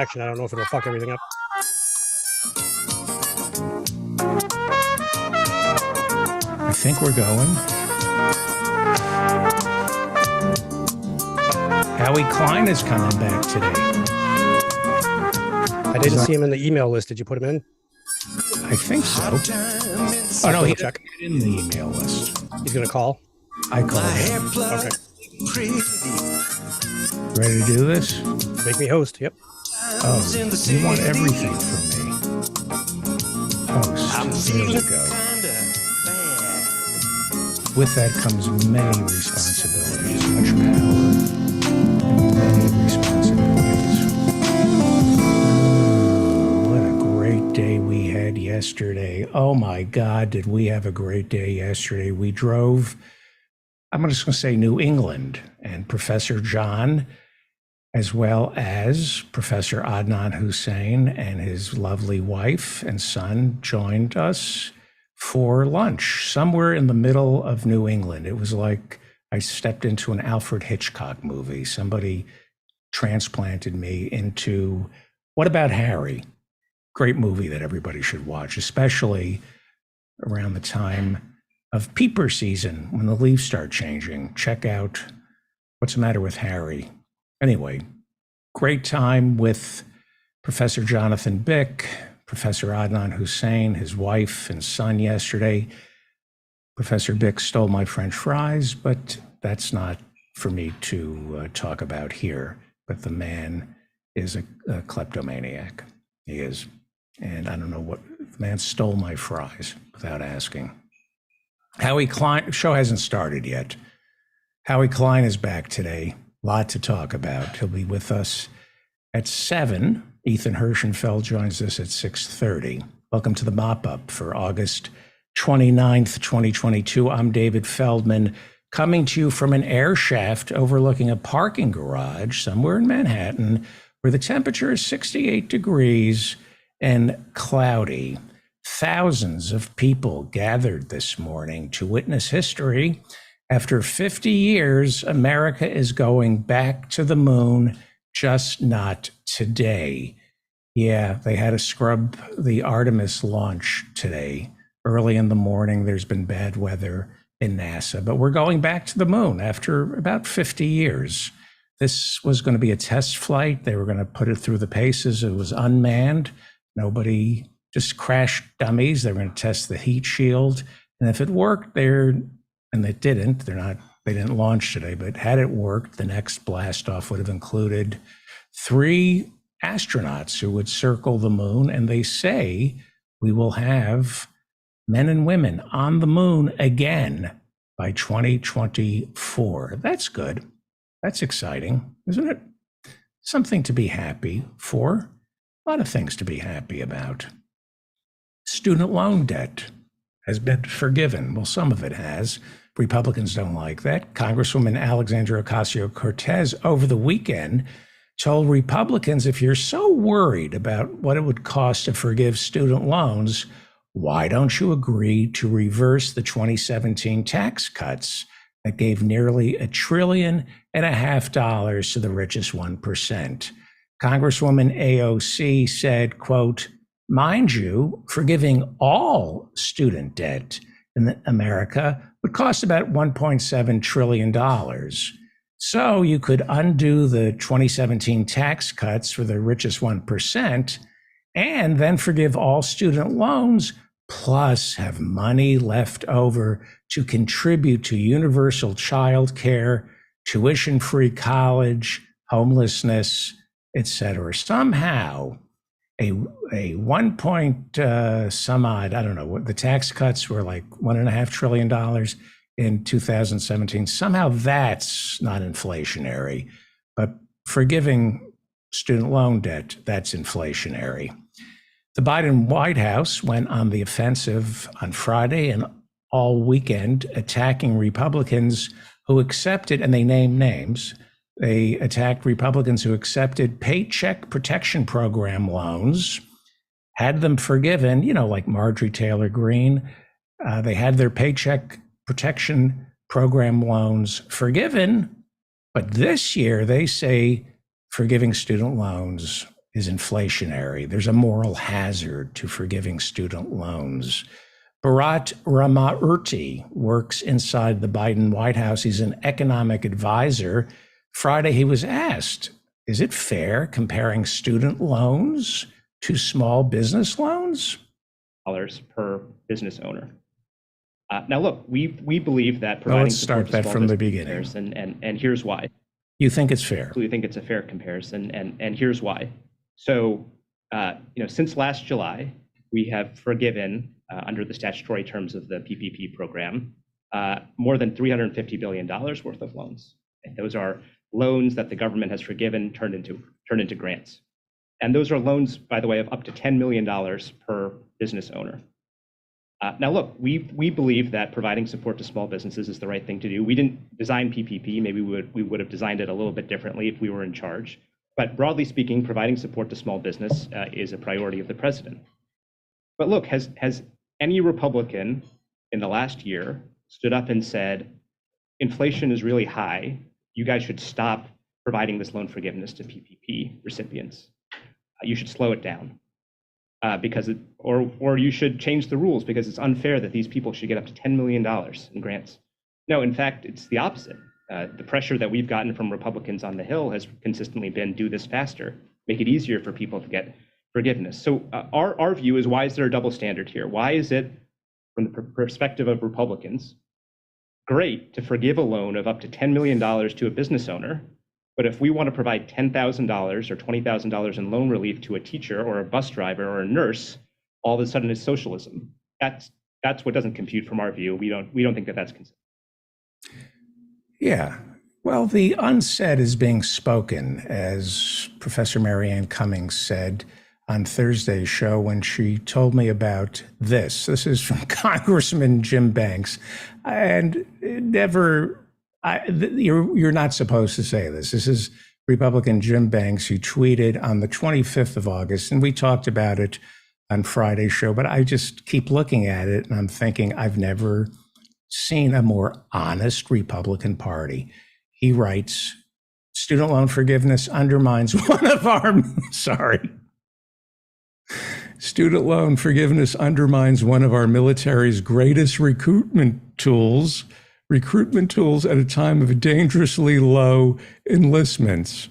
action. I don't know if it'll fuck everything up. I think we're going. Howie Klein is coming back today. I didn't see him in the email list. Did you put him in? I think so. Oh, no, he's in the email list. He's going to call? I called him. Okay. Ready to do this? Make me host, yep. Oh, you want everything from me. Host. There we go. With that comes many responsibilities, much power, and many responsibilities. What a great day we had yesterday. Oh my God, did we have a great day yesterday. We drove, I'm just going to say New England, and Professor John, as well as Professor Adnan Hussein and his lovely wife and son joined us for lunch somewhere in the middle of New England. It was like I stepped into an Alfred Hitchcock movie. Somebody transplanted me into What About Harry? Great movie that everybody should watch, especially around the time of peeper season when the leaves start changing. Check out What's the Matter with Harry? Anyway, great time with Professor Jonathan Bick, Professor Adnan Hussein, his wife and son yesterday. Professor Bick stole my French fries, but that's not for me to talk about here. But the man is a kleptomaniac. He is. And I don't know what, the man stole my fries without asking. Howie Klein, show hasn't started yet. Howie Klein is back today. Lot to talk about. He'll be with us at 7. Ethan Hirschenfeld joins us at 6:30. Welcome to the mop-up for August 29th, 2022. I'm David Feldman, coming to you from an air shaft overlooking a parking garage somewhere in Manhattan, where the temperature is 68 degrees and cloudy. Thousands of people gathered this morning to witness history. After 50 years, America is going back to the moon, just not today. Yeah, they had to scrub the Artemis launch today. Early in the morning, there's been bad weather in NASA, but we're going back to the moon after about 50 years. This was going to be a test flight. They were going to put it through the paces. It was unmanned. Nobody, just crash dummies. They were going to test the heat shield. And if it worked, and it didn't, they didn't launch today, but had it worked, the next blast off would have included 3 astronauts who would circle the moon. And they say we will have men and women on the moon again by 2024. That's good. That's exciting, isn't it? Something to be happy for. A lot of things to be happy about. Student loan debt has been forgiven. Well, some of it has. Republicans don't like that. Congresswoman Alexandria Ocasio-Cortez over the weekend told Republicans, if you're so worried about what it would cost to forgive student loans, why don't you agree to reverse the 2017 tax cuts that gave nearly $1.5 trillion to the richest 1%? Congresswoman AOC said, quote, mind you, forgiving all student debt in America would cost about $1.7 trillion. So you could undo the 2017 tax cuts for the richest 1% and then forgive all student loans, plus have money left over to contribute to universal child care, tuition-free college, homelessness, etc. Somehow, a 1 point some odd, I don't know, what the tax cuts were like $1.5 trillion in 2017. Somehow that's not inflationary, but forgiving student loan debt, that's inflationary. The Biden White House went on the offensive on Friday and all weekend, attacking Republicans who accepted, and they named names, they attacked Republicans who accepted Paycheck Protection Program loans, had them forgiven, like Marjorie Taylor Greene. They had their Paycheck Protection Program loans forgiven, but this year they say forgiving student loans is inflationary. There's a moral hazard to forgiving student loans. Bharat Ramamurthy works inside the Biden White House. He's an economic advisor. Friday, he was asked, is it fair comparing student loans to small business loans? Per business owner. Now, look, we believe that Well, providing let's start support to that small from the business beginning. comparison, and here's why. You think it's fair? We think it's a fair comparison, and here's why. So, since last July, we have forgiven, under the statutory terms of the PPP program, more than $350 billion worth of loans. And those are loans that the government has forgiven, turned into grants. And those are loans, by the way, of up to $10 million per business owner. Now, look, we believe that providing support to small businesses is the right thing to do. We didn't design PPP. Maybe we would have designed it a little bit differently if we were in charge. But broadly speaking, providing support to small business is a priority of the president. But look, has any Republican in the last year stood up and said, inflation is really high, you guys should stop providing this loan forgiveness to PPP recipients? You should slow it down. Or you should change the rules because it's unfair that these people should get up to $10 million in grants. No, in fact, it's the opposite. The pressure that we've gotten from Republicans on the Hill has consistently been do this faster, make it easier for people to get forgiveness. So our view is, why is there a double standard here? Why is it, from the perspective of Republicans, great to forgive a loan of up to $10 million to a business owner, but if we want to provide $10,000 or $20,000 in loan relief to a teacher or a bus driver or a nurse, all of a sudden it's socialism? That's what doesn't compute from our view. We don't think that that's consistent. Yeah. Well, the unsaid is being spoken, as Professor Marianne Cummings said on Thursday's show when she told me about this. This is from Congressman Jim Banks. And you're not supposed to say this. This is Republican Jim Banks, who tweeted on the 25th of August, and we talked about it on Friday's show, but I just keep looking at it and I'm thinking, I've never seen a more honest Republican Party. He writes, student loan forgiveness undermines one of our, student loan forgiveness undermines one of our military's greatest recruitment tools at a time of dangerously low enlistments.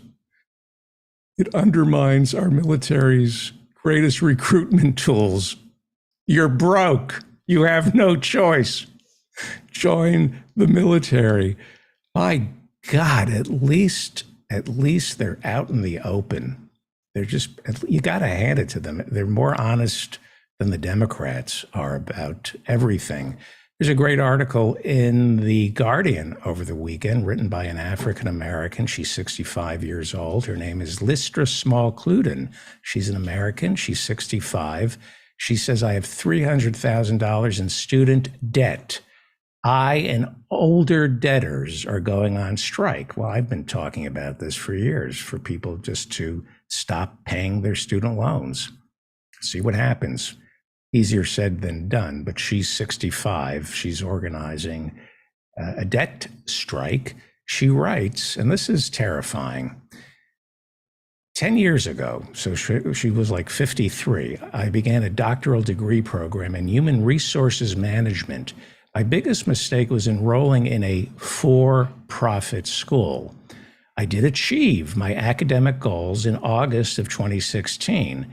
It undermines our military's greatest recruitment tools. You're broke. You have no choice. Join the military. My God, at least they're out in the open. They're just, you got to hand it to them. They're more honest than the Democrats are about everything. There's a great article in The Guardian over the weekend written by an African-American. She's 65 years old. Her name is Lystra Small-Cluden. She's an American. She's 65. She says, I have $300,000 in student debt. I and older debtors are going on strike. Well, I've been talking about this for years, for people just to stop paying their student loans. See what happens. Easier said than done, but she's 65. She's organizing a debt strike. She writes, and this is terrifying. 10 years ago, so she was like 53, I began a doctoral degree program in human resources management. My biggest mistake was enrolling in a for-profit school. I did achieve my academic goals in August of 2016.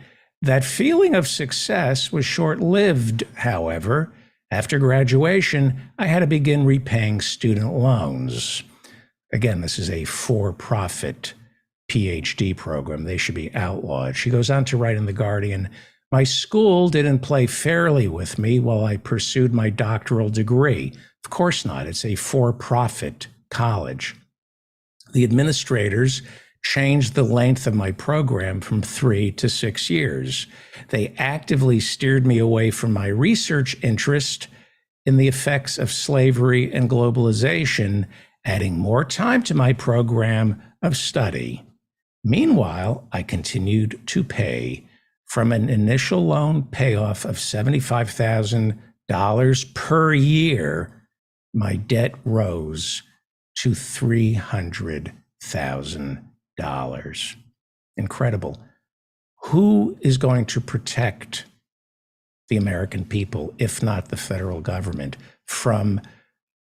That feeling of success was short-lived, however. After graduation, I had to begin repaying student loans. Again, this is a for-profit PhD program. They should be outlawed. She goes on to write in The Guardian, my school didn't play fairly with me while I pursued my doctoral degree. Of course not. It's a for-profit college. The administrators changed the length of my program from 3 to 6 years. They actively steered me away from my research interest in the effects of slavery and globalization, adding more time to my program of study. Meanwhile, I continued to pay. From an initial loan payoff of $75,000 per year, my debt rose to $300,000. Incredible. Who is going to protect the American people, if not the federal government, from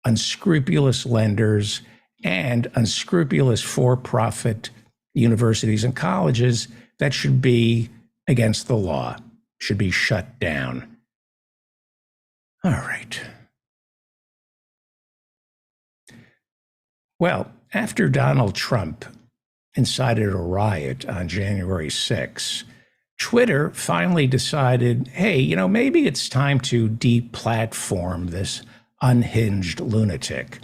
unscrupulous lenders and unscrupulous for-profit universities and colleges that should be against the law, should be shut down? All right. Well, after Donald Trump incited a riot on January 6, Twitter finally decided, hey, maybe it's time to deplatform this unhinged lunatic.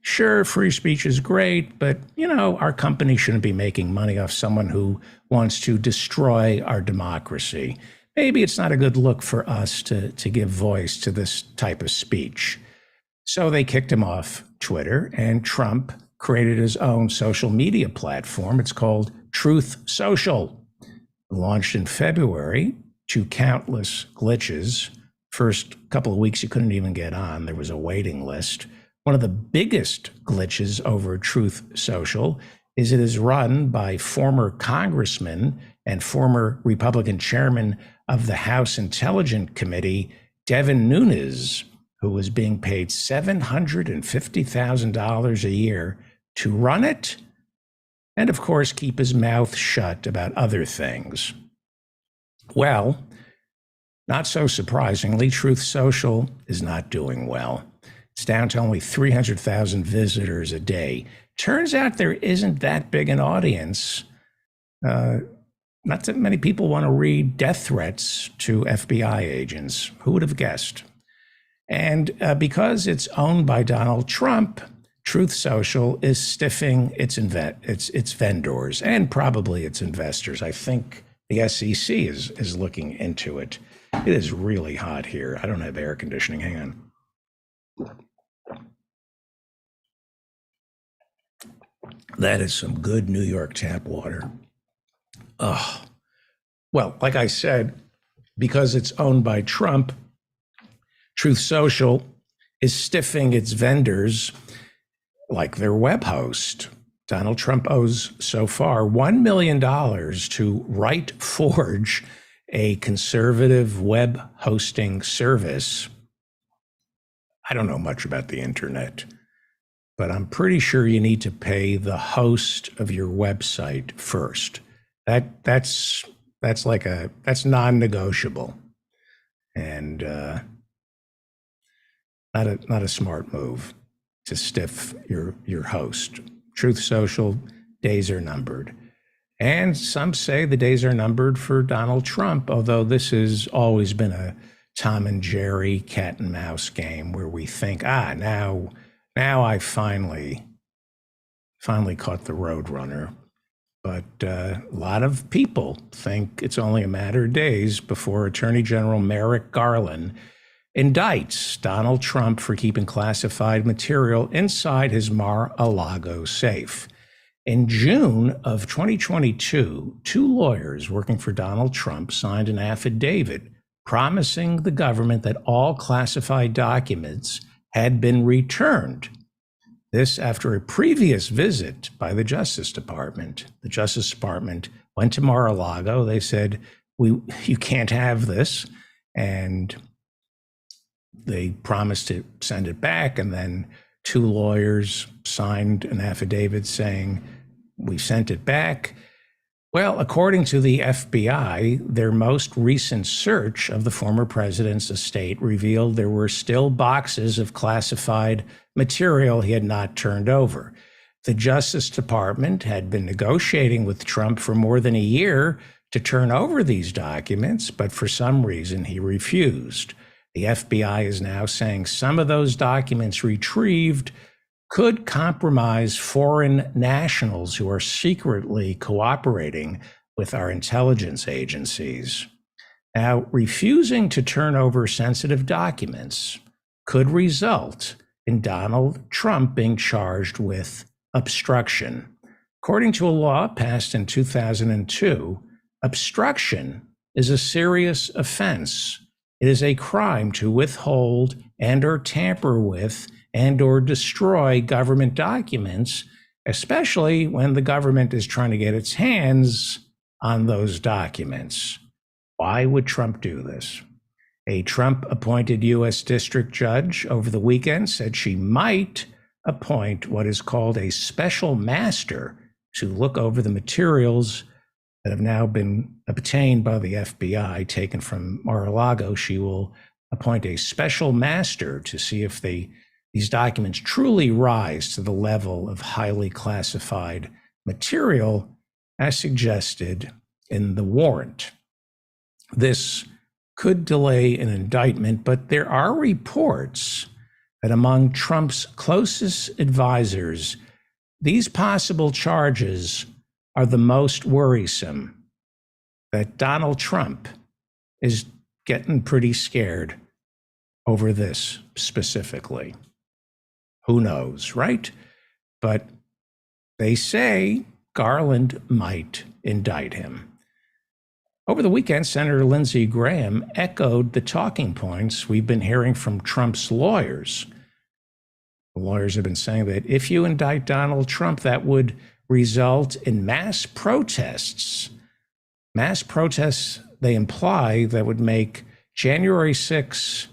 Sure, free speech is great, but, our company shouldn't be making money off someone who wants to destroy our democracy. Maybe it's not a good look for us to give voice to this type of speech. So they kicked him off Twitter, and Trump created his own social media platform. It's called Truth Social. Launched in February to countless glitches. First couple of weeks, you couldn't even get on. There was a waiting list. One of the biggest glitches over Truth Social is it is run by former congressman and former Republican chairman of the House Intelligence Committee, Devin Nunes, who was being paid $750,000 a year to run it, and of course keep his mouth shut about other things. Well, not so surprisingly, Truth Social is not doing well. It's down to only 300,000 visitors a day. Turns out there isn't that big an audience. Not that many people want to read death threats to FBI agents. Who would have guessed? And because it's owned by Donald Trump, Truth Social is stiffing its vendors and probably its investors. I think the SEC is looking into it. It is really hot here. I don't have air conditioning. Hang on. That is some good New York tap water. Oh, well, like I said, because it's owned by Trump, Truth Social is stiffing its vendors like their web host. Donald Trump owes so far $1 million to RightForge, a conservative web hosting service. I don't know much about the internet, but I'm pretty sure you need to pay the host of your website first. That's non-negotiable, and not a smart move to stiff your host. Truth Social, days are numbered. And some say the days are numbered for Donald Trump, although this has always been a Tom and Jerry cat and mouse game where we think, now I finally caught the Roadrunner. But a lot of people think it's only a matter of days before Attorney General Merrick Garland indicts Donald Trump for keeping classified material inside his Mar-a-Lago safe. In June of 2022, two lawyers working for Donald Trump signed an affidavit promising the government that all classified documents had been returned. This after a previous visit by the Justice Department. The Justice Department went to Mar-a-Lago. They said, you can't have this. And they promised to send it back. And then two lawyers signed an affidavit saying, we sent it back. Well, according to the FBI, their most recent search of the former president's estate revealed there were still boxes of classified material he had not turned over. The Justice Department had been negotiating with Trump for more than a year to turn over these documents, but for some reason he refused. The FBI is now saying some of those documents retrieved could compromise foreign nationals who are secretly cooperating with our intelligence agencies. Now, refusing to turn over sensitive documents could result in Donald Trump being charged with obstruction. According to a law passed in 2002, obstruction is a serious offense. It is a crime to withhold and or tamper with and or destroy government documents, especially when the government is trying to get its hands on those documents. Why would Trump do this? A Trump-appointed U.S. district judge over the weekend said she might appoint what is called a special master to look over the materials that have now been obtained by the FBI, taken from Mar-a-Lago. She will appoint a special master to see if these documents truly rise to the level of highly classified material as suggested in the warrant. This could delay an indictment, but there are reports that among Trump's closest advisors, these possible charges are the most worrisome, that Donald Trump is getting pretty scared over this specifically. Who knows, right? But they say Garland might indict him. Over the weekend, Senator Lindsey Graham echoed the talking points we've been hearing from Trump's lawyers. The lawyers have been saying that if you indict Donald Trump, that would result in mass protests. Mass protests, they imply, that would make January 6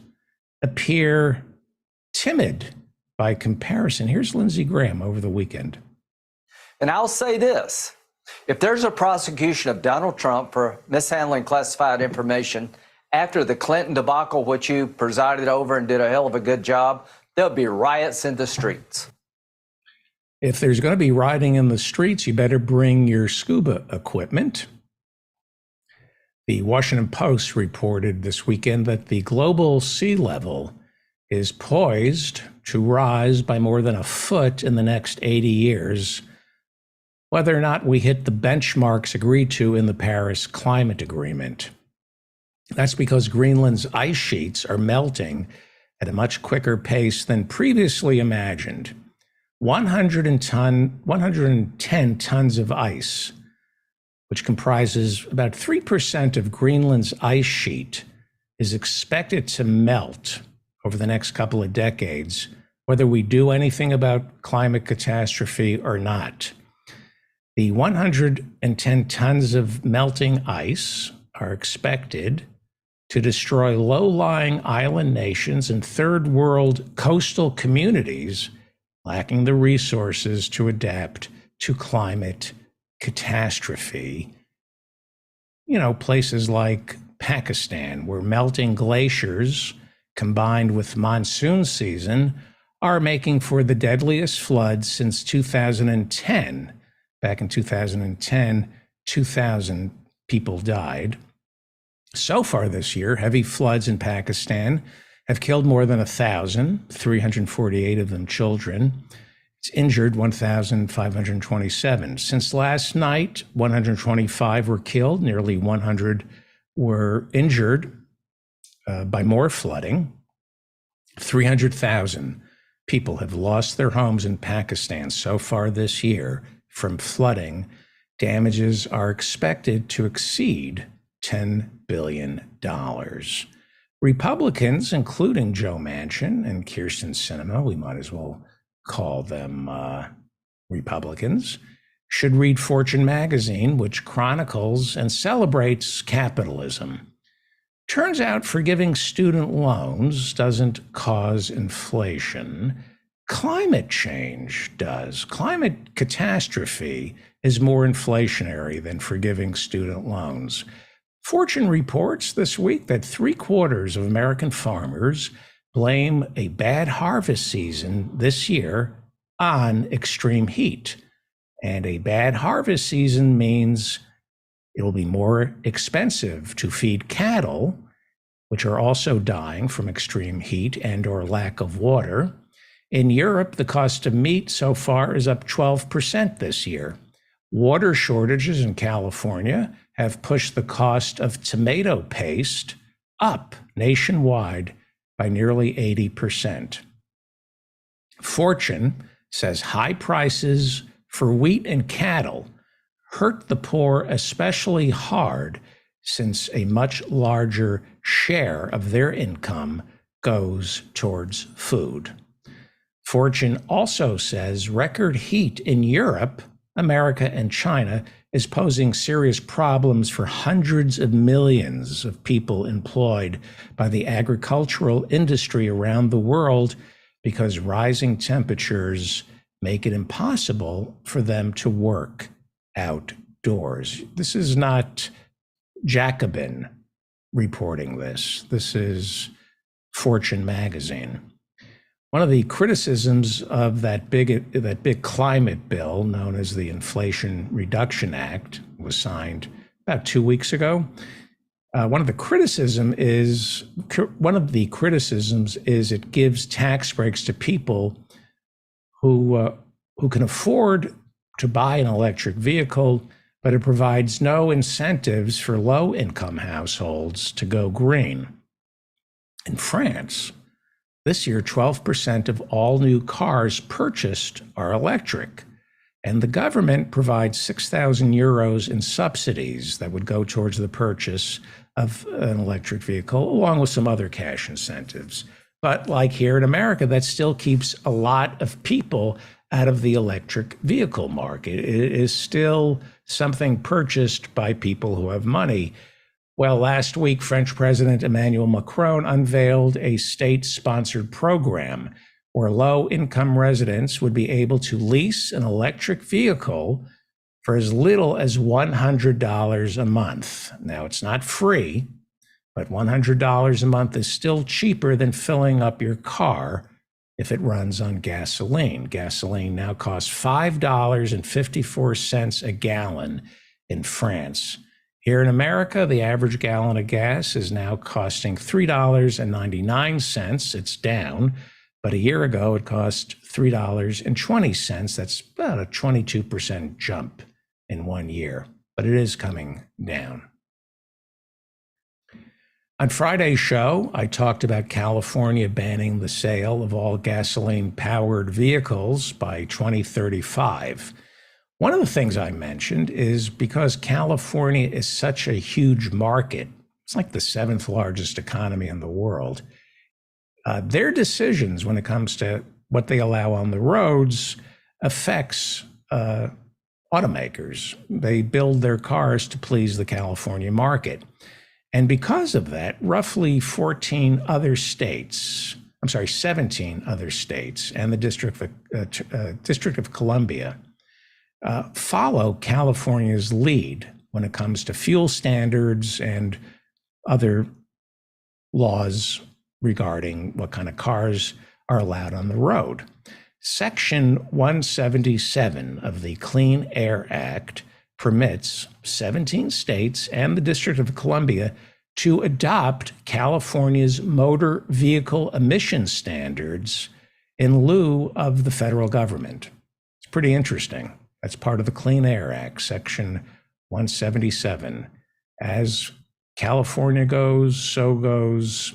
appear timid by comparison. Here's Lindsey Graham over the weekend. And I'll say this, if there's a prosecution of Donald Trump for mishandling classified information after the Clinton debacle, which you presided over and did a hell of a good job, there'll be riots in the streets. If there's going to be rioting in the streets, you better bring your scuba equipment. The Washington Post reported this weekend that the global sea level is poised to rise by more than a foot in the next 80 years, whether or not we hit the benchmarks agreed to in the Paris Climate Agreement. That's because Greenland's ice sheets are melting at a much quicker pace than previously imagined. 110 tons of ice, which comprises about 3% of Greenland's ice sheet, is expected to melt over the next couple of decades, whether we do anything about climate catastrophe or not. The 110 tons of melting ice are expected to destroy low-lying island nations and third-world coastal communities lacking the resources to adapt to climate catastrophe. You know, places like Pakistan, where melting glaciers combined with monsoon season are making for the deadliest floods since 2010. Back in 2010, 2,000 people died. So far this year, heavy floods in Pakistan have killed more than 1,000, 348 of them children. It's injured 1,527. Since last night, 125 were killed, nearly 100 were injured by more flooding. 300,000 people have lost their homes in Pakistan so far this year from flooding. Damages are expected to exceed $10 billion. Republicans, including Joe Manchin and Kyrsten Sinema, we might as well call them Republicans, should read Fortune magazine, which chronicles and celebrates capitalism. Turns out forgiving student loans doesn't cause inflation. Climate change does. Climate catastrophe is more inflationary than forgiving student loans. Fortune reports this week that 3/4 of American farmers blame a bad harvest season this year on extreme heat. And a bad harvest season means it will be more expensive to feed cattle, which are also dying from extreme heat and or lack of water. In Europe, the cost of meat so far is up 12% this year. Water shortages in California have pushed the cost of tomato paste up nationwide by nearly 80%. Fortune says high prices for wheat and cattle hurt the poor especially hard, since a much larger share of their income goes towards food. Fortune also says record heat in Europe, America, and China is posing serious problems for hundreds of millions of people employed by the agricultural industry around the world because rising temperatures make it impossible for them to work outdoors. This is not Jacobin reporting this. This is Fortune magazine. One of the criticisms of that big climate bill known as the Inflation Reduction Act was signed about 2 weeks ago. One of the criticisms is it gives tax breaks to people who can afford to buy an electric vehicle, but it provides no incentives for low-income households to go green. In France, this year, 12% of all new cars purchased are electric, and the government provides 6,000 euros in subsidies that would go towards the purchase of an electric vehicle, along with some other cash incentives. But like here in America, that still keeps a lot of people out of the electric vehicle market. It is still something purchased by people who have money. Well, last week, French President Emmanuel Macron unveiled a state-sponsored program where low-income residents would be able to lease an electric vehicle for as little as $100 a month. Now, it's not free, but $100 a month is still cheaper than filling up your car if it runs on gasoline. Gasoline now costs $5.54 a gallon in France. Here in America, the average gallon of gas is now costing $3.99. It's down, but a year ago it cost $3.20. That's about a 22% jump in 1 year, but it is coming down. On Friday's show, I talked about California banning the sale of all gasoline-powered vehicles by 2035. One of the things I mentioned is because California is such a huge market, it's like the 7th largest economy in the world, their decisions when it comes to what they allow on the roads affects automakers. They build their cars to please the California market. And because of that, roughly 17 other states and the District of Columbia follow California's lead when it comes to fuel standards and other laws regarding what kind of cars are allowed on the road. Section 177 of the Clean Air Act permits 17 states and the District of Columbia to adopt California's motor vehicle emission standards in lieu of the federal government. It's pretty interesting. That's part of the Clean Air Act, Section 177. As California goes, so goes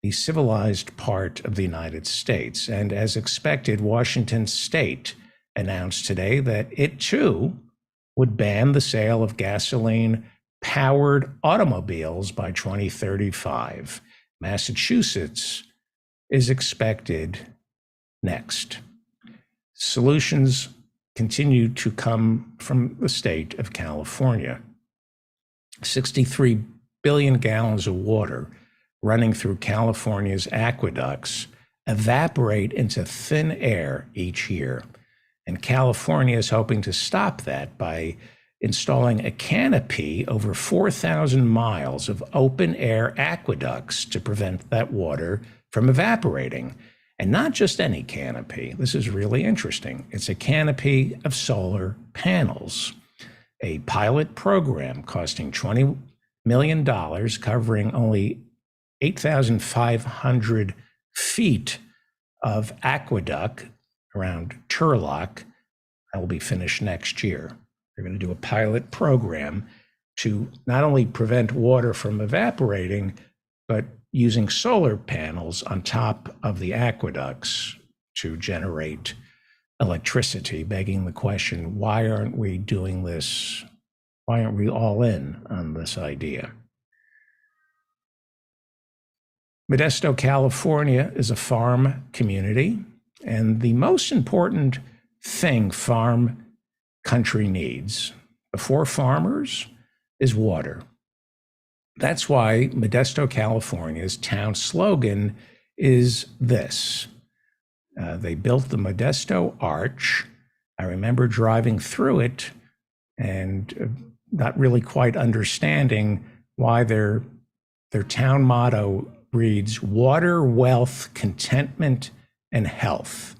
the civilized part of the United States. And as expected, Washington State announced today that it too would ban the sale of gasoline-powered automobiles by 2035. Massachusetts is expected next. Solutions continue to come from the state of California. 63 billion gallons of water running through California's aqueducts evaporate into thin air each year. And California is hoping to stop that by installing a canopy over 4,000 miles of open air aqueducts to prevent that water from evaporating. And not just any canopy. This is really interesting. It's a canopy of solar panels, a pilot program costing $20 million, covering only 8,500 feet of aqueduct around Turlock. That will be finished next year. They're going to do a pilot program to not only prevent water from evaporating, but using solar panels on top of the aqueducts to generate electricity, begging the question, why aren't we doing this? Why aren't we all in on this idea? Modesto, California is a farm community, and the most important thing farm country needs, before farmers is water. That's why Modesto, California's town slogan is this. They built the Modesto Arch. I remember driving through it and not really quite understanding why their town motto reads water, wealth, contentment, and health.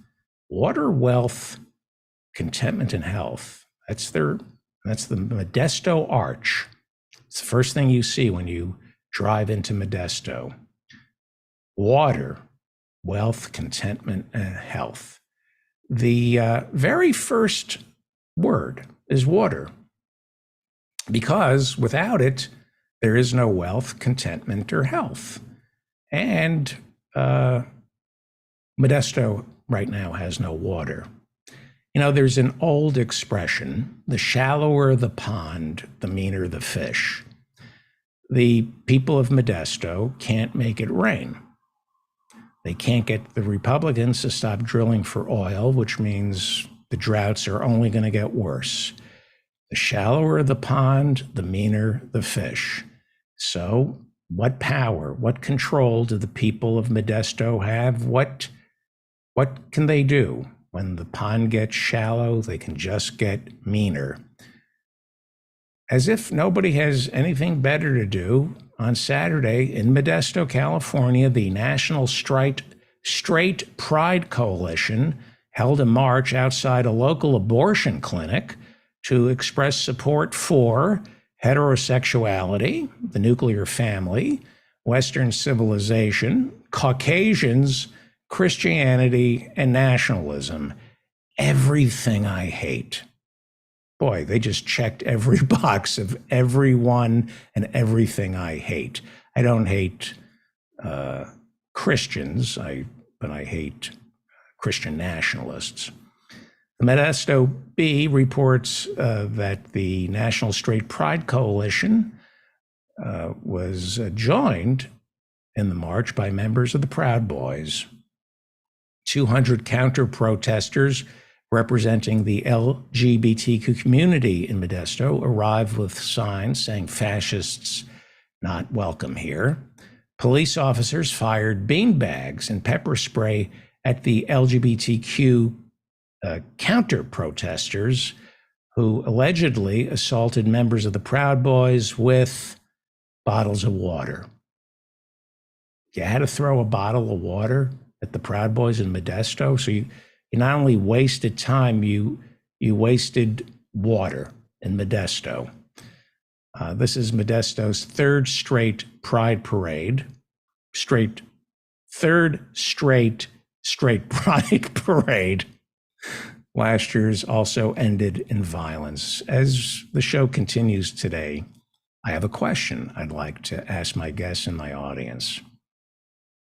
Water, wealth, contentment, and health. That's the Modesto Arch. It's the first thing you see when you drive into Modesto. Water, wealth, contentment, and health. The very first word is water, because without it, there is no wealth, contentment, or health. And Modesto right now has no water. You know, there's an old expression, the shallower the pond, the meaner the fish. The people of Modesto can't make it rain. They can't get the Republicans to stop drilling for oil, which means the droughts are only going to get worse. The shallower the pond, the meaner the fish. So what power, what control do the people of Modesto have? What can they do? When the pond gets shallow, they can just get meaner. As if nobody has anything better to do, on Saturday in Modesto, California, the National Straight Pride Coalition held a march outside a local abortion clinic to express support for heterosexuality, the nuclear family, Western civilization, Caucasians, Christianity, and nationalism. Everything I hate. Boy, they just checked every box of everyone and everything I hate. I don't hate Christians, but I hate Christian nationalists. The Modesto Bee reports that the National Straight Pride Coalition was joined in the march by members of the Proud Boys. 200 counter-protesters representing the LGBTQ community in Modesto arrived with signs saying fascists not welcome here. Police officers fired beanbags and pepper spray at the LGBTQ counter-protesters who allegedly assaulted members of the Proud Boys with bottles of water. You had to throw a bottle of water at the Proud Boys in Modesto, so you not only wasted time, you wasted water in Modesto. This is Modesto's third straight Pride Parade. Third straight Pride Parade. Last year's also ended in violence. As the show continues today, I have a question I'd like to ask my guests and my audience.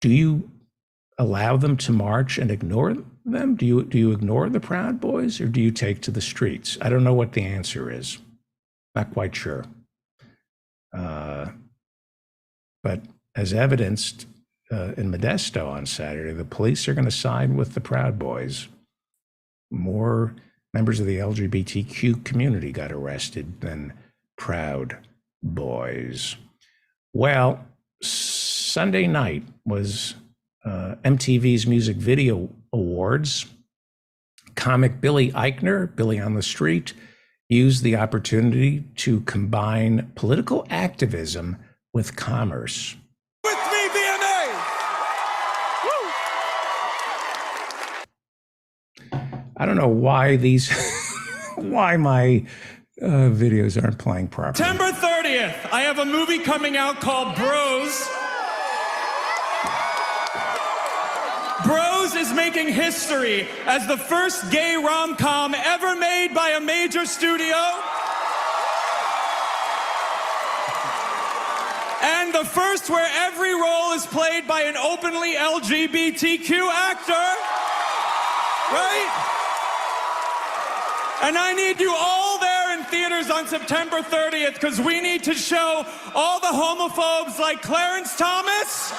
Do you allow them to march and ignore them? Do you ignore the Proud Boys, or do you take to the streets? I don't know what the answer is. Not quite sure. But as evidenced in Modesto on Saturday, the police are going to side with the Proud Boys. More members of the LGBTQ community got arrested than Proud Boys. Well, Sunday night was MTV's Music Video Awards. Comic Billy Eichner, Billy on the Street, used the opportunity to combine political activism with commerce. With me, VMA! I don't know why why my videos aren't playing properly. September 30th, I have a movie coming out called Bros. Bros is making history as the first gay rom-com ever made by a major studio. And the first where every role is played by an openly LGBTQ actor. Right? And I need you all there in theaters on September 30th because we need to show all the homophobes like Clarence Thomas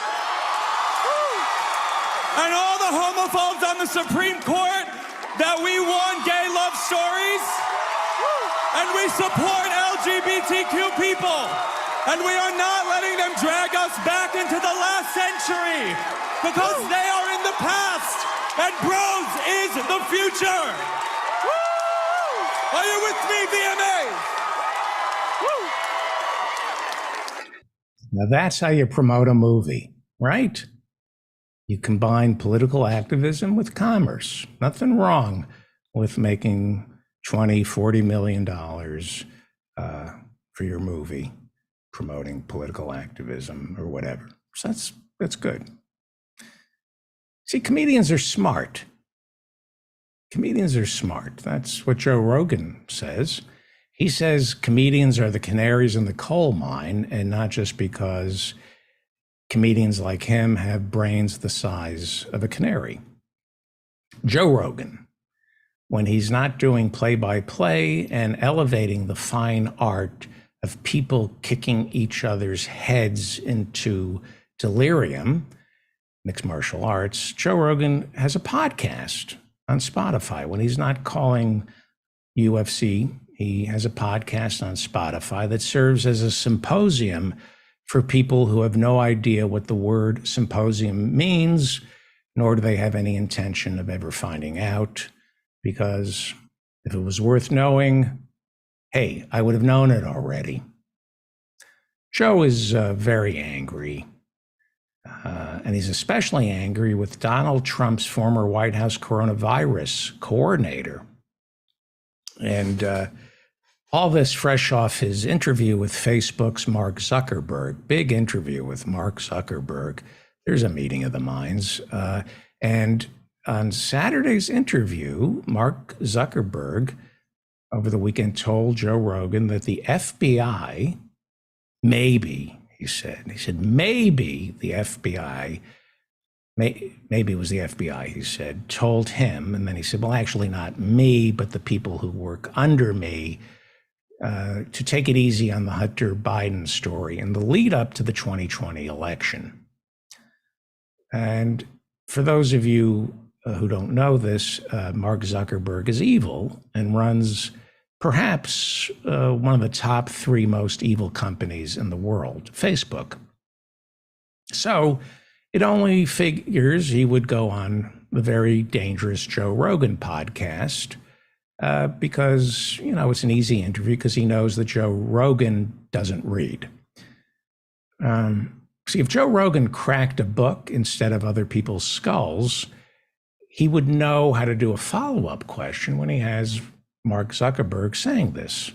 and all the homophobes on the Supreme Court that we want gay love stories. and we support LGBTQ people. And we are not letting them drag us back into the last century because they are in the past and bros is the future. Are you with me, VMA? Now that's how you promote a movie, right? You combine political activism with commerce. Nothing wrong with making $20, $40 million for your movie, promoting political activism or whatever. So that's good. See, comedians are smart. Comedians are smart. That's what Joe Rogan says. He says comedians are the canaries in the coal mine, and not just because comedians like him have brains the size of a canary. Joe Rogan, when he's not doing play-by-play and elevating the fine art of people kicking each other's heads into delirium, mixed martial arts, Joe Rogan has a podcast on Spotify. When he's not calling UFC, he has a podcast on Spotify that serves as a symposium for people who have no idea what the word symposium means, nor do they have any intention of ever finding out, because if it was worth knowing, hey, I would have known it already. Joe is very angry, and he's especially angry with Donald Trump's former White House coronavirus coordinator. And all this fresh off his interview with Facebook's Mark Zuckerberg, big interview with Mark Zuckerberg. There's a meeting of the minds. And on Saturday's interview, Mark Zuckerberg over the weekend told Joe Rogan that the FBI, maybe, he said maybe the FBI, maybe it was the FBI, he said, told him, and then he said, well, actually not me, but the people who work under me, to take it easy on the Hunter Biden story in the lead up to the 2020 election. And for those of you who don't know this, Mark Zuckerberg is evil and runs perhaps one of the top 3 most evil companies in the world, Facebook. So it only figures he would go on the very dangerous Joe Rogan podcast because, you know, it's an easy interview because he knows that Joe Rogan doesn't read. See, if Joe Rogan cracked a book instead of other people's skulls, he would know how to do a follow-up question when he has Mark Zuckerberg saying this.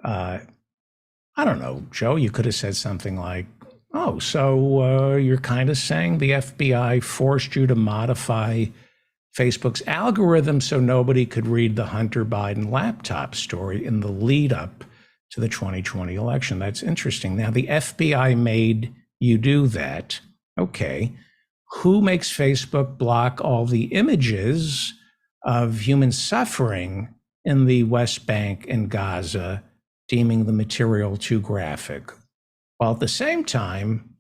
I don't know, Joe, you could have said something like, oh, so you're kind of saying the FBI forced you to modify Facebook's algorithm so nobody could read the Hunter Biden laptop story in the lead up to the 2020 election. That's interesting. Now, the FBI made you do that. Okay. Who makes Facebook block all the images of human suffering in the West Bank and Gaza, deeming the material too graphic, while at the same time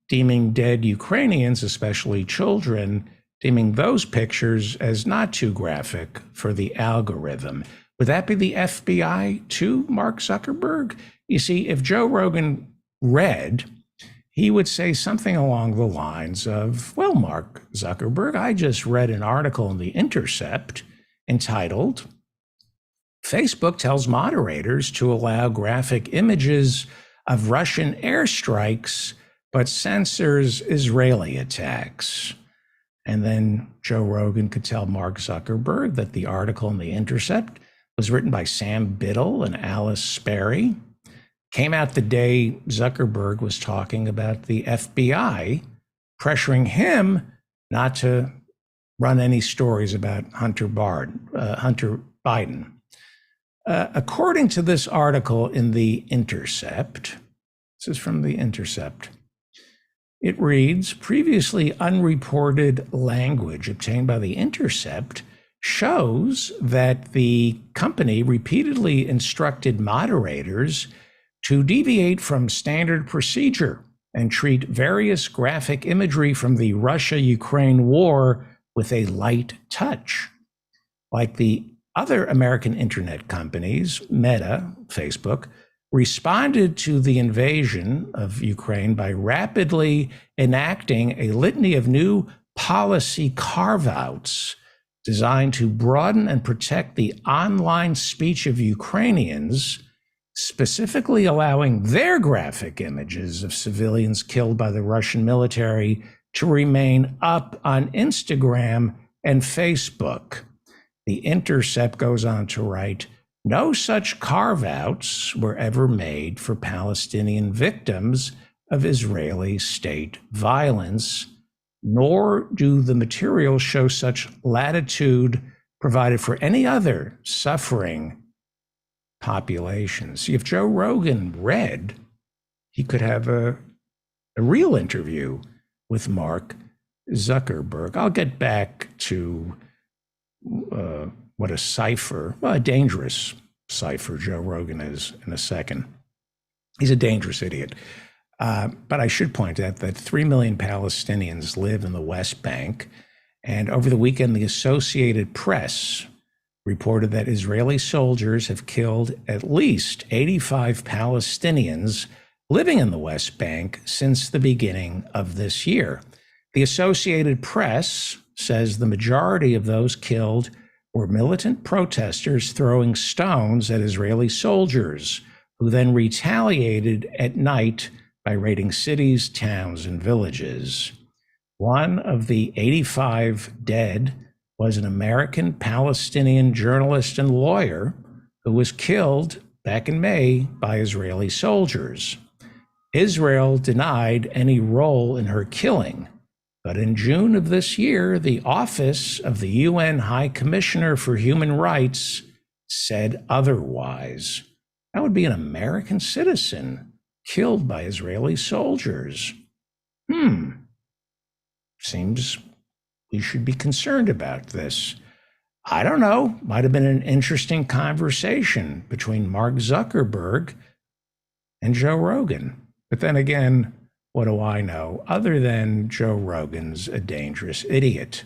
deeming dead Ukrainians, especially children, deeming those pictures as not too graphic for the algorithm? Would that be the FBI too, Mark Zuckerberg? You see, if Joe Rogan read, he would say something along the lines of, well, Mark Zuckerberg, I just read an article in The Intercept entitled, Facebook tells moderators to allow graphic images of Russian airstrikes, but censors Israeli attacks. And then Joe Rogan could tell Mark Zuckerberg that the article in The Intercept was written by Sam Biddle and Alice Sperry, came out the day Zuckerberg was talking about the FBI pressuring him not to run any stories about Hunter Biden. According to this article in The Intercept, this is from The Intercept, it reads, previously unreported language obtained by The Intercept shows that the company repeatedly instructed moderators to deviate from standard procedure and treat various graphic imagery from the Russia-Ukraine war with a light touch, like the other American internet companies, Meta, Facebook, responded to the invasion of Ukraine by rapidly enacting a litany of new policy carve-outs designed to broaden and protect the online speech of Ukrainians, specifically allowing their graphic images of civilians killed by the Russian military to remain up on Instagram and Facebook. The Intercept goes on to write, no such carve-outs were ever made for Palestinian victims of Israeli state violence, nor do the materials show such latitude provided for any other suffering populations. See, if Joe Rogan read, he could have a real interview with Mark Zuckerberg. I'll get back to what a cipher, well, a dangerous cipher Joe Rogan is in a second. He's a dangerous idiot. But I should point out that 3 million Palestinians live in the West Bank. And over the weekend, the Associated Press reported that Israeli soldiers have killed at least 85 Palestinians living in the West Bank since the beginning of this year. The Associated Press says the majority of those killed were militant protesters throwing stones at Israeli soldiers, who then retaliated at night by raiding cities, towns, and villages. One of the 85 dead was an American Palestinian journalist and lawyer who was killed back in May by Israeli soldiers. Israel denied any role in her killing, but in June of this year, the Office of the UN High Commissioner for Human Rights said otherwise. That would be an American citizen killed by Israeli soldiers. Seems we should be concerned about this. I don't know. Might have been an interesting conversation between Mark Zuckerberg and Joe Rogan. But then again, what do I know? Other than Joe Rogan's a dangerous idiot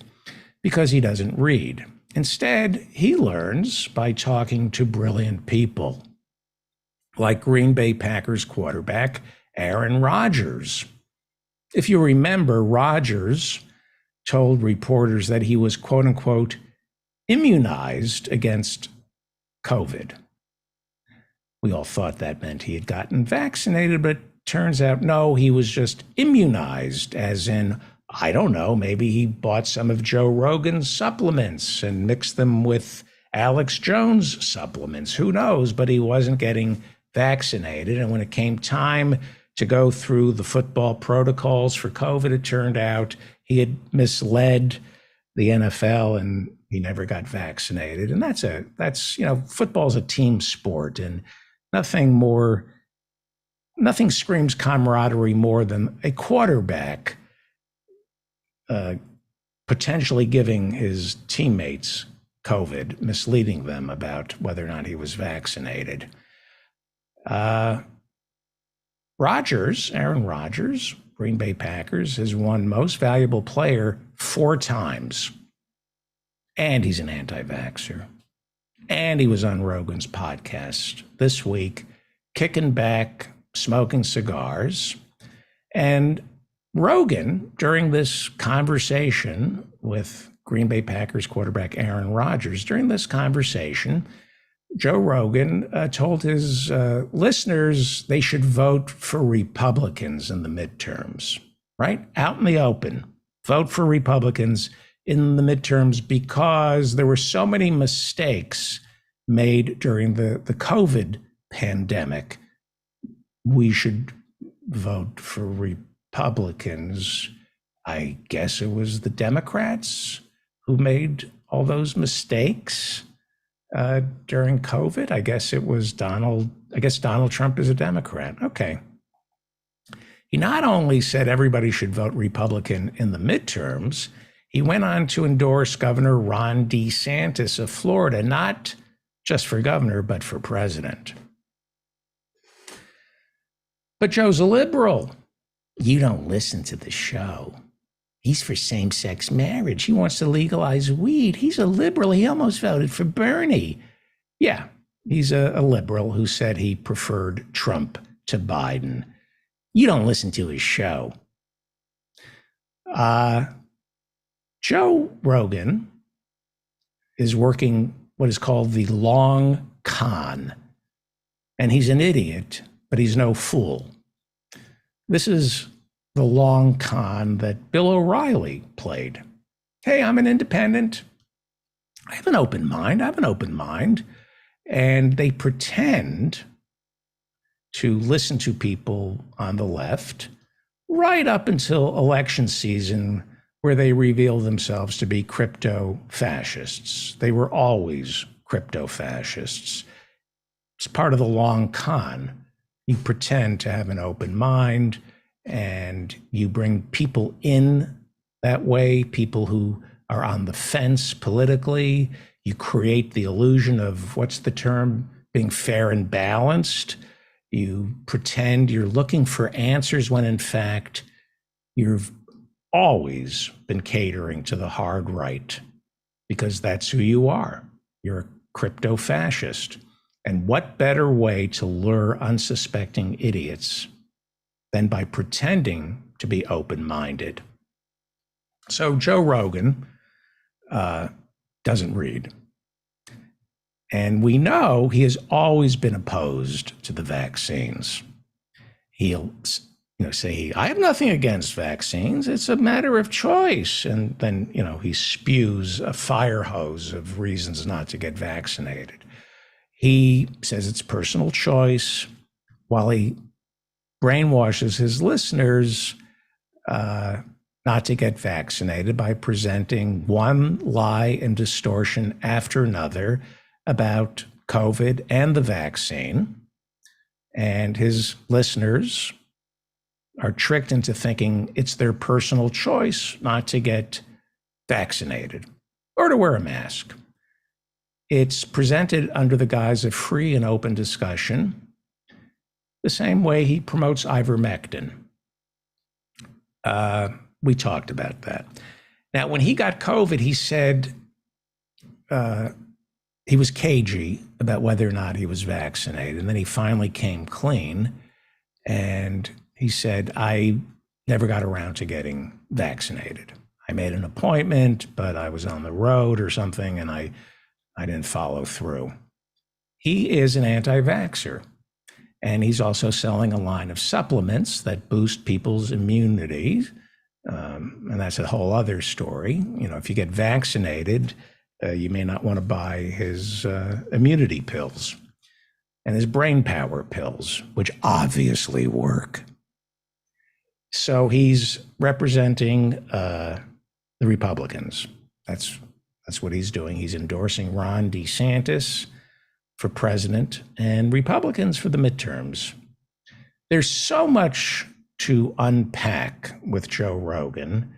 because he doesn't read. Instead, he learns by talking to brilliant people like Green Bay Packers quarterback Aaron Rodgers. If you remember, Rodgers told reporters that he was, quote unquote, immunized against COVID. We all thought that meant he had gotten vaccinated, but turns out, no, he was just immunized, as in, I don't know, maybe he bought some of Joe Rogan's supplements and mixed them with Alex Jones' supplements. Who knows? But he wasn't getting vaccinated. And when it came time to go through the football protocols for COVID, it turned out he had misled the NFL and he never got vaccinated. And that's football's a team sport, and nothing screams camaraderie more than a quarterback potentially giving his teammates COVID, misleading them about whether or not he was vaccinated. Aaron Rodgers, Green Bay Packers, has won Most Valuable Player 4 times. And he's an anti-vaxxer. And he was on Rogan's podcast this week, kicking back, smoking cigars. And Rogan, during this conversation with Green Bay Packers quarterback Aaron Rodgers, during this conversation, Joe Rogan told his listeners they should vote for Republicans in the midterms, right? Out in the open, vote for Republicans in the midterms because there were so many mistakes made during the COVID pandemic. We should vote for Republicans. I guess it was the Democrats who made all those mistakes during COVID. I guess Donald Trump is a Democrat. Okay. He not only said everybody should vote Republican in the midterms, he went on to endorse Governor Ron DeSantis of Florida, not just for governor, but for president. But Joe's a liberal. You don't listen to the show. He's for same-sex marriage. He wants to legalize weed. He's a liberal. He almost voted for Bernie. Yeah, he's a liberal who said he preferred Trump to Biden. You don't listen to his show. Joe Rogan is working what is called the long con. And he's an idiot, but he's no fool. This is the long con that Bill O'Reilly played. Hey, I'm an independent. I have an open mind. And they pretend to listen to people on the left right up until election season, where they reveal themselves to be crypto fascists. They were always crypto fascists. It's part of the long con. You pretend to have an open mind and you bring people in that way, people who are on the fence politically. You create the illusion of, what's the term, being fair and balanced. You pretend you're looking for answers when in fact you've always been catering to the hard right, because that's who you are. You're a crypto fascist. And what better way to lure unsuspecting idiots than by pretending to be open-minded? So Joe Rogan doesn't read. And we know he has always been opposed to the vaccines. He'll say, I have nothing against vaccines. It's a matter of choice. And then, he spews a fire hose of reasons not to get vaccinated. He says it's personal choice, while he brainwashes his listeners not to get vaccinated by presenting one lie and distortion after another about COVID and the vaccine. And his listeners are tricked into thinking it's their personal choice not to get vaccinated or to wear a mask. It's presented under the guise of free and open discussion, the same way he promotes ivermectin. We talked about that. Now, when he got COVID, he said he was cagey about whether or not he was vaccinated. And then he finally came clean. And he said, I never got around to getting vaccinated. I made an appointment, but I was on the road or something, and I didn't follow through. He is an anti-vaxxer. And he's also selling a line of supplements that boost people's immunity. And that's a whole other story. If you get vaccinated, you may not want to buy his immunity pills and his brain power pills, which obviously work. So he's representing the Republicans. That's what he's doing. He's endorsing Ron DeSantis for president and Republicans for the midterms. There's so much to unpack with Joe Rogan.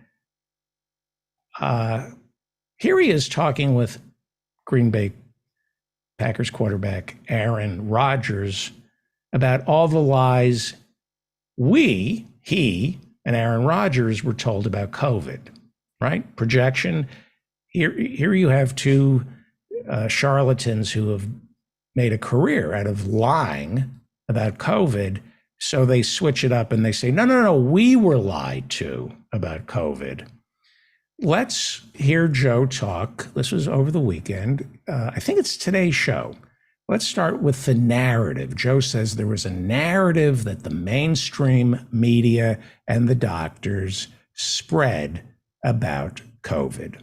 Here he is talking with Green Bay Packers quarterback Aaron Rodgers about all the lies he and Aaron Rodgers were told about COVID, right? Projection. Here you have two charlatans who have made a career out of lying about COVID. So they switch it up and they say, no, we were lied to about COVID. Let's hear Joe talk. This was over the weekend. I think it's today's show. Let's start with the narrative. Joe says there was a narrative that the mainstream media and the doctors spread about COVID.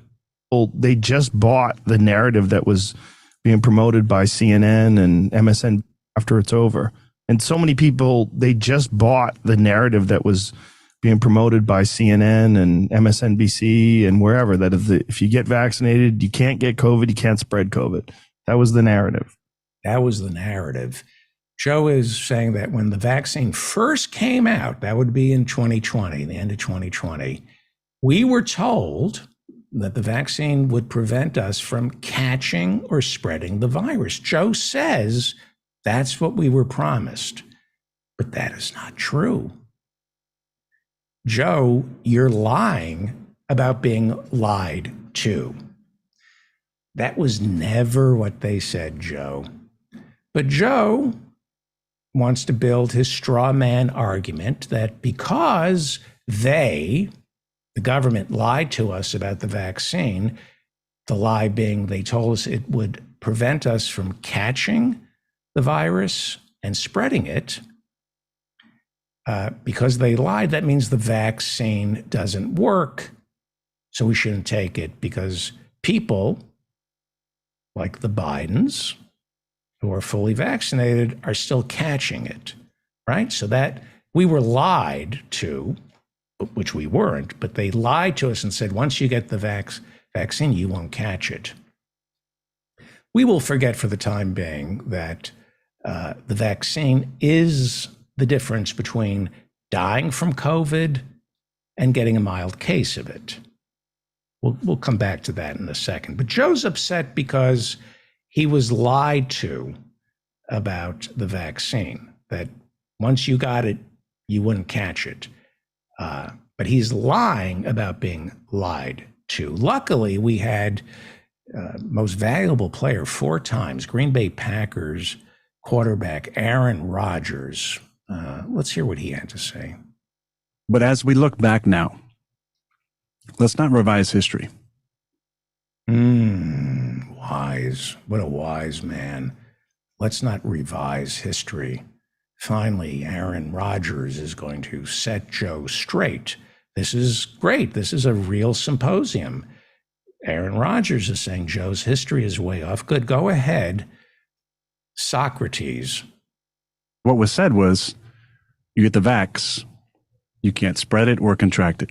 Well, they just bought the narrative that was being promoted by CNN and MSN after it's over. And so many people, they just bought the narrative that was being promoted by CNN and MSNBC and wherever, that if you get vaccinated, you can't get COVID, you can't spread COVID. That was the narrative. That was the narrative. Joe is saying that when the vaccine first came out, that would be in 2020, the end of 2020, we were told that the vaccine would prevent us from catching or spreading the virus. Joe says that's what we were promised, but that is not true. Joe, you're lying about being lied to. That was never what they said, Joe. But Joe wants to build his straw man argument that because the government lied to us about the vaccine, the lie being they told us it would prevent us from catching the virus and spreading it. Because they lied, that means the vaccine doesn't work. So we shouldn't take it because people like the Bidens who are fully vaccinated are still catching it, right? So that we were lied to, which we weren't, but they lied to us and said, once you get the vaccine, you won't catch it. We will forget for the time being that the vaccine is the difference between dying from COVID and getting a mild case of it. We'll come back to that in a second. But Joe's upset because he was lied to about the vaccine, that once you got it, you wouldn't catch it. But he's lying about being lied to. Luckily, we had most valuable player 4 times, Green Bay Packers quarterback Aaron Rodgers. Let's hear what he had to say. But as we look back now, let's not revise history. Wise. What a wise man. Let's not revise history. Finally, Aaron Rodgers is going to set Joe straight. This is great. This is a real symposium. Aaron Rodgers is saying Joe's history is way off. Good, go ahead. Socrates. What was said was, you get the vax, you can't spread it or contract it.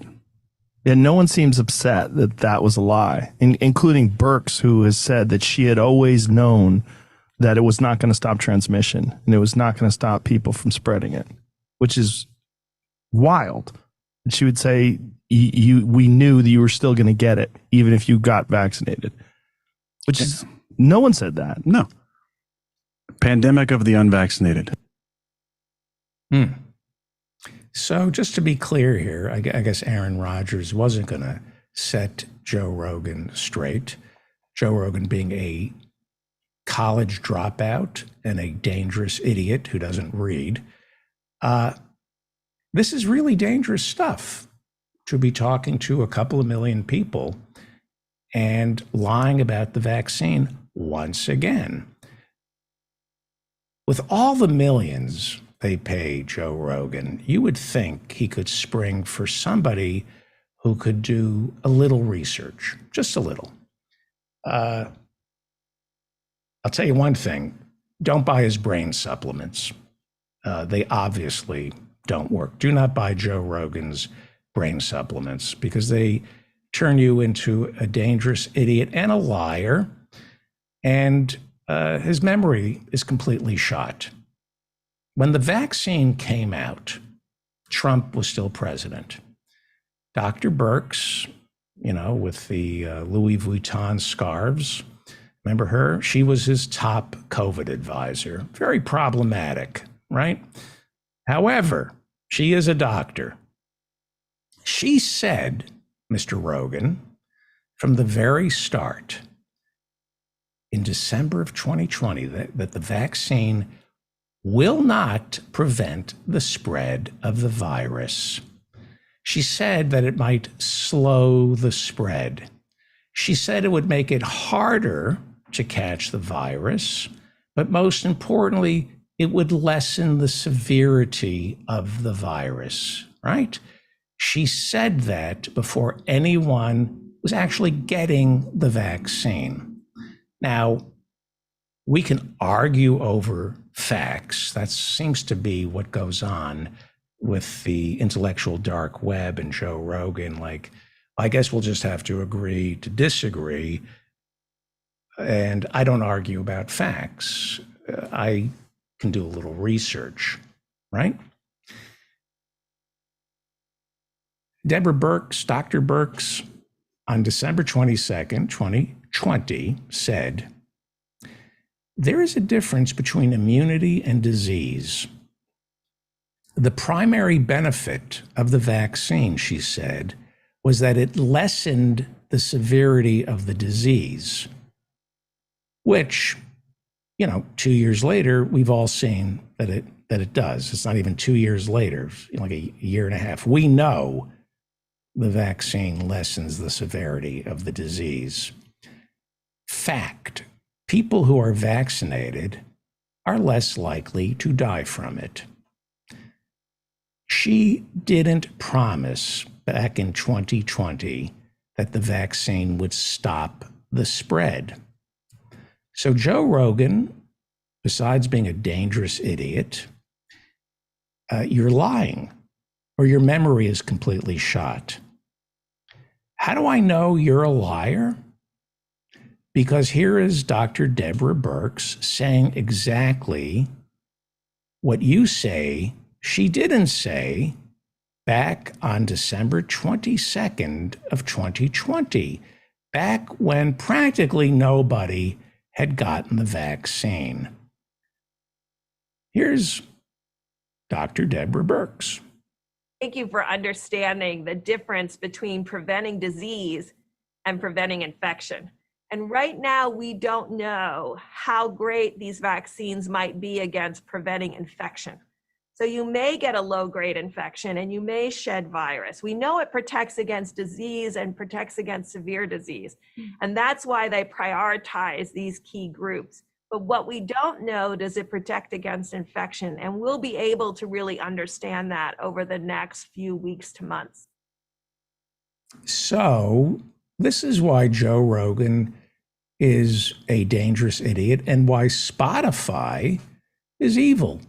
And no one seems upset that that was a lie, including Birx, who has said that she had always known that it was not going to stop transmission and it was not going to stop people from spreading it, which is wild. And she would say, we knew that you were still going to get it, even if you got vaccinated, which is, no one said that. No. Pandemic of the unvaccinated. So just to be clear here, I guess Aaron Rodgers wasn't going to set Joe Rogan straight. Joe Rogan being a college dropout and a dangerous idiot who doesn't read. This is really dangerous stuff, to be talking to a couple of million people and lying about the vaccine once again. With all the millions they pay Joe Rogan, you would think he could spring for somebody who could do a little research, just a little. I'll tell you one thing, don't buy his brain supplements. They obviously don't work. Do not buy Joe Rogan's brain supplements because they turn you into a dangerous idiot and a liar, and his memory is completely shot. When the vaccine came out, Trump was still president. Dr. Birx, with the Louis Vuitton scarves, remember her? She was his top COVID advisor. Very problematic, right? However, she is a doctor. She said, Mr. Rogan, from the very start, in December of 2020, that the vaccine will not prevent the spread of the virus. She said that it might slow the spread. She said it would make it harder to catch the virus, but most importantly, it would lessen the severity of the virus, right? She said that before anyone was actually getting the vaccine. Now, we can argue over facts. That seems to be what goes on with the intellectual dark web and Joe Rogan. Like, I guess we'll just have to agree to disagree. And I don't argue about facts. I can do a little research, right? Deborah Birx, Dr. Birx, on December 22nd, 2020, said, there is a difference between immunity and disease. The primary benefit of the vaccine, she said, was that it lessened the severity of the disease, which, 2 years later, we've all seen that it does. It's not even 2 years later, like a year and a half. We know the vaccine lessens the severity of the disease. Fact, people who are vaccinated are less likely to die from it. She didn't promise back in 2020 that the vaccine would stop the spread. So Joe Rogan, besides being a dangerous idiot, you're lying, or your memory is completely shot. How do I know you're a liar? Because here is Dr. Deborah Birx saying exactly what you say she didn't say back on December 22nd of 2020, back when practically nobody had gotten the vaccine. Here's Dr. Deborah Birx. Thank you for understanding the difference between preventing disease and preventing infection. And right now, we don't know how great these vaccines might be against preventing infection. So you may get a low-grade infection and you may shed virus. We know it protects against disease and protects against severe disease. And that's why they prioritize these key groups. But what we don't know, does it protect against infection? And we'll be able to really understand that over the next few weeks to months. So this is why Joe Rogan is a dangerous idiot and why Spotify is evil.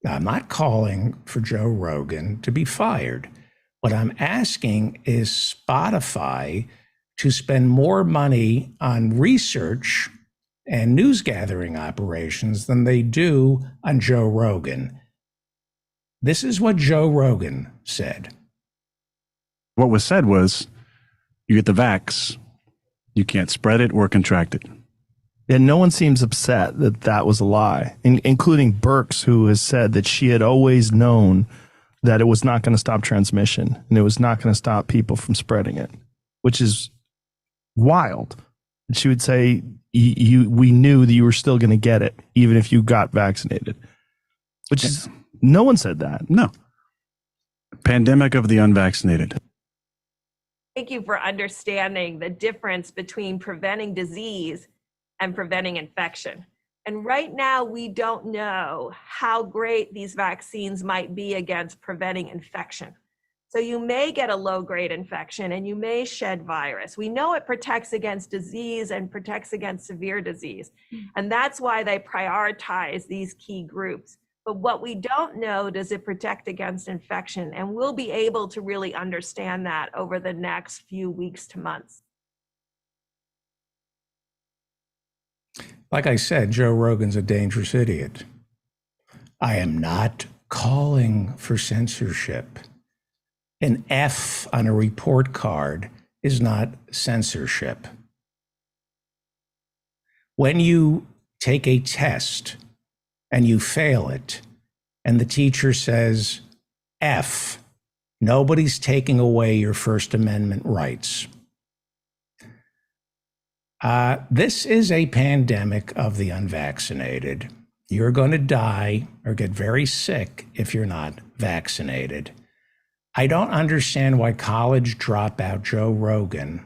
Now, I'm not calling for Joe Rogan to be fired. What I'm asking is Spotify to spend more money on research and news gathering operations than they do on Joe Rogan. This is what Joe Rogan said. What was said was, you get the vax, you can't spread it or contract it. And no one seems upset that that was a lie, including Birx, who has said that she had always known that it was not going to stop transmission and it was not going to stop people from spreading it, which is wild. And she would say, we knew that you were still going to get it, even if you got vaccinated, which is, no one said that. No. Pandemic of the unvaccinated. Thank you for understanding the difference between preventing disease and preventing infection. And right now, we don't know how great these vaccines might be against preventing infection. So you may get a low-grade infection and you may shed virus. We know it protects against disease and protects against severe disease. And that's why they prioritize these key groups. But what we don't know, does it protect against infection? And we'll be able to really understand that over the next few weeks to months. Like I said, Joe Rogan's a dangerous idiot. I am not calling for censorship. An F on a report card is not censorship. When you take a test and you fail it, and the teacher says, F, nobody's taking away your First Amendment rights. This is a pandemic of the unvaccinated. You're going to die or get very sick if you're not vaccinated. I don't understand why college dropout Joe Rogan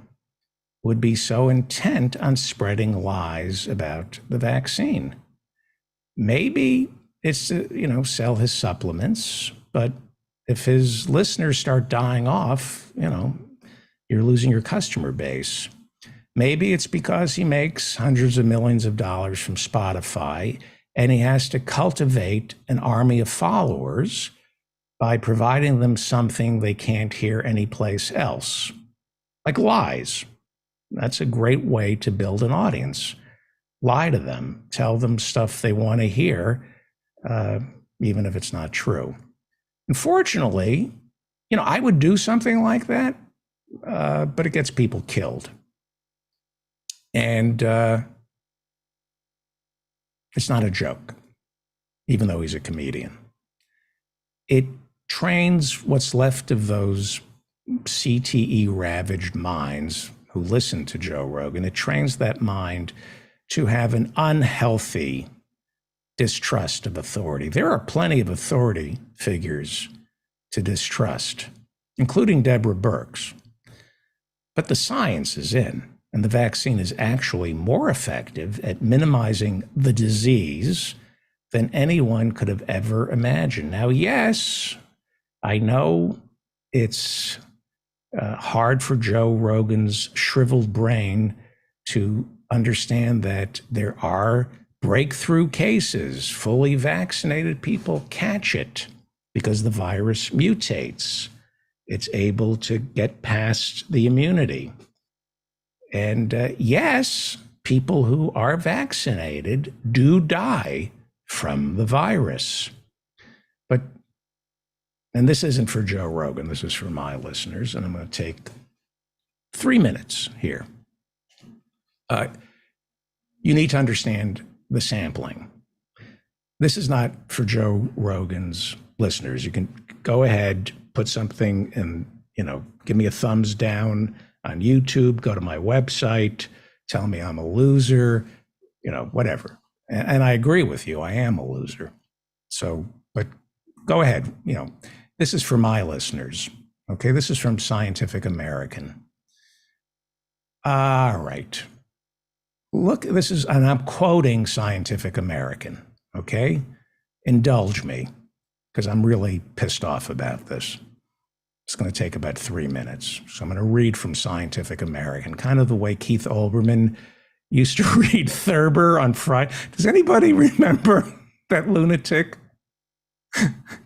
would be so intent on spreading lies about the vaccine. Maybe it's to, sell his supplements, but if his listeners start dying off, you're losing your customer base. Maybe it's because he makes hundreds of millions of dollars from Spotify and he has to cultivate an army of followers by providing them something they can't hear anyplace else, like lies. That's a great way to build an audience. Lie to them, tell them stuff they want to hear, even if it's not true. Unfortunately, I would do something like that, but it gets people killed. And it's not a joke, even though he's a comedian. It trains what's left of those CTE ravaged minds who listen to Joe Rogan. It trains that mind to have an unhealthy distrust of authority. There are plenty of authority figures to distrust, including Deborah Birx. But the science is in, and the vaccine is actually more effective at minimizing the disease than anyone could have ever imagined. Now, yes, I know it's hard for Joe Rogan's shriveled brain to understand that there are breakthrough cases. Fully vaccinated people catch it because the virus mutates. It's able to get past the immunity. And yes, people who are vaccinated do die from the virus. But, and this isn't for Joe Rogan, this is for my listeners, and I'm going to take 3 minutes here. You need to understand the sampling. This is not for Joe Rogan's listeners. You can go ahead, put something in, give me a thumbs down on YouTube, go to my website, tell me I'm a loser, whatever. And I agree with you, I am a loser. So, but go ahead, this is for my listeners. Okay, this is from Scientific American. All right. Look, this is, and I'm quoting Scientific American, okay? Indulge me, because I'm really pissed off about this. It's going to take about 3 minutes. So I'm going to read from Scientific American, kind of the way Keith Olbermann used to read Thurber on Friday. Does anybody remember that lunatic,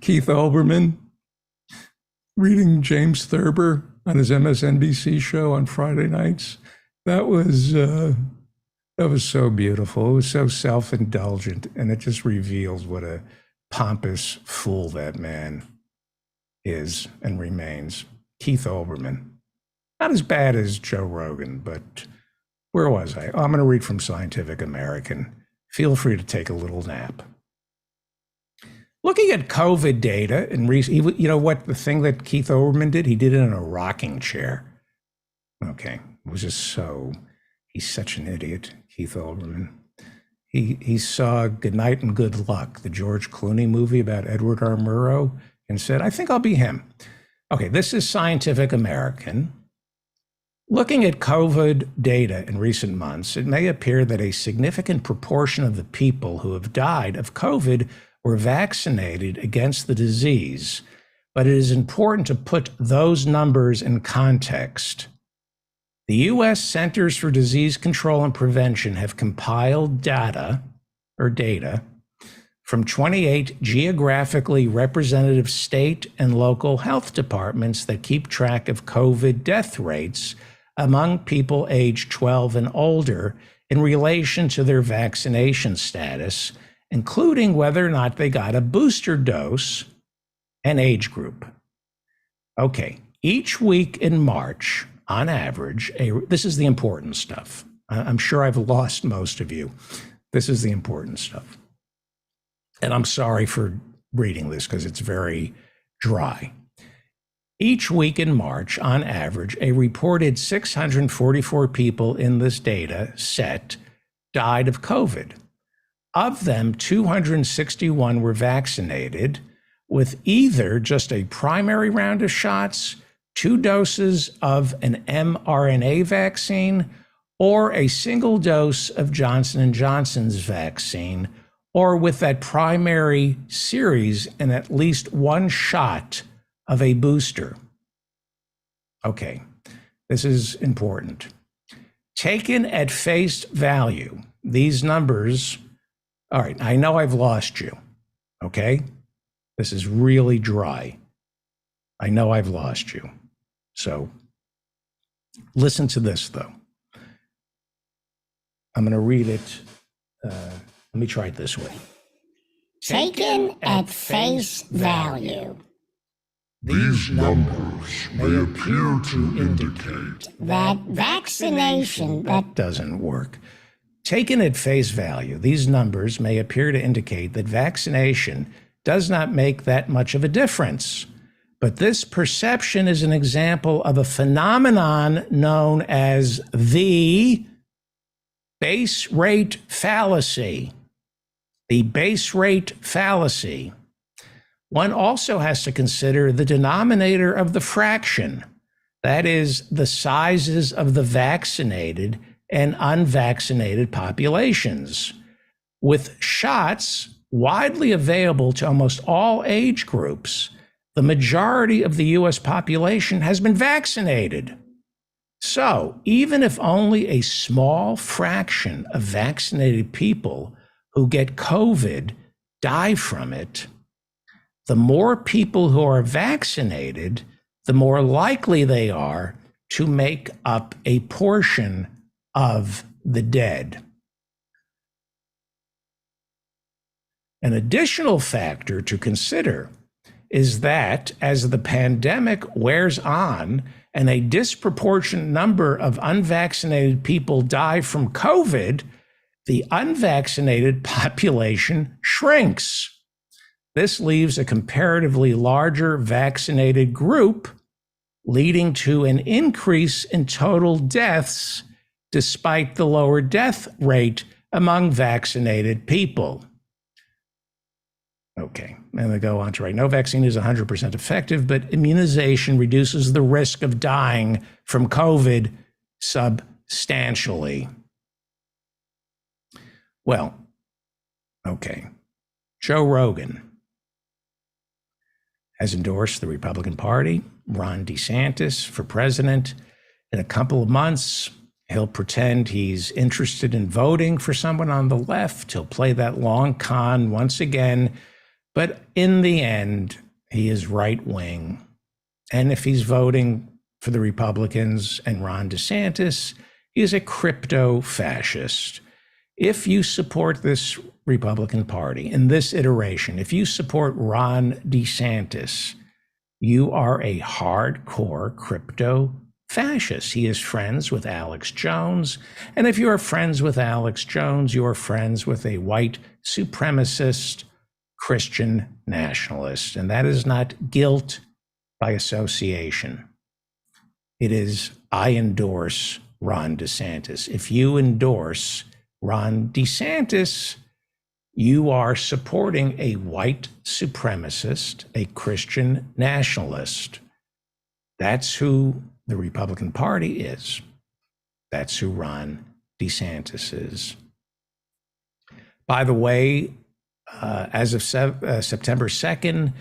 Keith Olbermann, reading James Thurber on his MSNBC show on Friday nights? That was so beautiful. It was so self-indulgent, and it just reveals what a pompous fool that man is and remains. Keith Olbermann. Not as bad as Joe Rogan, but where was I? I'm going to read from Scientific American. Feel free to take a little nap. Looking at COVID data, and you know what the thing that Keith Olbermann did? He did it in a rocking chair. Okay, it was just so, he's such an idiot, Keith Olbermann. He saw Good Night and Good Luck, the George Clooney movie about Edward R. Murrow, and said, I think I'll be him. Okay, this is Scientific American. Looking at COVID data in recent months, it may appear that a significant proportion of the people who have died of COVID were vaccinated against the disease, but it is important to put those numbers in context. The U.S. Centers for Disease Control and Prevention have compiled data from 28 geographically representative state and local health departments that keep track of COVID death rates among people aged 12 and older in relation to their vaccination status, including whether or not they got a booster dose and age group. Okay, each week in March, on average, this is the important stuff. I'm sure I've lost most of you. This is the important stuff. And I'm sorry for reading this because it's very dry. Each week in March, on average, a reported 644 people in this data set died of COVID. Of them, 261 were vaccinated with either just a primary round of shots, 2 doses of an mRNA vaccine, or a single dose of Johnson & Johnson's vaccine, or with that primary series and at least 1 shot of a booster. Okay, this is important. Taken at face value, these numbers, all right, I know I've lost you, okay? This is really dry. I know I've lost you. So listen to this, though. I'm going to read it. Let me try it this way. Taken at face value, these numbers may appear to indicate that vaccination That doesn't work. Taken at face value, these numbers may appear to indicate that vaccination does not make that much of a difference. But this perception is an example of a phenomenon known as the base rate fallacy. The base rate fallacy. One also has to consider the denominator of the fraction. That is, the sizes of the vaccinated and unvaccinated populations. With shots widely available to almost all age groups, the majority of the US population has been vaccinated. So, even if only a small fraction of vaccinated people who get COVID die from it, the more people who are vaccinated, the more likely they are to make up a portion of the dead. An additional factor to consider is that as the pandemic wears on and a disproportionate number of unvaccinated people die from COVID, the unvaccinated population shrinks. This leaves a comparatively larger vaccinated group, leading to an increase in total deaths despite the lower death rate among vaccinated people. Okay, and they go on to write, no vaccine is 100% effective, but immunization reduces the risk of dying from COVID substantially. Well, okay, Joe Rogan has endorsed the Republican Party, Ron DeSantis for president. In a couple of months, he'll pretend he's interested in voting for someone on the left. He'll play that long con once again. But in the end, he is right wing. And if he's voting for the Republicans and Ron DeSantis, he is a crypto fascist. If you support this Republican Party in this iteration, if you support Ron DeSantis, you are a hardcore crypto fascist. He is friends with Alex Jones. And if you are friends with Alex Jones, you are friends with a white supremacist Christian nationalist, and that is not guilt by association. It is, I endorse Ron DeSantis. If you endorse Ron DeSantis, you are supporting a white supremacist, a Christian nationalist. That's who the Republican Party is. That's who Ron DeSantis is. By the way, as of September 2nd,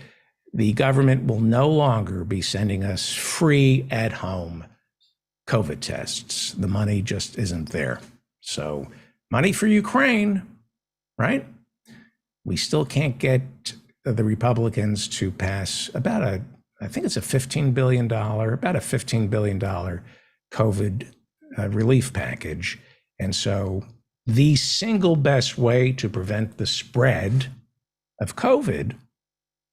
the government will no longer be sending us free at-home COVID tests. The money just isn't there. So money for Ukraine, right? We still can't get the Republicans to pass I think it's a $15 billion COVID relief package. And so the single best way to prevent the spread of COVID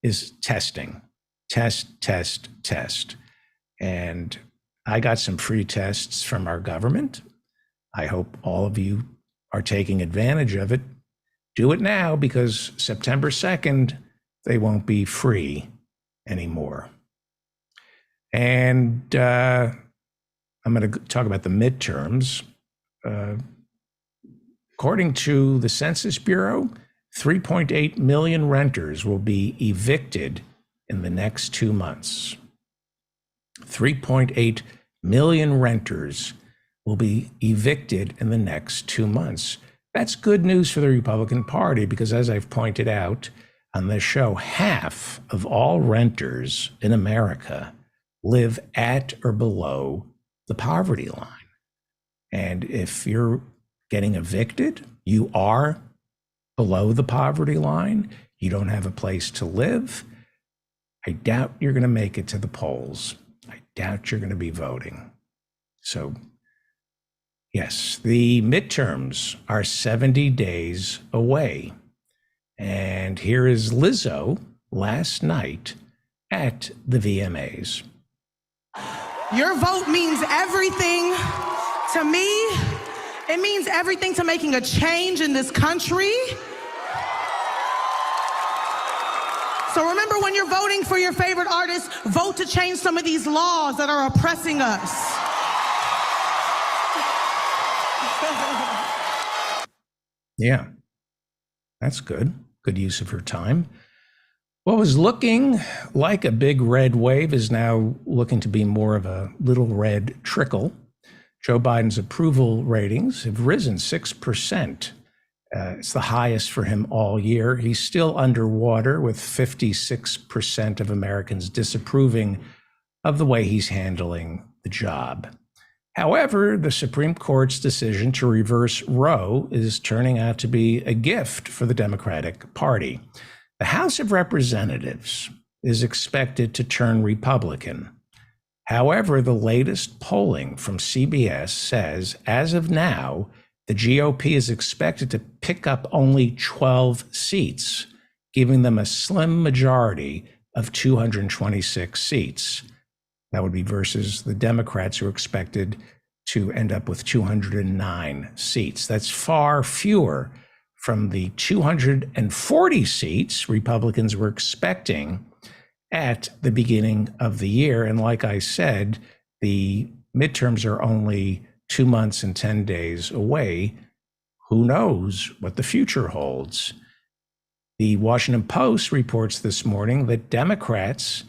is testing. Test. And I got some free tests from our government. I hope all of you are taking advantage of it. Do it now, because September 2nd, they won't be free anymore. And I'm going to talk about the midterms. According to the Census Bureau, 3.8 million renters will be evicted in the next 2 months. 3.8 million renters will be evicted in the next 2 months. That's good news for the Republican Party because, as I've pointed out on this show, half of all renters in America live at or below the poverty line. And if you're getting evicted, you are below the poverty line, you don't have a place to live, I doubt you're going to make it to the polls. I doubt you're going to be voting. So, yes, the midterms are 70 days away. And here is Lizzo last night at the VMAs. Your vote means everything to me. It means everything to making a change in this country. So remember, when you're voting for your favorite artist, vote to change some of these laws that are oppressing us. Yeah, that's good. Good use of her time. What was looking like a big red wave is now looking to be more of a little red trickle. Joe Biden's approval ratings have risen 6%. It's the highest for him all year. He's still underwater, with 56% of Americans disapproving of the way he's handling the job. However, the Supreme Court's decision to reverse Roe is turning out to be a gift for the Democratic Party. The House of Representatives is expected to turn Republican. However, the latest polling from CBS says, as of now, the GOP is expected to pick up only 12 seats, giving them a slim majority of 226 seats. That would be versus the Democrats, who are expected to end up with 209 seats. That's far fewer from the 240 seats Republicans were expecting at the beginning of the year. And like I said, the midterms are only 2 months and 10 days away. Who knows what the future holds? The Washington Post reports this morning that Democrats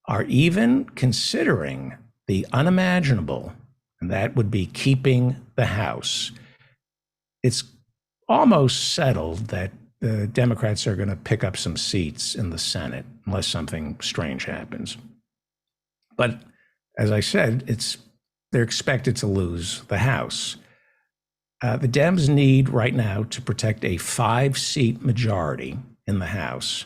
are even considering the unimaginable, and that would be keeping the House. It's almost settled that the Democrats are going to pick up some seats in the Senate, unless something strange happens. But as I said, they're expected to lose the House. The Dems need right now to protect a 5-seat majority in the House.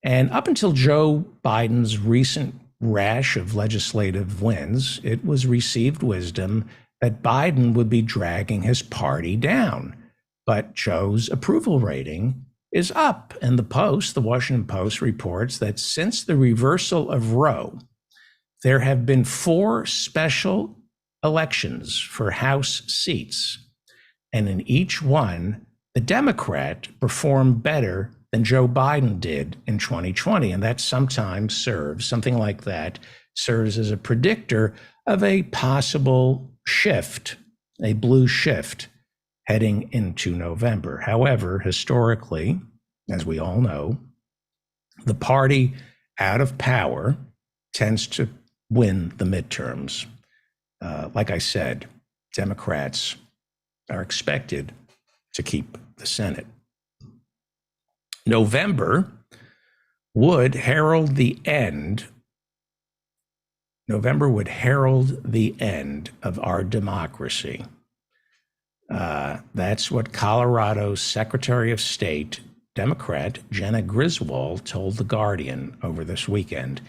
And up until Joe Biden's recent rash of legislative wins, it was received wisdom that Biden would be dragging his party down. But Joe's approval rating is up. And the Washington Post reports that since the reversal of Roe, there have been 4 special elections for House seats. And in each one, the Democrat performed better than Joe Biden did in 2020. And that sometimes something like that serves as a predictor of a possible shift, a blue shift heading into November. However, historically, as we all know, the party out of power tends to win the midterms. Like I said, Democrats are expected to keep the Senate. November would herald the end of our democracy. That's what Colorado's Secretary of State, Democrat Jena Griswold, told The Guardian over this weekend.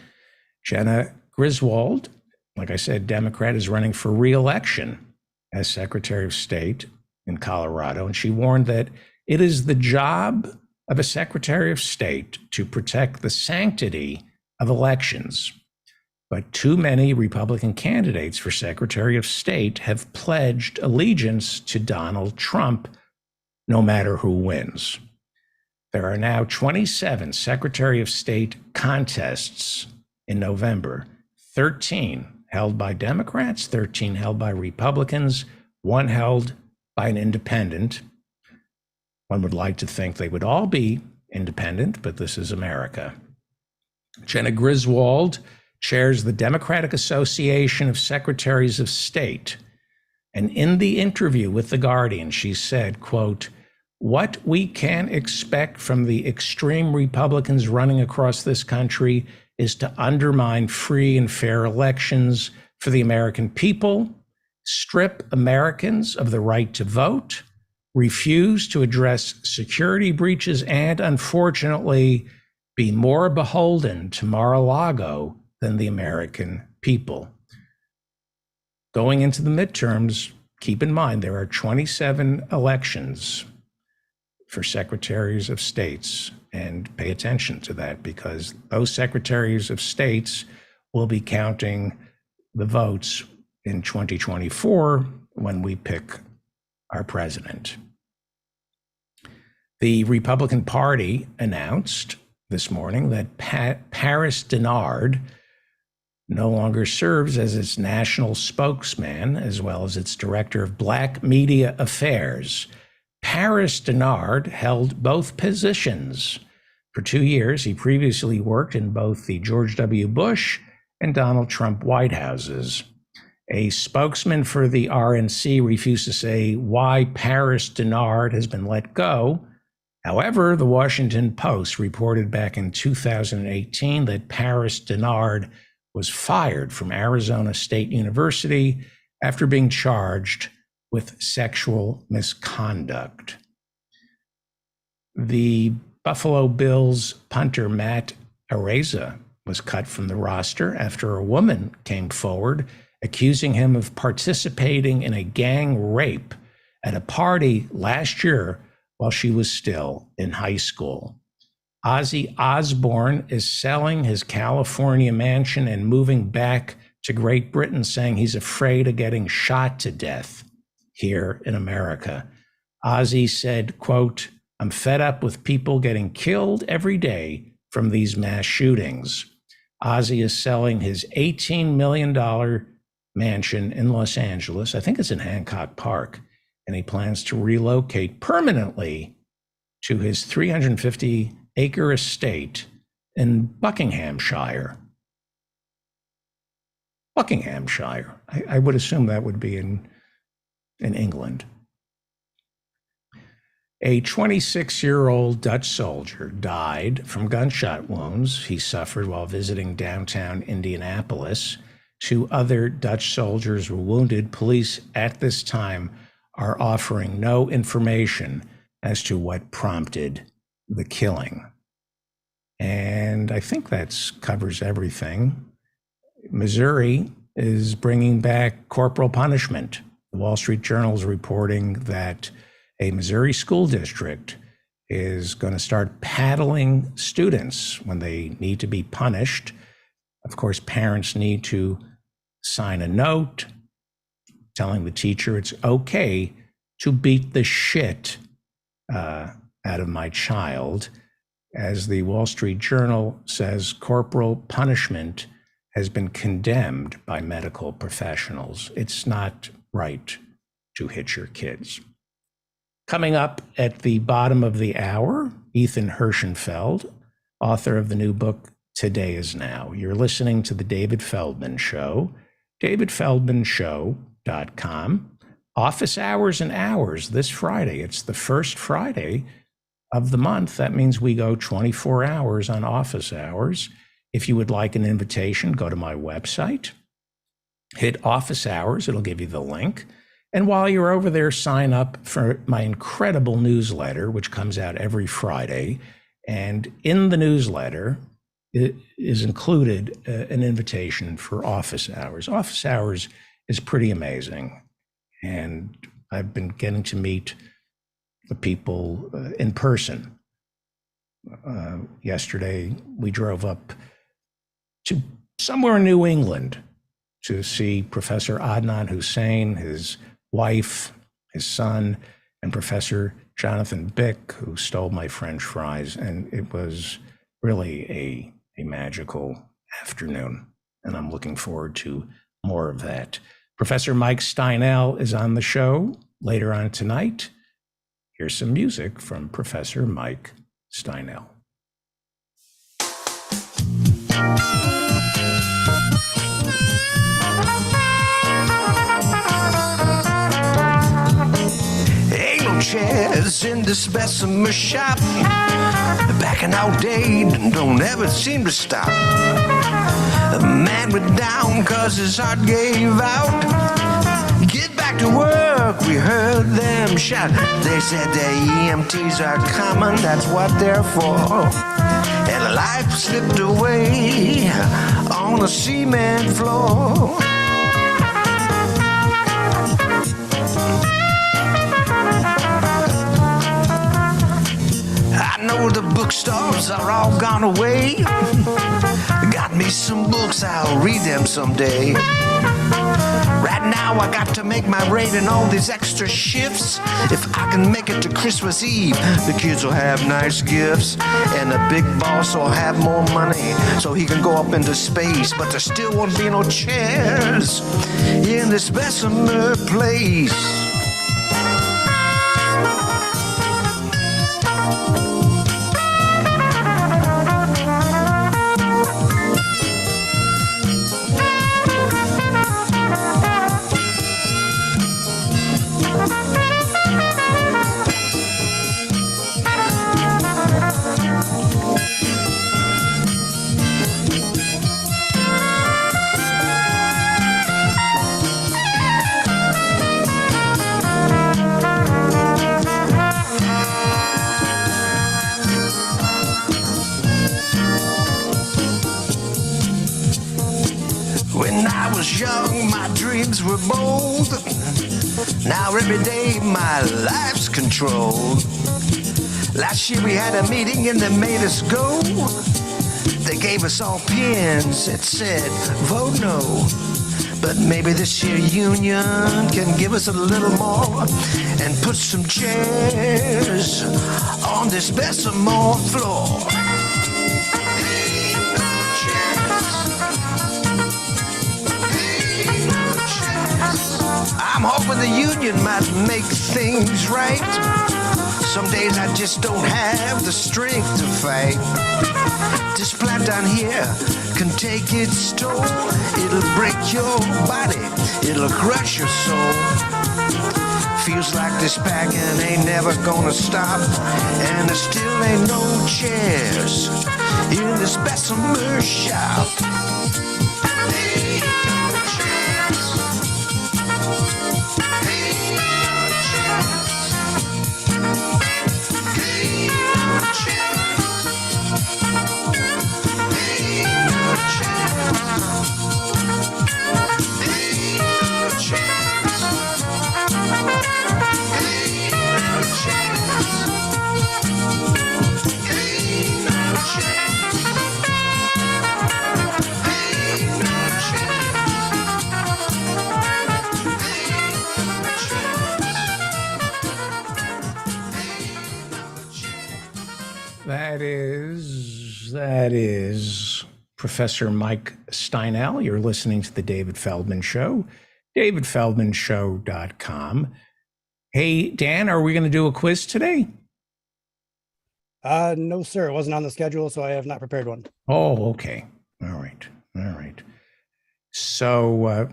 Jena Griswold, like I said, Democrat, is running for re-election as Secretary of State in Colorado, and she warned that it is the job of a Secretary of State to protect the sanctity of elections. But too many Republican candidates for Secretary of State have pledged allegiance to Donald Trump, no matter who wins. There are now 27 Secretary of State contests in November, 13 held by Democrats, 13 held by Republicans, 1 held by an independent. One would like to think they would all be independent, but this is America. Jena Griswold chairs the Democratic Association of Secretaries of State. And in the interview with The Guardian, she said, quote, "What we can expect from the extreme Republicans running across this country is to undermine free and fair elections for the American people, strip Americans of the right to vote, refuse to address security breaches, and unfortunately, be more beholden to Mar-a-Lago than the American people." Going into the midterms, keep in mind there are 27 elections for secretaries of states, and pay attention to that because those secretaries of states will be counting the votes in 2024 when we pick our president. The Republican Party announced this morning that Paris Denard no longer serves as its national spokesman, as well as its director of Black Media Affairs. Paris Denard held both positions. For 2 years, he previously worked in both the George W. Bush and Donald Trump White Houses. A spokesman for the RNC refused to say why Paris Denard has been let go. However, the Washington Post reported back in 2018 that Paris Denard was fired from Arizona State University after being charged with sexual misconduct. The Buffalo Bills punter Matt Araiza was cut from the roster after a woman came forward accusing him of participating in a gang rape at a party last year while she was still in high school. Ozzy Osbourne is selling his California mansion and moving back to Great Britain, saying he's afraid of getting shot to death here in America. Ozzy said, quote, "I'm fed up with people getting killed every day from these mass shootings." Ozzy is selling his $18 million mansion in Los Angeles. I think it's in Hancock Park. And he plans to relocate permanently to his 350-acre estate in Buckinghamshire. Buckinghamshire. I would assume that would be in England. A 26-year-old Dutch soldier died from gunshot wounds he suffered while visiting downtown Indianapolis. 2 other Dutch soldiers were wounded. Police at this time are offering no information as to what prompted the killing. And I think that covers everything. Missouri is bringing back corporal punishment. The Wall Street Journal is reporting that a Missouri school district is going to start paddling students when they need to be punished. Of course, parents need to sign a note telling the teacher it's okay to beat the shit out of my child. As the Wall Street Journal says, corporal punishment has been condemned by medical professionals. It's not right to hit your kids. Coming up at the bottom of the hour, Ethan Hirschenfeld, author of the new book, Today Is Now. You're listening to The David Feldman Show, davidfeldmanshow.com. Office hours and hours this Friday. It's the first Friday of the month. That means we go 24 hours on office hours. If you would like an invitation, go to my website, hit office hours. It'll give you the link. And while you're over there, sign up for my incredible newsletter, which comes out every Friday. And in the newsletter, it is included an invitation for office hours. Office hours is pretty amazing. And I've been getting to meet the people in person. Yesterday, we drove up to somewhere in New England to see Professor Adnan Hussein, his wife, his son, and Professor Jonathan Bick, who stole my French fries. And it was really a magical afternoon. And I'm looking forward to more of that. Professor Mike Steinel is on the show later on tonight. Here's some music from Professor Mike Steinel. Ain't no chairs in the specimen shop. Back in our day, don't ever seem to stop. A man went down cause his heart gave out. Get back to work, we heard them shout. They said the EMTs are coming, that's what they're for. And life slipped away on the cement floor. I know the bookstores are all gone away. Got me some books, I'll read them someday. Right And now I got to make my rate in all these extra shifts. If I can make it to Christmas Eve, the kids will have nice gifts. And the big boss will have more money so he can go up into space. But there still won't be no chairs in this Bessemer place. When I was young, my dreams were bold. Now every day my life's controlled. Last year we had a meeting and they made us go. They gave us all pins that said, vote no. But maybe this year union can give us a little more and put some chairs on this Bessemer floor. I'm hoping the union might make things right. Some days I just don't have the strength to fight. This plant down here can take its toll. It'll break your body, it'll crush your soul. Feels like this packing ain't never gonna stop. And there still ain't no chairs in this Bessemer shop. That is Professor Mike Steinel. You're listening to The David Feldman Show, davidfeldmanshow.com. Hey, Dan, are we going to do a quiz today? No, sir. It wasn't on the schedule, so I have not prepared one. Oh, okay. All right. So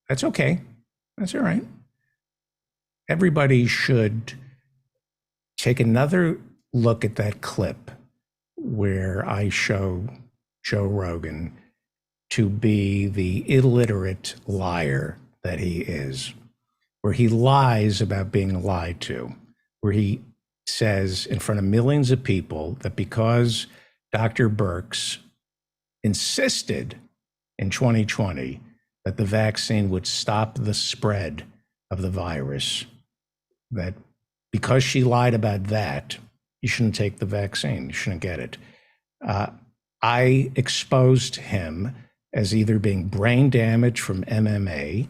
that's okay. That's all right. Everybody should take another look at that clip where I show Joe Rogan to be the illiterate liar that he is, where he lies about being lied to, where he says in front of millions of people that because Dr. Birx insisted in 2020 that the vaccine would stop the spread of the virus, that because she lied about that, you shouldn't take the vaccine, you shouldn't get it. I exposed him as either being brain damaged from MMA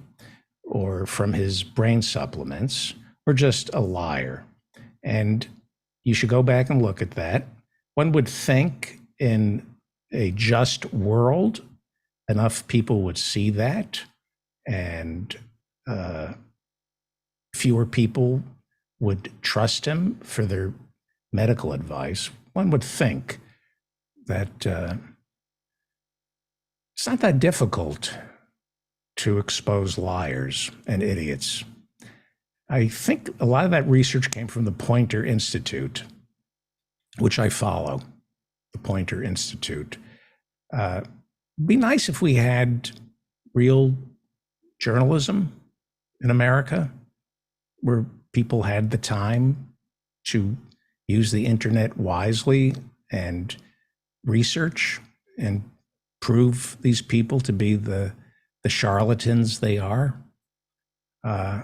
or from his brain supplements or just a liar. And you should go back and look at that. One would think in a just world, enough people would see that and fewer people would trust him for their medical advice. One would think that it's not that difficult to expose liars and idiots. I think a lot of that research came from the Poynter Institute, which I follow, the Poynter Institute. Be nice if we had real journalism in America where people had the time to use the internet wisely and research and prove these people to be the charlatans they are. I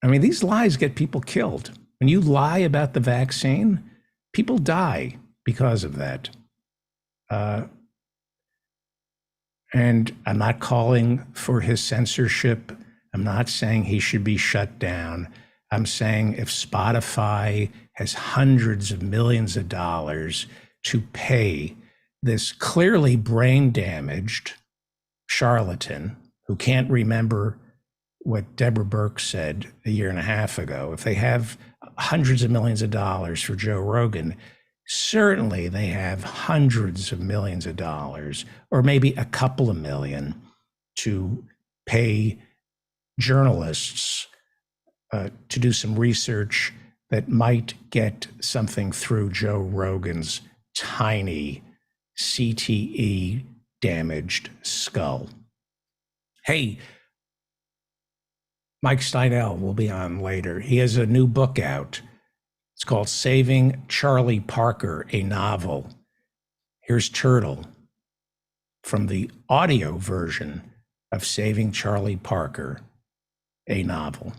mean, these lies get people killed. When you lie about the vaccine, people die because of that. And I'm not calling for his censorship I'm not saying he should be shut down. I'm saying if Spotify has hundreds of millions of dollars to pay this clearly brain damaged charlatan who can't remember what Deborah Burke said a year and a half ago, if they have hundreds of millions of dollars for Joe Rogan, certainly they have hundreds of millions of dollars, or maybe a couple of million, to pay journalists to do some research that might get something through Joe Rogan's tiny CTE damaged skull. Hey, Mike Steinel will be on later. He has a new book out. It's called Saving Charlie Parker, a Novel. Here's Turtle from the audio version of Saving Charlie Parker, a Novel.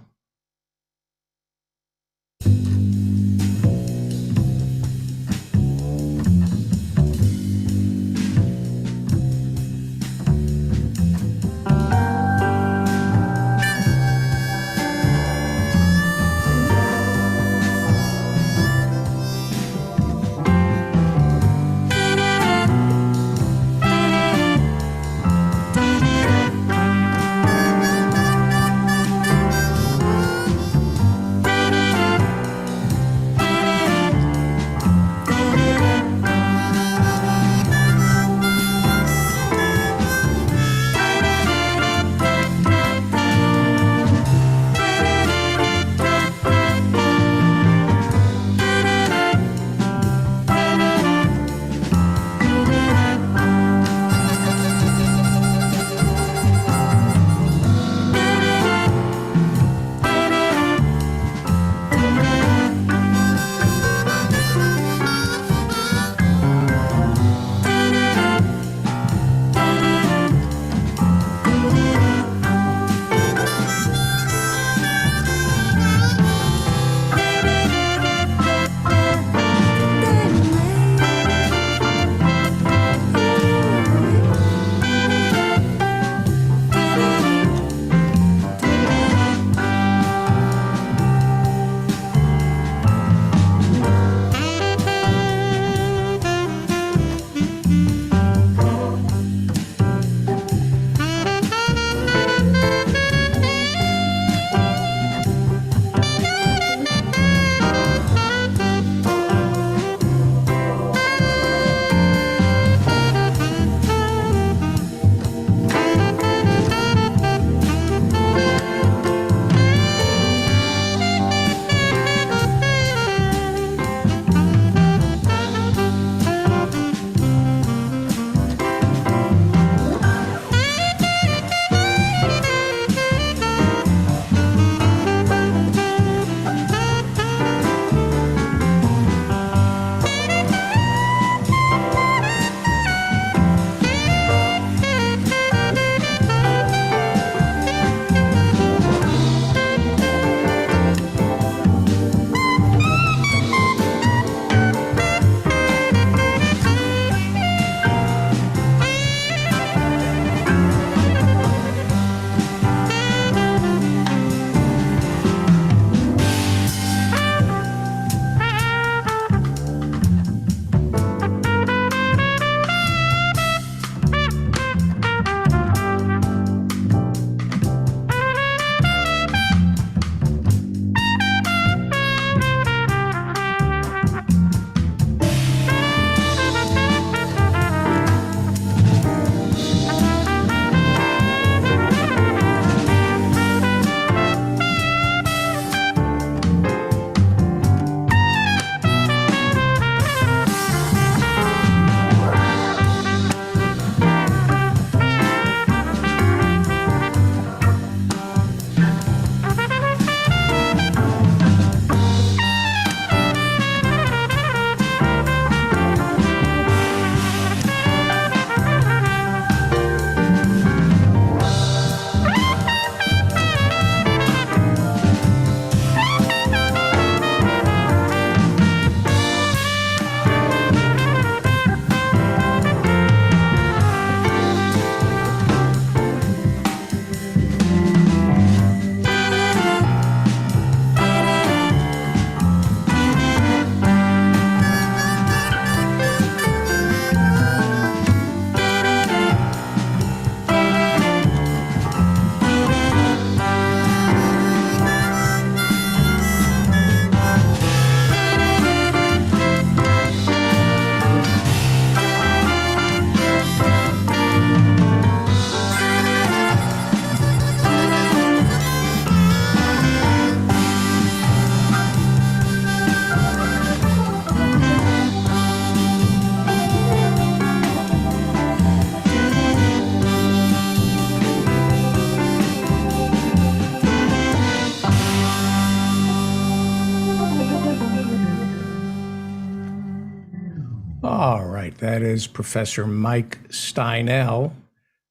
That is Professor Mike Steinel.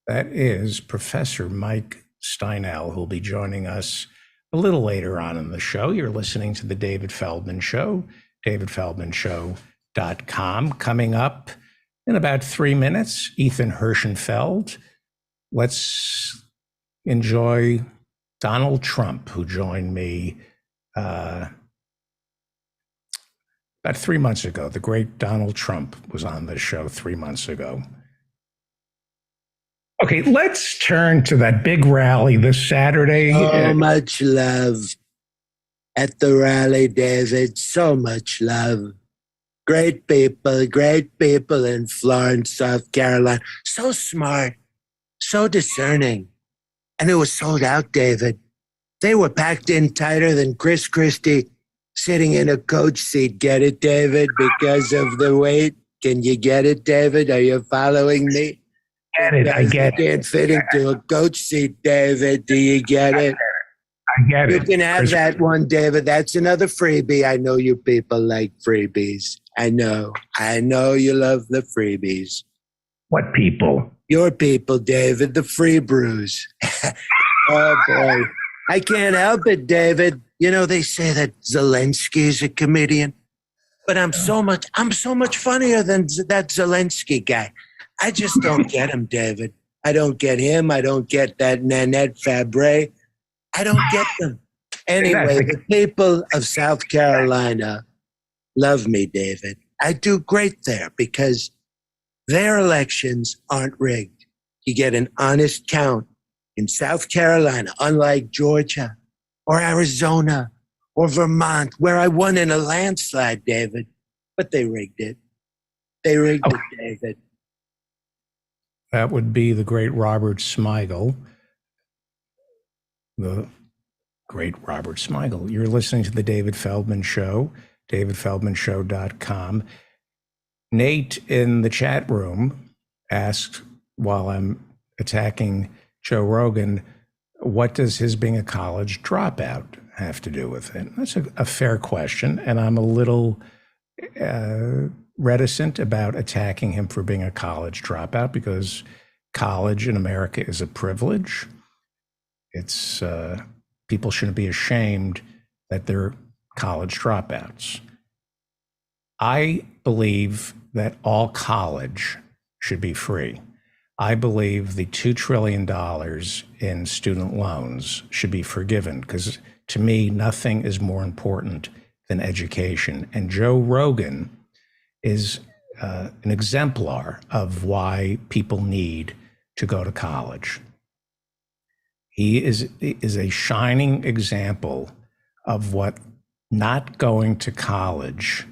That is Professor Mike Steinel, who'll be joining us a little later on in the show. You're listening to The David Feldman Show, davidfeldmanshow.com. Coming up in about 3 minutes, Ethan Hirschenfeld. Let's enjoy Donald Trump, who joined me about 3 months ago. The great Donald Trump was on this show 3 months ago. Okay, let's turn to that big rally this Saturday. So much love at the rally, David. So much love. Great people in Florence, South Carolina. So smart, so discerning. And it was sold out, David. They were packed in tighter than Chris Christie sitting in a coach seat. Get it, David? Because of the weight. Can you get it, David? Are you following me? Get it. I get it. You can't fit into a coach seat, David. Do you get it? I get it. You can have that one, David. That's another freebie. I know you people like freebies. I know you love the freebies. What people? Your people, David, the free brews. Oh, boy. I can't help it, David. You know, they say that Zelensky's a comedian, but I'm so much funnier than that Zelensky guy. I just don't get him, David. I don't get him. I don't get that Nanette Fabre. I don't get them. Anyway, the people of South Carolina love me, David. I do great there because their elections aren't rigged. You get an honest count in South Carolina, unlike Georgia or Arizona or Vermont, where I won in a landslide, David. But they rigged it. They rigged it, David. That would be the great Robert Smigel. The great Robert Smigel. You're listening to The David Feldman Show, davidfeldmanshow.com. Nate in the chat room asked, while I'm attacking Joe Rogan, what does his being a college dropout have to do with it? That's a fair question, and I'm a little reticent about attacking him for being a college dropout because college in America is a privilege. It's people shouldn't be ashamed that they're college dropouts. I believe that all college should be free. I believe the $2 trillion in student loans should be forgiven because to me, nothing is more important than education. And Joe Rogan is an exemplar of why people need to go to college. He is a shining example of what not going to college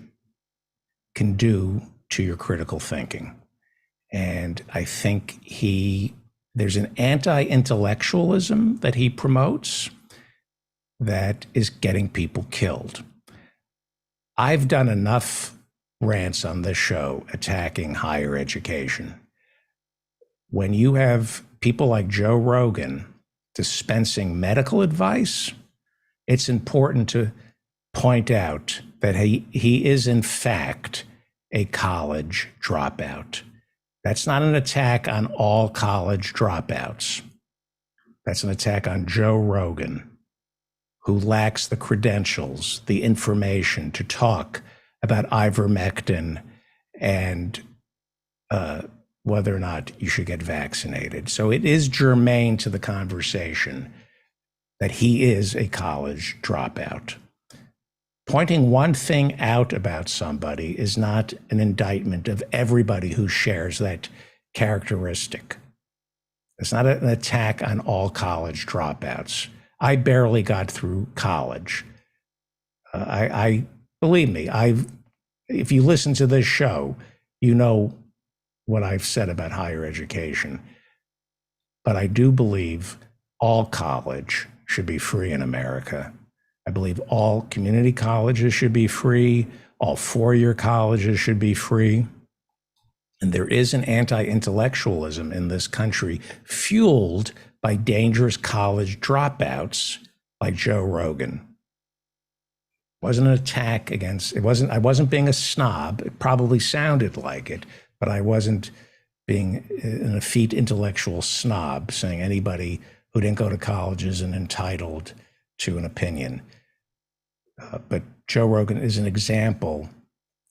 can do to your critical thinking. And I think there's an anti-intellectualism that he promotes that is getting people killed. I've done enough rants on this show attacking higher education. When you have people like Joe Rogan dispensing medical advice, it's important to point out that he is in fact a college dropout. That's not an attack on all college dropouts. That's an attack on Joe Rogan, who lacks the credentials, the information to talk about ivermectin and whether or not you should get vaccinated. So it is germane to the conversation that he is a college dropout. Pointing one thing out about somebody is not an indictment of everybody who shares that characteristic. It's not an attack on all college dropouts. I barely got through college. Believe me, if you listen to this show, you know what I've said about higher education. But I do believe all college should be free in America. I believe all community colleges should be free. All four-year colleges should be free. And there is an anti-intellectualism in this country fueled by dangerous college dropouts like Joe Rogan. It wasn't an attack against, I wasn't being a snob. It probably sounded like it, but I wasn't being an effete intellectual snob, saying anybody who didn't go to college isn't entitled to an opinion. But Joe Rogan is an example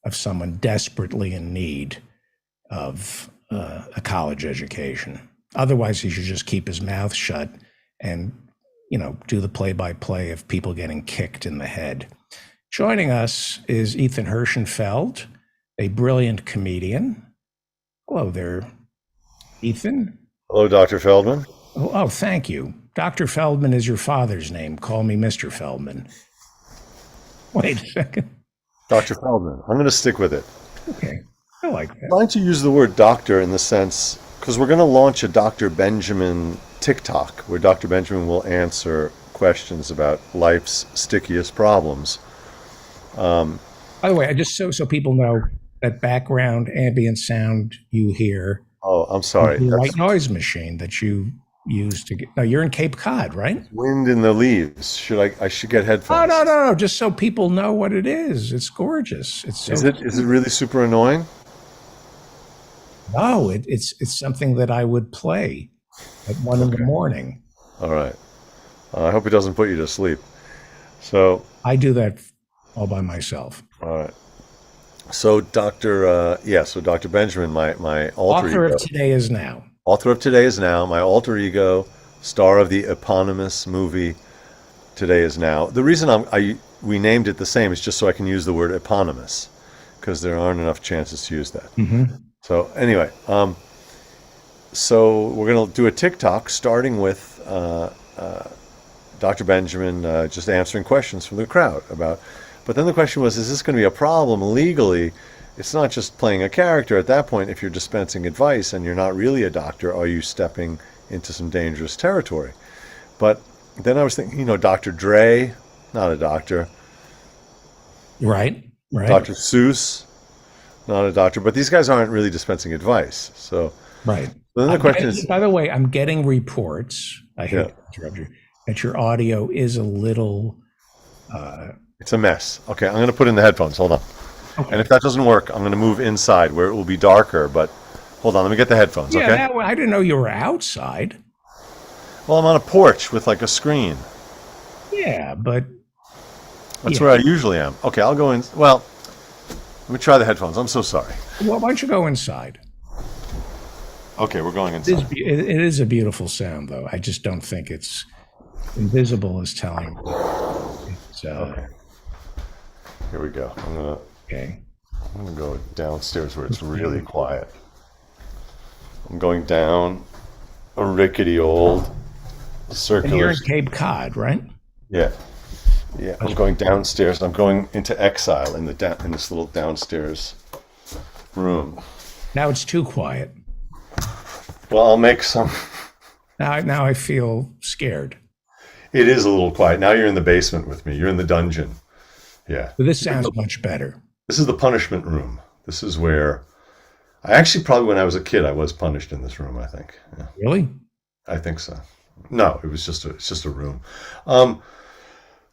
of someone desperately in need of a college education. Otherwise, he should just keep his mouth shut and, do the play-by-play of people getting kicked in the head. Joining us is Ethan Hirschenfeld, a brilliant comedian. Hello there, Ethan. Hello, Dr. Feldman. Oh, thank you. Dr. Feldman is your father's name. Call me Mr. Feldman. Wait a second. Dr. Feldman. I'm going to stick with it. Okay. I like that. I'm trying to use the word doctor in the sense, because we're going to launch a Dr. Benjamin TikTok, where Dr. Benjamin will answer questions about life's stickiest problems. By the way, I just so people know that background ambient sound you hear. Oh, I'm sorry. The white noise machine that you use to get. No, you're in Cape Cod, right? Wind in the leaves. I should get headphones. Oh, no. Just so people know what it is. It's gorgeous. Is it really super annoying? No, it's something that I would play at 1 a.m. All right. I hope it doesn't put you to sleep. So I do that all by myself. All right. So Dr. Benjamin, my alter ego. Of Today Is Now. Author of Today Is Now, my alter ego, star of the eponymous movie Today Is Now. The reason we named it the same is just so I can use the word eponymous, because there aren't enough chances to use that. Mm-hmm. So anyway, so we're going to do a TikTok starting with Dr. Benjamin just answering questions from the crowd about. But then the question was, is this going to be a problem legally? It's not just playing a character. At that point, if you're dispensing advice and you're not really a doctor, are you stepping into some dangerous territory? But then I was thinking, Dr. Dre, not a doctor. Right. Dr. Seuss, not a doctor. But these guys aren't really dispensing advice. So right. Then the question is. By the way, I'm getting reports. I hate to interrupt you. That your audio is a little. It's a mess. Okay, I'm going to put in the headphones. Hold on. Okay. And if that doesn't work, I'm going to move inside where it will be darker. But hold on, let me get the headphones. Yeah, okay. I didn't know you were outside. Well, I'm on a porch with like a screen. Yeah, but that's where I usually am. Okay, I'll go in. Well, let me try the headphones. I'm so sorry. Well, why don't you go inside? Okay, we're going inside. It is a beautiful sound, though. I just don't think it's invisible as telling. Okay. Here we go. I'm gonna go downstairs where it's really quiet. I'm going down a rickety old circular. And you're in Cape Cod, right? Yeah. I'm going downstairs. I'm going into exile in this little downstairs room. Now it's too quiet. Well, I'll make some. Now I feel scared. It is a little quiet. Now you're in the basement with me. You're in the dungeon. Yeah. But this sounds much better. This is the punishment room. This is where I actually probably when I was a kid I was punished in this room, I think. Yeah. Really? I think so. No, it's just a room.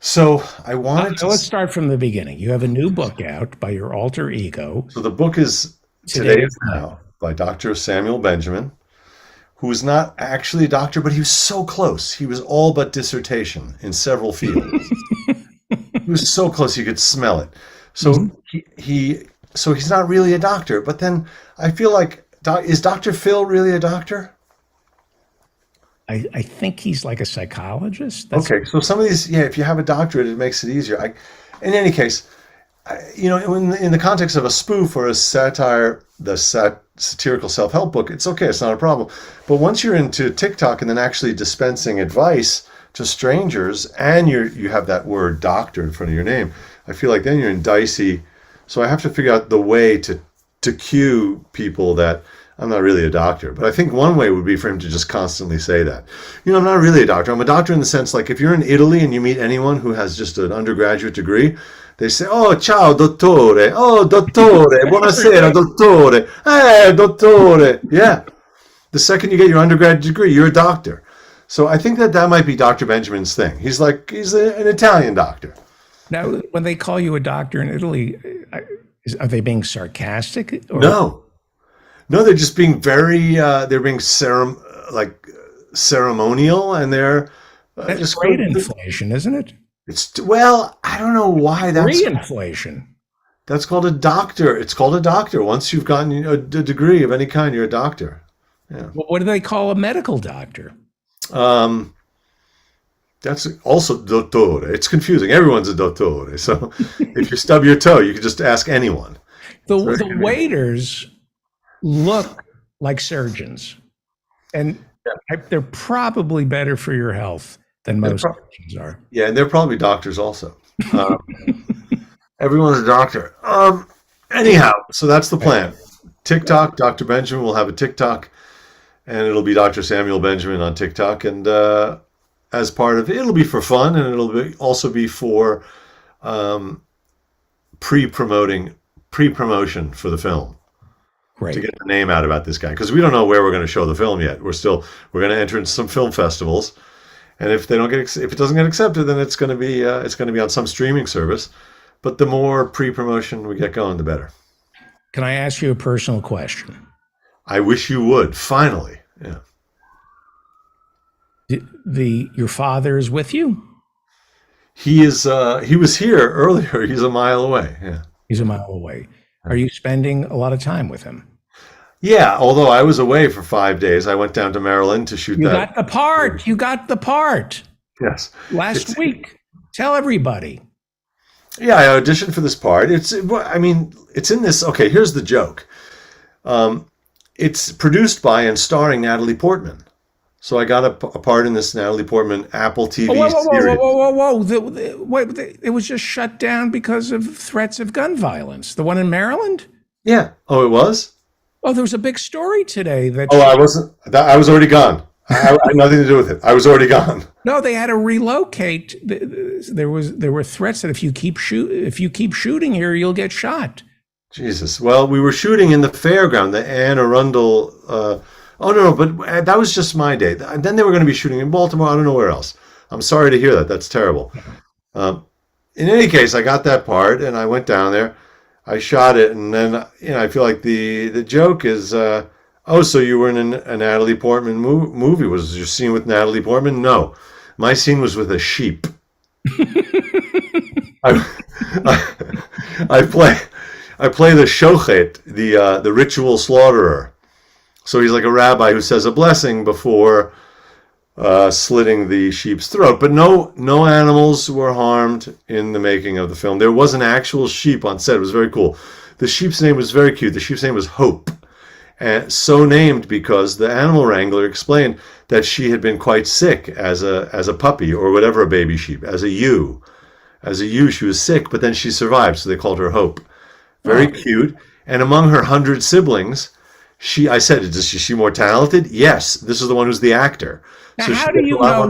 So I wanted to. Let's start from the beginning. You have a new book out by your alter ego. So the book is Today Is Now by Dr. Samuel Benjamin, who is not actually a doctor, but he was so close. He was all but dissertation in several fields. He was so close you could smell it. So he's not really a doctor. But then I feel like, is Dr. Phil really a doctor? I think he's like a psychologist. Okay, so some of these, if you have a doctorate, it makes it easier. In any case, in the context of a spoof or a satire, the satirical self-help book, it's okay, it's not a problem. But once you're into TikTok and then actually dispensing advice to strangers, and you have that word doctor in front of your name, I feel like then you're in dicey. So I have to figure out the way to cue people that I'm not really a doctor. But I think one way would be for him to just constantly say that. I'm not really a doctor. I'm a doctor in the sense, like if you're in Italy and you meet anyone who has just an undergraduate degree, they say, oh, ciao, dottore. Oh, dottore. Buonasera, dottore. Dottore. Yeah. The second you get your undergraduate degree, you're a doctor. So I think that might be Dr. Benjamin's thing. He's an Italian doctor. Now, when they call you a doctor in Italy, are they being sarcastic? Or? No. No, they're just being very. They're being ceremonial, and they're That's just great inflation, isn't it? It's well, I don't know why that's Reinflation. That's called a doctor. It's called a doctor. Once you've gotten a degree of any kind, you're a doctor. Yeah. Well, what do they call a medical doctor? That's also dottore. It's confusing. Everyone's a dottore. So if you stub your toe, you can just ask anyone. The waiters look like surgeons, and they're probably better for your health than most surgeons are. Yeah, and they're probably doctors also. Everyone's a doctor. Anyhow, so that's the plan. TikTok, Dr. Benjamin will have a TikTok, and it'll be Dr. Samuel Benjamin on TikTok. And as part of it, it'll be for fun, and also be for pre-promotion for the film. Great. To get the name out about this guy, because we don't know where we're going to show the film yet. We're going to enter into some film festivals, and if it doesn't get accepted, then it's going to be on some streaming service. But the more pre-promotion we get going, the better. Can I ask you a personal question? I wish you would. Finally. Yeah. Your father is with you? He is. He was here earlier. He's a mile away. Yeah. He's a mile away. Are you spending a lot of time with him? Yeah. Although I was away for 5 days, I went down to Maryland to shoot that. You got the part. You got the part. Yes. Last week. Tell everybody. Yeah, I auditioned for this part. It's in this. Okay, here's the joke. It's produced by and starring Natalie Portman. So I got a part in this Natalie Portman Apple TV series. Whoa. It was just shut down because of threats of gun violence. The one in Maryland? Yeah. Oh, it was? Oh, there was a big story today that... Oh, I wasn't... I was already gone. I had nothing to do with it. I was already gone. No, they had to relocate. There were threats that if you keep shooting here, you'll get shot. Jesus. Well, we were shooting in the fairground, the Anne Arundel. But that was just my day. Then they were going to be shooting in Baltimore. I don't know where else. I'm sorry to hear that. That's terrible. In any case, I got that part, and I went down there. I shot it, and then I feel like the joke is. So you were in a Natalie Portman movie. Was your scene with Natalie Portman? No. My scene was with a sheep. I play the shochet, the ritual slaughterer. So he's like a rabbi who says a blessing before slitting the sheep's throat. But no animals were harmed in the making of the film. There was an actual sheep on set. It was very cool. The sheep's name was very cute. The sheep's name was Hope. And so named because the animal wrangler explained that she had been quite sick as a puppy or whatever, a baby sheep, as a ewe. As a ewe, she was sick, but then she survived, so they called her Hope. Very cute. And among her 100 siblings, I said, is she more talented? Yes, this is the one who's the actor. Now, So how do you know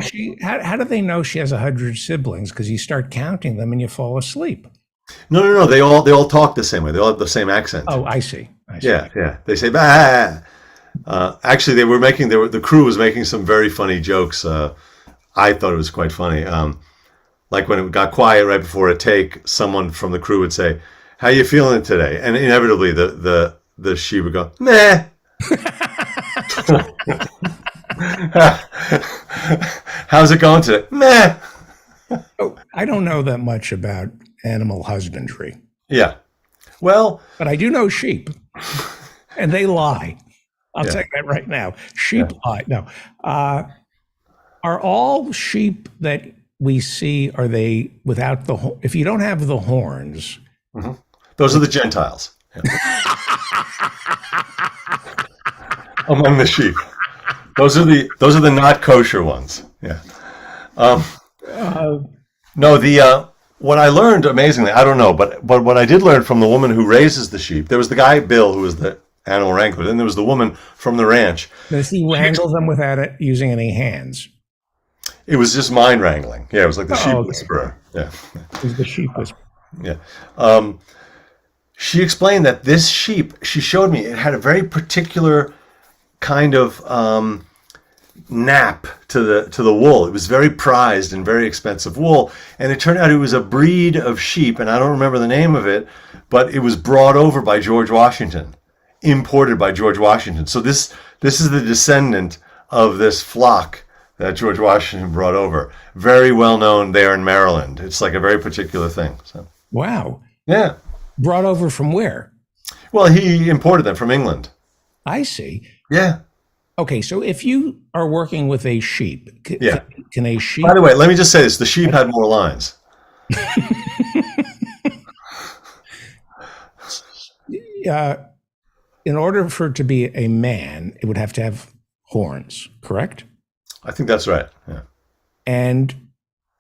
how do they know she has 100 siblings? Because you start counting them and you fall asleep. No. They all talk the same way. They all have the same accent. Oh, I see. Yeah. They say bah. Actually, the crew was making some very funny jokes. I thought it was quite funny. Like when it got quiet right before a take, someone from the crew would say, "How you feeling today?" And inevitably, the sheep would go, "Meh." How's it going today? Meh. Oh, I don't know that much about animal husbandry. Yeah. Well, but I do know sheep, and they lie. I'll tell you that right now. Sheep lie. No. Are all sheep that we see, are they without if you don't have the horns? Mm-hmm. Those are the Gentiles. Yeah. Among the sheep. Those are the not kosher ones. Yeah. No, what I learned amazingly, I don't know, but what I did learn from the woman who raises the sheep, there was the guy, Bill, who was the animal wrangler. Then there was the woman from the ranch. Does he wrangle them without using any hands? It was just mind wrangling. Yeah, it was like the sheep whisperer. Yeah. It was the sheep whisperer. Yeah. She explained that this sheep, she showed me, it had a very particular kind of nap to the wool. It was very prized and very expensive wool, and it turned out it was a breed of sheep, and I don't remember the name of it, but it was brought over by George Washington imported by George Washington. So this is the descendant of this flock that George Washington brought over. Very well known there in Maryland. It's like a very particular thing. So. Wow. Yeah. Brought over from where? Well, he imported them from England. I see. Yeah. Okay, so if you are working with a sheep, can a sheep? By the way, let me just say this: the sheep had more lines. In order for it to be a man, it would have to have horns, correct? I think that's right. Yeah. And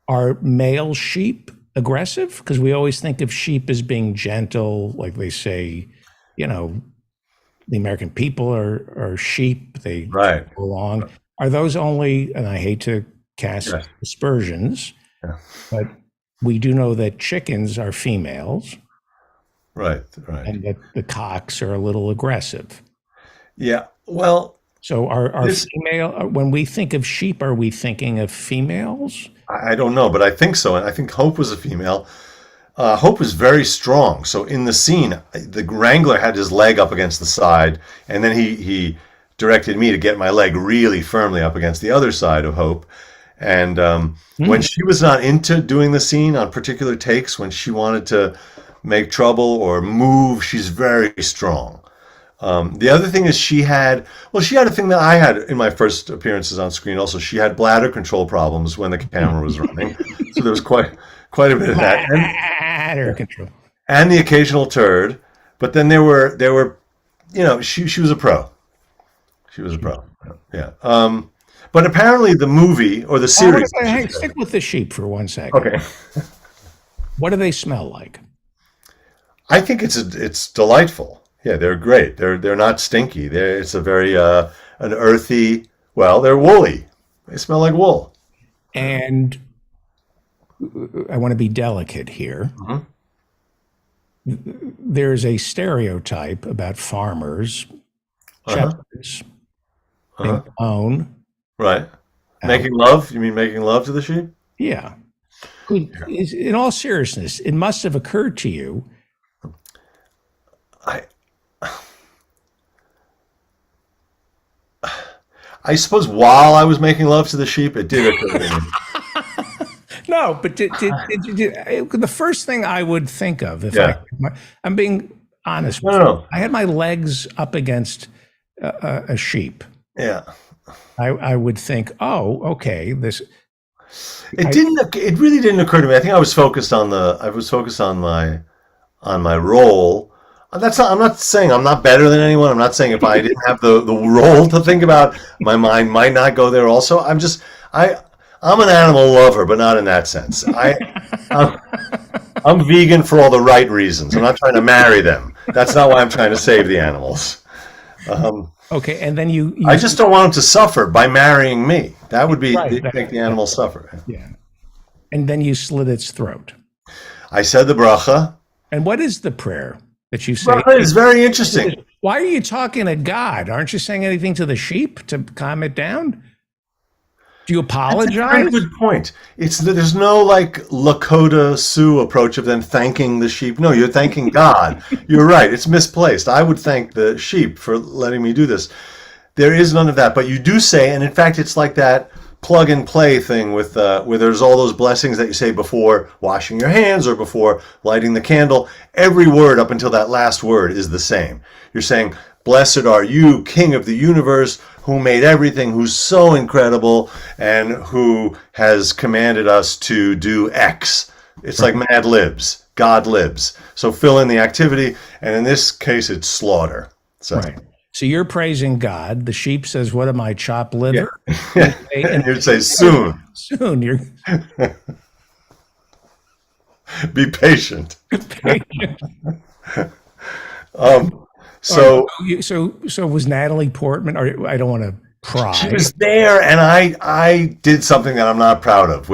are male sheep aggressive? Because we always think of sheep as being gentle, like they say, the American people are sheep. They go along. Are those only, and I hate to cast aspersions, but we do know that chickens are females. Right. And that the cocks are a little aggressive. Yeah. Well. So are female, when we think of sheep, are we thinking of females? I don't know, but I think so. And I think Hope was a female. Hope was very strong. So in the scene, the wrangler had his leg up against the side, and then he directed me to get my leg really firmly up against the other side of Hope. And when she was not into doing the scene on particular takes, when she wanted to make trouble or move, she's very strong. The other thing is she had a thing that I had in my first appearances on screen also. She had bladder control problems when the camera was running. So there was quite a bit of that. Bladder control. And the occasional turd. But then there were she was a pro. She was a pro. Yeah. But apparently the movie or the series. Stick with the sheep for 1 second. Okay. What do they smell like? I think it's delightful. Yeah, they're great. They're not stinky. It's a very an earthy. Well, they're woolly. They smell like wool. And I want to be delicate here. Mm-hmm. There's a stereotype about farmers, shepherds, being own. Right. Making love? You mean making love to the sheep? Yeah. In all seriousness, it must have occurred to you. I suppose while I was making love to the sheep, it did occur to me. No, but the first thing I would think of, I'm being honest with you, I had my legs up against a sheep. Yeah. I would think, oh, okay, this. It really didn't occur to me. I think I was focused on my role. I'm not saying I'm not better than anyone. I'm not saying if I didn't have the role to think about, my mind might not go there also. I'm an animal lover, but not in that sense. I'm vegan for all the right reasons. I'm not trying to marry them. That's not why I'm trying to save the animals. Okay, and then you I just don't want them to suffer by marrying me. That would be make the animal suffer. Yeah. And then you slit its throat. I said the bracha. And what is the prayer that you say? Bracha is very interesting. Why are you talking to God? Aren't you saying anything to the sheep to calm it down? Do you apologize? That's a very good point. There's no like Lakota Sioux approach of them thanking the sheep. No, you're thanking God. You're right. It's misplaced. I would thank the sheep for letting me do this. There is none of that. But you do say, and in fact, it's like that plug and play thing with where there's all those blessings that you say before washing your hands or before lighting the candle. Every word up until that last word is the same. You're saying, "Blessed are you, King of the universe, who made everything, who's so incredible, and who has commanded us to do X." It's like Mad Libs. God lives. So fill in the activity, and in this case, it's slaughter. So. Right. So you're praising God. The sheep says, "What am I, chopped liver?" Yeah. And you'd say, "Soon." Soon. You're be patient. So was Natalie Portman? Or I don't want to pry. She was there, and I did something that I'm not proud of.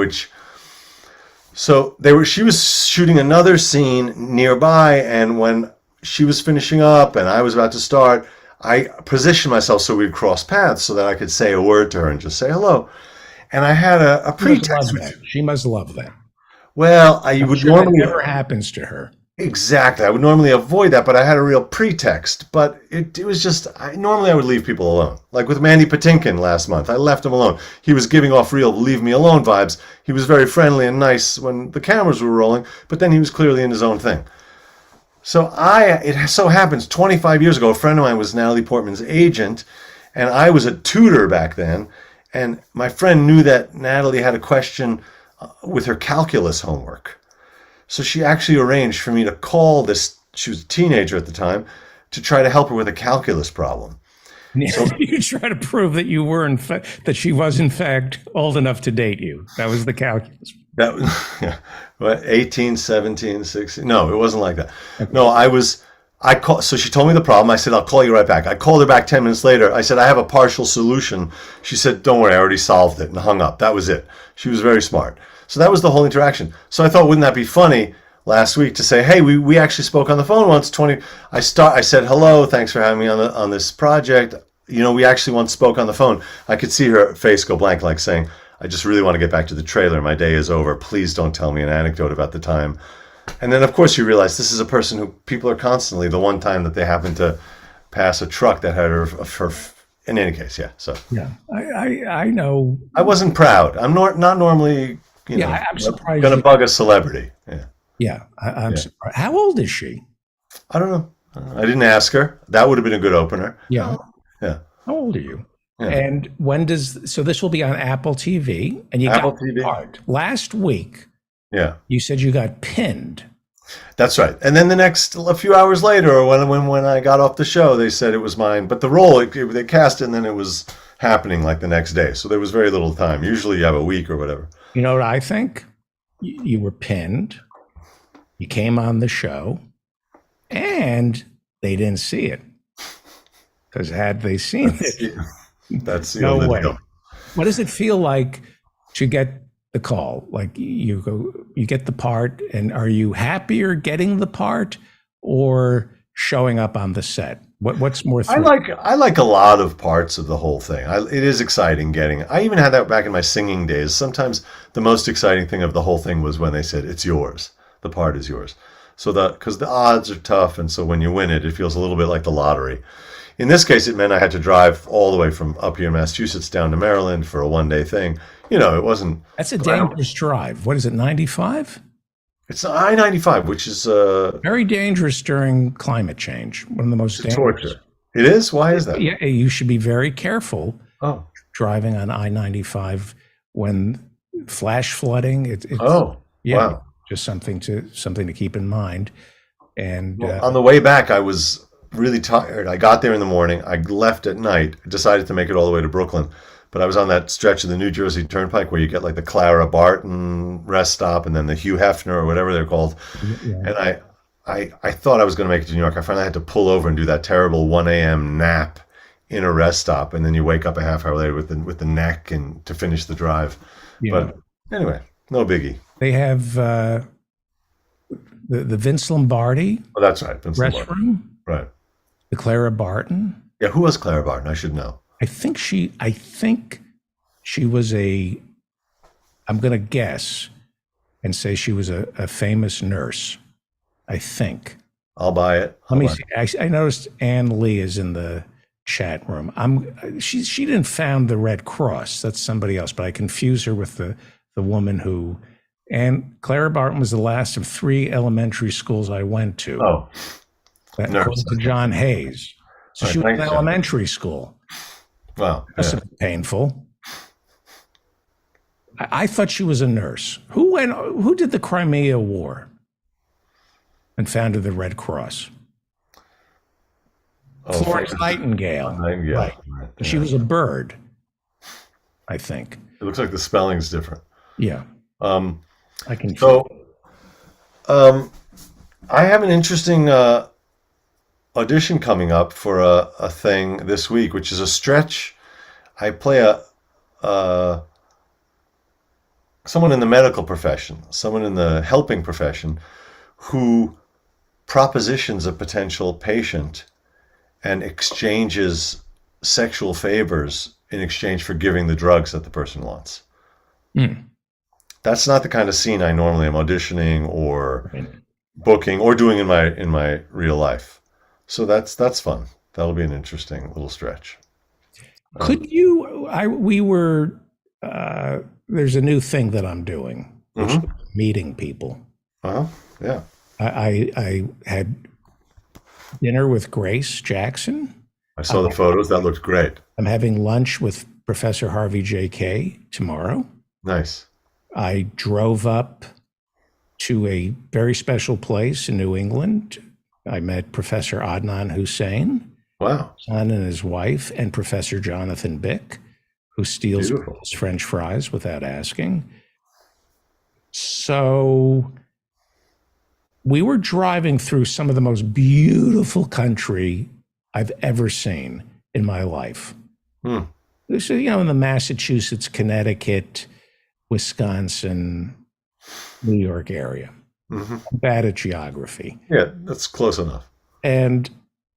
She was shooting another scene nearby, and when she was finishing up and I was about to start, I positioned myself so we'd cross paths so that I could say a word to her and just say hello. And I had a pretext. She must love that. Well, I would sure normally that never happens to her. Exactly. I would normally avoid that, but I had a real pretext. But it was just, normally I would leave people alone. Like with Mandy Patinkin last month, I left him alone. He was giving off real leave me alone vibes. He was very friendly and nice when the cameras were rolling, but then he was clearly in his own thing. So it so happens 25 years ago, a friend of mine was Natalie Portman's agent, and I was a tutor back then. And my friend knew that Natalie had a question with her calculus homework. So she actually arranged for me to call this, she was a teenager at the time, to try to help her with a calculus problem. So you try to prove that you were that she was in fact old enough to date you. That was the calculus. That was, yeah, what, 18, 17, 16. No, it wasn't like that. No, so she told me the problem. I said, I'll call you right back. I called her back 10 minutes later. I said, I have a partial solution. She said, don't worry, I already solved it, and hung up. That was it. She was very smart. So that was the whole interaction. So I thought, wouldn't that be funny last week to say, hey, we actually spoke on the phone once. I said, hello, thanks for having me on this project. You know, we actually once spoke on the phone. I could see her face go blank, like saying, I just really want to get back to the trailer. My day is over. Please don't tell me an anecdote about the time. And then, of course, you realize this is a person who people are constantly, the one time that they happen to pass a truck that had her in any case, yeah. So yeah, I know. I wasn't proud. I'm not normally, I'm surprised. Going to bug a celebrity. Yeah. Yeah, I'm surprised. How old is she? I don't know. I didn't ask her. That would have been a good opener. Yeah. Yeah. How old are you? Yeah. And so this will be on Apple TV, and you Apple got TV. part. Last week. Yeah. You said you got pinned. That's right. And then a few hours later, or when I got off the show, they said it was mine. But the role, they cast it, and then it was happening like the next day. So there was very little time. Usually you have a week or whatever. You know what I think? You were pinned. You came on the show, and they didn't see it. Because had they seen it, that's no way. What does it feel like to get the call? Like you get the part, and are you happier getting the part or showing up on the set? What's more thrilling? I like a lot of parts of the whole thing. It is exciting getting. I even had that back in my singing days. Sometimes the most exciting thing of the whole thing was when they said it's yours. The part is yours. So because the odds are tough, and so when you win it, it feels a little bit like the lottery. In this case, it meant I had to drive all the way from up here in Massachusetts down to Maryland for a one-day thing. It wasn't. That's a dangerous drive. What is it, 95? It's I-95, which is very dangerous during climate change. One of the most dangerous. Torture. It is? Why is that? Yeah, you should be very careful driving on I-95 when flash flooding. Wow. Just something to keep in mind. And on the way back, I was really tired. I got there in the morning. I left at night. Decided to make it all the way to Brooklyn, but I was on that stretch of the New Jersey Turnpike where you get like the Clara Barton rest stop and then the Hugh Hefner or whatever they're called. Yeah. And I thought I was going to make it to New York. I finally had to pull over and do that terrible 1 a.m. nap in a rest stop, and then you wake up a half hour later with the neck and to finish the drive. Yeah. But anyway, no biggie. They have the Vince Lombardi. Oh, that's right. Vince restroom. Lombardi. Right. The Clara Barton. Yeah, who was Clara Barton? I should know. I think she was I'm going to guess and say she was a famous nurse. I think. I'll buy it. Let me see. I noticed Ann Lee is in the chat room. She didn't found the Red Cross. That's somebody else, but I confuse her with the woman who. And Clara Barton was the last of 3 elementary schools I went to. Oh. According to John Hayes. So she was in elementary school. Wow. That's painful. I thought she was a nurse. Who did the Crimea War and founded the Red Cross? Florence Nightingale. Right. Yeah. She was a bird, I think. It looks like the spelling's different. Yeah. I can. I have an interesting audition coming up for a thing this week, which is a stretch. I play someone in the medical profession, someone in the helping profession, who propositions a potential patient and exchanges sexual favors in exchange for giving the drugs that the person wants. That's not the kind of scene I normally am auditioning or booking or doing in my real life. So that's fun. That'll be an interesting little stretch. Could you? We were. There's a new thing that I'm doing, which is meeting people. Yeah. I had dinner with Grace Jackson. I saw the photos. That looked great. I'm having lunch with Professor Harvey J.K. tomorrow. Nice. I drove up to a very special place in New England. I met Professor Adnan Hussein, wow, son and his wife, and Professor Jonathan Bick, who steals people's French fries without asking. So we were driving through some of the most beautiful country I've ever seen in my life. This is, in the Massachusetts, Connecticut, Wisconsin, New York area. I'm bad at geography. Yeah, that's close enough. And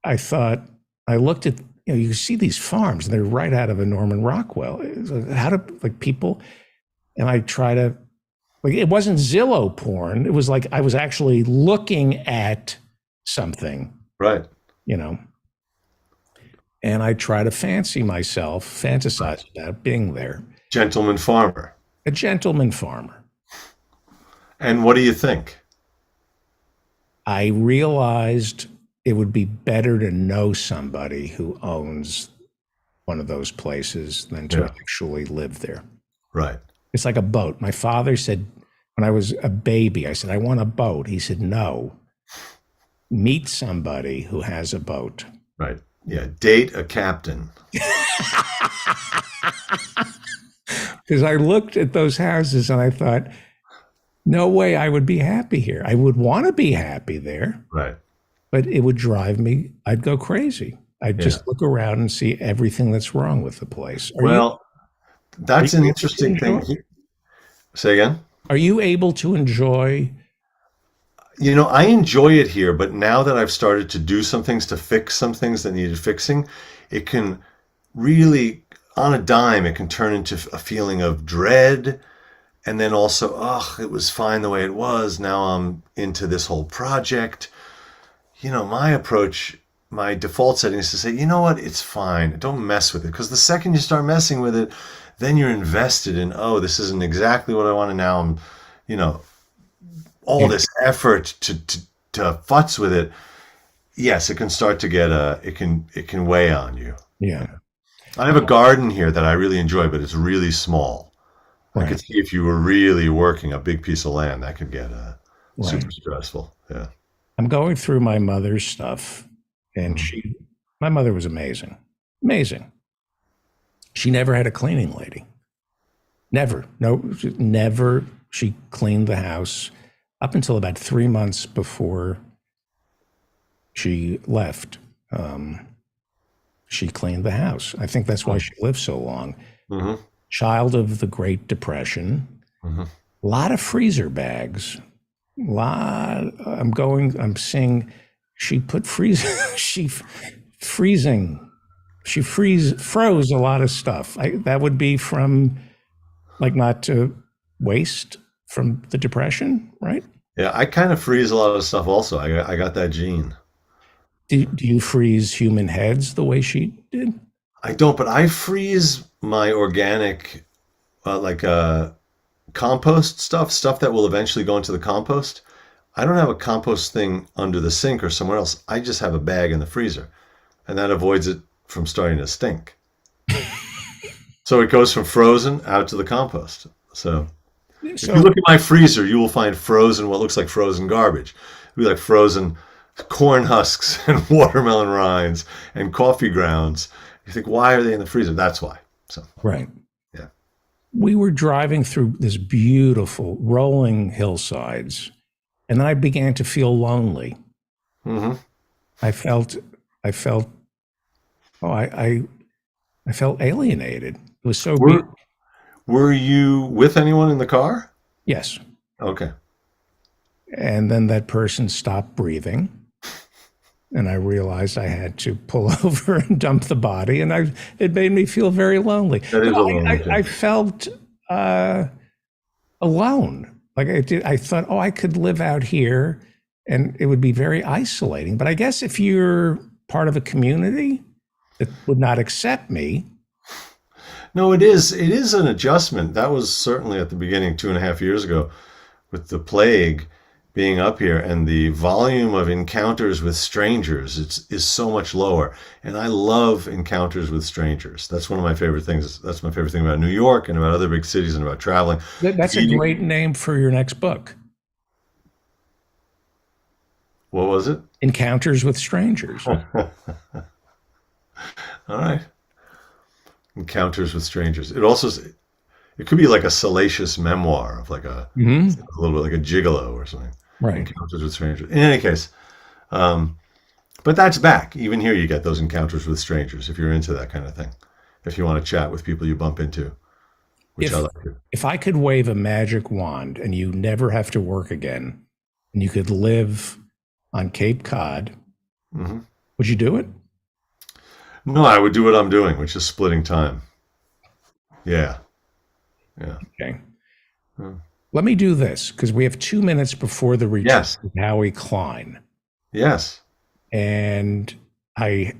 I thought, I looked at, you see these farms, and they're right out of a Norman Rockwell. How do people, and I try to, it wasn't Zillow porn. It was like I was actually looking at something. Right. And I try to fantasize about being there. Gentleman farmer. A gentleman farmer. And what do you think? I realized it would be better to know somebody who owns one of those places than to actually live there. Right. It's like a boat. My father said, when I was a baby, I said, I want a boat. He said, no, meet somebody who has a boat. Right. Yeah. Date a captain. Because I looked at those houses and I thought, no way I would be happy here. I would want to be happy there. Right. But it would drive me, I'd go crazy. I'd just look around and see everything that's wrong with the place. That's an interesting thing. Say again? Are you able to enjoy? I enjoy it here, but now that I've started to do some things to fix some things that needed fixing, it can really, on a dime, it can turn into a feeling of dread. And then also, it was fine the way it was. Now I'm into this whole project. My approach, my default setting is to say, you know what, it's fine. Don't mess with it. Because the second you start messing with it, then you're invested in, this isn't exactly what I want. And now I'm, all this effort to futz with it. Yes, it can start to get it can weigh on you. Yeah. I have a garden here that I really enjoy, but it's really small. Right. I could see if you were really working a big piece of land, that could get super stressful. Yeah. I'm going through my mother's stuff, and my mother was amazing. Amazing. She never had a cleaning lady. Never. No, never. She cleaned the house up until about 3 months before she left. She cleaned the house. I think that's why she lived so long. Child of the Great Depression. A lot of freezer bags. I'm seeing she put froze a lot of stuff. That would be from not to waste from the Depression, right? Yeah, I kind of freeze a lot of stuff also. I got that gene. Do you freeze human heads the way she did? I don't, but I freeze my organic, compost stuff that will eventually go into the compost. I don't have a compost thing under the sink or somewhere else. I just have a bag in the freezer, and that avoids it from starting to stink. So it goes from frozen out to the compost. So if you look at my freezer, you will find what looks like frozen garbage. It'll be like frozen corn husks and watermelon rinds and coffee grounds. You think, why are they in the freezer? That's why. So right. Yeah. We were driving through this beautiful rolling hillsides, and then I began to feel lonely. I felt alienated. It was so beautiful. Were you with anyone in the car? Yes. Okay. And then that person stopped breathing, and I realized I had to pull over and dump the body, and it made me feel very lonely. That is I felt alone. I thought, I could live out here and it would be very isolating. But I guess if you're part of a community that would not accept me. No, it is. It is an adjustment. That was certainly at the beginning 2.5 years ago with the plague being up here, and the volume of encounters with strangers is so much lower. And I love encounters with strangers. That's one of my favorite things. That's my favorite thing about New York and about other big cities and about traveling. That's a great name for your next book. What was it? Encounters with Strangers. All right. Encounters with Strangers. It could be like a salacious memoir of like a little bit like a gigolo or something. Right. Encounters with Strangers. In any case, but that's back. Even here, you get those encounters with strangers if you're into that kind of thing. If you want to chat with people you bump into, which I like. If I could wave a magic wand and you never have to work again, and you could live on Cape Cod, would you do it? No, I would do what I'm doing, which is splitting time. Yeah. Yeah. Okay. Let me do this because we have 2 minutes before the return of Howie Klein. Yes. And I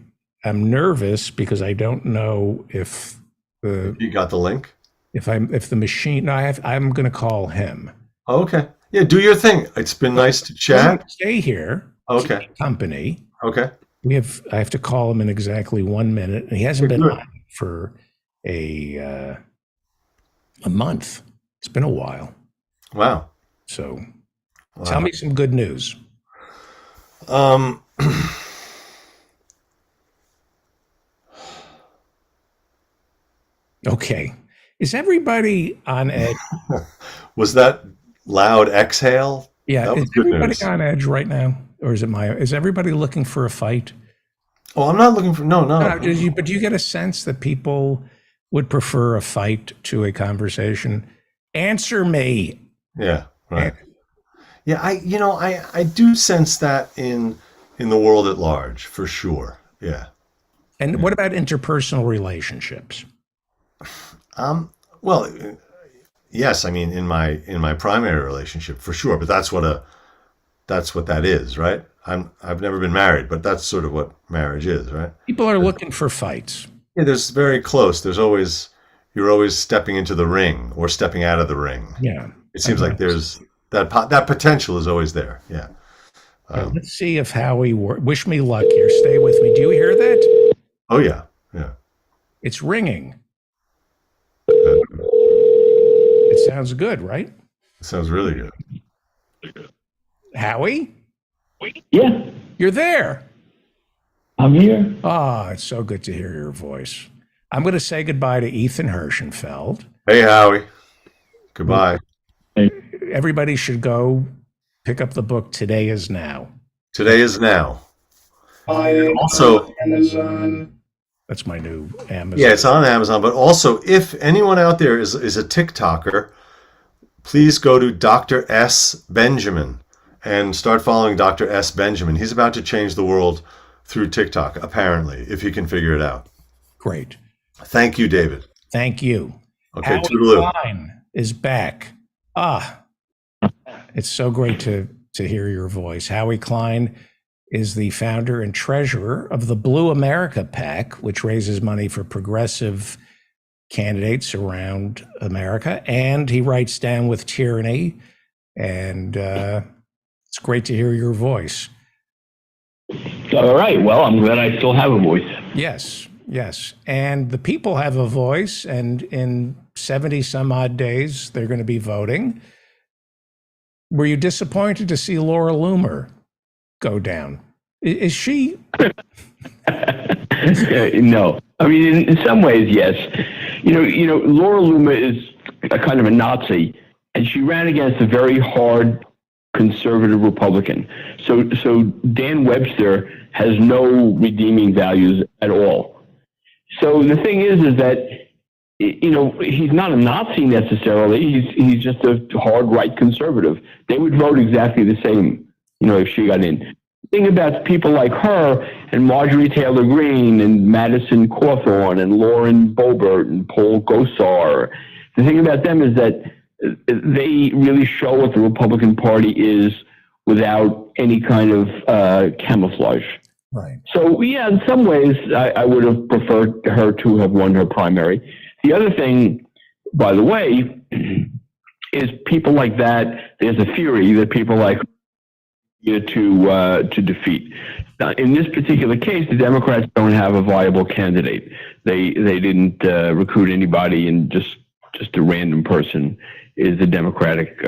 am nervous because I don't know if you got the link. If the machine. No, I'm going to call him. Okay. Yeah. Do your thing. It's been nice to chat. Stay here. Okay. Company. Okay. I have to call him in exactly 1 minute, and he hasn't been on for a month. It's been a while. Wow. So tell me some good news. Okay. Is everybody on edge? Was that loud exhale? Yeah. Is everybody on edge right now? Or is everybody looking for a fight? Oh, I'm not looking for, no. But do you get a sense that people would prefer a fight to a conversation? Answer me. Yeah, right. Yeah, I do sense that in the world at large, for sure. Yeah. And what about interpersonal relationships? Well, yes, I mean in my primary relationship, for sure, but that's what that is, right? I've never been married, but that's sort of what marriage is, right? People are looking for fights. Yeah, there's very close. You're always stepping into the ring or stepping out of the ring. Yeah. It seems like there's that potential is always there. Yeah. Let's see if Howie wish me luck here. Stay with me. Do you hear that? Oh yeah. Yeah. It's ringing. It sounds good, right? It sounds really good. Howie? Yeah. You're there. I'm here. Ah, it's so good to hear your voice. I'm going to say goodbye to Ethan Hirschenfeld. Hey, Howie. Goodbye. Everybody should go pick up the book Today Is Now. Today Is Now. Also, Amazon. That's my new Amazon. Yeah, it's on Amazon. But also, if anyone out there is a TikToker, please go to Dr. S. Benjamin and start following Dr. S. Benjamin. He's about to change the world through TikTok, apparently, if he can figure it out. Great. Thank you, David. Thank you. Okay, Howie toodaloo. Klein is back. It's so great to hear your voice. Howie Klein is the founder and treasurer of the Blue America PAC, which raises money for progressive candidates around America. And he writes Down with Tyranny. And it's great to hear your voice. All right. Well, I'm glad I still have a voice. Yes. Yes. And the people have a voice. And in 70 some odd days, they're going to be voting. Were you disappointed to see Laura Loomer go down? Is she? No. I mean, in some ways, yes. You know, Laura Loomer is a kind of a Nazi, and she ran against a very hard conservative Republican. So Dan Webster has no redeeming values at all. So the thing is that, you know, he's not a Nazi necessarily. He's just a hard right conservative. They would vote exactly the same, you know, if she got in. The thing about people like her and Marjorie Taylor Greene and Madison Cawthorn and Lauren Boebert and Paul Gosar, the thing about them is that they really show what the Republican Party is without any kind of camouflage. Right. So, yeah, in some ways, I would have preferred her to have won her primary. The other thing, by the way, is people like that, there's a theory that people like to defeat. Now, in this particular case, the Democrats don't have a viable candidate. They didn't recruit anybody, and just a random person is the Democratic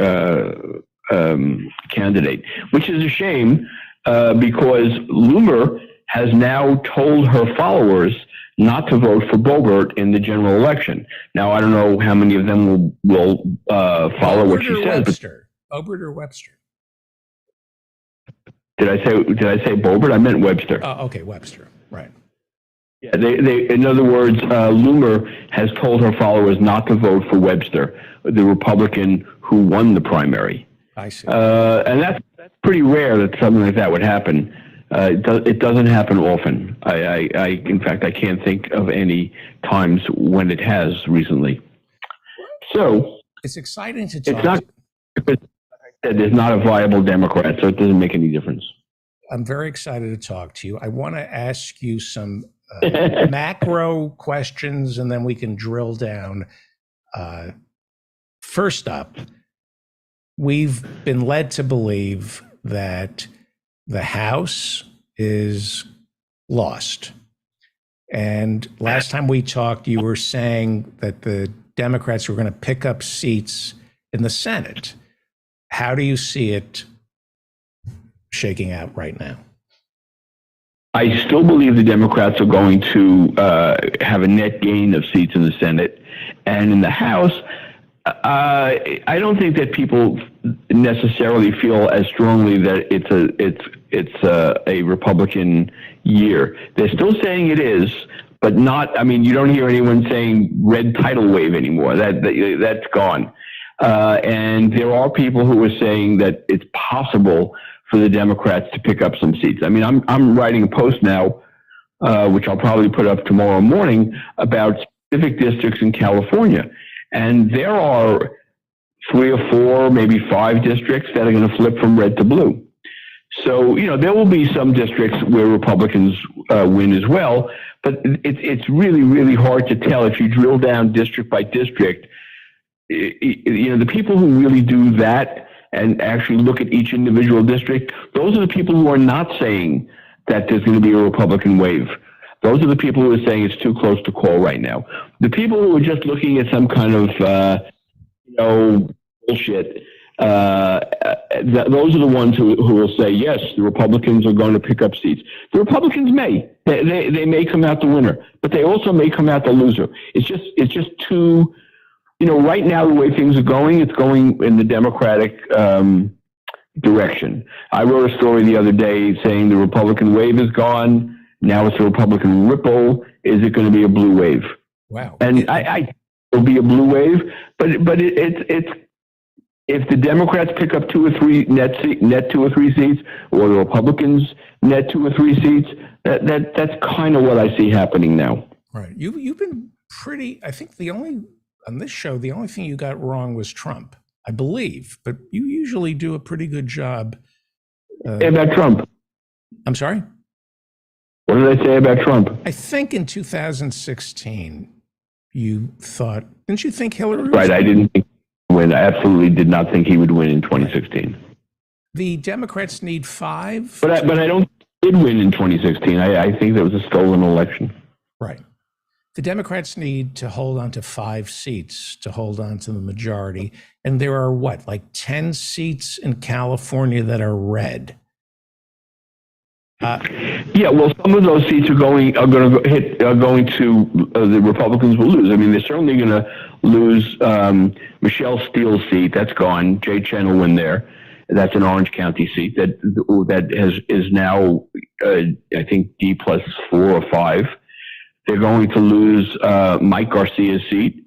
candidate, which is a shame because Loomer has now told her followers not to vote for Boebert in the general election. Now, I don't know how many of them will follow what she says. Webster. Boebert or Webster? Did I say Boebert? I meant Webster. Oh, okay, Webster. Right. Yeah, they in other words, Loomer has told her followers not to vote for Webster, the Republican who won the primary. I see. And that's pretty rare that something like that would happen. It doesn't happen often. In fact, I can't think of any times when it has recently. So it's exciting to talk. It's not. There's not a viable Democrat, so it doesn't make any difference. I'm very excited to talk to you. I want to ask you some macro questions, and then we can drill down. First up, we've been led to believe that the House is lost. And last time we talked, you were saying that the Democrats were going to pick up seats in the Senate. How do you see it shaking out right now? I still believe the Democrats are going to have a net gain of seats in the Senate. And in the House, I don't think that people necessarily feel as strongly that it's a Republican year. They're still saying it is, but not. I mean, you don't hear anyone saying red tidal wave anymore. That's gone. And there are people who are saying that it's possible for the Democrats to pick up some seats. I mean, I'm writing a post now, which I'll probably put up tomorrow morning, about specific districts in California. And there are 3 or 4, maybe 5 districts that are going to flip from red to blue. So, there will be some districts where Republicans win as well, but it's really, really hard to tell if you drill down district by district. The people who really do that and actually look at each individual district, those are the people who are not saying that there's going to be a Republican wave. Those are the people who are saying it's too close to call right now. The people who are just looking at some kind of, bullshit, those are the ones who will say, yes, the Republicans are going to pick up seats. The Republicans may. They may come out the winner, but they also may come out the loser. It's just too... right now, the way things are going, it's going in the Democratic direction. I wrote a story the other day saying the Republican wave is gone. Now it's a Republican ripple. Is it going to be a blue wave? Wow. And I it'll be a blue wave, but it's if the Democrats pick up 2 or 3 net 2 or 3 seats, or the Republicans net 2 or 3 seats, that's kind of what I see happening now. Right. You've been pretty. I think on this show, the only thing you got wrong was Trump, I believe, but you usually do a pretty good job. About Trump. I'm sorry? What did I say about Trump? I think in 2016, you thought, didn't you think Hillary? Right, I didn't think he would win. I absolutely did not think he would win in 2016. The Democrats need 5. But I don't think he did win in 2016. I think that was a stolen election. Right. The Democrats need to hold on to 5 seats to hold on to the majority. And there are like 10 seats in California that are red. Yeah, well, some of those seats are going to the Republicans will lose. I mean, they're certainly going to lose Michelle Steele's seat. That's gone. Jay Chen will win there. That's an Orange County seat that is now I think D+4 or 5. They're going to lose Mike Garcia's seat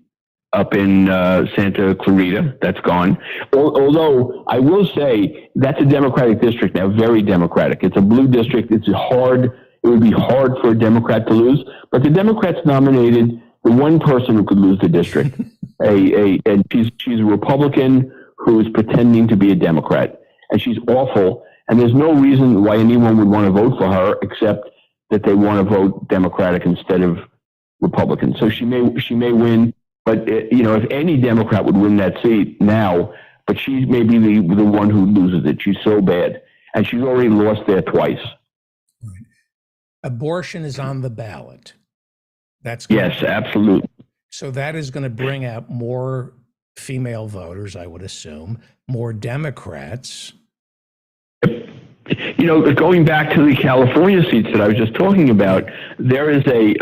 up in Santa Clarita. That's gone. Although I will say that's a Democratic district now, very Democratic. It's a blue district. It would be hard for a Democrat to lose. But the Democrats nominated the one person who could lose the district. And she's a Republican who is pretending to be a Democrat. and she's awful. And there's no reason why anyone would want to vote for her except that they want to vote Democratic instead of Republican. So she may win, but if any Democrat would win that seat now, but she may be the one who loses it. She's so bad, and she's already lost there twice. Right. Abortion is on the ballot. Yes, absolutely. So that is going to bring out more female voters, I would assume, more Democrats. Going back to the California seats that I was just talking about, there's a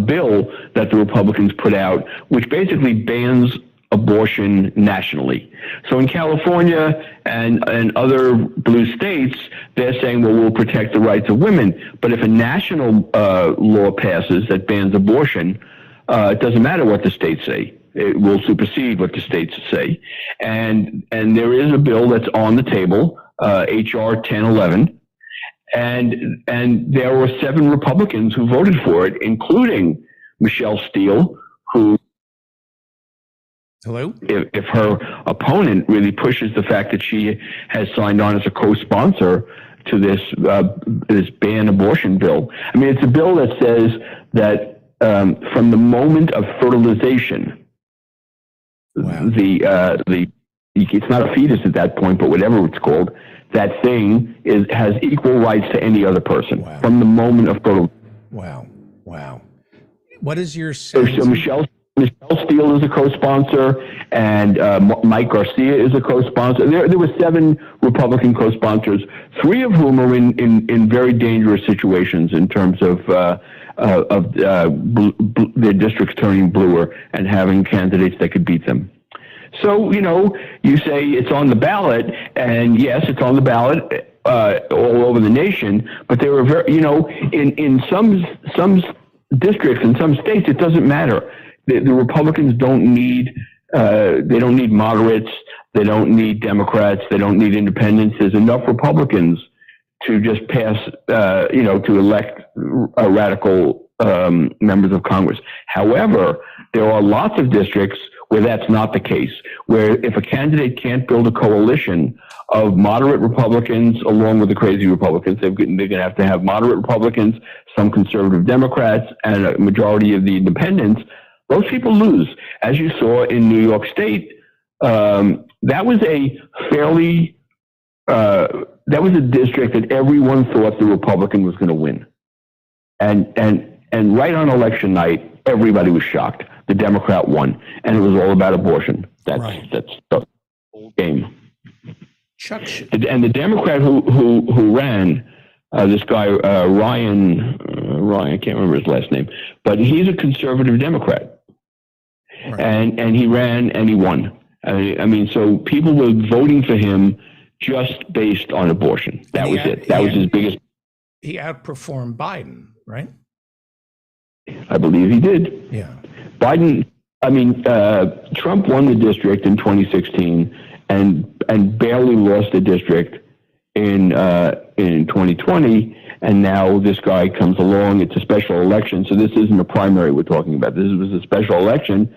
bill that the Republicans put out which basically bans abortion nationally. So in California and other blue states, they're saying, well, we'll protect the rights of women. But if a national law passes that bans abortion, it doesn't matter what the states say. It will supersede what the states say. And there is a bill that's on the table, H.R. 1011, and there were 7 Republicans who voted for it, including Michelle Steele, who, hello, if her opponent really pushes the fact that she has signed on as a co-sponsor to this ban abortion bill. I mean, it's a bill that says that from the moment of fertilization, it's not a fetus at that point, but whatever it's called, that thing has equal rights to any other person from the moment of fertilization. Wow. What is your sense? So Michelle Steele is a co-sponsor, and Mike Garcia is a co-sponsor. There were 7 Republican co-sponsors, 3 of whom are in very dangerous situations in terms of their districts turning bluer and having candidates that could beat them. So, you say it's on the ballot, and yes, it's on the ballot all over the nation, but there are in some districts in some states, it doesn't matter. The Republicans don't need moderates, they don't need Democrats, they don't need independents. There's enough Republicans to just pass, to elect radical members of Congress. However, there are lots of districts where that's not the case, where if a candidate can't build a coalition of moderate Republicans along with the crazy Republicans, they're going to have moderate Republicans, some conservative Democrats, and a majority of the independents. Those people lose. As you saw in New York State, that was a district that everyone thought the Republican was going to win. And right on election night, everybody was shocked. The Democrat won, and it was all about abortion. That's the whole game. And the Democrat who ran, this guy Ryan, I can't remember his last name, but he's a conservative Democrat, and he ran and he won. I mean, so people were voting for him just based on abortion. That was it. That was his biggest. He outperformed Biden, right? I believe he did. Yeah. Trump won the district in 2016 and barely lost the district in 2020. And now this guy comes along. It's a special election. So this isn't a primary we're talking about. This was a special election.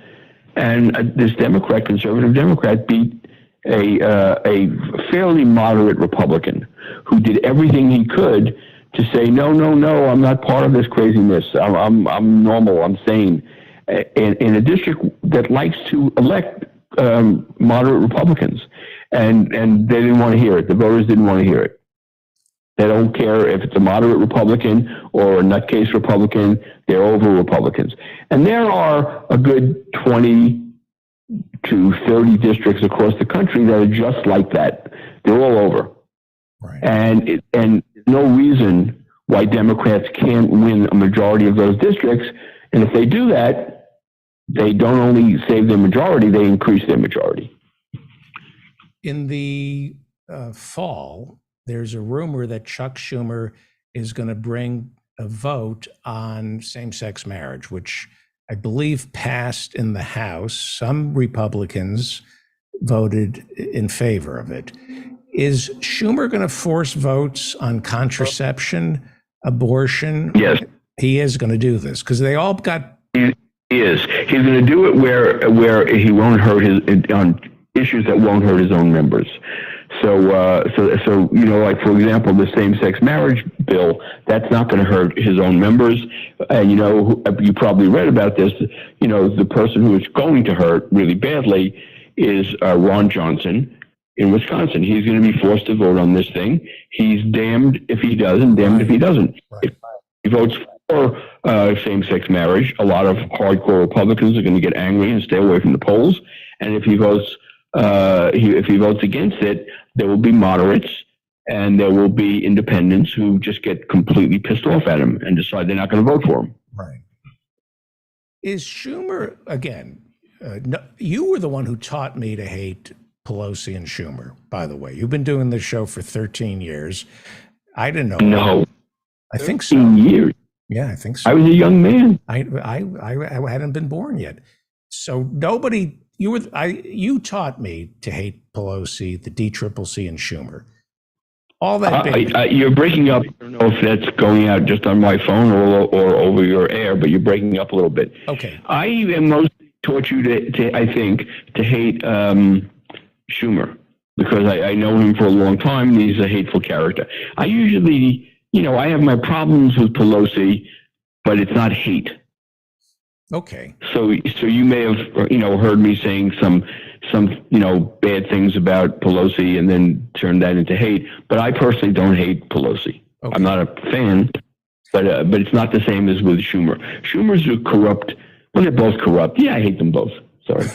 And this conservative Democrat beat a fairly moderate Republican who did everything he could to say, no, I'm not part of this craziness. I'm normal. I'm sane. In a district that likes to elect moderate Republicans, and they didn't want to hear it. The voters didn't want to hear it. They don't care if it's a moderate Republican or a nutcase Republican. They're over Republicans. And there are a good 20 to 30 districts across the country that are just like that. They're all over. Right. And no reason why Democrats can't win a majority of those districts. And if they do that, they don't only save their majority, they increase their majority. In the fall, there's a rumor that Chuck Schumer is going to bring a vote on same-sex marriage, which I believe passed in the House. Some Republicans voted in favor of it. Is Schumer going to force votes on contraception, abortion? Yes. He is going to do this because they all got. He is. He's going to do it where he won't hurt issues that won't hurt his own members. So like, for example, the same-sex marriage bill, that's not going to hurt his own members. And, you probably read about this, the person who it's going to hurt really badly is Ron Johnson in Wisconsin. He's going to be forced to vote on this thing. He's damned if he does and damned if he doesn't. Right. If he votes for same-sex marriage, a lot of hardcore Republicans are going to get angry and stay away from the polls. And if he votes against it, there will be moderates and there will be independents who just get completely pissed off at him and decide they're not going to vote for him. Right. Is Schumer, again, you were the one who taught me to hate Pelosi and Schumer, by the way. You've been doing this show for 13 years. I didn't know. No. I think so. 13 years. Yeah, I think so. I was a young man. I hadn't been born yet. So nobody... You taught me to hate Pelosi, the DCCC, and Schumer. All that. You're breaking up. I don't know if that's going out just on my phone or over your air, but you're breaking up a little bit. Okay. I even mostly taught you to hate Schumer because I know him for a long time. And he's a hateful character. I usually, I have my problems with Pelosi, but it's not hate. Okay. So you may have, heard me saying some bad things about Pelosi and then turn that into hate. But I personally don't hate Pelosi. Okay. I'm not a fan, but it's not the same as with Schumer. Schumer's a corrupt. Well, they're both corrupt. Yeah, I hate them both. Sorry.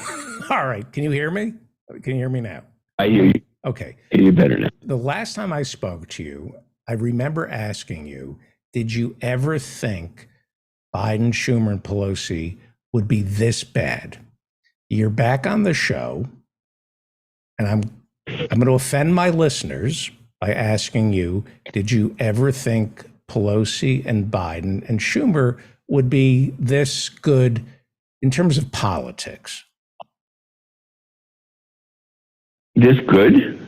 All right. Can you hear me? Can you hear me now? I hear you. Okay. I hear you better now. The last time I spoke to you, I remember asking you, did you ever think Biden, Schumer, and Pelosi would be this bad? You're back on the show, and I'm going to offend my listeners by asking you, did you ever think Pelosi and Biden and Schumer would be this good in terms of politics? This good?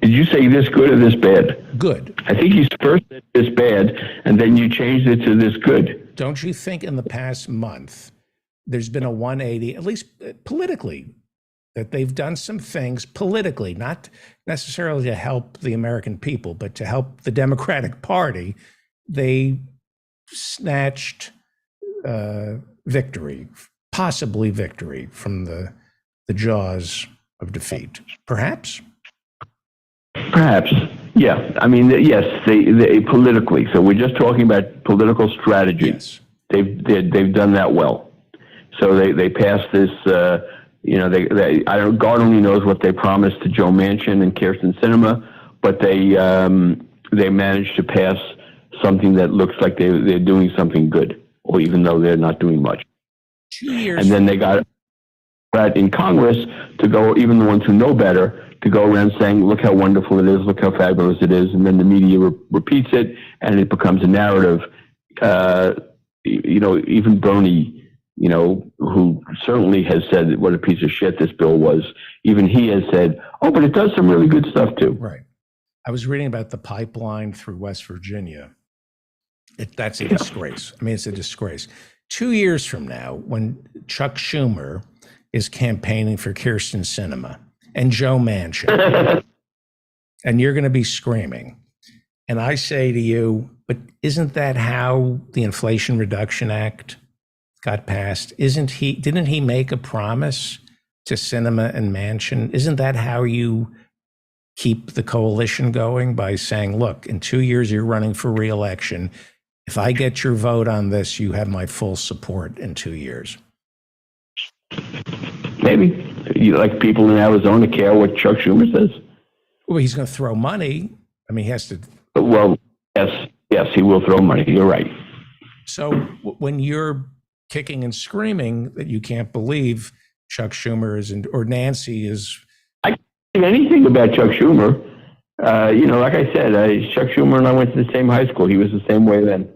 Did you say this good or this bad? Good. I think you first said this bad, and then you changed it to this good. Don't you think in the past month, there's been a 180, at least politically, that they've done some things politically, not necessarily to help the American people, but to help the Democratic Party? They snatched victory, possibly victory, from the jaws of defeat. Perhaps? Perhaps, yeah. I mean, yes, they politically. So we're just talking about political strategy. Yes. They've done that well. So they passed this. God only knows what they promised to Joe Manchin and Kyrsten Sinema, but they managed to pass something that looks like they're doing something good, or even though they're not doing much. 2 years. And then they got that in Congress to go, even the ones who know better, to go around saying, look how wonderful it is, look how fabulous it is, and then the media repeats it, and it becomes a narrative. Even Bernie, who certainly has said what a piece of shit this bill was, even he has said, oh, but it does some really good stuff too. Right. I was reading about the pipeline through West Virginia. That's a disgrace. I mean, it's a disgrace. 2 years from now, when Chuck Schumer is campaigning for Kyrsten Sinema and Joe Manchin, and you're going to be screaming, and I say to you, but isn't that how the Inflation Reduction Act got passed? Didn't he make a promise to Sinema and Manchin? Isn't that how you keep the coalition going, by saying, look, in 2 years you're running for re-election. If I get your vote on this, you have my full support in 2 years? Maybe. Like people in Arizona care what Chuck Schumer says. Well, he's going to throw money. I mean, he has to. Well, yes, he will throw money. You're right. So when you're kicking and screaming that you can't believe Chuck Schumer or Nancy is. I can't say anything about Chuck Schumer. Like I said, Chuck Schumer and I went to the same high school. He was the same way then.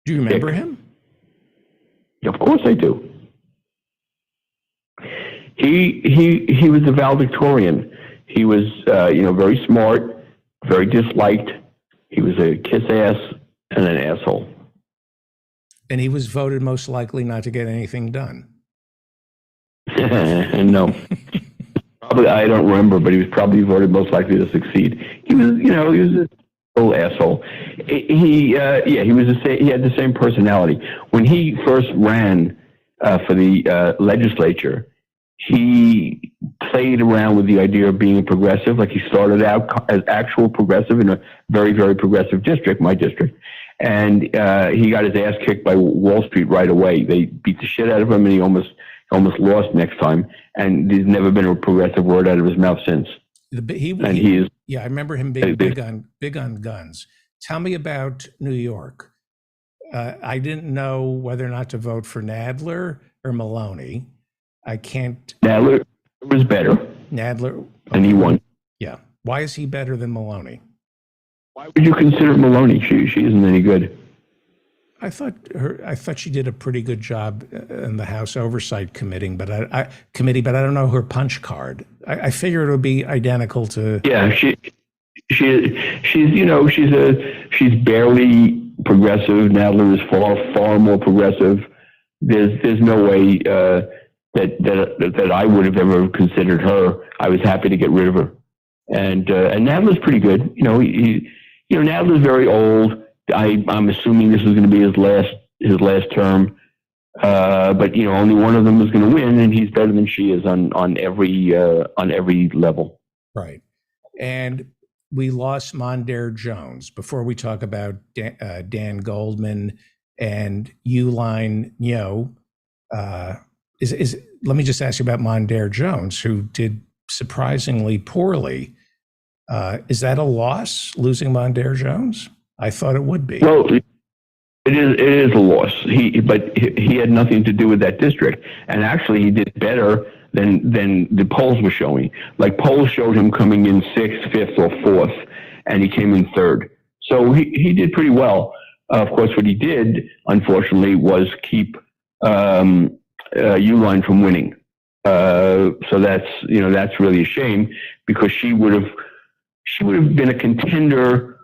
Do you remember him? Of course I do. He was a valedictorian. He was, very smart, very disliked. He was a kiss ass and an asshole. And he was voted most likely not to get anything done. No. Probably, I don't remember, but he was probably voted most likely to succeed. He was a little asshole. He was he had the same personality. When he first ran for the legislature, he played around with the idea of being a progressive. Like, he started out as actual progressive in a very, very progressive district, my district. And he got his ass kicked by Wall Street right away. They beat the shit out of him, and he almost lost next time. And there's never been a progressive word out of his mouth since. I remember him being big on guns. Tell me about New York. I didn't know whether or not to vote for Nadler or Maloney. Nadler was better. Nadler, and he won. Yeah. Why is he better than Maloney? Why would you consider Maloney? She isn't any good. I thought she did a pretty good job in the House Oversight Committee, but I don't know her punch card. I figure it would be identical to. Yeah, she's barely progressive. Nadler is far more progressive. There's no way that I would have ever considered her. I was happy to get rid of her, and Nadler's pretty good. Nadler's very old. I'm assuming this is going to be his last term, but only one of them is going to win, and he's better than she is on every level. Right, and we lost Mondaire Jones. Before we talk about Dan Goldman and Uline Nyo, let me just ask you about Mondaire Jones, who did surprisingly poorly. Is that a loss, losing Mondaire Jones? I thought it would be. Well, it is a loss. But he had nothing to do with that district, and actually he did better than the polls were showing. Like, polls showed him coming in 6th, 5th, or 4th, and he came in 3rd. So he did pretty well. Of course, what he did, unfortunately, was keep Uline from winning. So that's really a shame, because she would have been a contender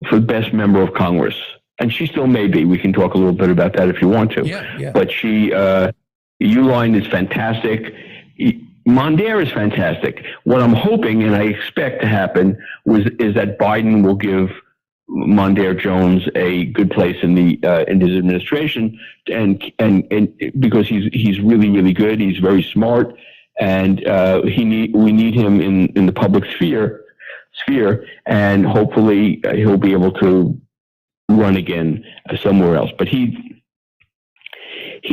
for the best member of Congress, and she still may be. We can talk a little bit about that if you want to. Yeah. But Uline is fantastic. Mondaire is fantastic. What I'm hoping and I expect to happen is that Biden will give Mondaire Jones a good place in his administration, and because he's really, really good. He's very smart, and we need him in the public sphere, and hopefully he'll be able to run again somewhere else. But he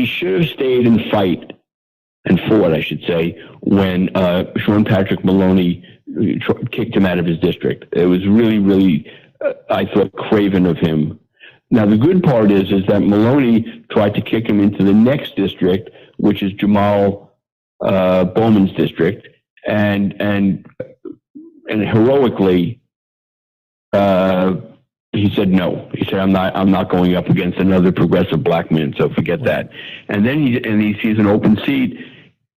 should have stayed and fought, I should say, when Sean Patrick Maloney kicked him out of his district. It was really, really, I thought, craven of him. Now, the good part is that Maloney tried to kick him into the next district, which is Jamal Bowman's district, and heroically, he said no. He said, I'm not going up against another progressive black man, so forget that. And then he sees an open seat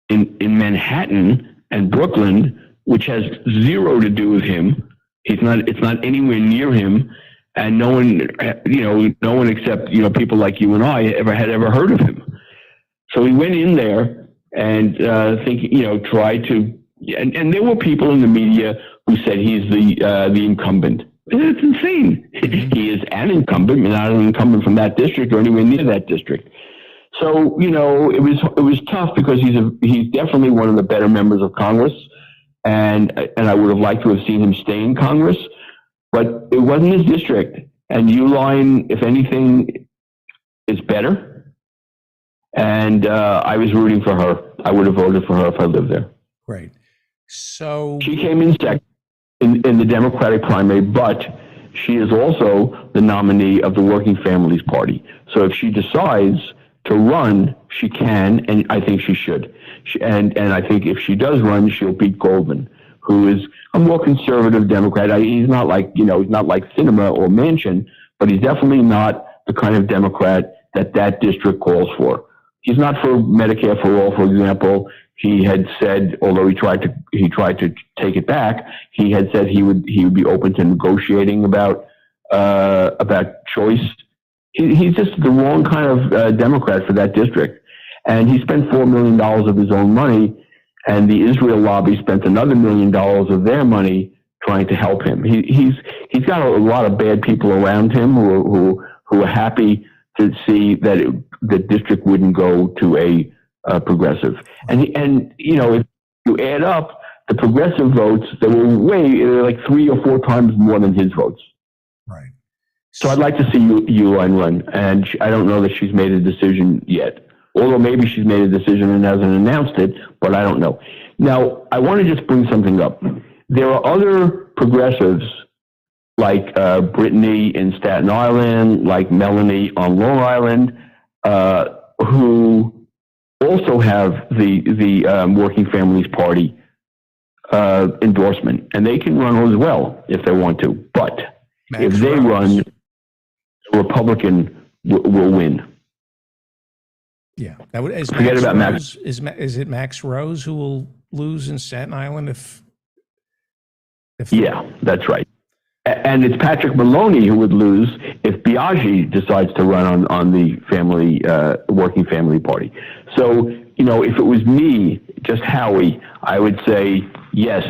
in Manhattan and Brooklyn, which has zero to do with him. It's not anywhere near him, and no one except people like you and I had ever heard of him. So he went in there and tried to, and there were people in the media who said he's the incumbent. It's insane. He is an incumbent, not an incumbent from that district or anywhere near that district. So it was tough, because he's definitely one of the better members of Congress, and I would have liked to have seen him stay in Congress, but it wasn't his district. And Uline, if anything, is better. And I was rooting for her. I would have voted for her if I lived there. Right. So she came in second in the Democratic primary, but she is also the nominee of the Working Families Party. So if she decides to run, she can, and I think she should. And I think if she does run, she'll beat Goldman, who is a more conservative Democrat. He's not like Sinema or Manchin, but he's definitely not the kind of Democrat that district calls for. He's not for Medicare for all, for example. He had said, although he tried to take it back, he had said he would be open to negotiating about choice. He's just the wrong kind of Democrat for that district. And he spent $4 million of his own money, and the Israel lobby spent another $1 million of their money trying to help him. He's got a lot of bad people around him who are happy to see that the district wouldn't go to a progressive. And you know, if you add up the progressive votes, they were like 3 or 4 times more than his votes. Right. So I'd like to see Uline run, and I don't know that she's made a decision yet. Although maybe she's made a decision and hasn't announced it, but I don't know. Now, I want to just bring something up. There are other progressives like Brittany in Staten Island, like Melanie on Long Island, who also have the Working Families Party endorsement, and they can run as well if they want to. But if they run, a Republican will win. Yeah, that would. Forget about Max. Is it Max Rose who will lose in Staten Island if Yeah, that's right. And it's Patrick Maloney who would lose if Biaggi decides to run on the family Working Family Party. So, you know, if it was me, just Howie, I would say yes,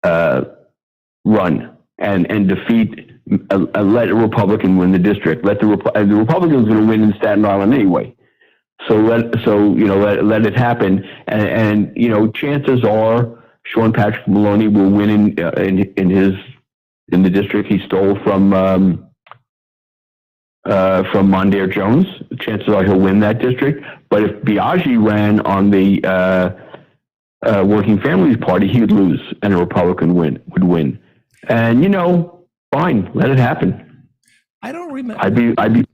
run and defeat. Let a Republican win the district. Let the Republican's going to win in Staten Island anyway. So let it happen. And you know, chances are Sean Patrick Maloney will win in the district he stole from Mondaire Jones. Chances are he'll win that district. But if Biaggi ran on the Working Families Party, he would lose, and a Republican would win. And you know, fine, let it happen. I don't remember. I'd be.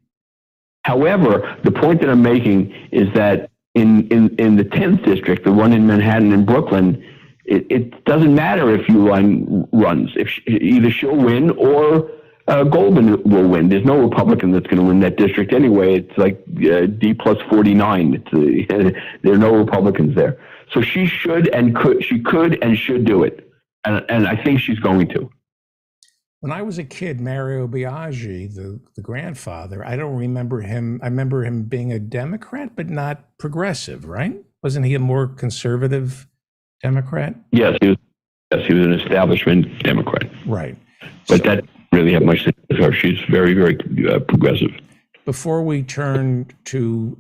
However, the point that I'm making is that in the 10th district, the one in Manhattan and Brooklyn, it doesn't matter if Uline runs. Either she'll win or Goldman will win. There's no Republican that's going to win that district anyway. It's like D plus 49. There are no Republicans there. So she should and should do it. And I think she's going to. When I was a kid, Mario Biaggi, the grandfather, I don't remember him. I remember him being a Democrat, but not progressive, right? Wasn't he a more conservative Democrat? Yes, he was an establishment Democrat. Right. But that didn't really have much to do with her. She's very, very progressive. Before we turn to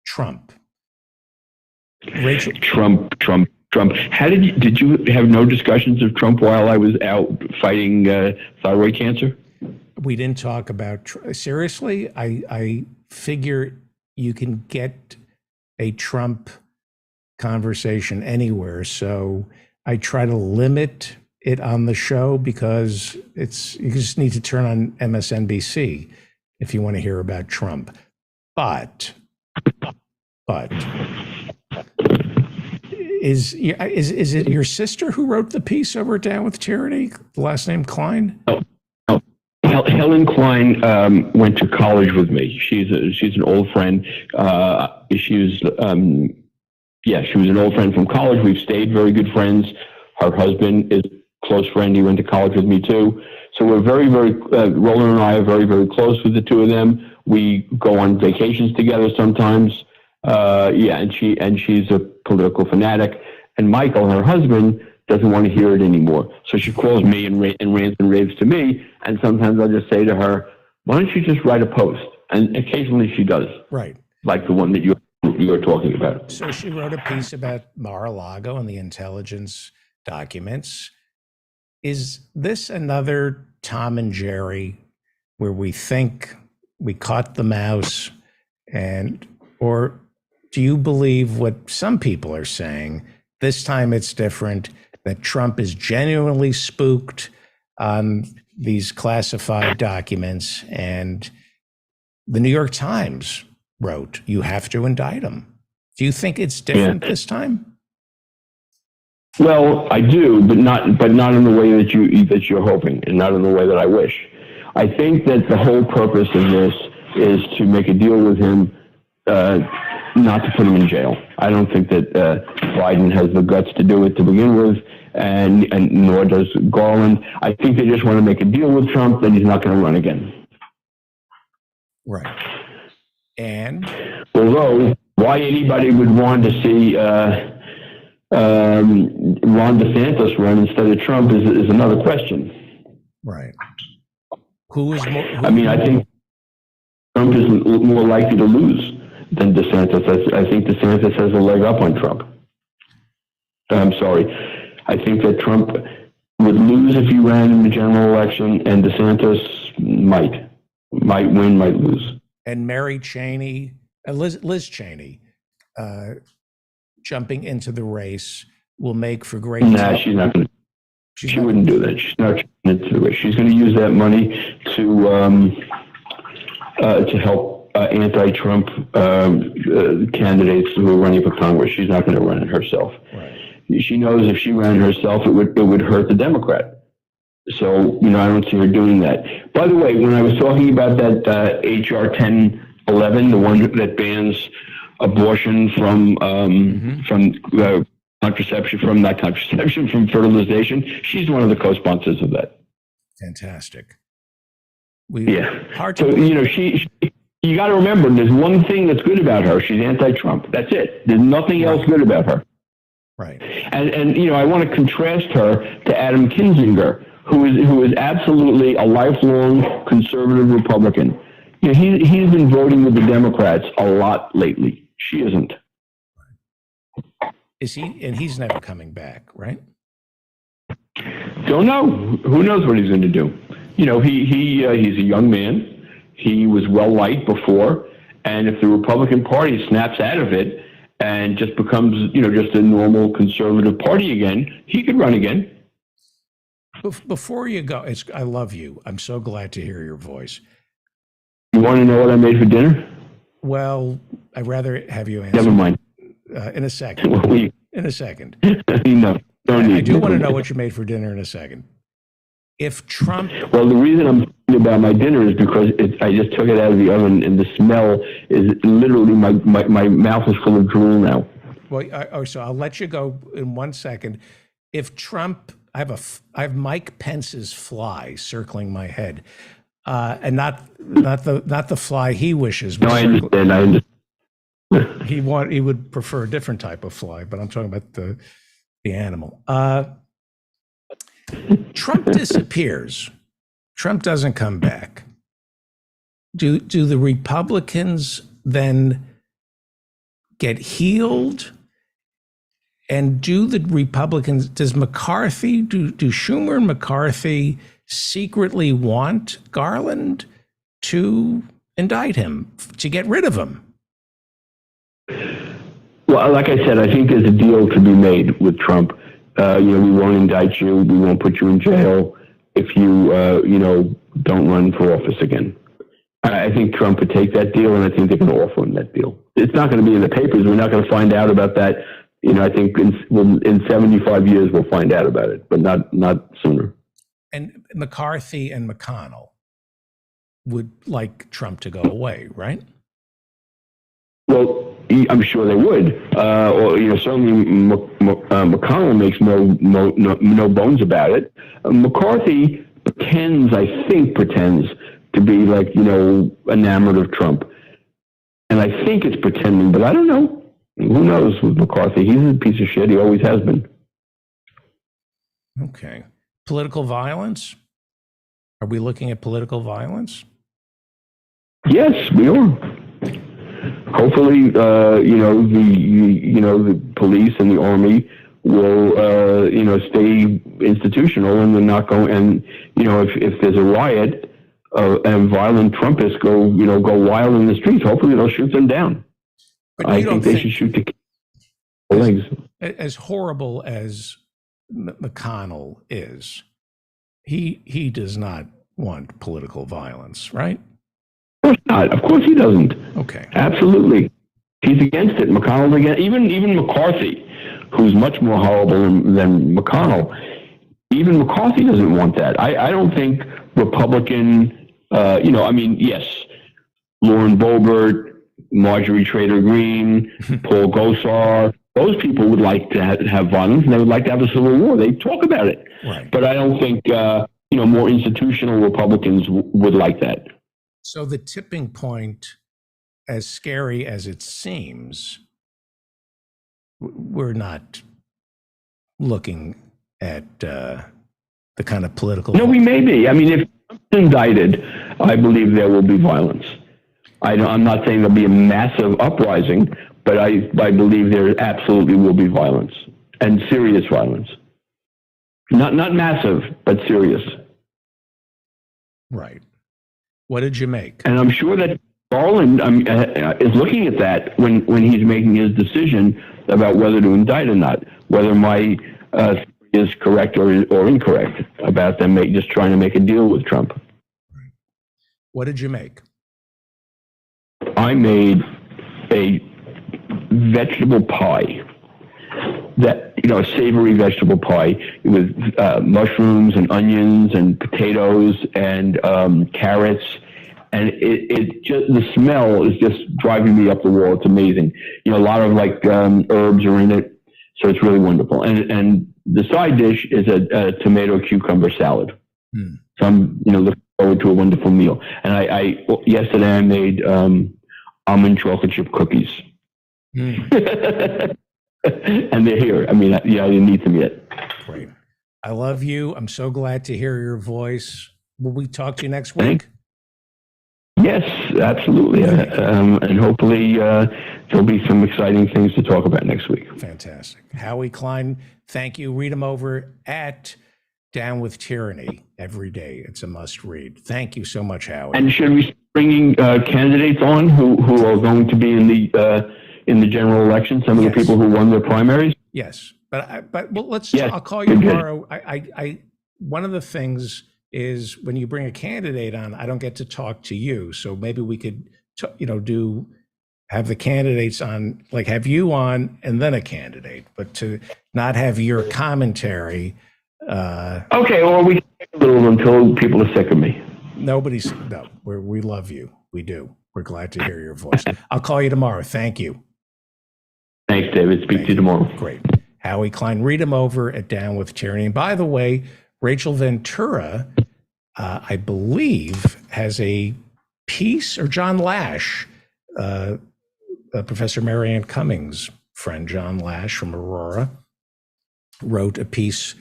Trump, Rachel. Trump. How did you have no discussions of Trump while I was out fighting thyroid cancer? We didn't talk about, seriously, I figure you can get a Trump conversation anywhere. So I try to limit it on the show because you just need to turn on MSNBC if you want to hear about Trump. But is it your sister who wrote the piece over at Down with Tyranny? The last name Klein? No. Helen Klein went to college with me. She's an old friend. She was an old friend from college. We've stayed very good friends. Her husband is a close friend. He went to college with me too. So we're very, very, Roland and I are very, very close with the two of them. We go on vacations together sometimes. And she's a political fanatic. And Michael, her husband, doesn't want to hear it anymore. So she calls me and rants and raves to me. And sometimes I'll just say to her, why don't you just write a post? And occasionally she does. Right. Like the one that you're talking about. So she wrote a piece about Mar-a-Lago and the intelligence documents. Is this another Tom and Jerry where we think we caught the mouse or do you believe what some people are saying? This time it's different, that Trump is genuinely spooked on these classified documents. And the New York Times wrote, you have to indict him. Do you think it's different this time? Well, I do, but not in the way that you're hoping, and not in the way that I wish. I think that the whole purpose of this is to make a deal with him, not to put him in jail. I don't think that Biden has the guts to do it to begin with, and nor does Garland. I think they just want to make a deal with Trump that he's not going to run again. Right. And although Why anybody would want to see Ron DeSantis run instead of Trump is another question. Right. Who is more? I mean, I think Trump is more likely to lose than DeSantis. I think DeSantis has a leg up on Trump. I'm sorry. I think that Trump would lose if he ran in the general election, and DeSantis might win, might lose. And Mary Cheney, Liz Cheney, jumping into the race will make for great. Nah, she's not going to. She wouldn't do that. She's not into it. She's going to use that money to help anti-Trump candidates who are running for Congress. She's not going to run it herself. Right. She knows if she ran herself, it would hurt the Democrat. So I don't see her doing that. By the way, when I was talking about that HR 1011, the one that bans abortion from contraception, from fertilization, she's one of the co-sponsors of that. Fantastic. Hard to believe. You got to remember, there's one thing that's good about her. She's anti-Trump. That's it. There's nothing else good about her. Right. And I want to contrast her to Adam Kinzinger, who is absolutely a lifelong conservative Republican. He's been voting with the Democrats a lot lately. She isn't. Is he? And he's never coming back, right? Don't know. Who knows what he's going to do? He's a young man. He was well liked before, and if the Republican Party snaps out of it and just becomes, just a normal conservative party again, he could run again. Before you go, I love you. I'm so glad to hear your voice. You want to know what I made for dinner? Well, I'd rather have you answer. Never mind. In a second. In a second. No, I do want to know what you made for dinner in a second. If Trump... Well, the reason I'm talking about my dinner is because I just took it out of the oven, and the smell is literally, my mouth is full of drool now. Well, so I'll let you go in 1 second. If Trump... I have Mike Pence's fly circling my head, and not the fly he wishes. No, I understand. He would prefer a different type of fly, but I'm talking about the animal. Trump disappears. Trump doesn't come back. Do the Republicans then get healed? And do the Republicans, does McCarthy, do Schumer and McCarthy secretly want Garland to indict him, to get rid of him? Well, like I said, I think there's a deal to be made with Trump. We won't indict you. We won't put you in jail if you, don't run for office again. I think Trump would take that deal, and I think they're going to offer him that deal. It's not going to be in the papers. We're not going to find out about that. I think in 75 years we'll find out about it, but not sooner. And McCarthy and McConnell would like Trump to go away, right? Well, I'm sure they would. Certainly McConnell makes no bones about it. McCarthy pretends to be enamored of Trump, and I think it's pretending, but I don't know. Who knows with McCarthy? He's a piece of shit. He always has been. Okay. Political violence? Are we looking at political violence? Yes, we are. Hopefully, the police and the army will, stay institutional and they're not going. And if there's a riot and violent Trumpists go wild in the streets, hopefully they'll shoot them down. But I think they should shoot the legs. As horrible as McConnell is, he does not want political violence, right? Of course not. Of course he doesn't. Okay. Absolutely. He's against it. McConnell's against even McCarthy, who's much more horrible than McConnell. Even McCarthy doesn't want that. I don't think Republican, yes, Lauren Boebert, Marjorie Taylor Greene, Paul Gosar, those people would like to have violence, and they would like to have a civil war. They talk about it. Right. But I don't think, more institutional Republicans would like that. So the tipping point as scary as it seems, we're not looking at the kind of political. No, we may be. I mean, if Trump's indicted, I believe there will be violence. I'm not saying there'll be a massive uprising, but I believe there absolutely will be violence, and serious violence. Not massive, but serious. Right. What did you make? And I'm sure that Garland is looking at that when he's making his decision about whether to indict or not, whether my theory is correct or incorrect about them just trying to make a deal with Trump. What did you make? I made a vegetable pie, a savory vegetable pie with mushrooms and onions and potatoes and carrots. And it just, the smell is just driving me up the wall. It's amazing. A lot of herbs are in it. So it's really wonderful. And the side dish is a tomato cucumber salad. So I'm, looking forward to a wonderful meal. And yesterday I made almond chocolate chip cookies. And they're here. I mean, I didn't eat them yet. Great. I love you. I'm so glad to hear your voice. Will we talk to you next week? Yes, absolutely. And hopefully there'll be some exciting things to talk about next week. Fantastic. Howie Klein, thank you. Read them over at Down with Tyranny every day. It's a must read. Thank you so much, Howie. And should we start bringing candidates on who are going to be in the general election? Some of the people who won their primaries? Yes. But let's, yes. I'll call you tomorrow. One of the things is when you bring a candidate on, I don't get to talk to you. So maybe we could, have the candidates on, have you on and then a candidate, but to not have your commentary. Okay, or we can take a little until people are sick of me. We love you. We do. We're glad to hear your voice. I'll call you tomorrow. Thank you. Thanks, David. Speak to you tomorrow. Great. Howie Klein, read him over at Down with Tyranny. And by the way, Rachel Ventura, I believe, has a piece, or John Lash, Professor Marianne Cummings' friend John Lash from Aurora, wrote a piece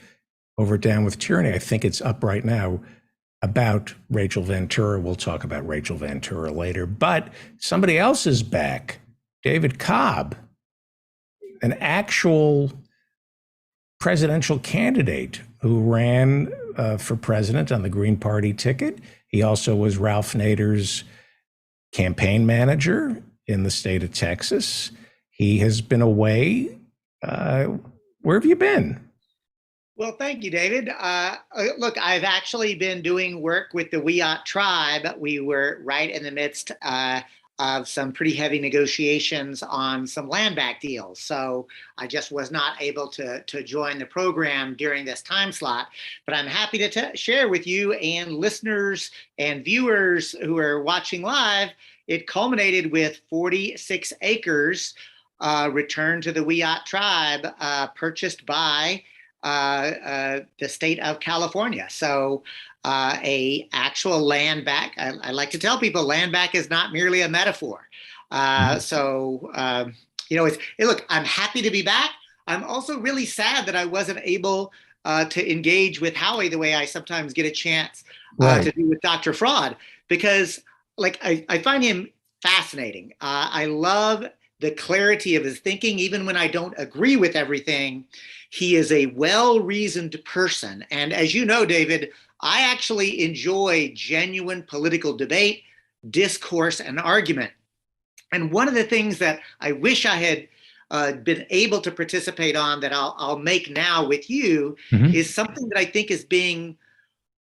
over Down with Tyranny. I think it's up right now about Rachel Ventura. We'll talk about Rachel Ventura later. But somebody else is back, David Cobb, an actual presidential candidate who ran for president on the Green Party ticket. He also was Ralph Nader's campaign manager in the state of Texas. He has been away. Where have you been? Well, thank you, David. Look, I've actually been doing work with the Wiyot tribe. We were right in the midst of some pretty heavy negotiations on some land back deals. So I just was not able to join the program during this time slot, but I'm happy to share with you and listeners and viewers who are watching live. It culminated with 46 acres returned to the Wiyot tribe, purchased by the state of California. So a actual land back. I like to tell people land back is not merely a metaphor. Look, I'm happy to be back. I'm also really sad that I wasn't able to engage with Howie the way I sometimes get a chance to do with Dr. Fraud, because I find him fascinating. I love the clarity of his thinking, even when I don't agree with everything. He is a well-reasoned person. And as you know, David, I actually enjoy genuine political debate, discourse, and argument. And one of the things that I wish I had been able to participate on that I'll make now with you is something that I think is being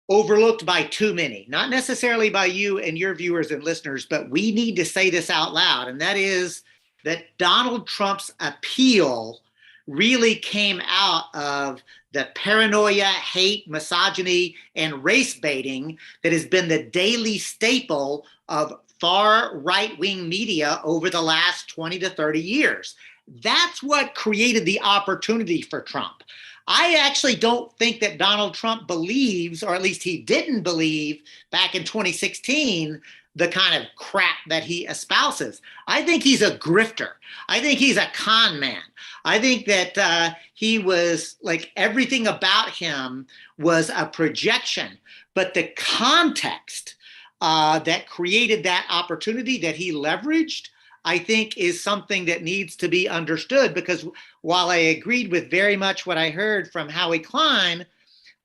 overlooked by too many, not necessarily by you and your viewers and listeners, but we need to say this out loud. And that is that Donald Trump's appeal really came out of the paranoia, hate, misogyny, and race baiting that has been the daily staple of far right-wing media over the last 20 to 30 years. That's what created the opportunity for Trump. I actually don't think that Donald Trump believes, or at least he didn't believe back in 2016, the kind of crap that he espouses. I think he's a grifter. I think he's a con man. I think that he was like, everything about him was a projection, but the context that created that opportunity that he leveraged, I think, is something that needs to be understood. Because while I agreed with very much what I heard from Howie Klein,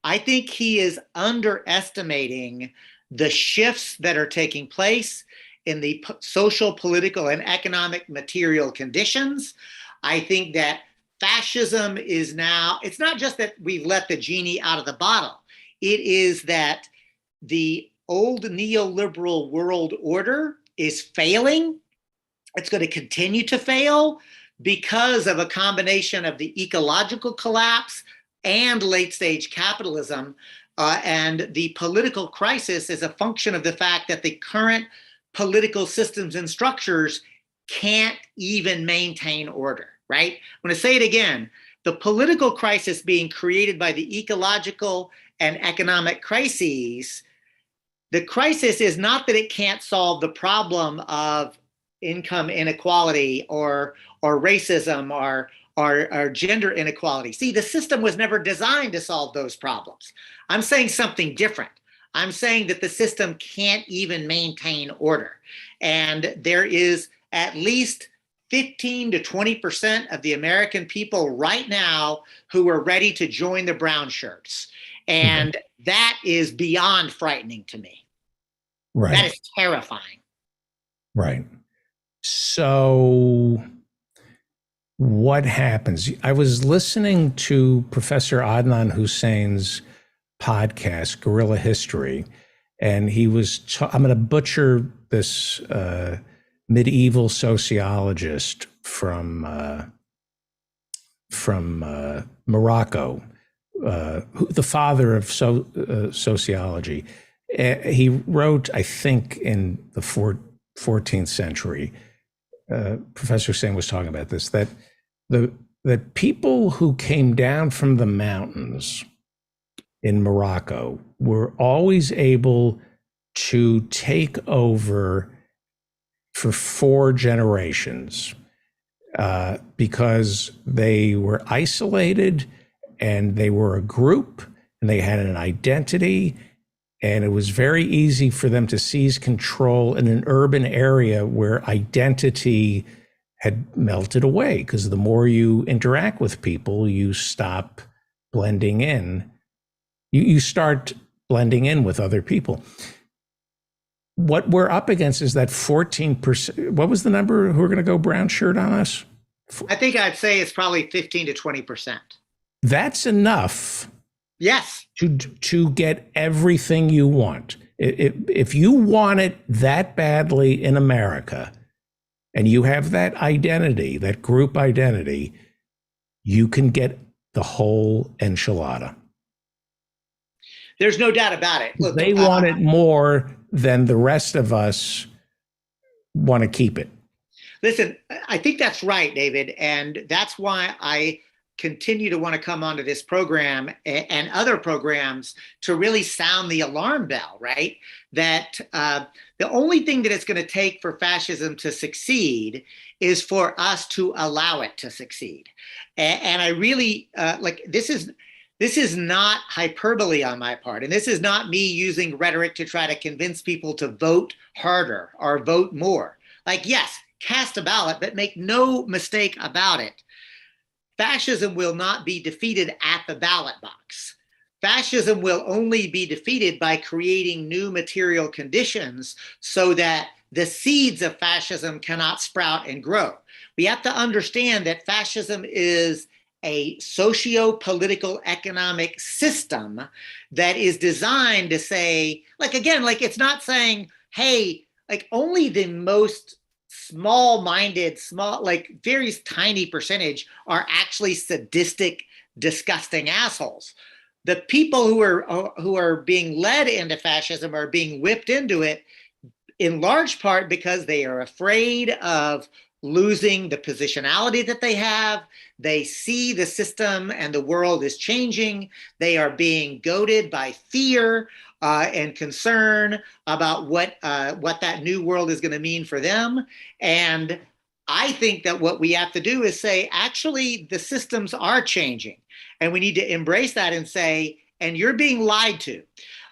I think he is underestimating the shifts that are taking place in the social, political, and economic material conditions. I think that fascism is now, it's not just that we've let the genie out of the bottle. It is that the old neoliberal world order is failing. It's going to continue to fail because of a combination of the ecological collapse and late stage capitalism. And the political crisis is a function of the fact that the current political systems and structures can't even maintain order, right? I'm going to say it again. The political crisis being created by the ecological and economic crises, the crisis is not that it can't solve the problem of income inequality or racism or gender inequality. See, the system was never designed to solve those problems. I'm saying something different. I'm saying that the system can't even maintain order. And there is at least 15 to 20% of the American people right now who are ready to join the brown shirts. And that is beyond frightening to me. Right. That is terrifying. Right. So what happens? I was listening to Professor Adnan Hussein's podcast, Guerrilla History, and he was, I'm going to butcher this medieval sociologist from Morocco, the father of sociology. He wrote, I think, in the 14th century, Professor Hussein was talking about this, that the people who came down from the mountains in Morocco were always able to take over for 4 generations because they were isolated and they were a group and they had an identity, and it was very easy for them to seize control in an urban area where identity had melted away, because the more you interact with people, you stop blending in. You start blending in with other people. What we're up against is that 14%. What was the number who are going to go brown shirt on us? I think I'd say it's probably 15 to 20%. That's enough. Yes. To get everything you want. If you want it that badly in America, and you have that identity, that group identity, you can get the whole enchilada. There's no doubt about it. Look, they want it more than the rest of us want to keep it. Listen, I think that's right, David. And that's why I continue to want to come onto this program and other programs to really sound the alarm bell, right? That the only thing that it's going to take for fascism to succeed is for us to allow it to succeed. And I really, this is not hyperbole on my part. And this is not me using rhetoric to try to convince people to vote harder or vote more. Like, yes, cast a ballot, but make no mistake about it. Fascism will not be defeated at the ballot box. Fascism will only be defeated by creating new material conditions so that the seeds of fascism cannot sprout and grow. We have to understand that fascism is a socio-political economic system that is designed to say, it's not saying, hey, only the most small-minded, very tiny percentage are actually sadistic, disgusting assholes. The people who are being led into fascism are being whipped into it in large part because they are afraid of losing the positionality that they have. They see the system and the world is changing. They are being goaded by fear and concern about what that new world is going to mean for them. And I think that what we have to do is say, actually, the systems are changing. And we need to embrace that and say, and you're being lied to.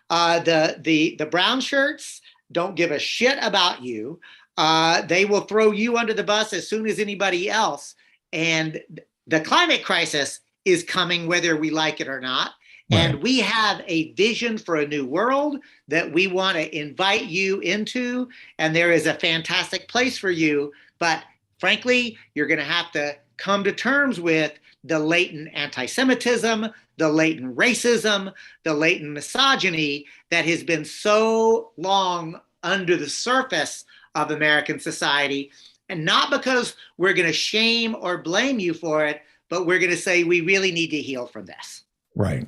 The brown shirts don't give a shit about you. They will throw you under the bus as soon as anybody else. And the climate crisis is coming whether we like it or not. Right. And we have a vision for a new world that we want to invite you into. And there is a fantastic place for you. But frankly, you're going to have to come to terms with the latent anti-Semitism, the latent racism, the latent misogyny that has been so long under the surface of American society. And not because we're going to shame or blame you for it, but we're going to say we really need to heal from this. Right.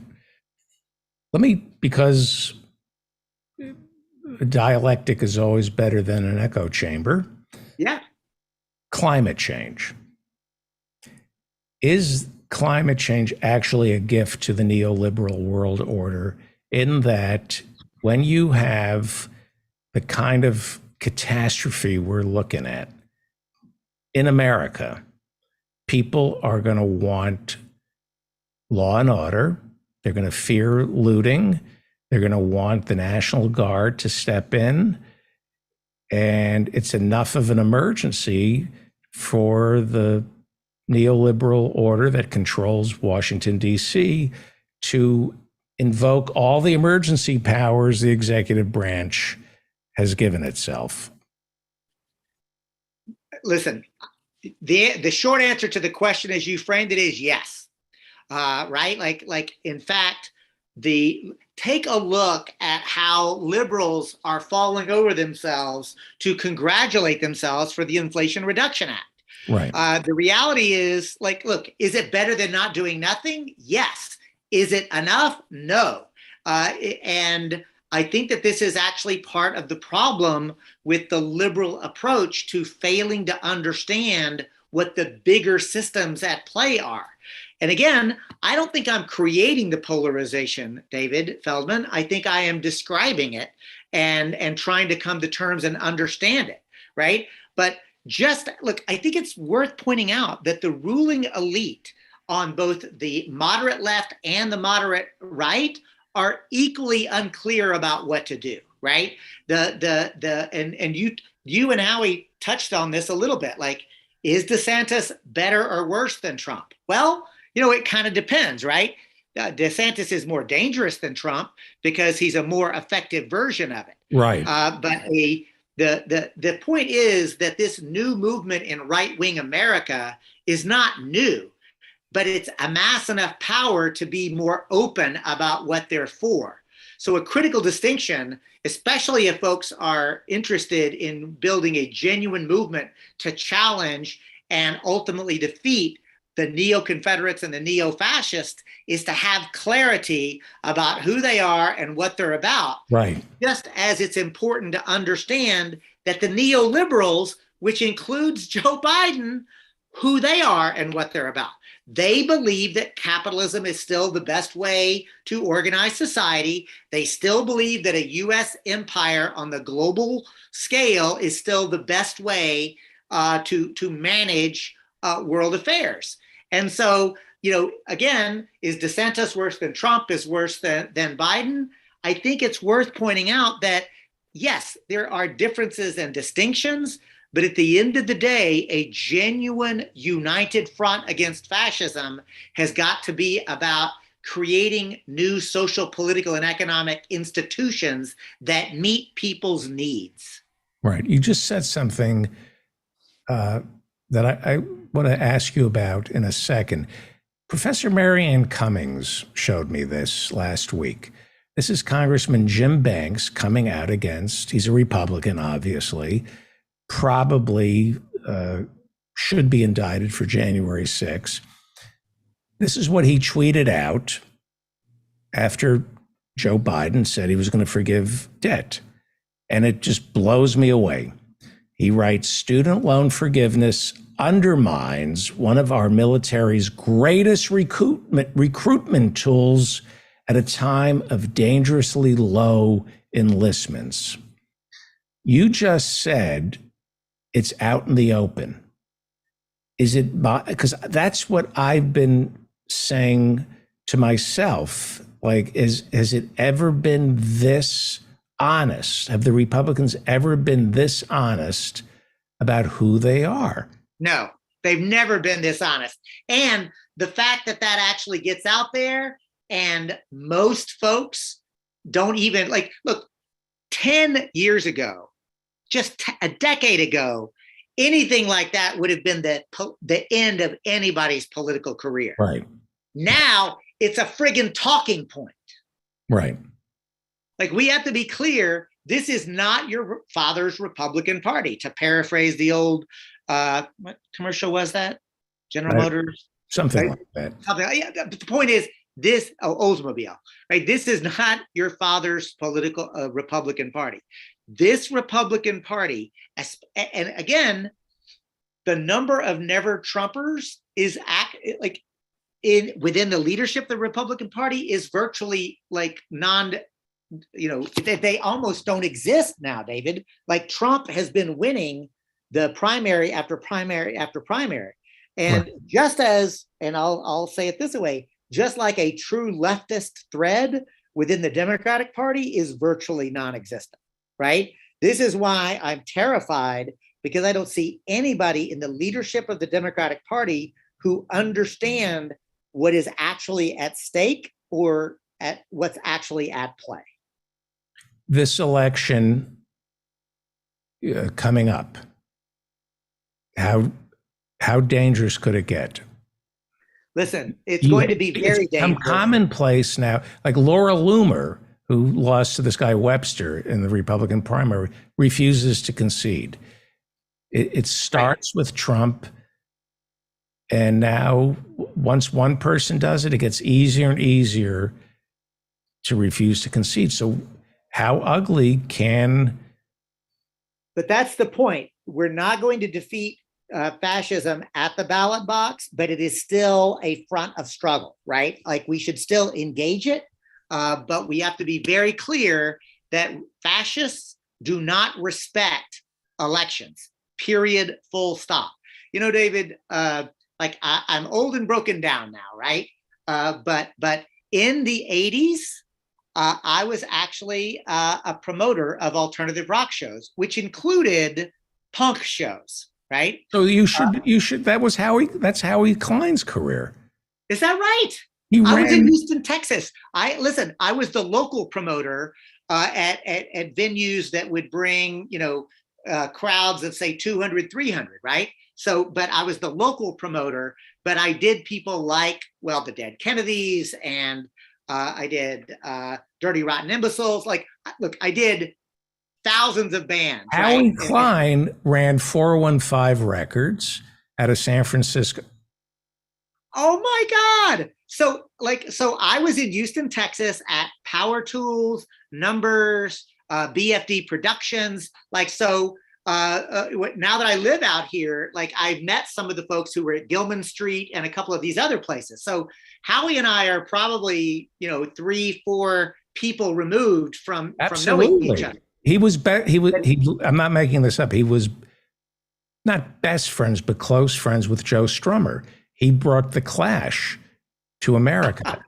Because dialectic is always better than an echo chamber. Yeah. Climate change. Is climate change actually a gift to the neoliberal world order, in that when you have the kind of catastrophe we're looking at in America, people are going to want law and order. They're going to fear looting. They're going to want the National Guard to step in. And it's enough of an emergency for the neoliberal order that controls Washington, D.C., to invoke all the emergency powers the executive branch has given itself. Listen, the short answer to the question as you framed it is yes. Right? Like in fact, take a look at how liberals are falling over themselves to congratulate themselves for the Inflation Reduction Act. Right. The reality is, like, look, is it better than not doing nothing? Yes. Is it enough? No. And I think that this is actually part of the problem with the liberal approach to failing to understand what the bigger systems at play are. And again, I don't think I'm creating the polarization, David Feldman. I think I am describing it and trying to come to terms and understand it, right? But just look, I think it's worth pointing out that the ruling elite on both the moderate left and the moderate right are equally unclear about what to do, right? And you and Howie touched on this a little bit. Like, is DeSantis better or worse than Trump? Well, it kind of depends, right? DeSantis is more dangerous than Trump because he's a more effective version of it. Right. But the point is that this new movement in right-wing America is not new, but it's amassed enough power to be more open about what they're for. So a critical distinction, especially if folks are interested in building a genuine movement to challenge and ultimately defeat the neo-Confederates and the neo-fascists, is to have clarity about who they are and what they're about. Right. Just as it's important to understand that the neoliberals, which includes Joe Biden, who they are and what they're about. They believe that capitalism is still the best way to organize society. They still believe that a U.S. empire on the global scale is still the best way to manage world affairs. And so, again, is DeSantis worse than Trump, is worse than Biden? I think it's worth pointing out that, yes, there are differences and distinctions, but at the end of the day, a genuine united front against fascism has got to be about creating new social, political, and economic institutions that meet people's needs. Right. You just said something that I want to ask you about in a second. Professor Marianne Cummings showed me this last week. This is Congressman Jim Banks coming out against, he's a Republican, obviously, probably should be indicted for January 6th. This is what he tweeted out after Joe Biden said he was going to forgive debt. And it just blows me away. He writes, student loan forgiveness undermines one of our military's greatest recruitment tools at a time of dangerously low enlistments. You just said it's out in the open. Is it, because that's what I've been saying to myself, like, has it ever been this honest? Have the Republicans ever been this honest about who they are? No, they've never been this honest. And the fact that that actually gets out there and most folks don't even look, 10 years ago, just a decade ago, anything like that would have been the end of anybody's political career. Right. Now it's a friggin' talking point. Right. Like, we have to be clear, this is not your father's Republican Party, to paraphrase the old, what commercial was that? General Motors? Something right? like that. Something, yeah, but the point is, Oldsmobile, right? This is not your father's political Republican Party. This Republican Party, and again, the number of never Trumpers is within the leadership of the Republican Party is virtually they almost don't exist now, David. Like, Trump has been winning the primary after primary after primary. And just as, and I'll say it this way, just like a true leftist thread within the Democratic Party is virtually non-existent, right? This is why I'm terrified, because I don't see anybody in the leadership of the Democratic Party who understand what is actually at stake or at what's actually at play. This election coming up, how dangerous could it get? Listen, it's going to be very dangerous. Commonplace now. Like Laura Loomer, who lost to this guy Webster in the Republican primary, refuses to concede. It starts with Trump, and now once one person does it, it gets easier and easier to refuse to concede. So how ugly can... But that's the point. We're not going to defeat fascism at the ballot box, but it is still a front of struggle, right? Like, we should still engage it, but we have to be very clear that fascists do not respect elections, period, full stop. You know, David, I'm old and broken down now, right? But in the 80s, I was actually a promoter of alternative rock shows, which included punk shows. Right. So you should. That's Howie Klein's career. Is that right? I was in Houston, Texas. I was the local promoter at venues that would bring, crowds of say 200, 300. Right. So, but I was the local promoter, but I did people like, the Dead Kennedys, and I did Dirty Rotten Imbeciles. Like, look, I did thousands of bands. Howie Klein ran 415 Records out of San Francisco. Oh my God. So I was in Houston, Texas at Power Tools, Numbers, BFD Productions. Now that I live out here, I've met some of the folks who were at Gilman Street and a couple of these other places. So Howie and I are probably, 3-4 people removed from knowing each other. I'm not making this up. He was not best friends, but close friends with Joe Strummer. He brought the Clash to America,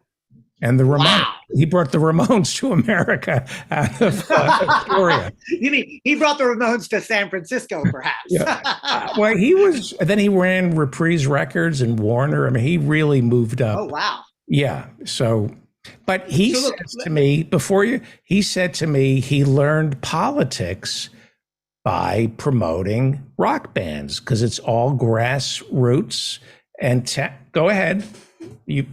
and the Ramones. Wow. He brought the Ramones to America out of Astoria. You mean he brought the Ramones to San Francisco, perhaps? Yeah. Then he ran Reprise Records and Warner. I mean, he really moved up. Oh, wow. Yeah. So. But he said to me, he learned politics by promoting rock bands because it's all grassroots. And go ahead. He's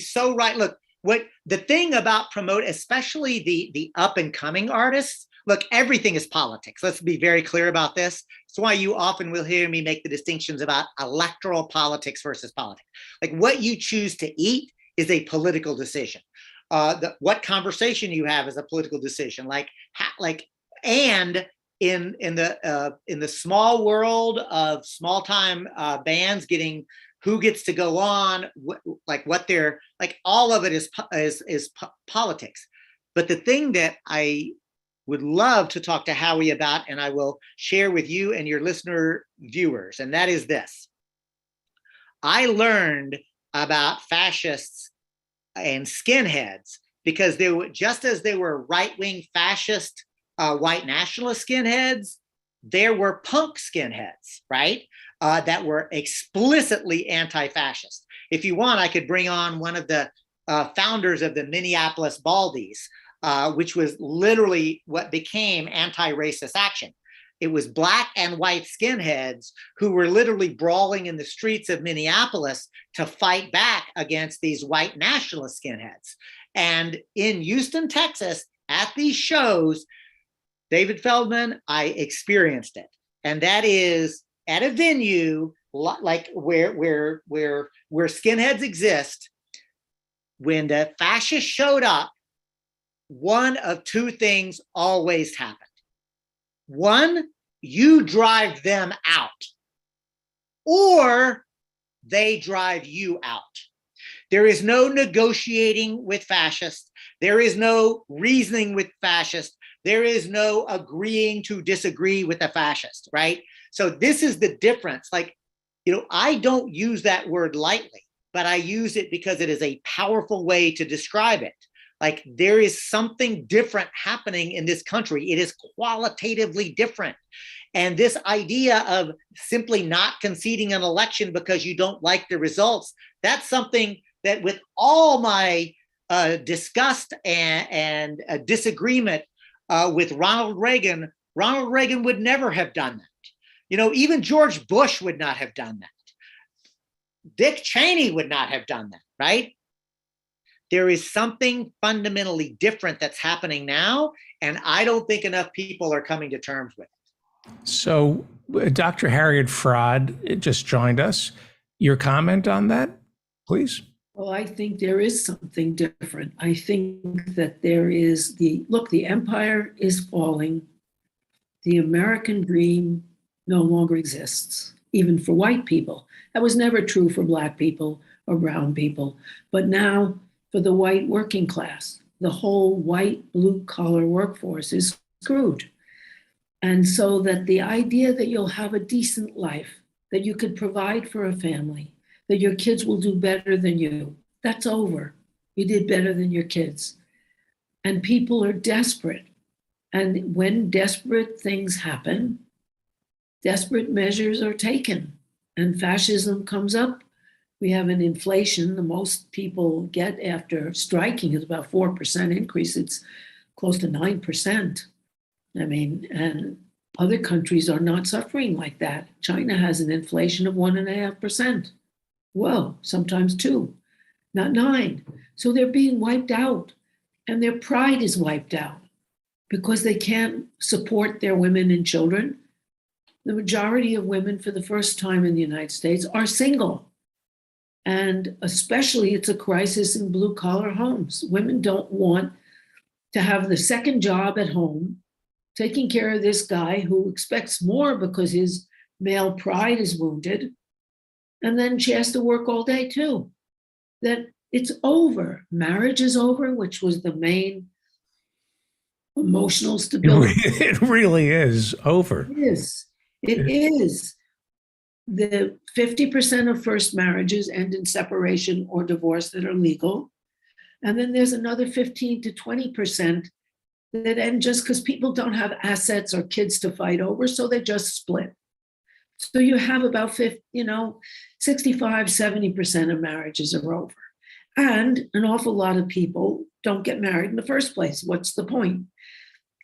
so right. Look, what the thing about especially the up and coming artists, look, everything is politics. Let's be very clear about this. That's why you often will hear me make the distinctions about electoral politics versus politics. Like, what you choose to eat is a political decision. What conversation you have is a political decision. And in the small world of small time bands getting who gets to go on, what they're like, all of it is politics. But the thing that I would love to talk to Howie about, and I will share with you and your listener viewers, and that is this. I learned about fascists and skinheads because they were, just as they were right-wing fascist white nationalist skinheads, there were punk skinheads, right? That were explicitly anti-fascist. If you want, I could bring on one of the founders of the Minneapolis Baldies, which was literally what became anti-racist action. It was black and white skinheads who were literally brawling in the streets of Minneapolis to fight back against these white nationalist skinheads. And in Houston, Texas, at these shows, David Feldman, I experienced it. And that is at a venue like where skinheads exist. When the fascists showed up, one of two things always happened. One, you drive them out, or they drive you out. There is no negotiating with fascists. There is no reasoning with fascists. There is no agreeing to disagree with a fascist, right? So this is the difference. Like, I don't use that word lightly, but I use it because it is a powerful way to describe it. Like, there is something different happening in this country. It is qualitatively different. And this idea of simply not conceding an election because you don't like the results, that's something that, with all my disgust and disagreement with Ronald Reagan would never have done that. Even George Bush would not have done that. Dick Cheney would not have done that, right? There is something fundamentally different that's happening now, and I don't think enough people are coming to terms with it. So Dr. Harriet Fraad just joined us. Your comment on that, please? Well, I think there is something different. I think that there is the empire is falling. The American dream no longer exists, even for white people. That was never true for Black people or brown people. But now, for the white working class, the whole white blue-collar workforce is screwed. And so that the idea that you'll have a decent life, that you could provide for a family, that your kids will do better than you, that's over. You did better than your kids. And people are desperate. And when desperate things happen, desperate measures are taken. And fascism comes up. We have an inflation. The most people get after striking is about 4% increase. It's close to 9%. I mean, and other countries are not suffering like that. China has an inflation of 1.5%. Whoa, sometimes 2, not 9. So they're being wiped out, and their pride is wiped out because they can't support their women and children. The majority of women, for the first time in the United States, are single. And especially it's a crisis in blue-collar homes. Women don't want to have the second job at home, taking care of this guy who expects more because his male pride is wounded. And then she has to work all day too. That it's over. Marriage is over, which was the main emotional stability. It really is over. It is. It is. The 50% of first marriages end in separation or divorce that are legal. And then there's another 15 to 20% that end just because people don't have assets or kids to fight over, so they just split. So you have about 65, 70% of marriages are over. And an awful lot of people don't get married in the first place. What's the point?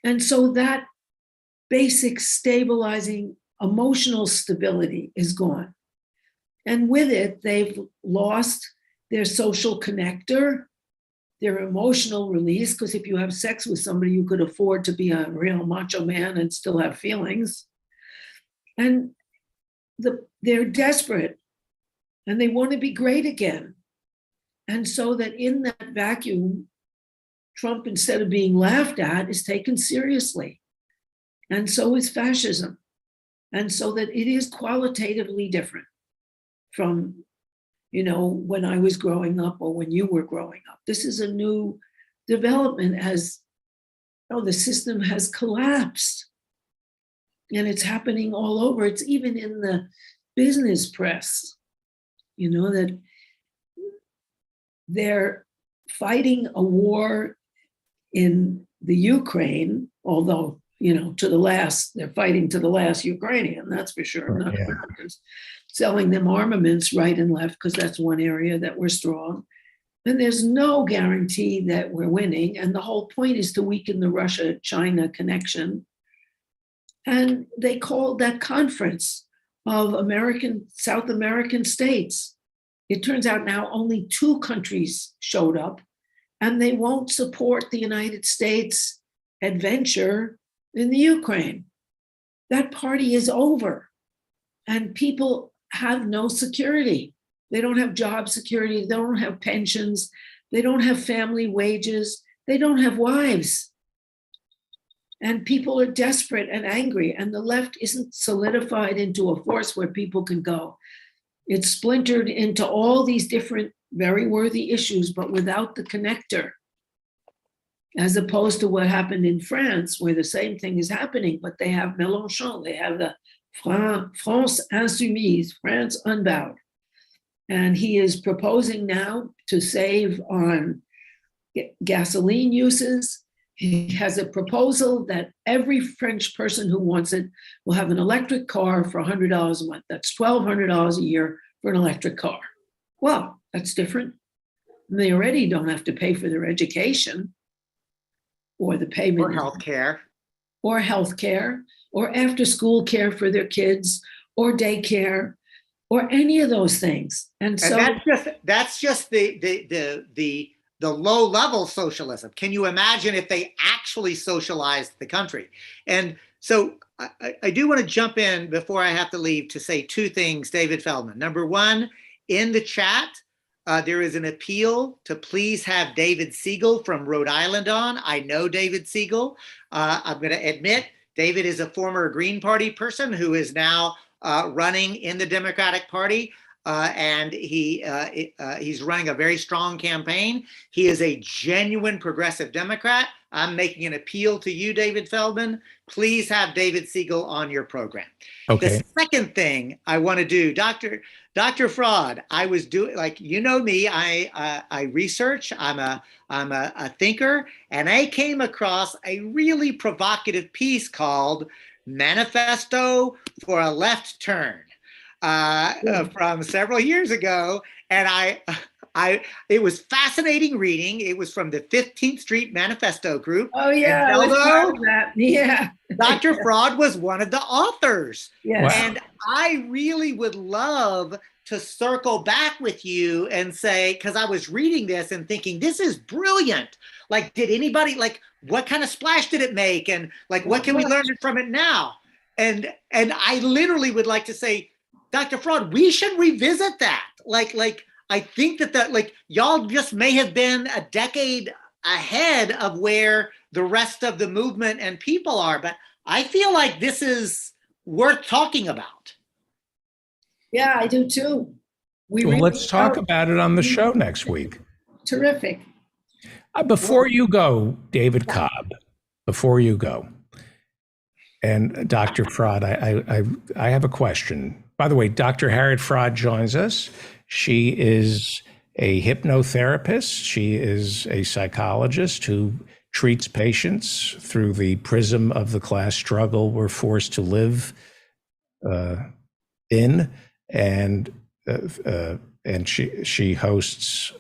And so that basic stabilizing emotional stability is gone. And with it, they've lost their social connector, their emotional release, because if you have sex with somebody, you could afford to be a real macho man and still have feelings. And they're desperate and they want to be great again. And so that in that vacuum, Trump, instead of being laughed at, is taken seriously. And so is fascism. And so that it is qualitatively different from, when I was growing up or when you were growing up. This is a new development as the system has collapsed. And it's happening all over. It's even in the business press, that they're fighting a war in the Ukraine, although, to the last, they're fighting to the last Ukrainian, that's for sure. Not Americans. Selling them armaments right and left, because that's one area that we're strong. And there's no guarantee that we're winning. And the whole point is to weaken the Russia-China connection. And they called that conference of South American states. It turns out now only 2 countries showed up, and they won't support the United States adventure in the Ukraine. That party is over, and people have no security. They don't have job security. They don't have pensions. They don't have family wages. They don't have wives. And people are desperate and angry, and the left isn't solidified into a force where people can go. It's splintered into all these different, very worthy issues, but without the connector. As opposed to what happened in France, where the same thing is happening, but they have Mélenchon, they have the France Insoumise, France Unbowed. And he is proposing now to save on gasoline uses. He has a proposal that every French person who wants it will have an electric car for $100 a month. That's $1,200 a year for an electric car. Well, that's different. And they already don't have to pay for their education or the payment. Or healthcare. Or healthcare, or after school care for their kids, or daycare, or any of those things. And so that's just the low level socialism. Can you imagine if they actually socialized the country? And so I do want to jump in before I have to leave to say 2 things, David Feldman. Number 1, in the chat, there is an appeal to please have David Siegel from Rhode Island on. I know David Siegel. I'm going to admit David is a former Green Party person who is now running in the Democratic Party. And he's running a very strong campaign. He is a genuine progressive Democrat. I'm making an appeal to you, David Feldman. Please have David Siegel on your program. Okay. The second thing I want to do, Dr. Fraud, I was doing, like, me, I research, I'm a thinker, and I came across a really provocative piece called Manifesto for a Left Turn. From several years ago, and it was fascinating reading. It was from the 15th Street Manifesto Group. Oh yeah, I was part of that. Yeah. Dr. Fraud was one of the authors. Yes. Wow. And I really would love to circle back with you and say, because I was reading this and thinking, this is brilliant. Like, did anybody, like, what kind of splash did it make? And like, what can we learn from it now? And I literally would like to say, Dr. Fraud, we should revisit that. Like I think that like y'all just may have been a decade ahead of where the rest of the movement and people are, but I feel like this is worth talking about. Yeah, I do too. Let's talk about it on the show next week. Terrific. Before you go, David Cobb, before you go, and Dr. Fraud, I have a question. By the way, Dr. Harriet Fraud joins us. She is a hypnotherapist. She is a psychologist who treats patients through the prism of the class struggle we're forced to live in. And she hosts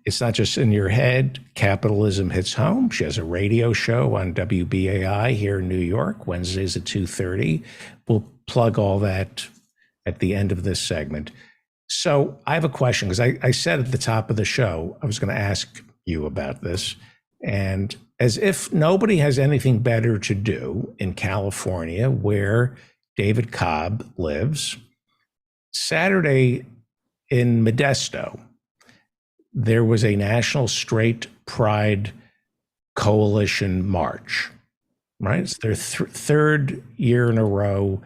It's Not Just in Your Head, Capitalism Hits Home. She has a radio show on WBAI here in New York, Wednesdays at 2:30. We'll plug all that at the end of this segment. So I have a question, because I said at the top of the show, I was going to ask you about this. And as if nobody has anything better to do in California, where David Cobb lives, Saturday in Modesto, there was a National Straight Pride Coalition march. right? It's their third year in a row,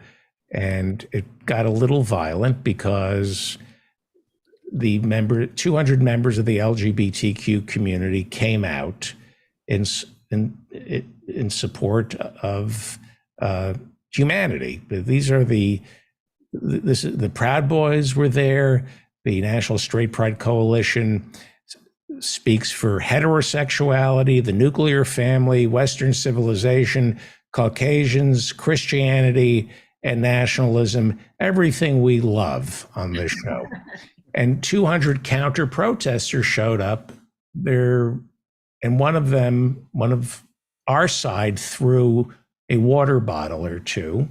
and it got a little violent because the 200 members of the LGBTQ community came out in support of humanity. These are the Proud Boys were there. The National Straight Pride Coalition speaks for heterosexuality, the nuclear family, Western civilization, Caucasians, Christianity, and nationalism, everything we love on this show. And 200 counter protesters showed up there, and one of our side threw a water bottle or two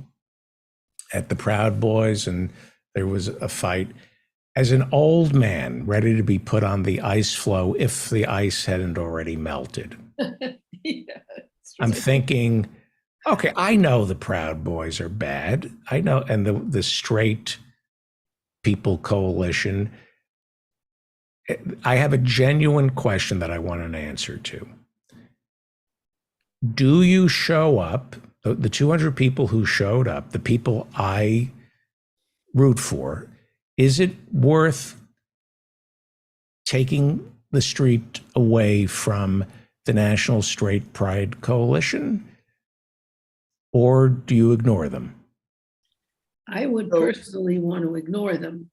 at the Proud Boys, and there was a fight. As an old man ready to be put on the ice floe if the ice hadn't already melted, I'm thinking, okay, I know the Proud Boys are bad. I know, and the Straight People Coalition. I have a genuine question that I want an answer to. Do you show up, the 200 people who showed up, the people I root for, is it worth taking the street away from the National Straight Pride Coalition, or do you ignore them? I would personally want to ignore them.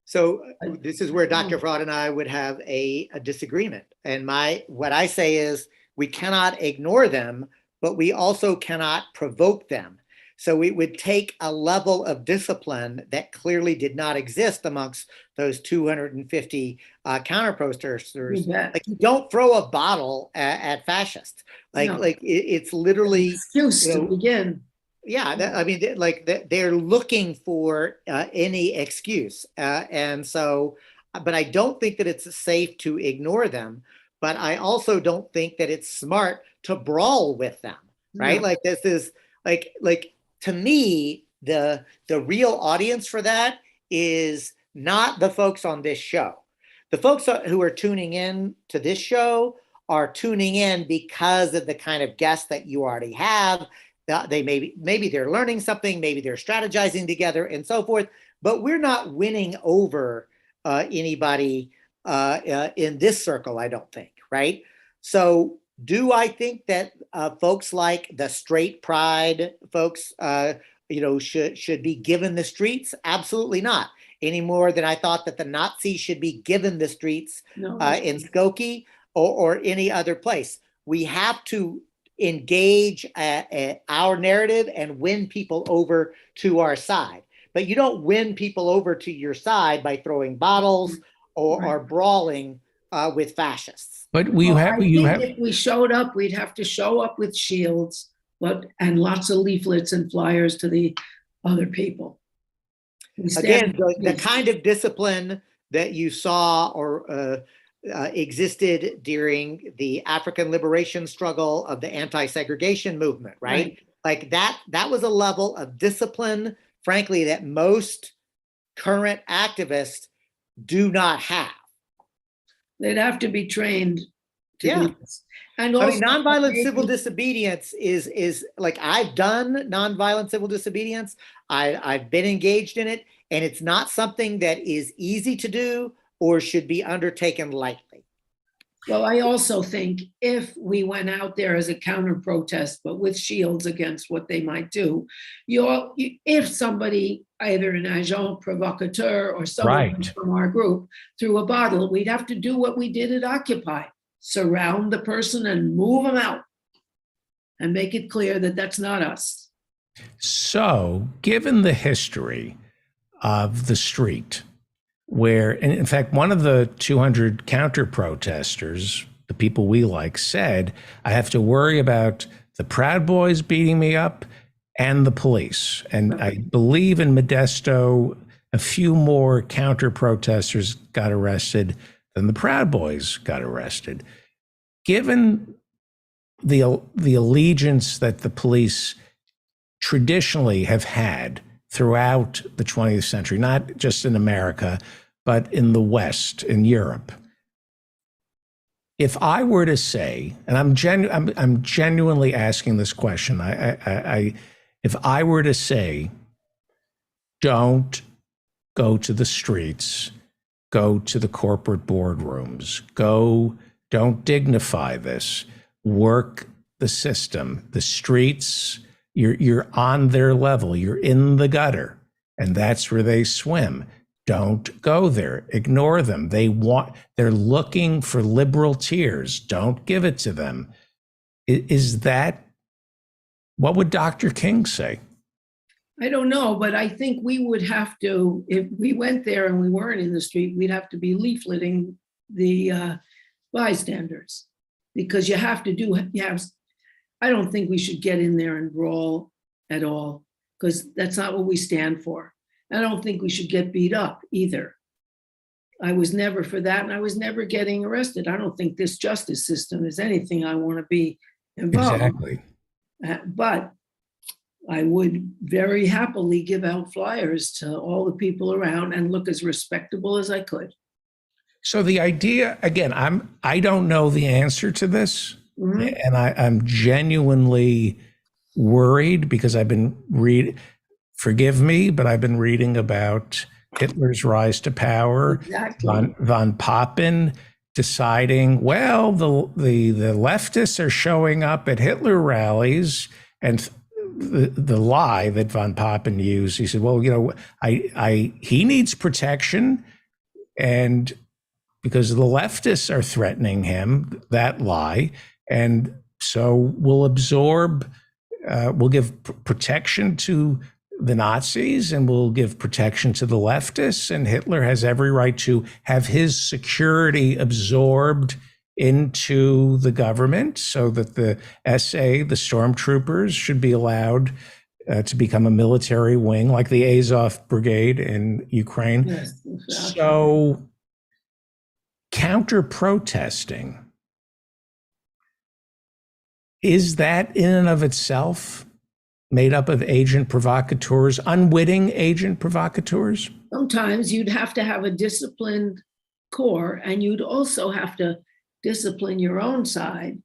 So this is where Dr. Fraud and I would have a disagreement. And what I say is we cannot ignore them, but we also cannot provoke them. So it would take a level of discipline that clearly did not exist amongst those 250 counter protesters. Like, you don't throw a bottle at fascists. It's literally excuse to begin. Yeah, they're looking for any excuse, and so. But I don't think that it's safe to ignore them. But I also don't think that it's smart to brawl with them. Right? No. Like, this is like to me, the real audience for that is not the folks on this show. The folks who are tuning in to this show are tuning in because of the kind of guests that you already have. They maybe they're learning something, maybe they're strategizing together and so forth, but we're not winning over anybody in this circle, I don't think, right? So do I think that folks like the Straight Pride folks, should be given the streets? Absolutely not. Any more than I thought that the Nazis should be given the streets in Skokie or any other place. We have to engage our narrative and win people over to our side. But you don't win people over to your side by throwing bottles or brawling with fascists. But if we showed up, we'd have to show up with shields, and lots of leaflets and flyers to the other people. Again, the kind of discipline that you saw or existed during the African liberation struggle of the anti-segregation movement, right? Like that was a level of discipline, frankly, that most current activists do not have. They'd have to be trained to do this. And I also, mean, nonviolent civil disobedience is like, I've done nonviolent civil disobedience. I've been engaged in it, and it's not something that is easy to do or should be undertaken lightly. Well, I also think if we went out there as a counter protest, but with shields against what they might do, if somebody, either an agent provocateur or someone from our group, threw a bottle, we'd have to do what we did at Occupy: surround the person and move them out and make it clear that that's not us. So, given the history of the street, where, and in fact, one of the 200 counter protesters, the people we like, said, I have to worry about the Proud Boys beating me up and the police. And I believe in Modesto, a few more counter protesters got arrested than the Proud Boys got arrested. Given the allegiance that the police traditionally have had throughout the 20th century, not just in America, but in the West, in Europe, if I were to say, and I'm genuinely asking this question, if I were to say, don't go to the streets, go to the corporate boardrooms, don't dignify this, work the system, the streets, you're on their level, you're in the gutter, and that's where they swim. Don't go there. Ignore them. They're looking for liberal tears. Don't give it to them. Is that, what would Dr. King say? I don't know, but I think we would have to, if we went there and we weren't in the street, we'd have to be leafleting the bystanders, because I don't think we should get in there and brawl at all, because that's not what we stand for. I don't think we should get beat up either. I was never for that, and I was never getting arrested. I don't think this justice system is anything I want to be involved. Exactly. But I would very happily give out flyers to all the people around and look as respectable as I could. So the idea, again, I don't know the answer to this, and I'm genuinely worried because I've been forgive me, but I've been reading about Hitler's rise to power, Exactly. von Papen deciding, well, the leftists are showing up at Hitler rallies, and the lie that von Papen used, he said, well, he needs protection, and because the leftists are threatening him, that lie, and so we'll give protection to the Nazis and we'll give protection to the leftists, and Hitler has every right to have his security absorbed into the government so that the SA, the stormtroopers, should be allowed to become a military wing like the Azov Brigade in Ukraine. Yes, exactly. So counter-protesting, is that in and of itself made up of agent provocateurs, unwitting agent provocateurs? Sometimes you'd have to have a disciplined core, and you'd also have to discipline your own side,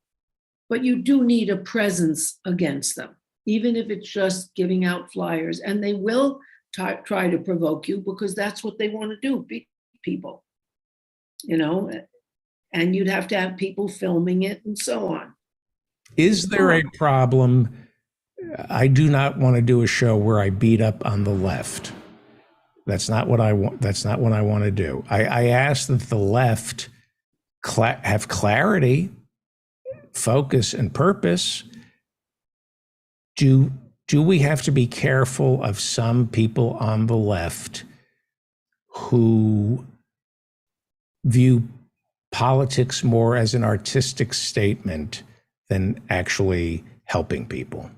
but you do need a presence against them, even if it's just giving out flyers, and they will try to provoke you because that's what they want to do, beat people, and you'd have to have people filming it and so on. Is there a problem? I do not want to do a show where I beat up on the left. That's not what I want. That's not what I want to do. I ask that the left have clarity, focus, and purpose. Do we have to be careful of some people on the left who view politics more as an artistic statement than actually helping people?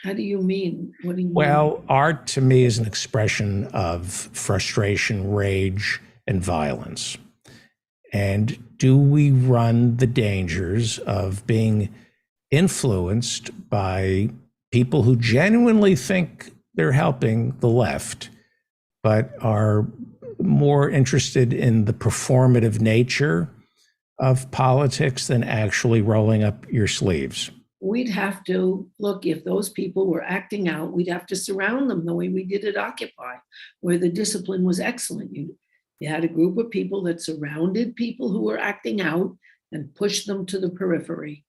How do you mean? What do you mean? Well, art to me is an expression of frustration, rage, and violence. And do we run the dangers of being influenced by people who genuinely think they're helping the left, but are more interested in the performative nature of politics than actually rolling up your sleeves? We'd have to look, if those people were acting out, we'd have to surround them the way we did at Occupy, where the discipline was excellent. You had a group of people that surrounded people who were acting out and pushed them to the periphery.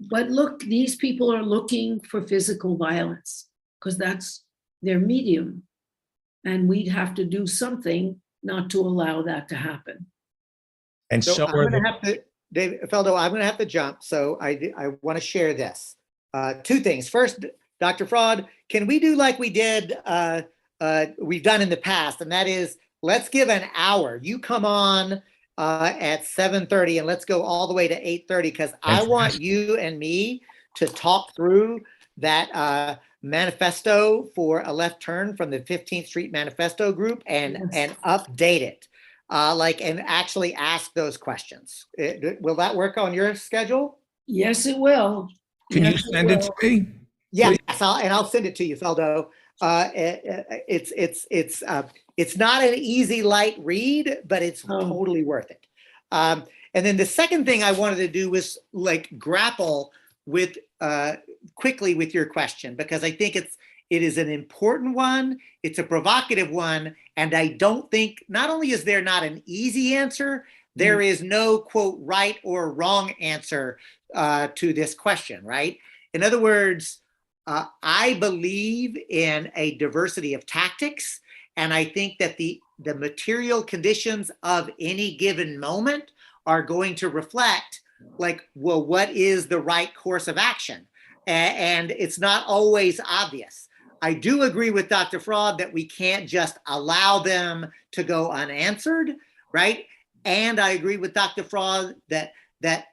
But look, these people are looking for physical violence because that's their medium. And we'd have to do something not to allow that to happen. And so I'm going to have to, David Feldo, I'm going to have to jump. So I want to share this. Two things. First, Dr. Fraud, can we do like we did, we've done in the past, and that is, let's give an hour. You come on at 7:30 and let's go all the way to 8:30, because I want you and me to talk through that manifesto for a left turn from the 15th Street Manifesto Group and update it. And actually ask those questions. Will that work on your schedule? Yes, it will. Can you send it to me? Yes, I'll send it to you, Feldo. It's not an easy, light read, but it's totally worth it. And And then the second thing I wanted to do was like grapple with quickly with your question, because I think it is an important one. It's a provocative one. And I don't think, not only is there not an easy answer, there is no quote right or wrong answer to this question, right? In other words, I believe in a diversity of tactics. And I think that the material conditions of any given moment are going to reflect like, well, what is the right course of action? And it's not always obvious. I do agree with Dr. Fraud that we can't just allow them to go unanswered, right? And I agree with Dr. Fraud that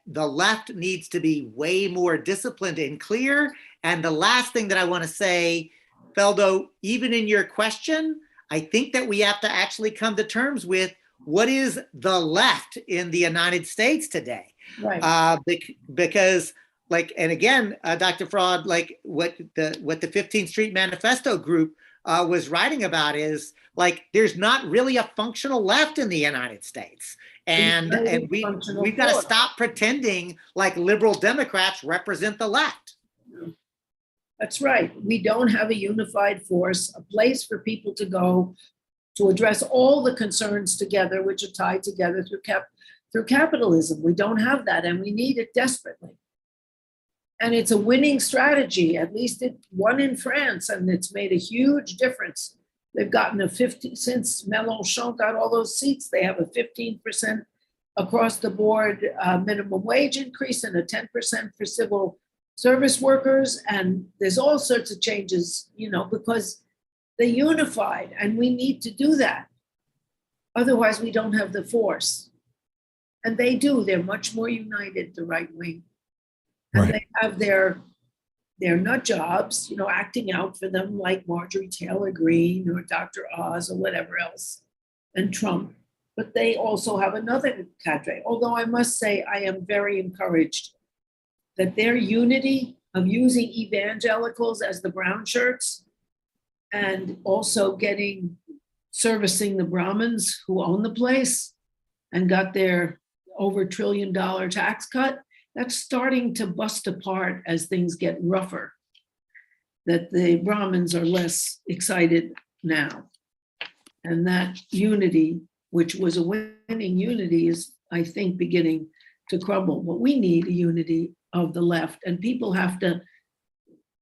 the left needs to be way more disciplined and clear. And the last thing that I want to say, Feldo, even in your question, I think that we have to actually come to terms with what is the left in the United States today. Right. Because like, and again, Dr. Fraud, like what the 15th Street Manifesto group was writing about is like, there's not really a functional left in the United States. And we've got to stop pretending like liberal Democrats represent the left. That's right. We don't have a unified force, a place for people to go to address all the concerns together, which are tied together through capitalism. We don't have that, and we need it desperately. And it's a winning strategy. At least it won in France, and it's made a huge difference. They've gotten since Mélenchon got all those seats, they have a 15% across the board minimum wage increase and a 10% for civil service workers. And there's all sorts of changes, because they unified, and we need to do that. Otherwise, we don't have the force. And they do. They're much more united, the right wing. And they have their nut jobs, acting out for them, like Marjorie Taylor Greene or Dr. Oz or whatever else, and Trump. But they also have another cadre. Although I must say, I am very encouraged that their unity of using evangelicals as the brown shirts and also servicing the Brahmins who own the place and got their over $1 trillion tax cut, that's starting to bust apart as things get rougher, that the Brahmins are less excited now. And that unity, which was a winning unity, is, I think, beginning to crumble. But we need a unity of the left, and people have to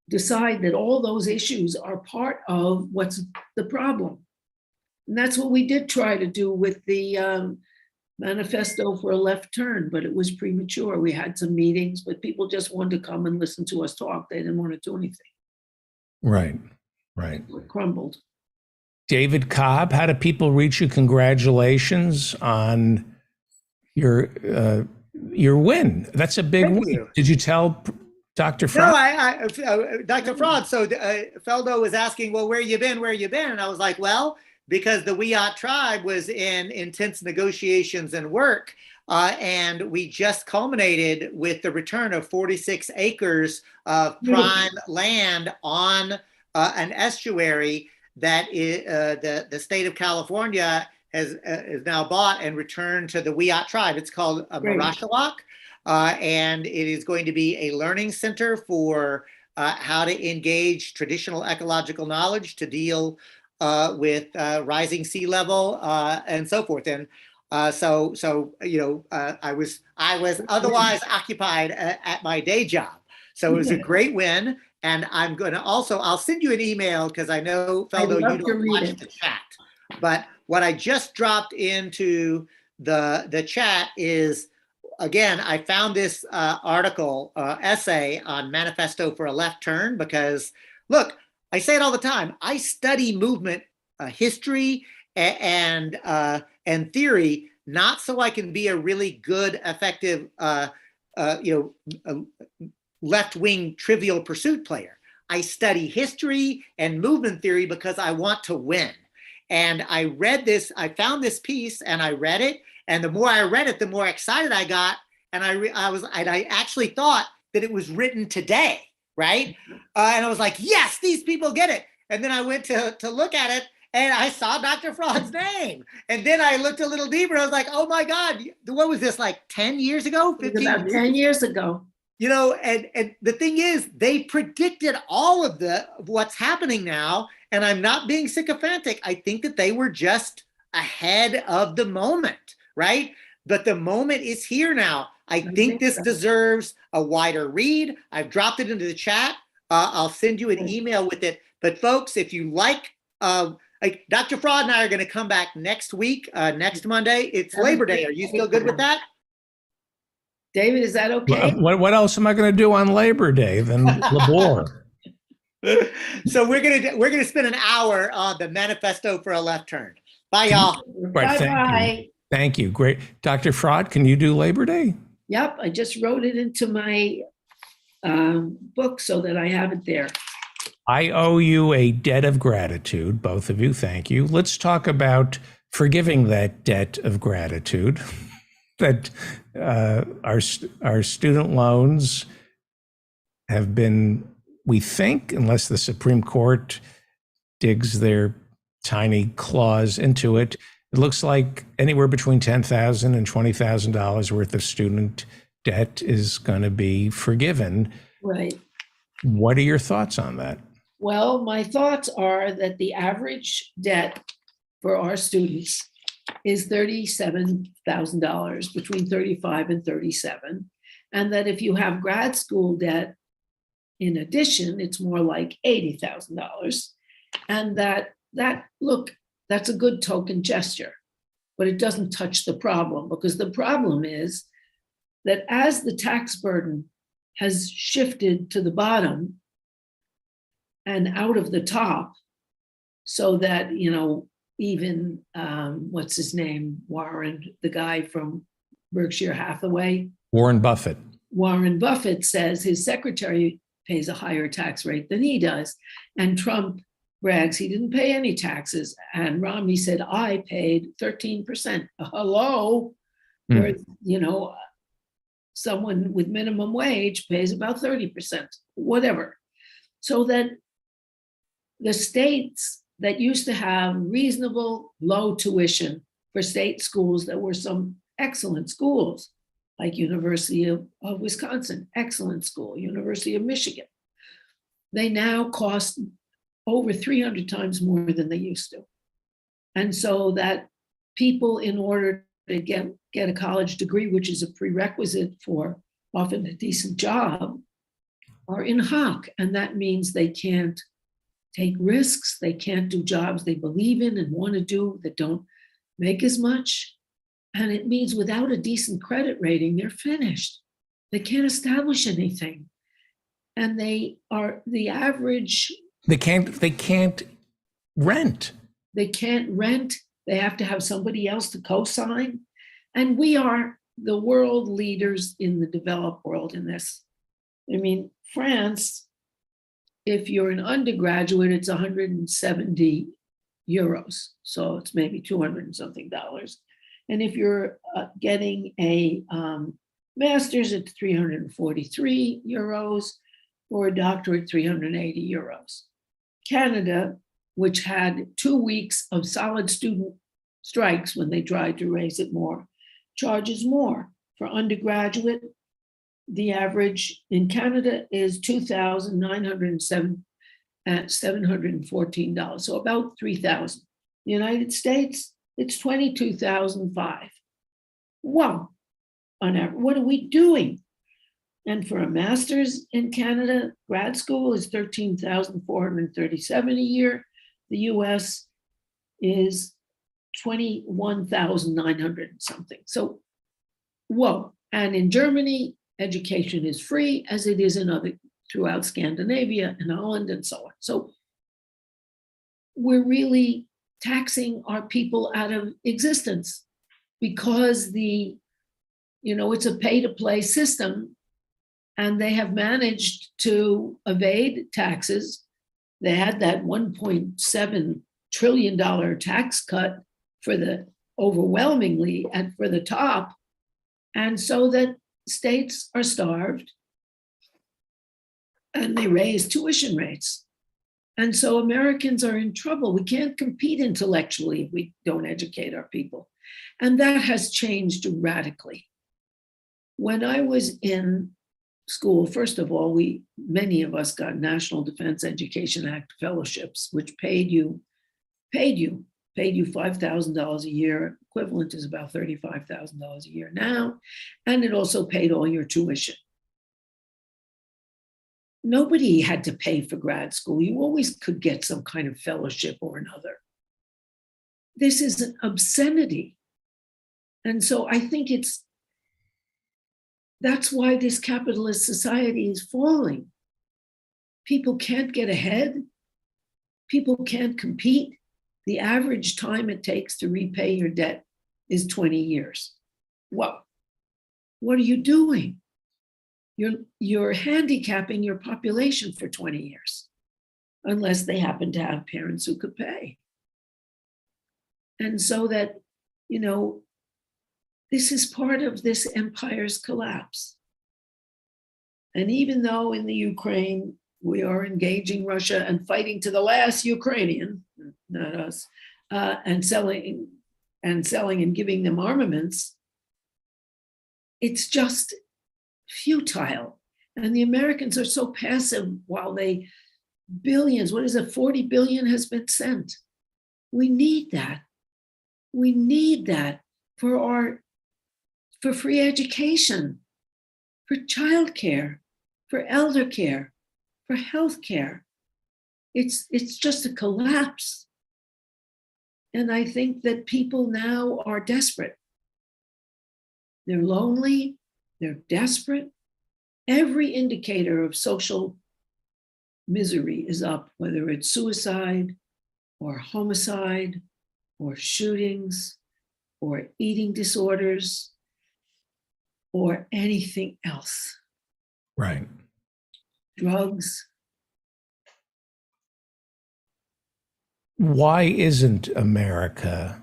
decide that all those issues are part of what's the problem. And that's what we did try to do with the Manifesto for a Left Turn, but it was premature. We had some meetings, but people just wanted to come and listen to us talk. They didn't want to do anything. Right. It crumbled. David Cobb, how do people reach you? Congratulations on your win. That's a big win. You. Did you tell Dr. Fraud? No, Dr. Fraud. So Feldo was asking, well, where you been? And I was like, well, because the Wiyot tribe was in intense negotiations and work, and we just culminated with the return of 46 acres of prime land on an estuary that the state of California has now bought and returned to the Wiyot tribe. It's called Marashallak, and it is going to be a learning center for how to engage traditional ecological knowledge to deal with rising sea level and so forth. And so I was otherwise occupied at my day job. So it was a great win. And I'm going to I'll send you an email because I know, Feldo, you don't watch the chat. But what I just dropped into the chat is, again, I found this essay on Manifesto for a Left Turn because, look, I say it all the time. I study movement history and theory, not so I can be a really good, effective, left-wing Trivial Pursuit player. I study history and movement theory because I want to win. And I found this piece and I read it. And the more I read it, the more excited I got. And I actually thought that it was written today. Right. And I was like, yes, these people get it. And then I went to look at it and I saw Dr. Fraud's name. And then I looked a little deeper. I was like, oh my God, what was this, like 10 years ago? 15 About 10 years ago. You know, and the thing is, they predicted all of what's happening now. And I'm not being sycophantic. I think that they were just ahead of the moment, right? But the moment is here now. I think this deserves a wider read. I've dropped it into the chat. I'll send you an email with it. But folks, if you like Dr. Fraud and I are going to come back next week, next Monday. It's Labor Day. Are you still good with that? David, is that okay? What else am I going to do on Labor Day than labor? So we're gonna spend an hour on the Manifesto for a Left Turn. Bye, y'all. Right, Bye-bye. Thank you. Great. Dr. Fraud, can you do Labor Day? Yep, I just wrote it into my book so that I have it there. I owe you a debt of gratitude, both of you. Thank you. Let's talk about forgiving that debt of gratitude. That our student loans have been, we think, unless the Supreme Court digs their tiny claws into it, it looks like anywhere between $10,000 and $20,000 worth of student debt is going to be forgiven. Right. What are your thoughts on that? Well, my thoughts are that the average debt for our students is $37,000, between 35 and 37, and that if you have grad school debt in addition, it's more like $80,000, and that look, that's a good token gesture, but it doesn't touch the problem, because the problem is that as the tax burden has shifted to the bottom and out of the top, so that, you know, even what's his name, Warren, the guy from Berkshire Hathaway, Warren Buffett. Warren Buffett says his secretary pays a higher tax rate than he does, and Trump brags he didn't pay any taxes, and Romney said I paid 13%. Hello, where, you know, someone with minimum wage pays about 30%, whatever. So that the states that used to have reasonable low tuition for state schools, that were some excellent schools, like University of Wisconsin, excellent school, University of Michigan, they now cost over 300 times more than they used to. And so that people, in order to get a college degree, which is a prerequisite for often a decent job, are in hock. And that means they can't take risks, they can't do jobs they believe in and want to do that don't make as much. And it means without a decent credit rating, they're finished. They can't establish anything. And they are the average. They can't rent. They can't rent. They have to have somebody else to co-sign. And we are the world leaders in the developed world in this. I mean, France, if you're an undergraduate, it's 170 euros. So it's maybe 200 and something dollars. And if you're getting a master's, it's 343 euros, or a doctorate, 380 euros. Canada, which had 2 weeks of solid student strikes when they tried to raise it more, charges more. For undergraduate, the average in Canada is $2,907.714, so about $3,000. The United States, it's $22,005. Well, on average, what are we doing? And for a master's in Canada, grad school is $13,437 a year. The US is $21,900 something. So, whoa. And in Germany, education is free, as it is throughout Scandinavia and Holland and so on. So we're really taxing our people out of existence, because it's a pay-to-play system, and they have managed to evade taxes. They had that $1.7 trillion tax cut for the overwhelmingly and for the top. And so that states are starved, and they raise tuition rates. And so Americans are in trouble. We can't compete intellectually if we don't educate our people. And that has changed radically. When I was in school, first of all, many of us got National Defense Education Act fellowships, which paid you $5,000 a year. Equivalent is about $35,000 a year now. And it also paid all your tuition. Nobody had to pay for grad school. You always could get some kind of fellowship or another. This is an obscenity. And so I think that's why this capitalist society is falling. People can't get ahead. People can't compete. The average time it takes to repay your debt is 20 years. What are you doing? You're handicapping your population for 20 years, unless they happen to have parents who could pay. And so that, this is part of this empire's collapse. And even though in the Ukraine, we are engaging Russia and fighting to the last Ukrainian, not us, and selling and giving them armaments, it's just futile. And the Americans are so passive while billions, 40 billion has been sent. We need that. We need that for free education, for childcare, for elder care, for health care. It's just a collapse. And I think that people now are desperate. They're lonely, they're desperate. Every indicator of social misery is up, whether it's suicide or homicide or shootings or eating disorders or anything else. Right. Drugs. Why isn't America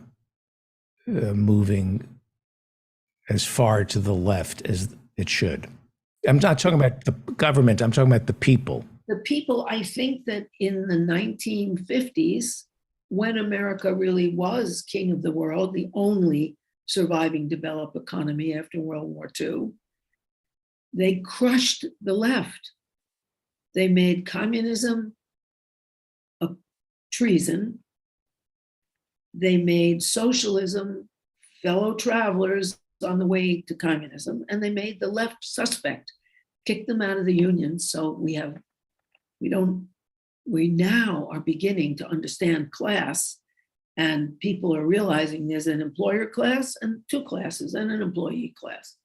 moving as far to the left as it should? I'm not talking about the government, I'm talking about the people. The people, I think that in the 1950s, when America really was king of the world, the only surviving developed economy after World War II, they crushed the left. They made communism a treason. They made socialism fellow travelers on the way to communism, and they made the left suspect, kicked them out of the unions. So we now are beginning to understand class, and people are realizing there's an employer class and two classes and an employee class.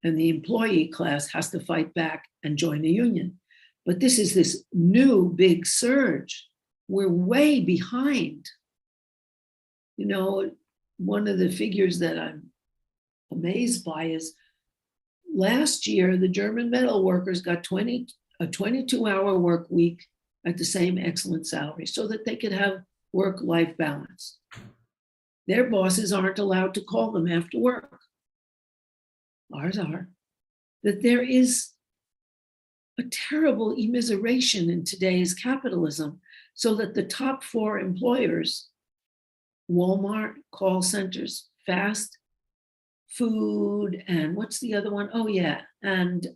And the employee class has to fight back and join the union. But this is this new big surge. We're way behind. One of the figures that I'm amazed by is last year, the German metal workers got a 22-hour work week at the same excellent salary so that they could have work-life balance. Their bosses aren't allowed to call them after work. Ours are. That there is a terrible immiseration in today's capitalism, so that the top four employers, Walmart, call centers, fast food, and what's the other one? Oh yeah, and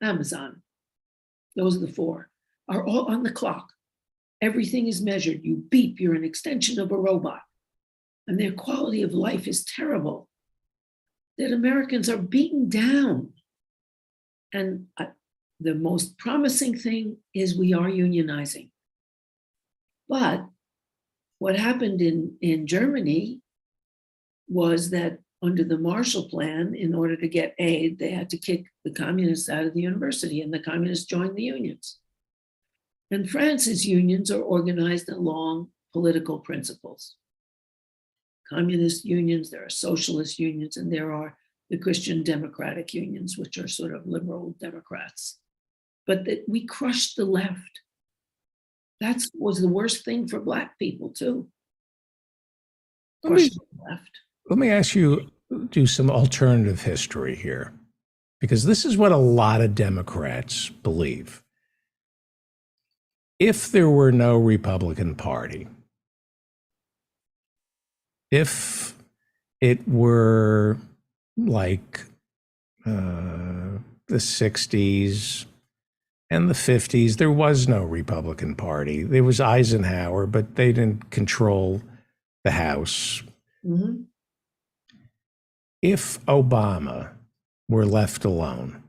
Amazon. Those are the four, are all on the clock. Everything is measured. You beep, you're an extension of a robot. And their quality of life is terrible. That Americans are beaten down. And the most promising thing is we are unionizing. But what happened in Germany was that under the Marshall Plan, in order to get aid, they had to kick the communists out of the university, and the communists joined the unions. And France's unions are organized along political principles. Communist unions, there are socialist unions, and there are the Christian Democratic unions, which are sort of liberal Democrats. But that we crushed the left. That was the worst thing for Black people too. Crushed the left. Let me ask you, do some alternative history here, because this is what a lot of Democrats believe. if there were no Republican Party, if it were like the 60s and the 50s, there was no Republican Party. There was Eisenhower, but they didn't control the House. Mhm. If Obama were left alone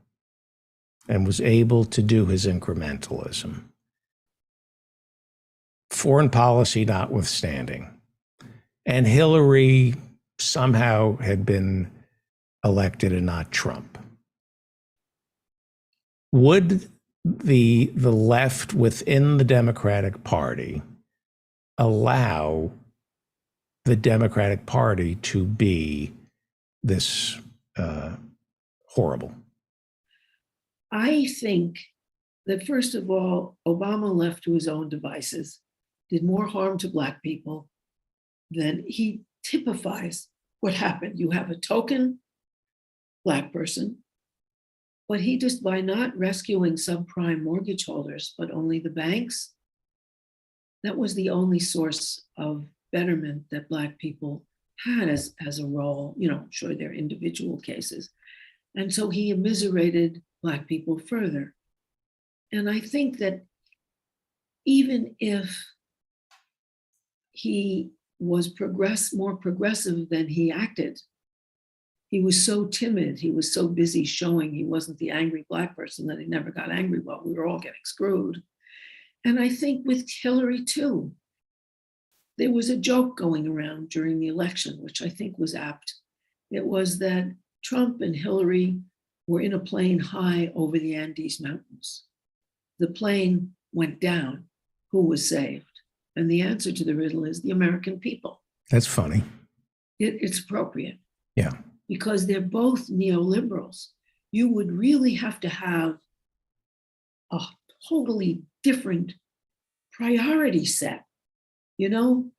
and was able to do his incrementalism, foreign policy notwithstanding, and Hillary somehow had been elected and not Trump, would the left within the Democratic Party allow the Democratic Party to be this horrible? I think that, first of all, Obama, left to his own devices, did more harm to Black people than he typifies what happened. You have a token Black person, but he just, by not rescuing subprime mortgage holders, but only the banks, that was the only source of betterment that Black people had as a role. Sure, there are individual cases. And so he immiserated Black people further. And I think that even if he was more progressive than he acted, he was so timid, he was so busy showing he wasn't the angry Black person that he never got angry. Well, we were all getting screwed. And I think with Hillary too, there was a joke going around during the election, which I think was apt. It was that Trump and Hillary were in a plane high over the Andes Mountains. The plane went down. Who was saved? And the answer to the riddle is the American people. That's funny. It's appropriate. Yeah. Because they're both neoliberals. You would really have to have a totally different priority set.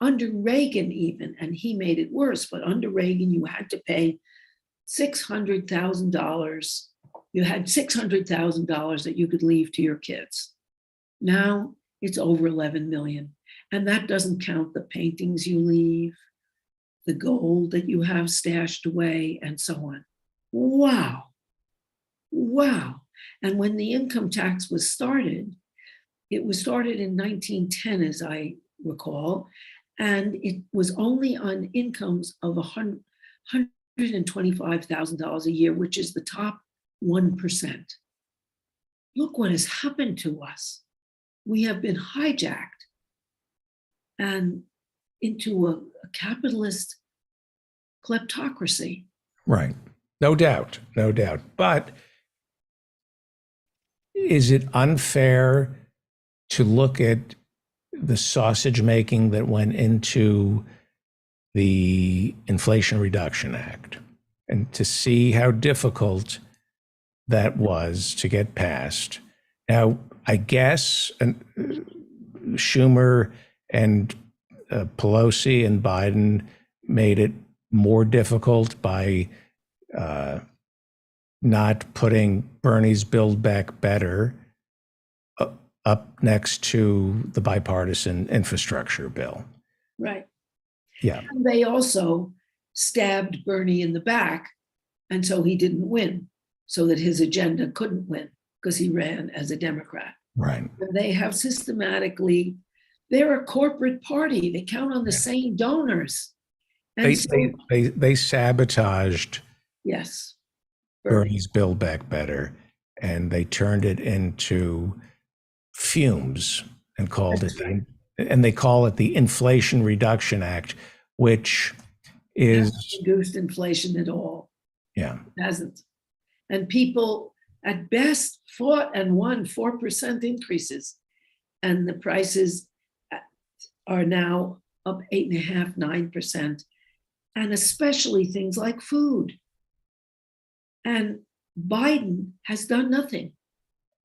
Under Reagan even, and he made it worse, but under Reagan, you had to pay $600,000. You had $600,000 that you could leave to your kids. Now it's over 11 million. And that doesn't count the paintings you leave, the gold that you have stashed away, and so on. Wow. Wow. And when the income tax was started, it was started in 1910, as I recall, and it was only on incomes of $125,000 a year, which is the top 1%. Look what has happened to us. We have been hijacked and into a capitalist kleptocracy. Right. No doubt. No doubt. But is it unfair to look at the sausage making that went into the Inflation Reduction Act and to see how difficult that was to get passed? Now, I guess Schumer and Pelosi and Biden made it more difficult by not putting Bernie's Build Back Better up next to the bipartisan infrastructure bill. Right. Yeah. And they also stabbed Bernie in the back, and so he didn't win, so that his agenda couldn't win because he ran as a Democrat. Right. And they have systematically, they're a corporate party. They count on the same donors. And They sabotaged yes, Bernie's Build Back Better, and they turned it into fumes and called it, and they call it the Inflation Reduction Act, which is reduced inflation at all. Yeah. It hasn't. And people at best fought and won 4% increases, and the prices are now up 8.5%, 9%, and especially things like food. And Biden has done nothing.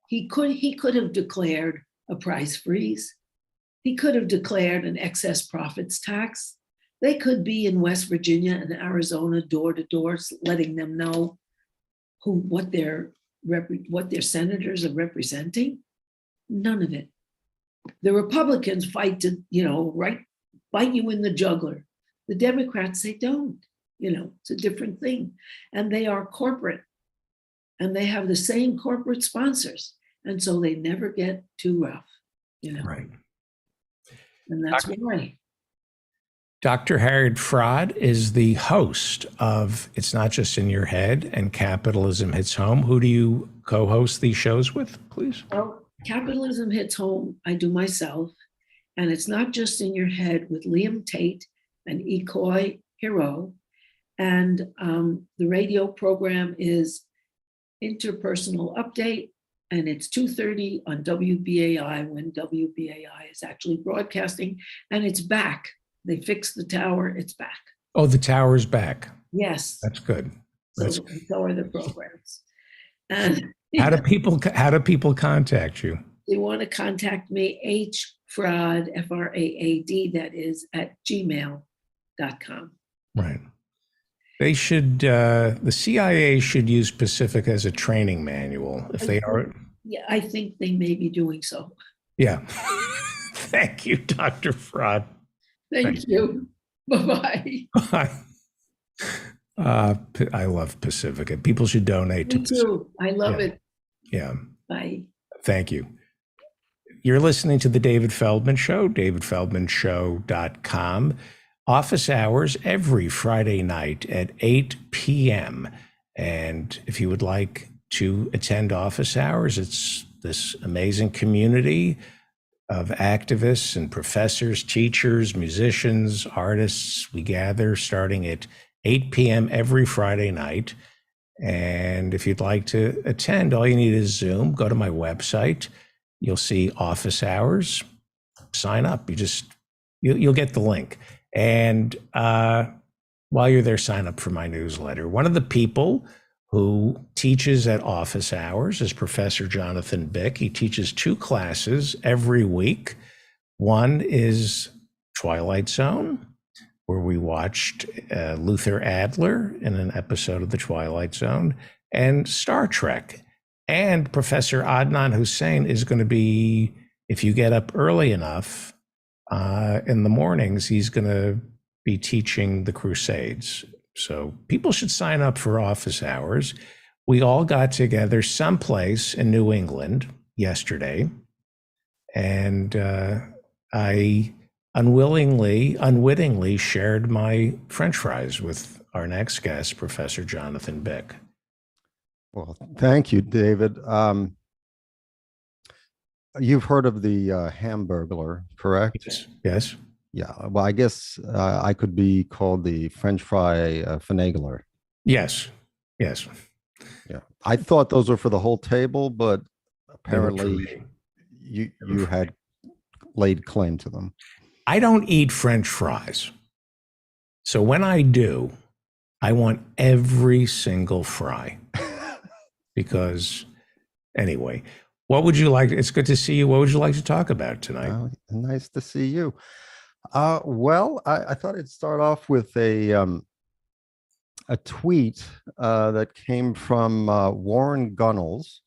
He could have declared a price freeze. He could have declared an excess profits tax. They could be in West Virginia and Arizona door to door, letting them know what their senators are representing. None of it. The Republicans fight to, bite you in the jugular. The Democrats, they don't. It's a different thing. And they are corporate. And they have the same corporate sponsors. And so they never get too rough, Right. And that's why. Dr. Harriet Fraad is the host of It's Not Just in Your Head and Capitalism Hits Home. Who do you co-host these shows with, please? Well, Capitalism Hits Home, I do myself. And It's Not Just in Your Head with Liam Tate and Ikoi Hiro. And the radio program is Interpersonal Update. And it's 2:30 on WBAI when WBAI is actually broadcasting. And it's back. They fixed the tower. It's back. Oh, the tower's back. Yes. That's good. So are the programs. And How do people contact you? they want to contact me, hfraad, F-R-A-A-D, that is at gmail.com. Right. They should, the CIA should use Pacific as a training manual if they are. Yeah, I think they may be doing so. Yeah. Thank you, Dr. Fraad. Thank you. Bye-bye. Bye. I love Pacifica. People should donate to Me too. I love it. Yeah. Bye. Thank you. You're listening to The David Feldman Show, davidfeldmanshow.com. Office hours every Friday night at 8 p.m. And if you would like to attend office hours, it's this amazing community of activists and professors, teachers, musicians, artists. We gather starting at 8 p.m. every Friday night. And if you'd like to attend, all you need is Zoom. Go to my website. You'll see office hours. Sign up. You'll get the link. And while you're there, sign up for my newsletter. One of the people who teaches at office hours is Professor Jonathan Bick. He teaches 2 classes every week. One is Twilight Zone, where we watched Luther Adler in an episode of The Twilight Zone, and Star Trek. And Professor Adnan Hussein is going to be, if you get up early enough in the mornings, he's going to be teaching the Crusades. So people should sign up for office hours. We all got together someplace in New England yesterday, and I unwittingly shared my French fries with our next guest, Professor Jonathan Bick. Well, thank you, David. You've heard of the Hamburglar, correct? Yes. Yeah. Well, I guess I could be called the French fry finagler. Yes. Yes. Yeah. I thought those were for the whole table, but apparently you had laid claim to them. I don't eat French fries. So when I do, I want every single fry. Because anyway, what would you like? It's good to see you. What would you like to talk about tonight? Nice to see you. Well, I thought I'd start off with a tweet that came from Warren Gunnels,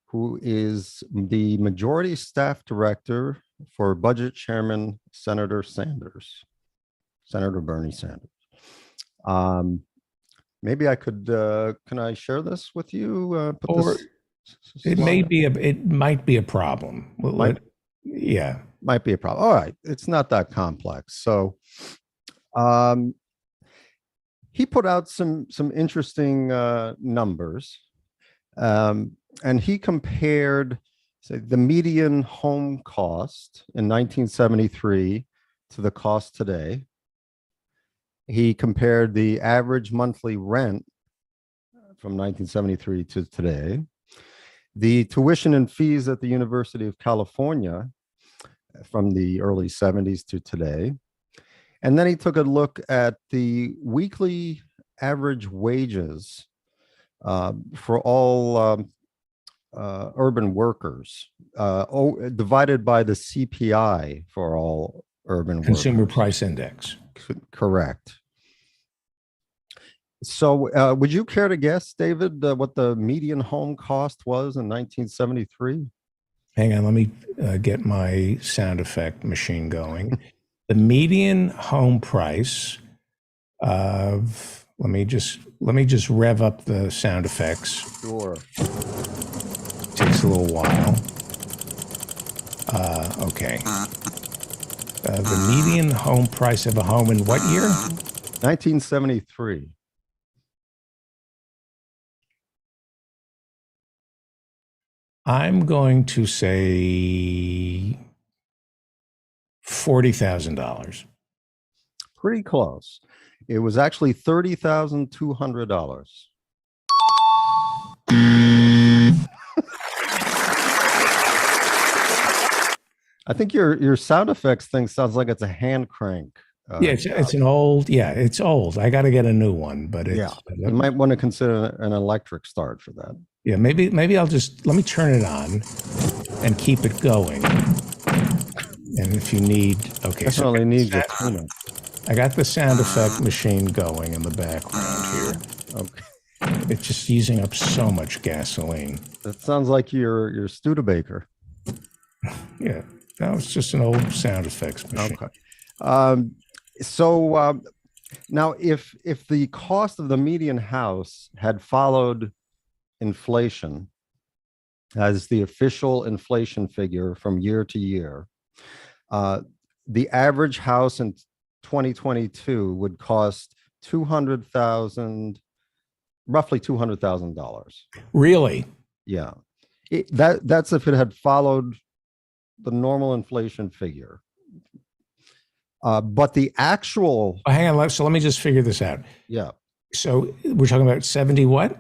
who is the Majority Staff Director for Budget Chairman Senator Bernie Sanders. Maybe I could, can I share this with you? It might be a problem. Yeah. Might be a problem. All right. It's not that complex. So he put out some interesting numbers. And he compared, say, the median home cost in 1973 to the cost today. He compared the average monthly rent from 1973 to today, the tuition and fees at the University of California from the early 70s to today. And then he took a look at the weekly average wages for all urban workers, divided by the CPI for all urban Consumer workers. Price Index. Correct. So would you care to guess, David, what the median home cost was in 1973? Hang on, let me get my sound effect machine going. The median home price of, let me just rev up the sound effects. Sure. Takes a little while. Okay. The median home price of a home in what year? 1973. I'm going to say $40,000. Pretty close. It was actually $30,200. I think your sound effects thing sounds like it's a hand crank. Yeah, it's an old. Yeah, it's old. I got to get a new one, but it's, you might want to consider an electric start for that. Yeah, maybe I'll just let me turn it on and keep it going. And if you need, okay, Definitely needs a tune-up. I got the sound effect machine going in the background here. Okay, it's just using up so much gasoline. That sounds like your Studebaker. Yeah, that was just an old sound effects machine. Okay. Now, if the cost of the median house had followed inflation as the official inflation figure from year to year, the average house in 2022 would cost roughly $200,000. Really? Yeah. That's if it had followed the normal inflation figure. But the actual... hang on, so let me just figure this out. Yeah. So we're talking about 70 what?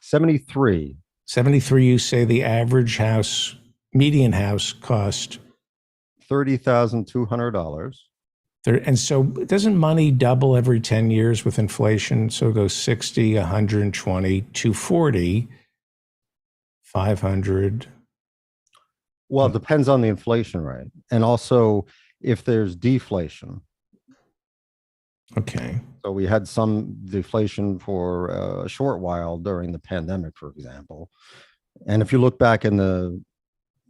73. 73, you say the average house, median house cost? $30,200. And so doesn't money double every 10 years with inflation? So it goes 60, 120, 240, 500. Well, it depends on the inflation rate. And also if there's deflation. Okay. So we had some deflation for a short while during the pandemic, for example. And if you look back in the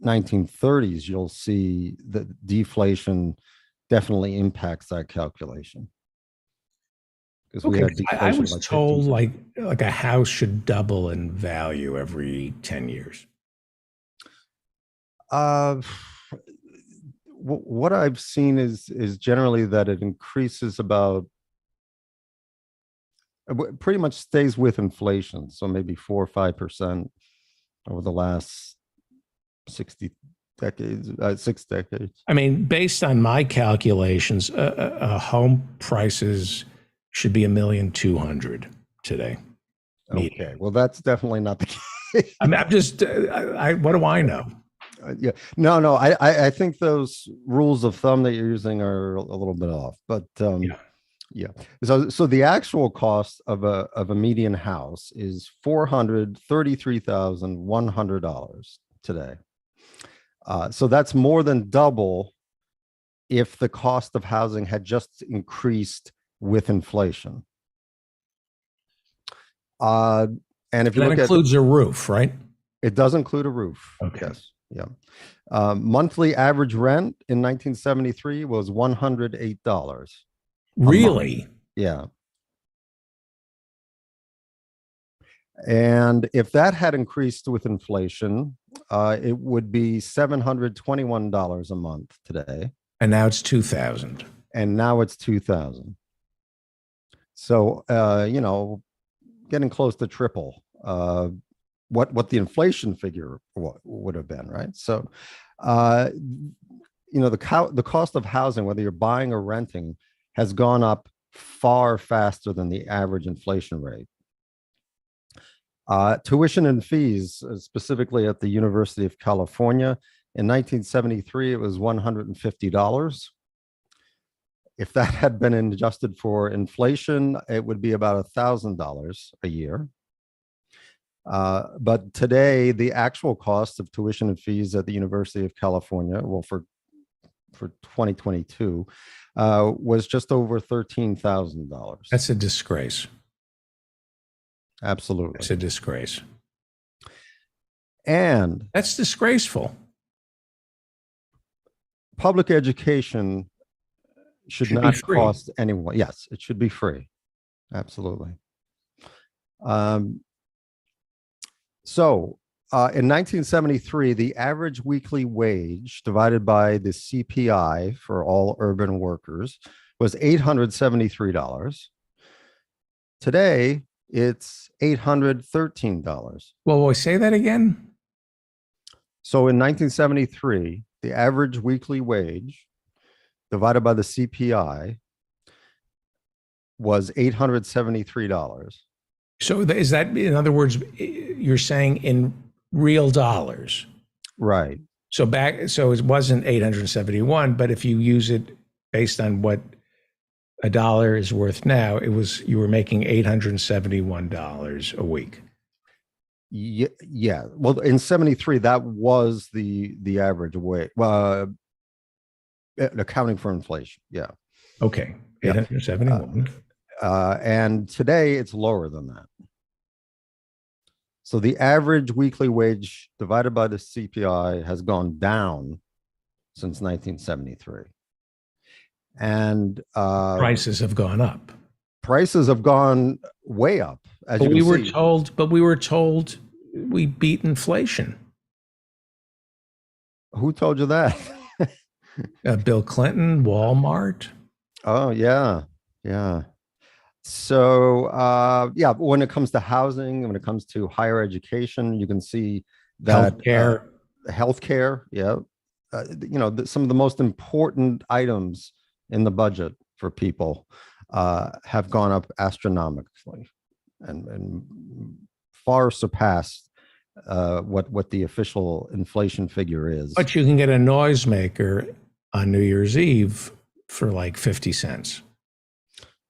1930s, you'll see that deflation definitely impacts that calculation. Okay, I was told like a house should double in value every 10 years. What I've seen is generally that it increases about, pretty much stays with inflation. So maybe 4 or 5% over the last 6 decades. I mean, based on my calculations, home prices should be $1,200,000 today. Okay, well, that's definitely not the case. I'm just, what do I know? Yeah, no, I think those rules of thumb that you're using are a little bit off, but yeah. So the actual cost of a median house is $433,100 today. So that's more than double if the cost of housing had just increased with inflation. And if you that look includes a roof, right? It does include a roof. Okay. Yes. Yeah. Monthly average rent in 1973 was $108. Really? Yeah. And if that had increased with inflation, it would be $721 a month today. And now it's $2,000. And now it's $2,000. So, getting close to triple what the inflation figure would have been, right? So, the cost of housing, whether you're buying or renting, has gone up far faster than the average inflation rate. Tuition and fees, specifically at the University of California, in 1973, it was $150. If that had been adjusted for inflation, it would be about $1,000 a year. But today, the actual cost of tuition and fees at the University of California, well, for 2022, was just over $13,000. That's a disgrace. Absolutely. It's a disgrace. And that's disgraceful. public education should Should be not free. cost anyone. Yes, it should be free. Absolutely. In 1973, the average weekly wage divided by the CPI for all urban workers was $873. Today, it's $813. Well, will I say that again? So in 1973, the average weekly wage divided by the CPI was $873. So is that, in other words, you're saying in real dollars? Right. So it wasn't 871, but if you use it based on what a dollar is worth now, you were making $871 a week. Yeah. Well, in 73, that was the average wage. Accounting for inflation. Yeah. Okay. 871. And today it's lower than that. So the average weekly wage divided by the CPI has gone down since 1973. And prices have gone up. Prices have gone way up. But we were told we beat inflation. Who told you that? Bill Clinton, Walmart. Oh, yeah. Yeah. So, when it comes to housing, when it comes to higher education, you can see that healthcare. Yeah. Some of the most important items in the budget for people have gone up astronomically and far surpassed what the official inflation figure is. But you can get a noisemaker on New Year's Eve for like 50 cents.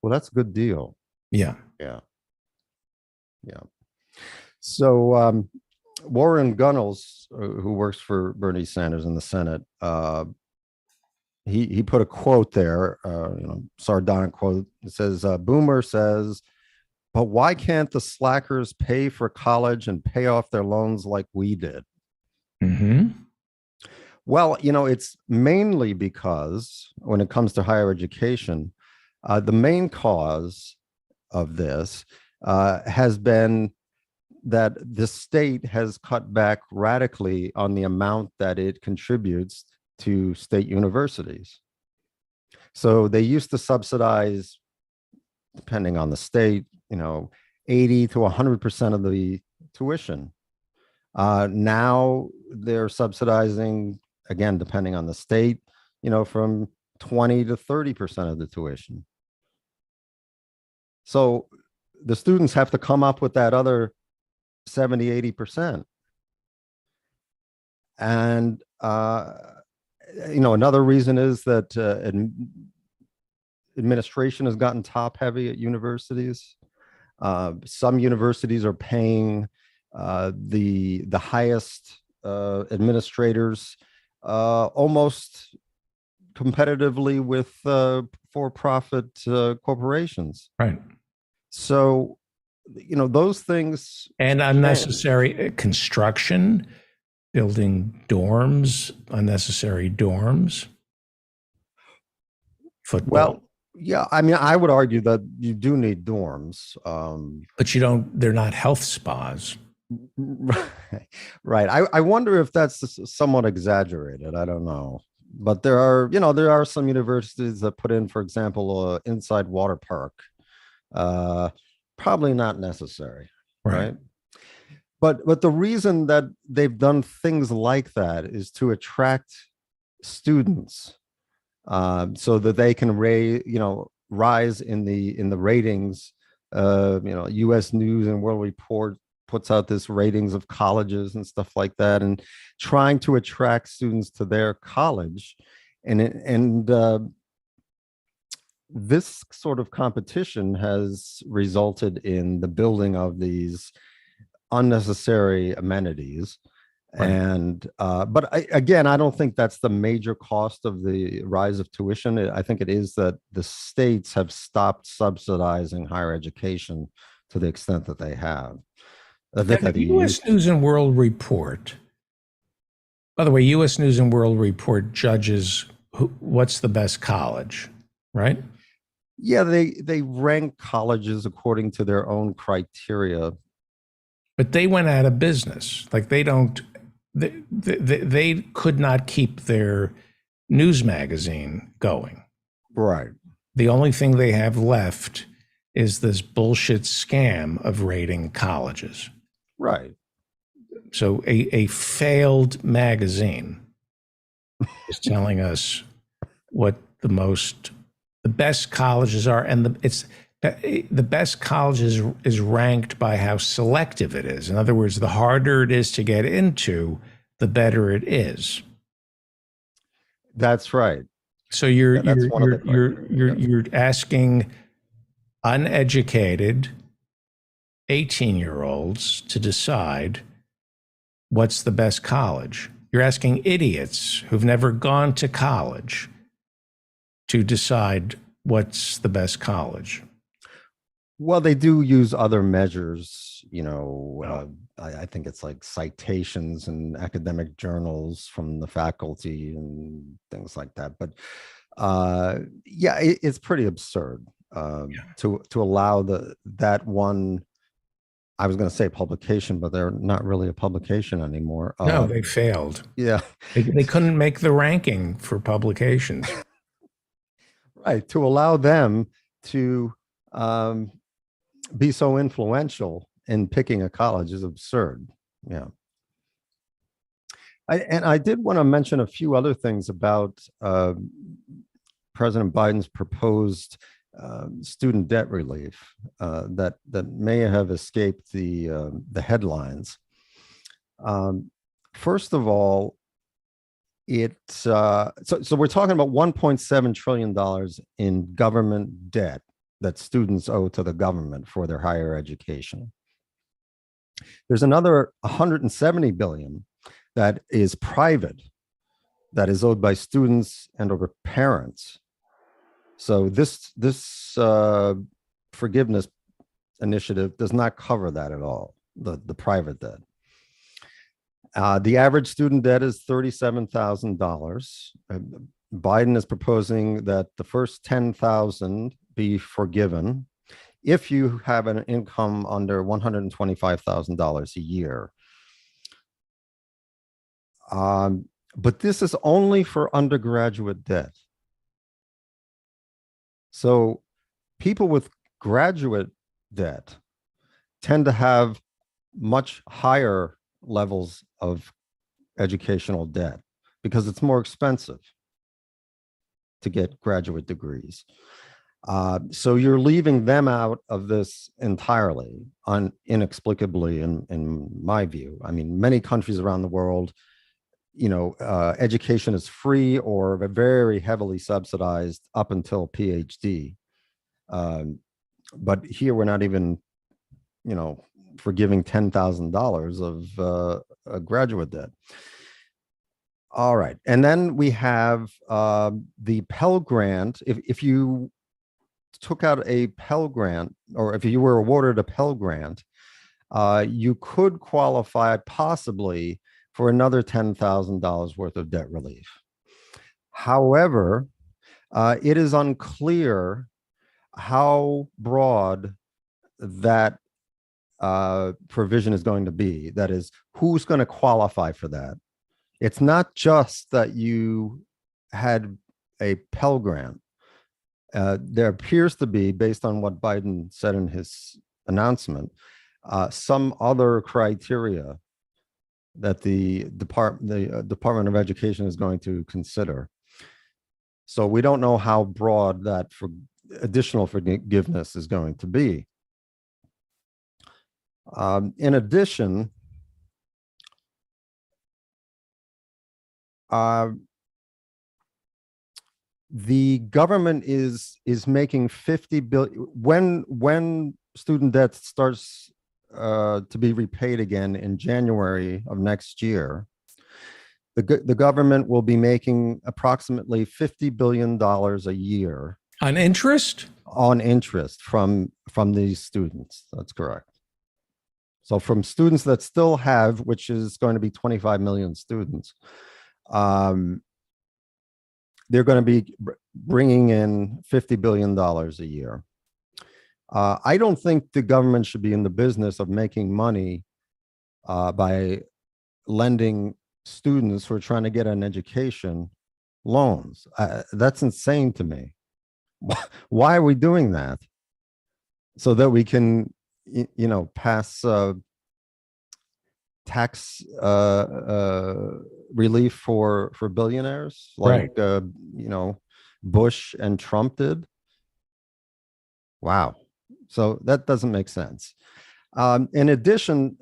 Well, that's a good deal. Yeah. Yeah. Yeah. So Warren Gunnels, who works for Bernie Sanders in the Senate, he put a quote there, sardonic quote. It says, Boomer says, but why can't the slackers pay for college and pay off their loans like we did? Mm-hmm. Well, it's mainly because when it comes to higher education, the main cause of this has been that the state has cut back radically on the amount that it contributes to state universities. So they used to subsidize, depending on the state, 80 to 100% of the tuition. Now they're subsidizing, again, depending on the state, from 20 to 30% of the tuition. So the students have to come up with that other 70, 80%. And, another reason is that administration has gotten top heavy at universities. Some universities are paying the highest administrators almost competitively with for-profit corporations. Right. So, those things. And unnecessary construction, building dorms, unnecessary dorms. Football. Well, yeah, I would argue that you do need dorms. But they're not health spas. Right. I wonder if that's somewhat exaggerated. I don't know. But there are some universities that put in, for example, inside water park. Probably not necessary. Right. But the reason that they've done things like that is to attract students, so that they can rise in the ratings. U.S. News and World Report puts out this ratings of colleges and stuff like that, and trying to attract students to their college, and this sort of competition has resulted in the building of these unnecessary amenities. Right. And but I don't think that's the major cost of the rise of tuition. I think it is that the states have stopped subsidizing higher education to the extent that they have. The U.S. News and World Report, by the way, U.S. News and World Report judges what's the best college, right? Yeah, they rank colleges according to their own criteria. But they went out of business. Like they could not keep their news magazine going. Right. The only thing they have left is this bullshit scam of rating colleges. Right. So a failed magazine is telling us what the best colleges are, and the best colleges is ranked by how selective it is. In other words, the harder it is to get into, the better it is. That's right. So you're asking uneducated 18-year-olds to decide what's the best college. You're asking idiots who've never gone to college to decide what's the best college. Well, they do use other measures, I think it's like citations and academic journals from the faculty and things like that. But it's pretty absurd to allow that one. I was going to say publication, but they're not really a publication anymore. No, they failed. Yeah, they couldn't make the ranking for publications. Right, to allow them to be so influential in picking a college is absurd. Yeah. I did want to mention a few other things about President Biden's proposed student debt relief that may have escaped the headlines. First of all, so we're talking about $1.7 trillion in government debt that students owe to the government for their higher education. There's another 170 billion that is private, that is owed by students and or parents. So this forgiveness initiative does not cover that at all, the private debt. The average student debt is $37,000. Biden is proposing that the first $10,000 be forgiven if you have an income under $125,000 a year. But this is only for undergraduate debt. So people with graduate debt tend to have much higher levels of educational debt because it's more expensive to get graduate degrees. So you're leaving them out of this entirely, inexplicably, in my view. I mean, many countries around the world, education is free or very heavily subsidized up until PhD. But here we're not even, forgiving $10,000 of graduate debt. All right. And then we have the Pell Grant. If you took out a Pell Grant, or if you were awarded a Pell Grant, you could qualify possibly for another $10,000 worth of debt relief. However, it is unclear how broad that provision is going to be. That is, who's going to qualify for that? It's not just that you had a Pell Grant. There appears to be, based on what Biden said in his announcement, some other criteria that the Department of Education is going to consider. So we don't know how broad that additional forgiveness is going to be. In addition, the government is making 50 billion when student debt starts to be repaid again in January of next year. The government will be making approximately $50 billion a year on interest. On interest from these students. That's correct. So from students that still have, which is going to be 25 million students, they're going to be bringing in $50 billion a year. I don't think the government should be in the business of making money by lending students who are trying to get an education loans. That's insane to me. Why are we doing that? So that we can, pass tax relief for billionaires like Bush and Trump did. Wow. So that doesn't make sense. In addition,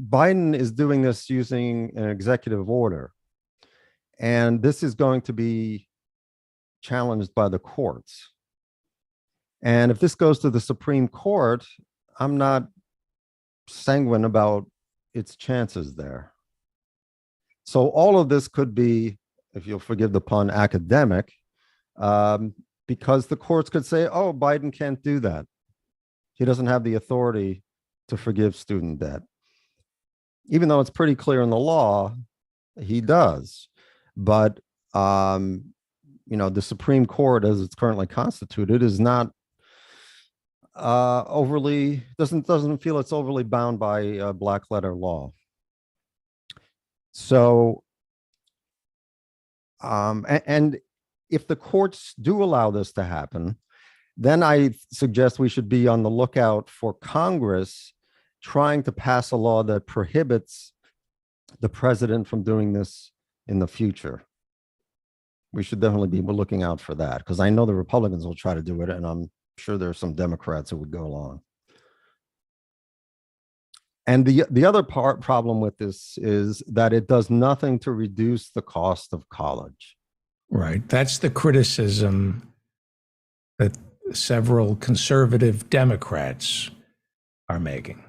Biden is doing this using an executive order, and this is going to be challenged by the courts. And if this goes to the Supreme Court, I'm not sanguine about its chances there. So all of this could be, if you'll forgive the pun, academic, because the courts could say, oh, Biden can't do that. He doesn't have the authority to forgive student debt. Even though it's pretty clear in the law, he does. But, the Supreme Court, as it's currently constituted, is not doesn't feel it's overly bound by black letter law. So, and if the courts do allow this to happen, then I suggest we should be on the lookout for Congress trying to pass a law that prohibits the president from doing this in the future. We should definitely be looking out for that, because I know the Republicans will try to do it, and I'm sure there are some Democrats who would go along. And the other problem with this is that it does nothing to reduce the cost of college. Right. That's the criticism that several conservative Democrats are making.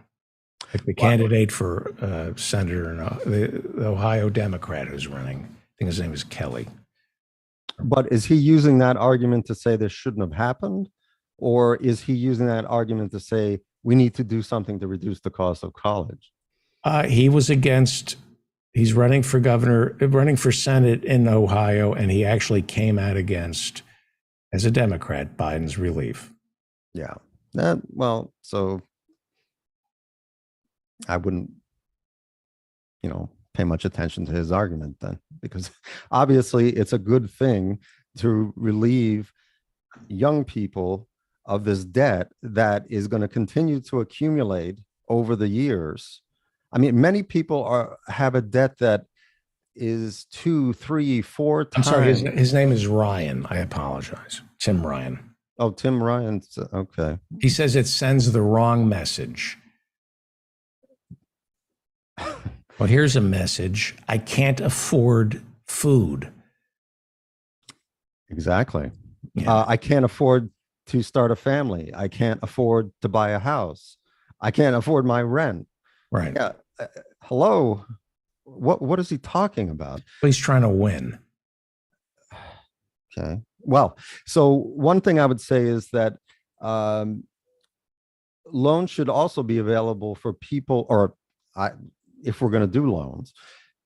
Like the candidate for senator, the Ohio Democrat who's running, I think his name is Kelly. But is he using that argument to say this shouldn't have happened? Or is he using that argument to say we need to do something to reduce the cost of college? He's running for Senate in Ohio, and he actually came out against, as a Democrat, Biden's relief. Yeah. So I wouldn't, pay much attention to his argument then, because obviously it's a good thing to relieve young people of this debt that is going to continue to accumulate over the years. I mean, many people have a debt that is 2, 3, 4 times. I'm sorry, his name is Ryan. I apologize. Tim Ryan. Oh, Tim Ryan. Okay. He says it sends the wrong message. Well, here's a message. I can't afford food. Exactly. Yeah. I can't afford to start a family. I can't afford to buy a house. I can't afford my rent. Right. Yeah. Hello. What is he talking about? He's trying to win. Okay. Well, so one thing I would say is that loans should also be available for people, if we're going to do loans,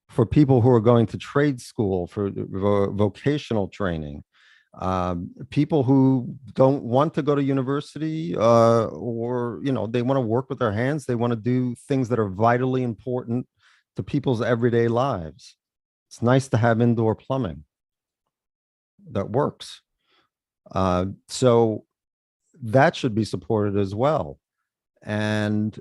for people who are going to trade school, for vocational training, people who don't want to go to university, or they want to work with their hands. They want to do things that are vitally important to people's everyday lives. It's nice to have indoor plumbing that works. So that should be supported as well. And,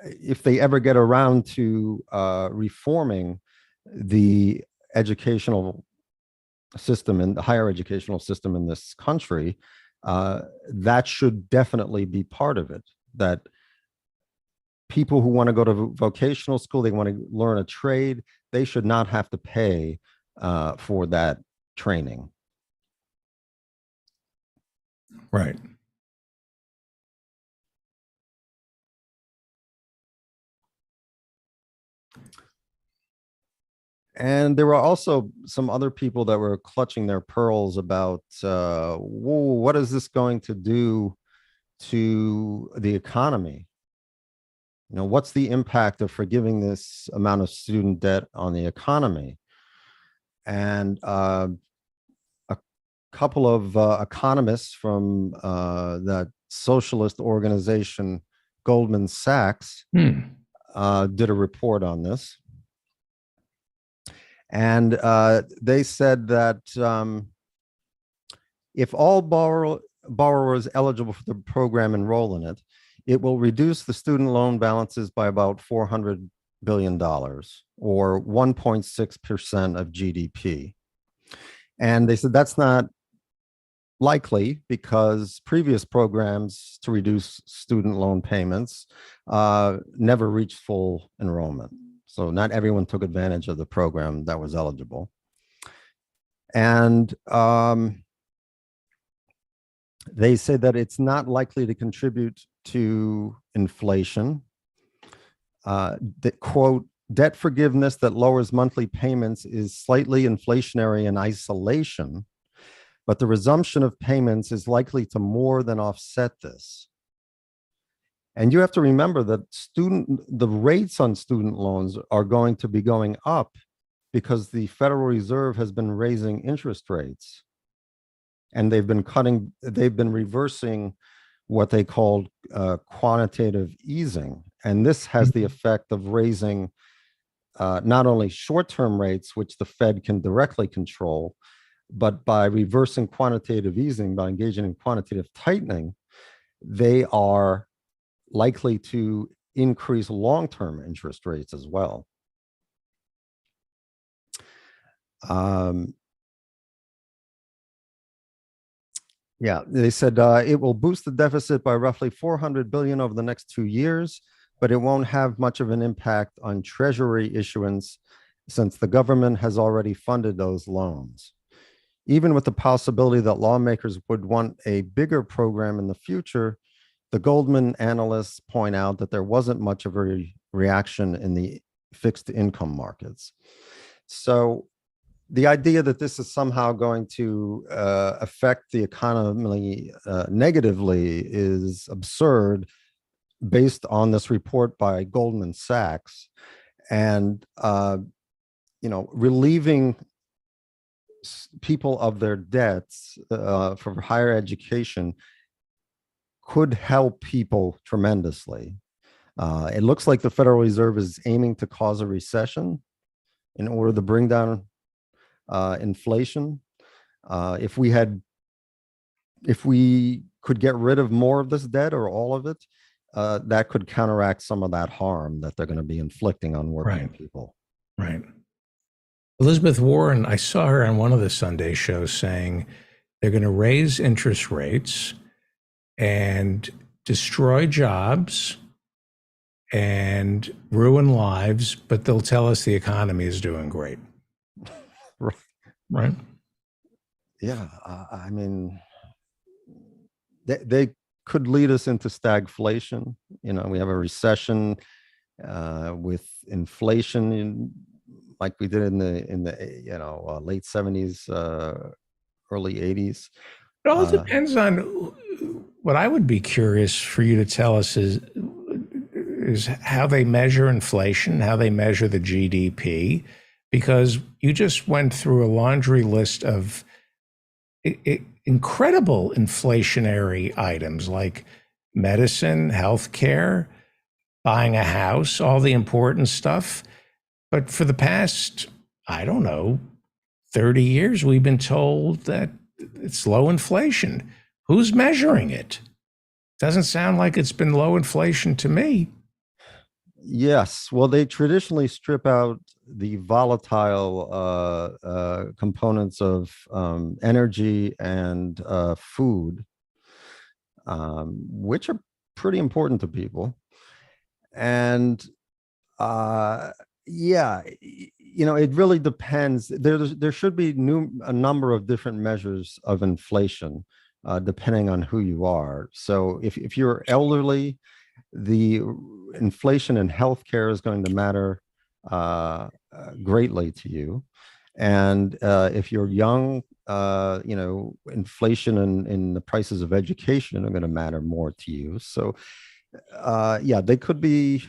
if they ever get around to reforming the educational system and the higher educational system in this country, that should definitely be part of it. That people who want to go to vocational school, they want to learn a trade, they should not have to pay for that training. Right. And there were also some other people that were clutching their pearls about, what is this going to do to the economy? What's the impact of forgiving this amount of student debt on the economy? and a couple of economists from that socialist organization, Goldman Sachs, did a report on this. And they said that if all borrowers eligible for the program enroll in it, it will reduce the student loan balances by about $400 billion, or 1.6% of GDP. And they said that's not likely because previous programs to reduce student loan payments never reached full enrollment. So not everyone took advantage of the program that was eligible. And they say that it's not likely to contribute to inflation. That, quote, debt forgiveness that lowers monthly payments is slightly inflationary in isolation, but the resumption of payments is likely to more than offset this. And you have to remember that the rates on student loans are going to be going up because the Federal Reserve has been raising interest rates. And they've been reversing what they called quantitative easing. And this has the effect of raising not only short-term rates, which the Fed can directly control, but by reversing quantitative easing, by engaging in quantitative tightening, they are likely to increase long-term interest rates as well. Yeah, they said it will boost the deficit by roughly $400 billion over the next 2 years, but it won't have much of an impact on Treasury issuance since the government has already funded those loans. Even with the possibility that lawmakers would want a bigger program in the future, the Goldman analysts point out that there wasn't much of a reaction in the fixed income markets. So the idea that this is somehow going to affect the economy negatively is absurd based on this report by Goldman Sachs. And, relieving people of their debts for higher education could help people tremendously. It looks like the Federal Reserve is aiming to cause a recession in order to bring down inflation. If we could get rid of more of this debt or all of it, that could counteract some of that harm that they're going to be inflicting on working people. Right. Elizabeth Warren, I saw her on one of the Sunday shows saying they're going to raise interest rates and destroy jobs and ruin lives, but they'll tell us the economy is doing great. Right. Right. Yeah. I mean, they could lead us into stagflation. We have a recession with inflation like we did in the late 70s, early 80s. It all depends on what I would be curious for you to tell us is how they measure inflation, how they measure the GDP, because you just went through a laundry list of incredible inflationary items like medicine, healthcare, buying a house, all the important stuff. But for the past, 30 years, we've been told that it's low inflation. Who's measuring it? Doesn't sound like it's been low inflation to me. Yes. Well, they traditionally strip out the volatile components of energy and food, which are pretty important to people. And it really depends. There should be a number of different measures of inflation depending on who you are. So if you're elderly, the inflation in healthcare is going to matter greatly to you. And if you're young, inflation in the prices of education are going to matter more to you. So they could be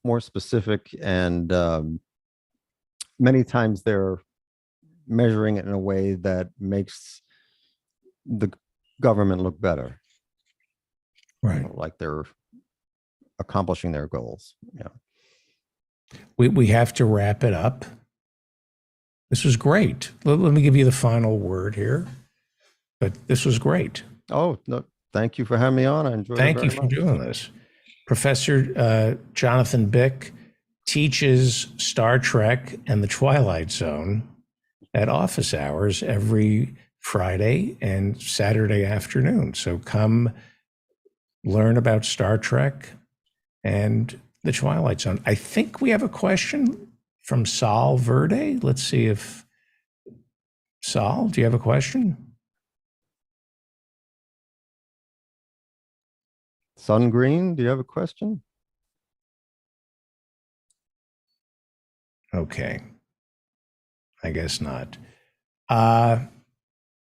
more specific, and many times they're measuring it in a way that makes the government look better. Right. Like they're accomplishing their goals. Yeah. We have to wrap it up. This was great. Let me give you the final word here. But this was great. Oh, no, thank you for having me on. I enjoyed it Thank you very for much. doing this. Professor Jonathan Bick teaches Star Trek and the Twilight Zone at office hours every Friday and Saturday afternoon. So come learn about Star Trek and the Twilight Zone. I think we have a question from Sal Verde. Let's see if Sal, do you have a question? Sun Green, do you have a question? Okay. I guess not.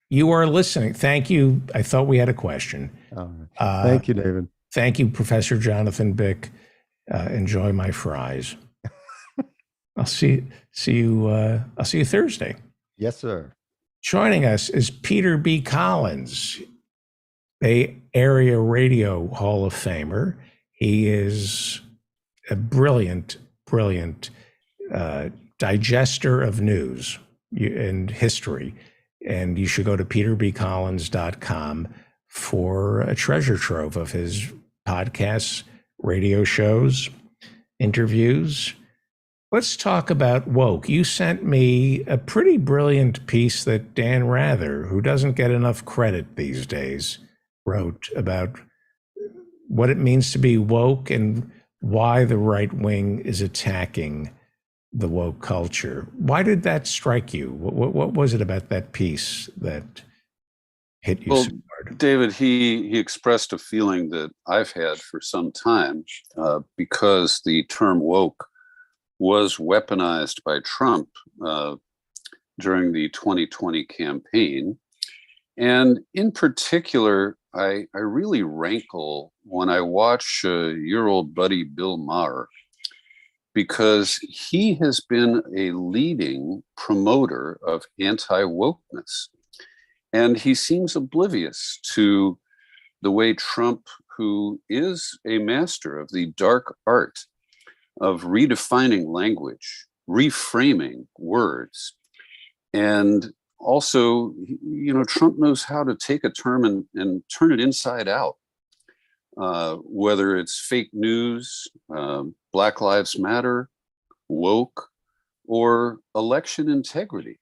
You are listening. Thank you. I thought we had a question. All right. Thank you, David. Thank you, Professor Jonathan Bick. Enjoy my fries. I'll see you. I'll see you Thursday. Yes, sir. Joining us is Peter B. Collins, Bay Area Radio Hall of Famer. He is a brilliant digester of news and history. And you should go to peterbcollins.com for a treasure trove of his podcasts, radio shows, interviews. Let's talk about woke. You sent me a pretty brilliant piece that Dan Rather, who doesn't get enough credit these days, wrote about what it means to be woke and why the right wing is attacking the woke culture. Why did that strike you? What was it about that piece that hit you so hard? David, he expressed a feeling that I've had for some time because the term woke was weaponized by Trump during the 2020 campaign. And in particular, I really rankle when I watch your old buddy Bill Maher, because he has been a leading promoter of anti-wokeness. And he seems oblivious to the way Trump, who is a master of the dark art of redefining language, reframing words, and also, Trump knows how to take a term and turn it inside out, whether it's fake news, Black Lives Matter, woke, or election integrity.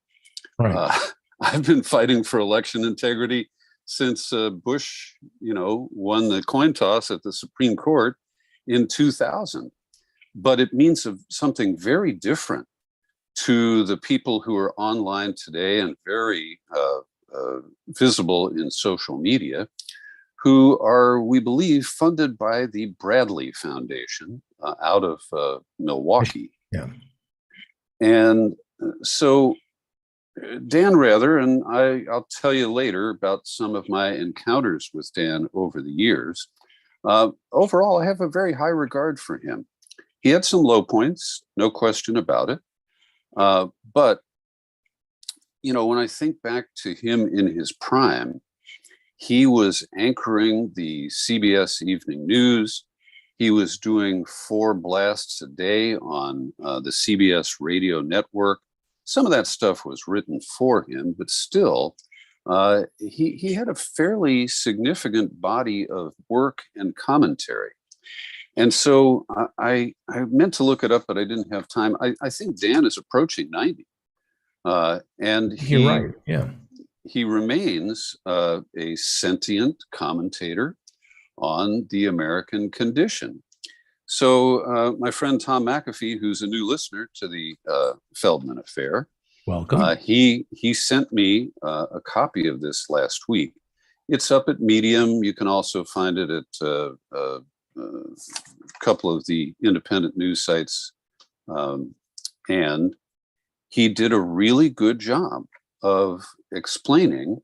Right. I've been fighting for election integrity since Bush, won the coin toss at the Supreme Court in 2000. But it means something very different to the people who are online today and very visible in social media, who are, we believe, funded by the Bradley Foundation out of Milwaukee. Yeah. And so Dan Rather, and I'll tell you later about some of my encounters with Dan over the years. Overall, I have a very high regard for him. He had some low points, no question about it. But, when I think back to him in his prime, he was anchoring the CBS Evening News. He was doing 4 blasts a day on the CBS radio network. Some of that stuff was written for him, but still, he had a fairly significant body of work and commentary. And so I meant to look it up, but I didn't have time. I think Dan is approaching 90. And You're right. Yeah. He remains a sentient commentator on the American condition. So my friend Tom McAfee, who's a new listener to the Feldman Affair, welcome. He sent me a copy of this last week. It's up at Medium. You can also find it at a couple of the independent news sites. And he did a really good job of explaining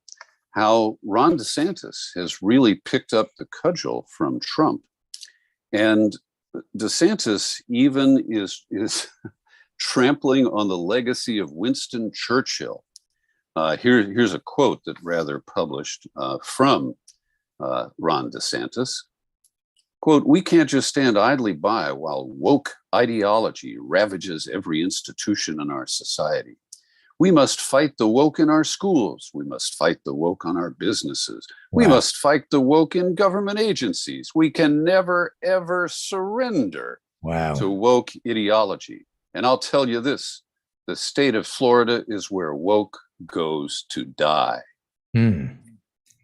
how Ron DeSantis has really picked up the cudgel from Trump. And DeSantis even is trampling on the legacy of Winston Churchill Here's a quote that Rather published from Ron DeSantis. Quote, "We can't just stand idly by while woke ideology ravages every institution in our society. We must fight the woke in our schools. We must fight the woke on our businesses. We must fight the woke in government agencies. We can never, ever surrender to woke ideology. And I'll tell you this, the state of Florida is where woke goes to die."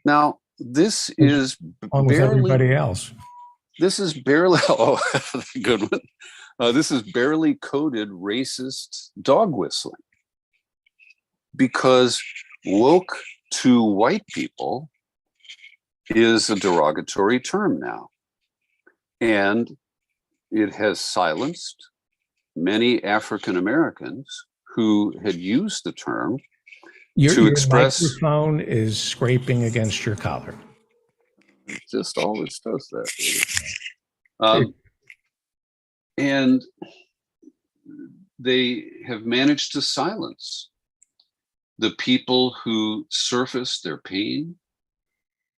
Now, this is Almost everybody else. This is barely, oh, good one. This is barely coded racist dog whistling, because woke to white people is a derogatory term now. And it has silenced many African Americans who had used the term to express. Your microphone is scraping against your collar. It just always does that. And they have managed to silence the people who surface their pain,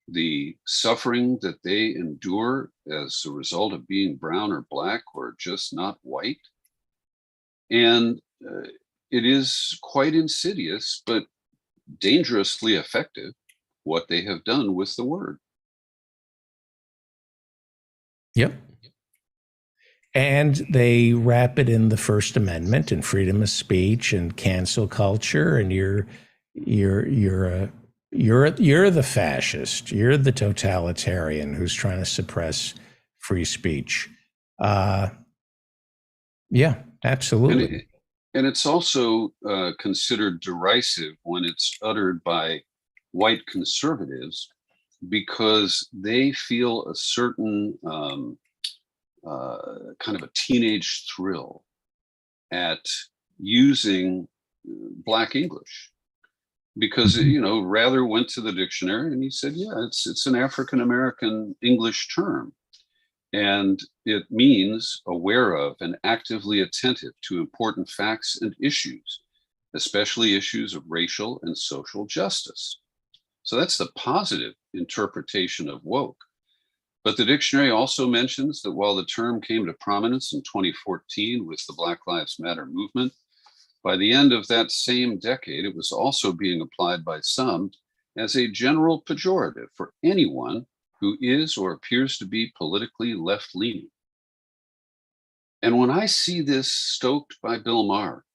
the suffering that they endure as a result of being brown or black or just not white. And it is quite insidious, but dangerously effective, what they have done with the word. Yep. And they wrap it in the First Amendment and freedom of speech and cancel culture. And you're the fascist. You're the totalitarian who's trying to suppress free speech. Yeah, absolutely. And it's also considered derisive when it's uttered by white conservatives, because they feel a certain kind of a teenage thrill at using Black English. Because, Rather went to the dictionary and he said, yeah, it's an African-American English term. And it means aware of and actively attentive to important facts and issues, especially issues of racial and social justice. So that's the positive interpretation of woke. But the dictionary also mentions that while the term came to prominence in 2014 with the Black Lives Matter movement, by the end of that same decade, it was also being applied by some as a general pejorative for anyone who is or appears to be politically left-leaning. And when I see this stoked by Bill Maher,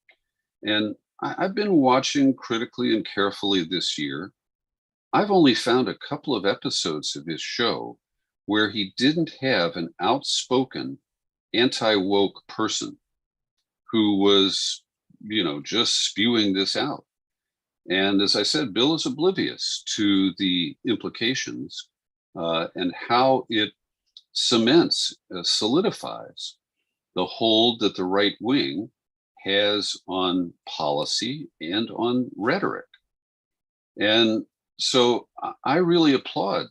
and I've been watching critically and carefully this year, I've only found a couple of episodes of his show where he didn't have an outspoken anti-woke person who was, just spewing this out. And as I said, Bill is oblivious to the implications and how it cements, solidifies the hold that the right wing has on policy and on rhetoric. And so I really applaud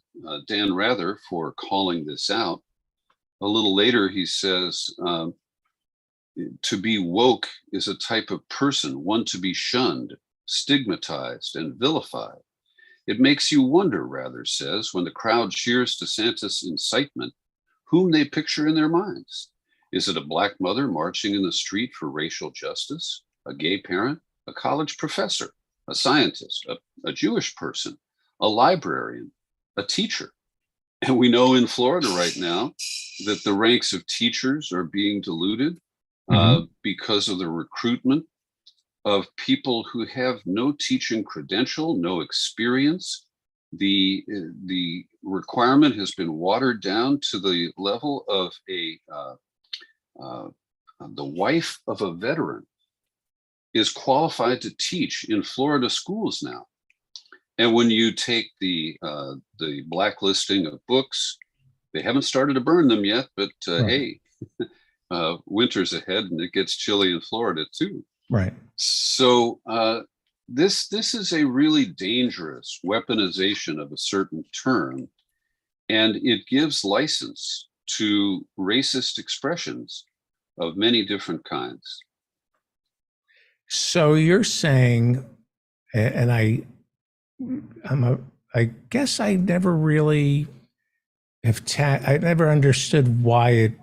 Dan Rather for calling this out. A little later, he says, to be woke is a type of person, one to be shunned, stigmatized, and vilified. It makes you wonder, Rather says, when the crowd cheers DeSantis' incitement, whom they picture in their minds. Is it a Black mother marching in the street for racial justice, a gay parent, a college professor, a scientist, a Jewish person, a librarian, a teacher? And we know in Florida right now that the ranks of teachers are being diluted because of the recruitment of people who have no teaching credential, no experience. The requirement has been watered down to the level of the wife of a veteran is qualified to teach in Florida schools now. And when you take the blacklisting of books, they haven't started to burn them yet, but hey, winter's ahead and it gets chilly in Florida too. Right. So this is a really dangerous weaponization of a certain term, and it gives license to racist expressions of many different kinds. So you're saying, And I guess I never really I never understood why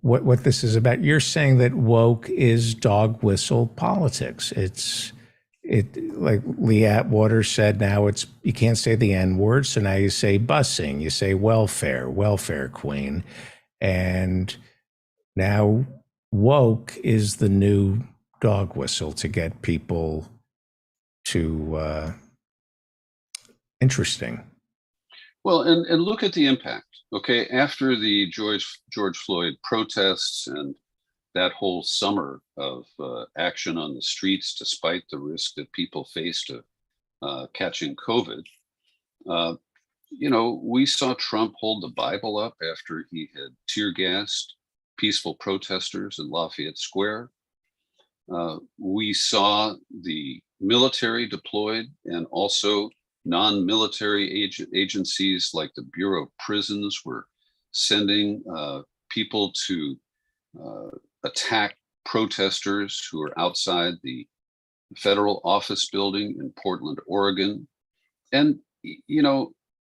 what this is about. You're saying that woke is dog whistle politics. Like Lee Atwater said, now you can't say the N word, so now you say busing, you say welfare queen. And now woke is the new dog whistle to get people to interesting. Well, and look at the impact. Okay, after the George Floyd protests and that whole summer of action on the streets, despite the risk that people faced of catching COVID, we saw Trump hold the Bible up after he had tear gassed peaceful protesters in Lafayette Square. We saw the military deployed, and also non-military agencies like the Bureau of Prisons were sending people to attack protesters who are outside the federal office building in Portland, Oregon. And,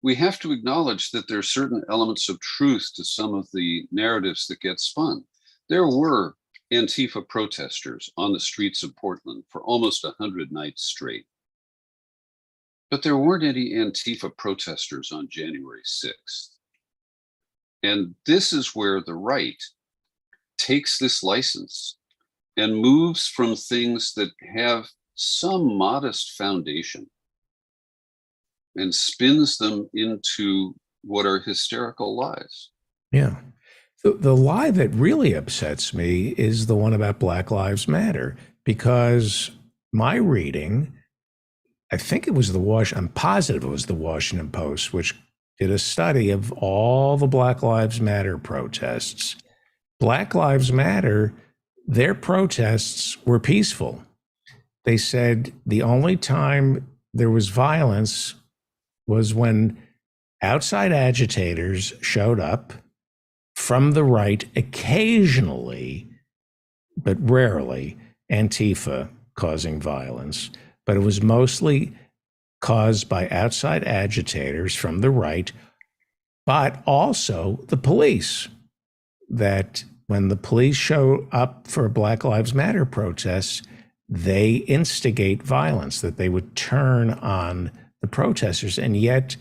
we have to acknowledge that there are certain elements of truth to some of the narratives that get spun. There were Antifa protesters on the streets of Portland for almost 100 nights straight. But there weren't any Antifa protesters on January 6th. And this is where the right takes this license and moves from things that have some modest foundation and spins them into what are hysterical lies. Yeah. The lie that really upsets me is the one about Black Lives Matter, because my reading, I think it was I'm positive it was the Washington Post, which did a study of all the Black Lives Matter protests. Black Lives Matter, their protests were peaceful. They said the only time there was violence was when outside agitators showed up from the right, occasionally, but rarely, Antifa causing violence. But it was mostly caused by outside agitators from the right, but also the police. That when the police show up for Black Lives Matter protests, they instigate violence, that they would turn on the protesters. And yet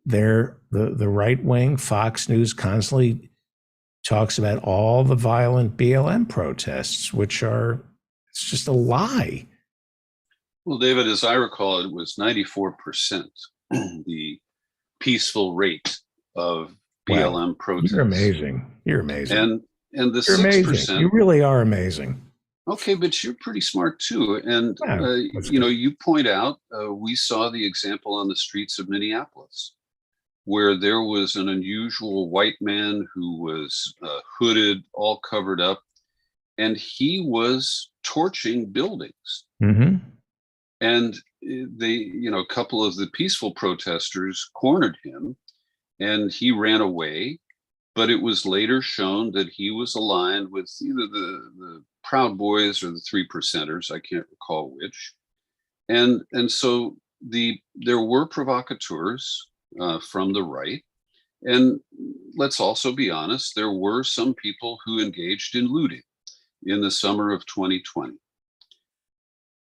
the right wing, Fox News, constantly talks about all the violent BLM protests, it's just a lie. Well, David, as I recall, it was 94% the peaceful rate of BLM protests. You're amazing. You're amazing. And the You're 6%. Amazing. You really are amazing. Okay, but you're pretty smart too. And, you point out, we saw the example on the streets of Minneapolis, where there was an unusual white man who was hooded, all covered up, and he was torching buildings. Mm-hmm. And a couple of the peaceful protesters cornered him and he ran away. But it was later shown that he was aligned with either the Proud Boys or the Three Percenters, I can't recall which. And so there were provocateurs from the right. And let's also be honest, there were some people who engaged in looting in the summer of 2020.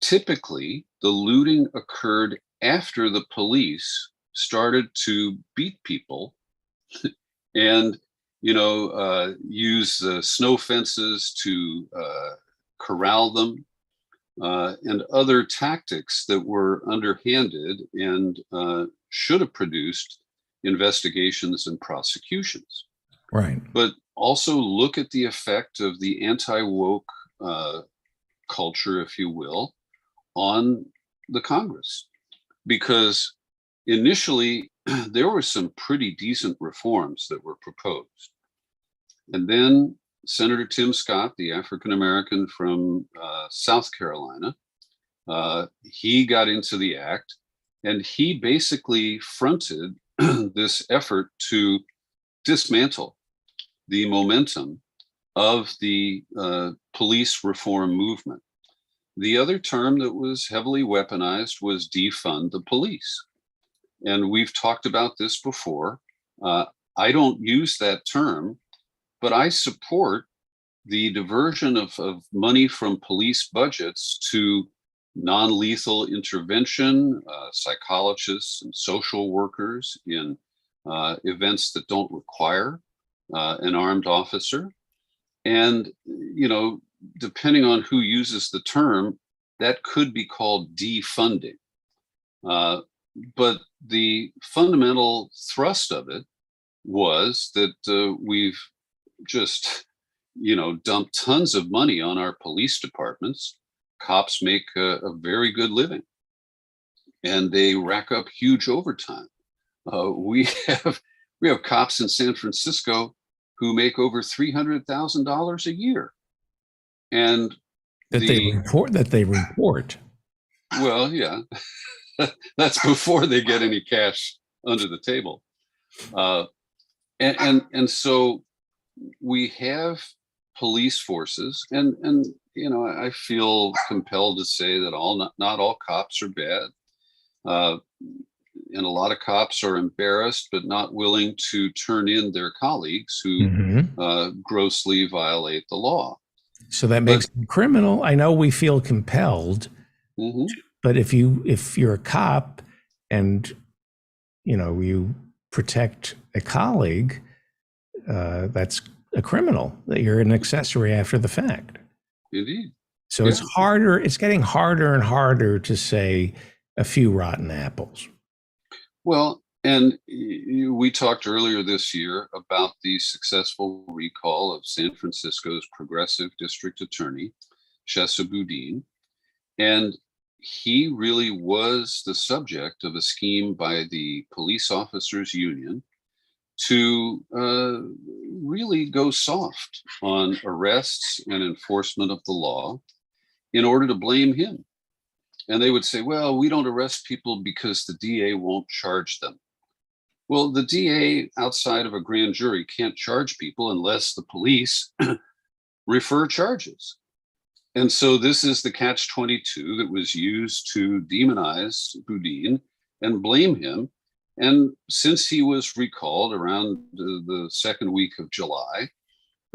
Typically, the looting occurred after the police started to beat people and use snow fences to corral them and other tactics that were underhanded and should have produced investigations and prosecutions. Right. But also look at the effect of the anti-woke culture, if you will, on the Congress. Because initially, there were some pretty decent reforms that were proposed. And then Senator Tim Scott, the African-American from South Carolina, he got into the act and he basically fronted this effort to dismantle the momentum of the police reform movement. The other term that was heavily weaponized was defund the police. And we've talked about this before. I don't use that term, but I support the diversion of money from police budgets to non-lethal intervention, psychologists and social workers in events that don't require an armed officer. And, you know, depending on who uses the term, that could be called defunding. But the fundamental thrust of it was that we've just, you know, dumped tons of money on our police departments. Cops make a very good living, and they rack up huge overtime. We have cops in San Francisco who make over $300,000 a year, and they report. Well, yeah, that's before they get any cash under the table, and so we have police forces, and you know, I feel compelled to say that not all cops are bad. And a lot of cops are embarrassed, but not willing to turn in their colleagues who grossly violate the law. So that makes them criminal. I know we feel compelled, but if you're a cop and, you know, you protect a colleague, that's a criminal. That you're an accessory after the fact. Indeed. So it's harder. It's getting harder and harder to say a few rotten apples. Well, and we talked earlier this year about the successful recall of San Francisco's progressive district attorney, Chesa Boudin. And he really was the subject of a scheme by the police officers union to really go soft on arrests and enforcement of the law in order to blame him. And they would say, well, we don't arrest people because the DA won't charge them. Well, the DA outside of a grand jury can't charge people unless the police refer charges. And so this is the catch-22 that was used to demonize Boudin and blame him. And since he was recalled around the second week of July,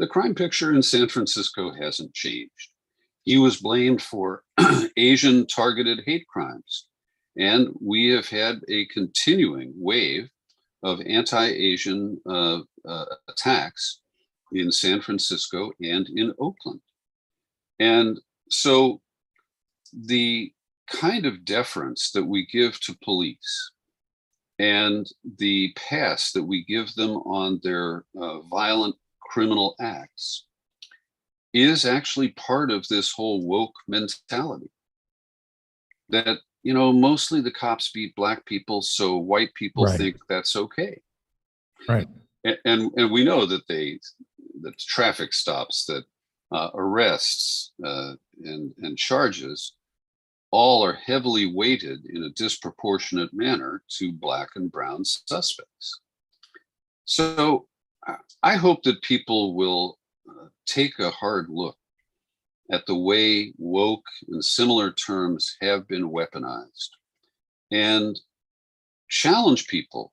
the crime picture in San Francisco hasn't changed. He was blamed for Asian targeted hate crimes. And we have had a continuing wave of anti-Asian attacks in San Francisco and in Oakland. And so the kind of deference that we give to police and the pass that we give them on their violent criminal acts is actually part of this whole woke mentality that, you know, mostly the cops beat black people, so white people think that's okay. Right. And we know that the traffic stops, that arrests and charges all are heavily weighted in a disproportionate manner to black and brown suspects. So I hope that people will take a hard look at the way woke and similar terms have been weaponized and challenge people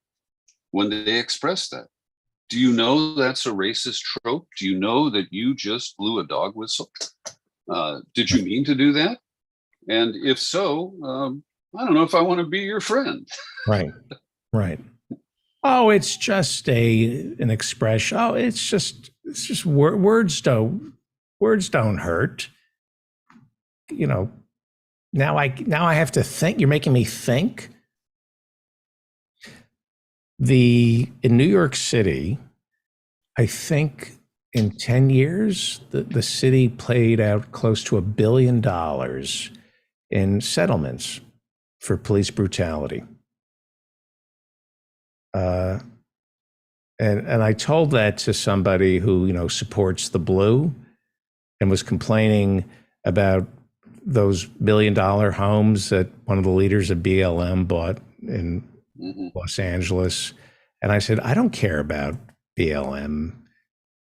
when they express that. Do you know that's a racist trope? Do you know that you just blew a dog whistle? Did you mean to do that? And if so, I don't know if I want to be your friend. Right. Oh, it's just an expression. Oh, it's just words don't hurt. You know, now I have to think. You're making me think. In New York City, I think in 10 years, the city paid out close to $1 billion in settlements for police brutality. And I told that to somebody who, you know, supports the blue and was complaining about those $1 billion homes that one of the leaders of BLM bought in Los Angeles. And I said, I don't care about BLM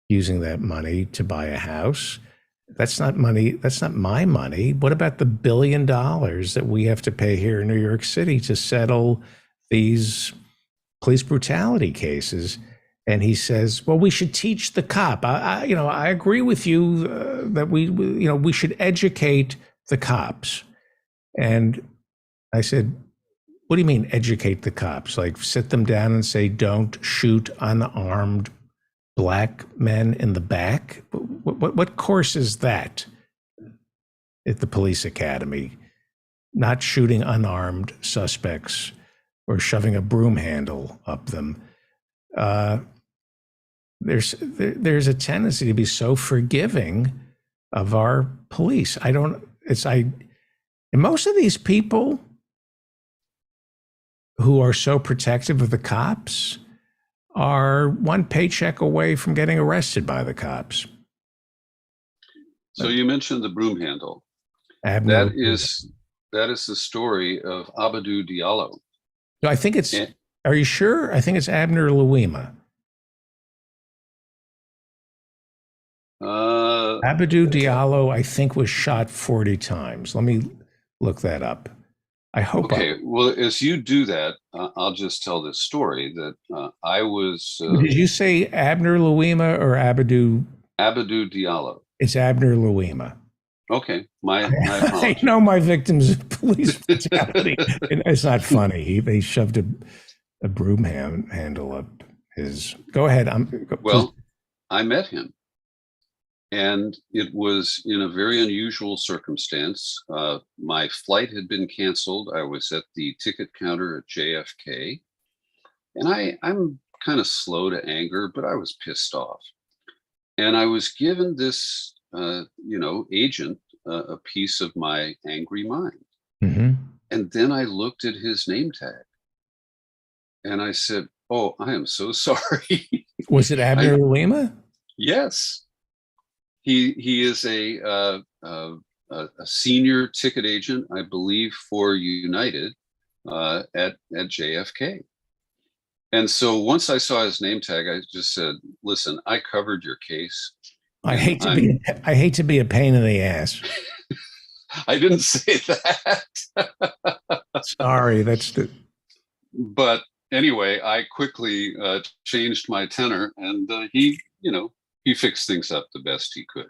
using that money to buy a house. That's not money. That's not my money. What about the $1 billion that we have to pay here in New York City to settle these police brutality cases? And he says, well, we should teach the cop. I agree with you that we should educate the cops. And I said, what do you mean educate the cops? Like sit them down and say, don't shoot unarmed Black men in the back? What course is that at the police academy? Not shooting unarmed suspects or shoving a broom handle up them. There's a tendency to be so forgiving of our police. And most of these people who are so protective of the cops are one paycheck away from getting arrested by the cops. So you mentioned the broom handle. Abner, That is the story of Abdou Diallo. No, I think it's. Are you sure? I think it's Abner Louima. Abdou Diallo, I think, was shot 40 times. Let me look that up. I hope. Okay. Well, as you do that, I'll just tell this story that I was. Did you say Abner Louima or Abdou? Abdou Diallo. It's Abner Louima. Okay. My I apologies. know my victims of police brutality. It's not funny. They shoved a broom handle up his. Go ahead. Well, I met him. And it was in a very unusual circumstance. My flight had been canceled. I was at the ticket counter at JFK. And I'm kind of slow to anger, but I was pissed off. And I was given this, agent a piece of my angry mind. Mm-hmm. And then I looked at his name tag. And I said, oh, I am so sorry. Was it Abner Louima? Yes. He is a senior ticket agent, I believe, for United at JFK. And so once I saw his name tag, I just said, "Listen, I covered your case. I hate to be a pain in the ass." I didn't say that. Sorry, that's the. But anyway, I quickly changed my tenor, and he fixed things up the best he could.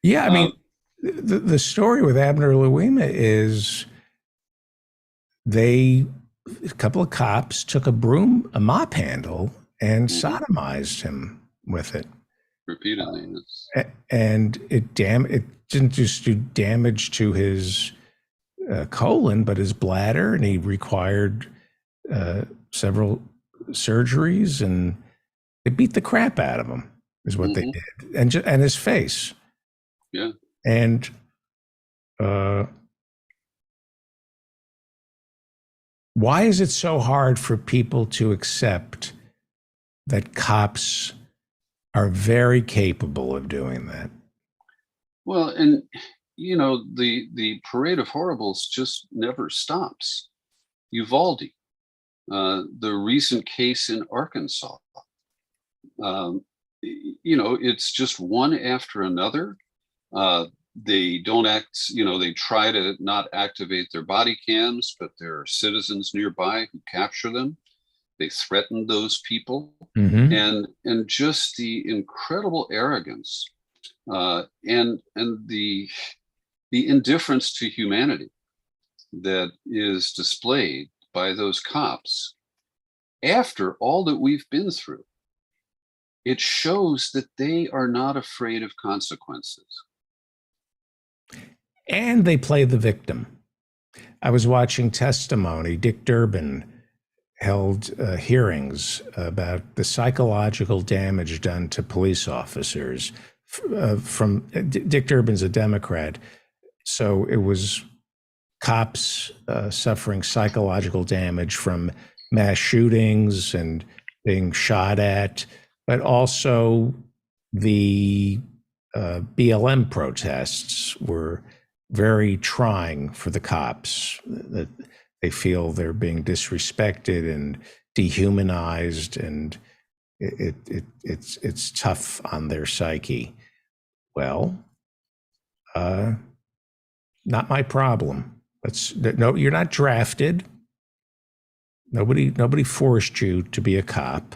Yeah, I mean, the story with Abner Louima is a couple of cops took a mop handle and sodomized him with it. Repeatedly. And it didn't just do damage to his colon, but his bladder, and he required several surgeries, and it beat the crap out of him. Is what they did, and his face. Yeah. And why is it so hard for people to accept that cops are very capable of doing that? Well, and the parade of horribles just never stops. Uvalde, the recent case in Arkansas. It's just one after another. They don't act, they try to not activate their body cams, but there are citizens nearby who capture them. They threaten those people. Mm-hmm. And just the incredible arrogance and the indifference to humanity that is displayed by those cops after all that we've been through. It shows that they are not afraid of consequences. And they play the victim. I was watching testimony. Dick Durbin held hearings about the psychological damage done to police officers. Dick Durbin's a Democrat, so it was cops suffering psychological damage from mass shootings and being shot at, but also the BLM protests were very trying for the cops. That they feel they're being disrespected and dehumanized, and it's tough on their psyche. Well, Not my problem. No, you're not drafted. Nobody forced you to be a cop,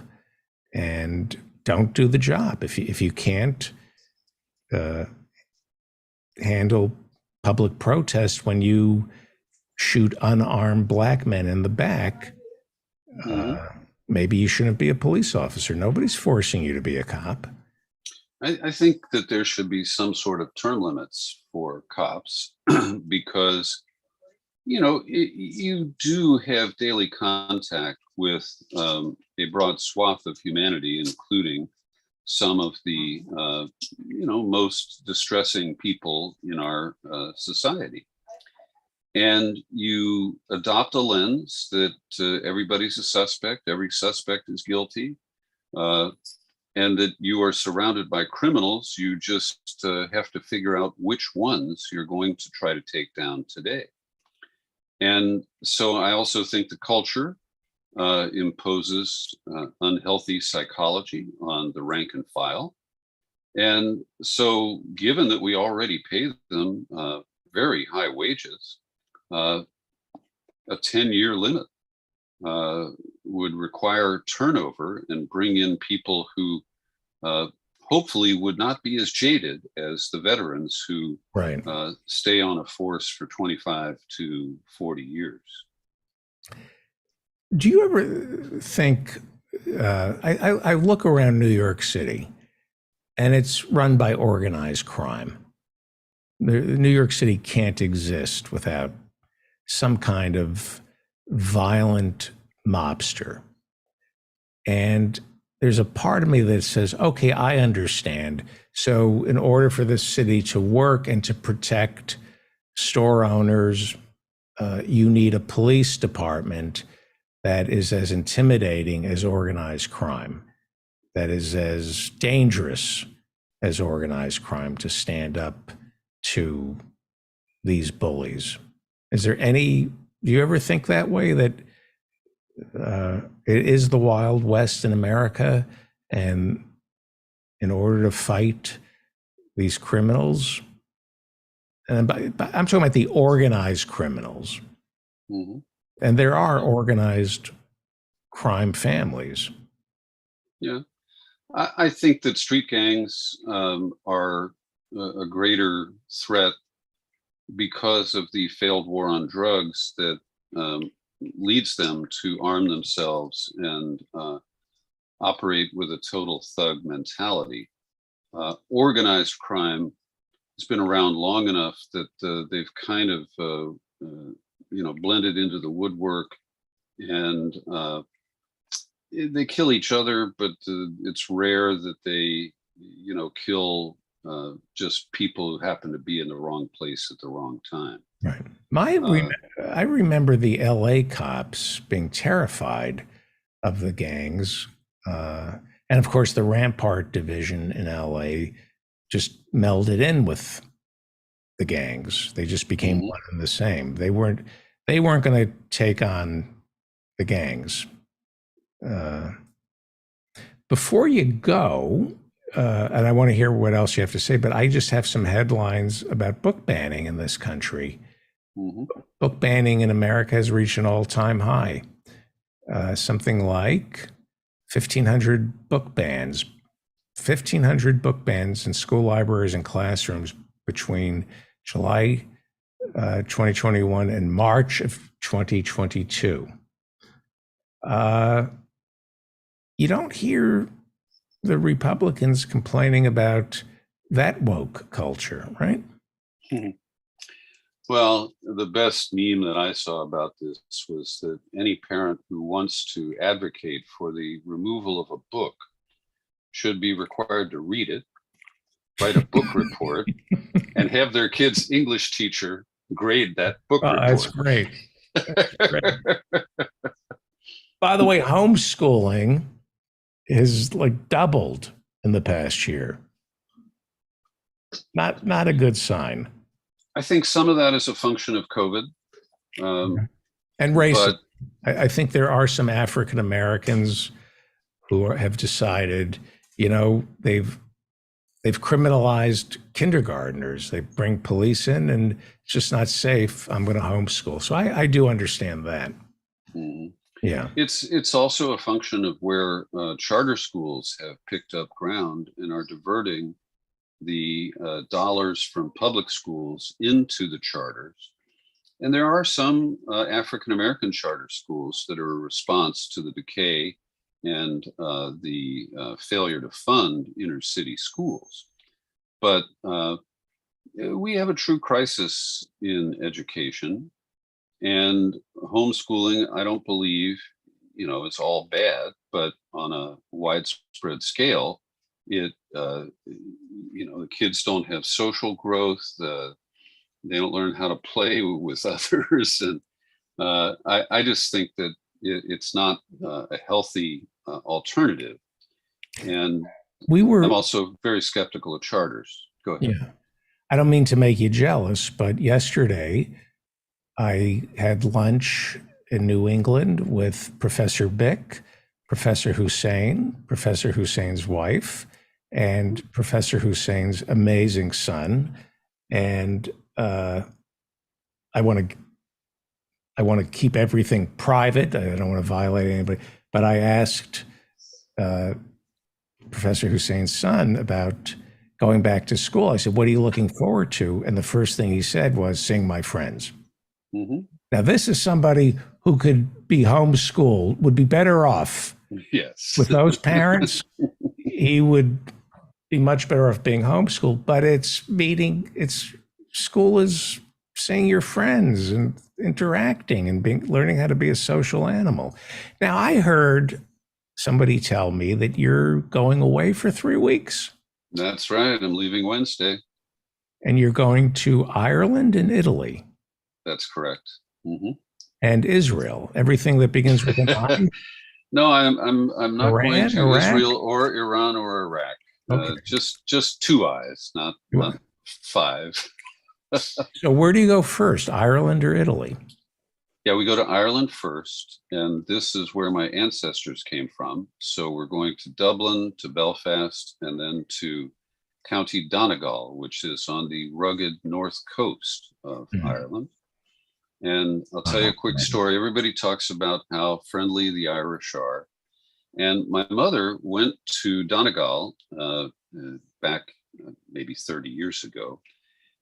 and don't do the job. If you can't handle public protest when you shoot unarmed black men in the back, maybe you shouldn't be a police officer. Nobody's forcing you to be a cop. I think that there should be some sort of term limits for cops because, you do have daily contact with a broad swath of humanity, including some of the, most distressing people in our society. And you adopt a lens that everybody's a suspect, every suspect is guilty, and that you are surrounded by criminals. You just have to figure out which ones you're going to try to take down today. And so I also think the culture imposes unhealthy psychology on the rank and file. And so given that we already pay them very high wages, a 10-year limit would require turnover and bring in people who hopefully would not be as jaded as the veterans who stay on a force for 25 to 40 years. Do you ever think, I look around New York City, and it's run by organized crime. New York City can't exist without some kind of violent mobster. And there's a part of me that says, okay, I understand. So in order for this city to work and to protect store owners, you need a police department that is as intimidating as organized crime, that is as dangerous as organized crime to stand up to these bullies. Is there do you ever think that way, that it is the Wild West in America, and in order to fight these criminals, and I'm talking about the organized criminals, and there are organized crime families. Yeah, I think that street gangs are a greater threat because of the failed war on drugs that leads them to arm themselves and operate with a total thug mentality. Organized crime has been around long enough that they've kind of blended into the woodwork, and they kill each other, but it's rare that they kill just people who happen to be in the wrong place at the wrong time. Right. I remember the LA cops being terrified of the gangs. And of course, the Rampart division in LA just melded in with the gangs. They just became one and the same. They weren't going to take on the gangs. Before you go, and I want to hear what else you have to say, but I just have some headlines about book banning in this country. Book banning in America has reached an all-time high. Something like 1,500 book bans. 1,500 book bans in school libraries and classrooms between July 2021 and March of 2022. You don't hear the Republicans complaining about that woke culture, right? Well, the best meme that I saw about this was that any parent who wants to advocate for the removal of a book should be required to read it, write a book report, and have their kid's English teacher grade that book report. That's great. That's great. By the way, homeschooling has doubled in the past year. Not a good sign. I think some of that is a function of COVID. And racism. I think there are some African Americans who have decided, they've they've criminalized kindergartners. They bring police in, and it's just not safe. I'm going to homeschool. So I do understand that. Mhm. Yeah. It's also a function of where charter schools have picked up ground and are diverting the dollars from public schools into the charters. And there are some African American charter schools that are a response to the decay and the failure to fund inner city schools. But we have a true crisis in education, and homeschooling, I don't believe, it's all bad, but on a widespread scale, the kids don't have social growth. They don't learn how to play with others. And I just think that it's not a healthy alternative. And I'm also very skeptical of charters. Go ahead. Yeah. I don't mean to make you jealous, but yesterday I had lunch in New England with Professor Bick, Professor Hussein, Professor Hussein's wife, and Professor Hussein's amazing son. And I want to keep everything private. I don't want to violate anybody. But I asked Professor Hussein's son about going back to school. I said, "What are you looking forward to?" And the first thing he said was, "Seeing my friends." Mm-hmm. Now, this is somebody who could be homeschooled, would be better off. Yes. With those parents, he would be much better off being homeschooled. But school is seeing your friends and interacting and learning how to be a social animal. Now, I heard somebody tell me that you're going away for 3 weeks. That's right. I'm leaving Wednesday. And you're going to Ireland and Italy. That's correct. Mm-hmm. And Israel. Everything that begins with an I. No, I'm not going to Iraq? Israel or Iran or Iraq. Okay. Just 2 eyes, not 5. So where do you go first, Ireland or Italy? Yeah, we go to Ireland first, and this is where my ancestors came from. So we're going to Dublin, to Belfast, and then to County Donegal, which is on the rugged north coast of Ireland. And I'll tell you a quick story. Everybody talks about how friendly the Irish are. And my mother went to Donegal back maybe 30 years ago.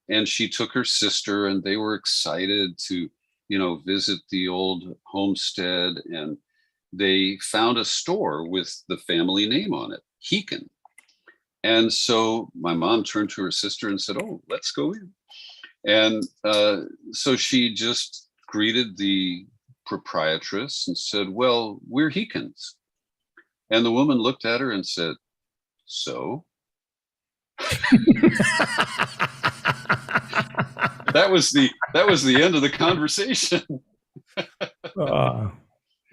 And she took her sister, and they were excited to, visit the old homestead. And they found a store with the family name on it, Heekin. And so my mom turned to her sister and said, "Oh, let's go in." And so she just greeted the proprietress and said, "Well, we're Heekins." And the woman looked at her and said, "So?" That was the end of the conversation.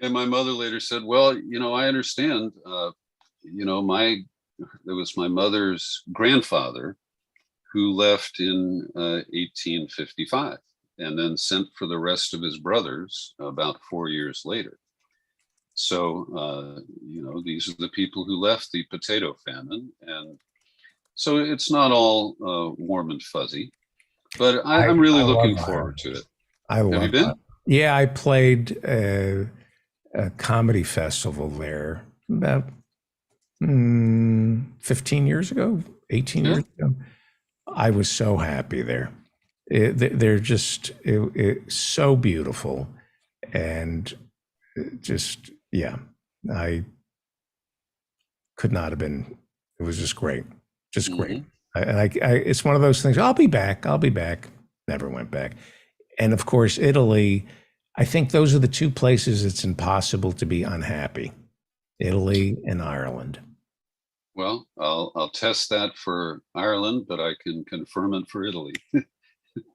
And my mother later said, "Well, I understand. It was my mother's grandfather who left in 1855 and then sent for the rest of his brothers about 4 years later. So, these are the people who left the potato famine. And so it's not all warm and fuzzy, but I'm really looking forward to it. Have you been? Yeah, I played a comedy festival there about 15 years ago, 18 years ago. I was so happy there. They're just so beautiful, and I could not have been. It was just great, great. It's one of those things. I'll be back. Never went back. And of course, Italy. I think those are the two places it's impossible to be unhappy. Italy and Ireland. Well, I'll test that for Ireland, but I can confirm it for Italy.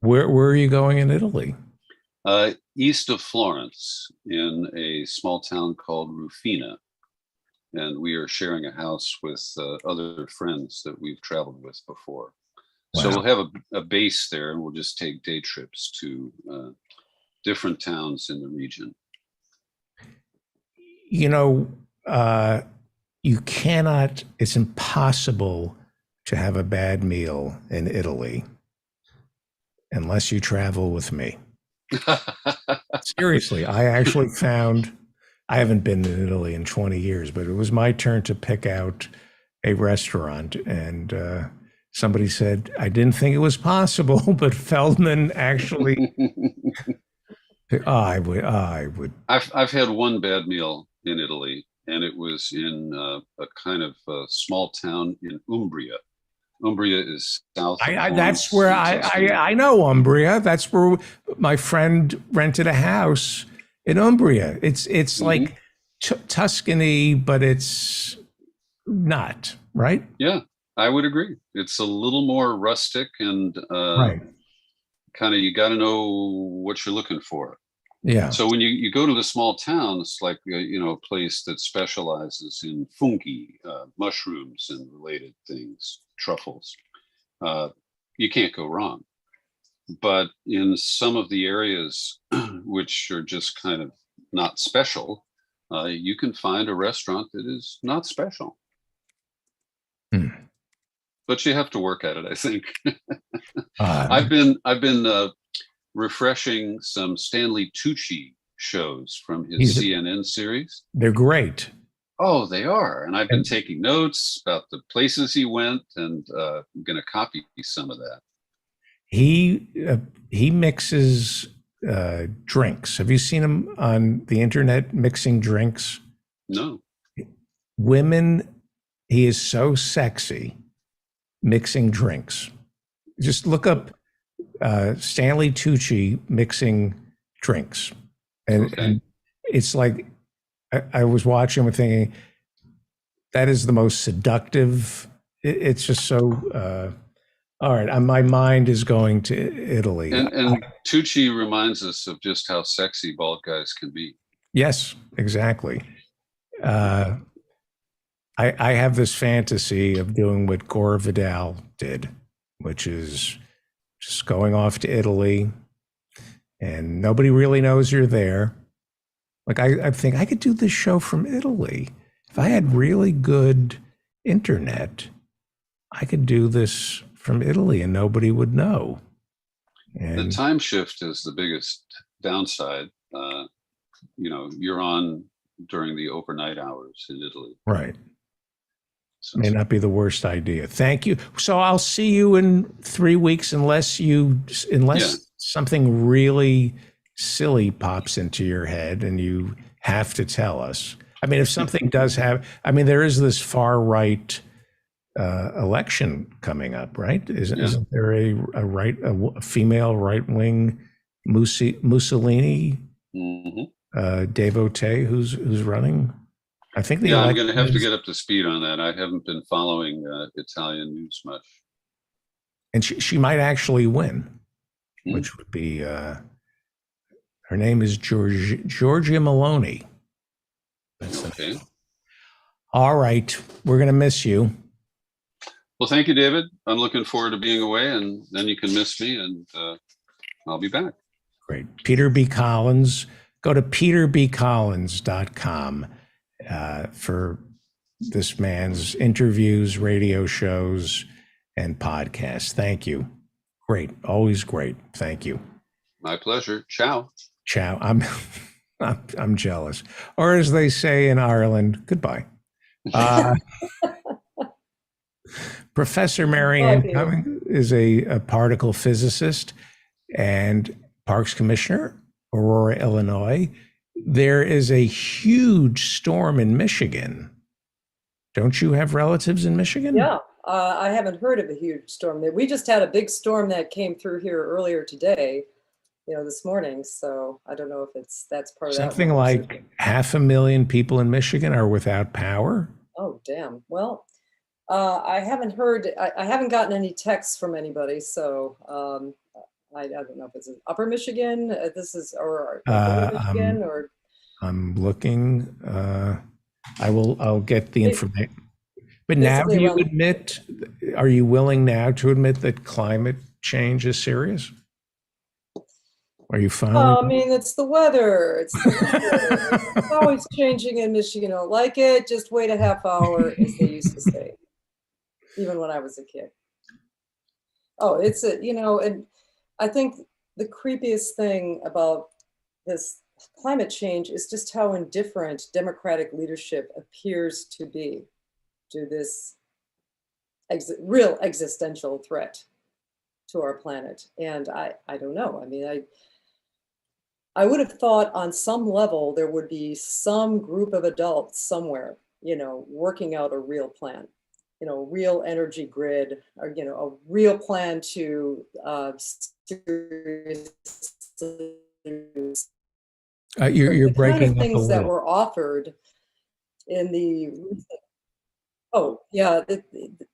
Where are you going in Italy? East of Florence, in a small town called Rufina. And we are sharing a house with other friends that we've traveled with before. Wow. So we'll have a base there, and we'll just take day trips to different towns in the region. You cannot, it's impossible to have a bad meal in Italy unless you travel with me. Seriously, I actually found, I haven't been in Italy in 20 years, but it was my turn to pick out a restaurant, and somebody said, I didn't think it was possible, but Feldman actually, I would. I've had one bad meal in Italy, and it was in a kind of small town in Umbria. Umbria is south. That's where I know Umbria. That's where my friend rented a house in Umbria. It's like Tuscany, but it's not, right? Yeah, I would agree. It's a little more rustic and right. Kind of, you got to know what you're looking for. Yeah. So when you go to the small towns, like, a place that specializes in fungi, mushrooms and related things, truffles, you can't go wrong. But in some of the areas which are just kind of not special, you can find a restaurant that is not special. But you have to work at it, I think. I've been refreshing some Stanley Tucci shows from his CNN series. They're great. Oh, they are. And I've been taking notes about the places he went, and I'm going to copy some of that. He mixes drinks. Have you seen him on the internet mixing drinks? No. Women, he is so sexy mixing drinks. Just look up Stanley Tucci mixing drinks. And it's like, I was watching and thinking, that is the most seductive. It's just so, all right, my mind is going to Italy. And Tucci reminds us of just how sexy bald guys can be. Yes, exactly. I have this fantasy of doing what Gore Vidal did, which is just going off to Italy and nobody really knows you're there. Like I think I could do this show from Italy. If I had really good internet, I could do this from Italy and nobody would know. And the time shift is the biggest downside. You're on during the overnight hours in Italy. Right. May not be the worst idea. Thank you. So I'll see you in 3 weeks unless something really silly pops into your head and you have to tell us. I mean, if something does there is this far right election coming up, right? Isn't there a female right wing Mussolini devotee who's running? I think I'm going to have to get up to speed on that. I haven't been following Italian news much. And she might actually win, which would be, her name is Giorgia Meloni. Okay. All right. We're going to miss you. Well, thank you, David. I'm looking forward to being away, and then you can miss me, and I'll be back. Great. Peter B. Collins. Go to peterbcollins.com. For this man's interviews, radio shows, and podcasts. Thank you. Great. Always great. Thank you. My pleasure. Ciao. Ciao. I'm jealous. Or as they say in Ireland, goodbye. Professor Marianne Cummings is a particle physicist and Parks Commissioner, Aurora, Illinois. There is a huge storm in Michigan. Don't you have relatives in Michigan? Yeah, I haven't heard of a huge storm. We just had a big storm that came through here earlier today, this morning. So I don't know if that's part of that. Something like 500,000 people in Michigan are without power. Oh, damn. Well, I haven't heard, I haven't gotten any texts from anybody. So I don't know if it's in Upper Michigan. Or Michigan, or I'm looking. I'll get the information. But now, do you admit? Are you willing now to admit that climate change is serious? Are you fine? I mean, it's the weather. It's always changing in Michigan. Don't like it. Just wait a half hour, as they used to say. even when I was a kid. Oh, it's a, and I think the creepiest thing about this climate change is just how indifferent democratic leadership appears to be to this real existential threat to our planet. And I don't know. I mean, I would have thought on some level there would be some group of adults somewhere, working out a real plan, real energy grid, or, a real plan to seriously You're the kind breaking of up a things that little. were offered in the oh yeah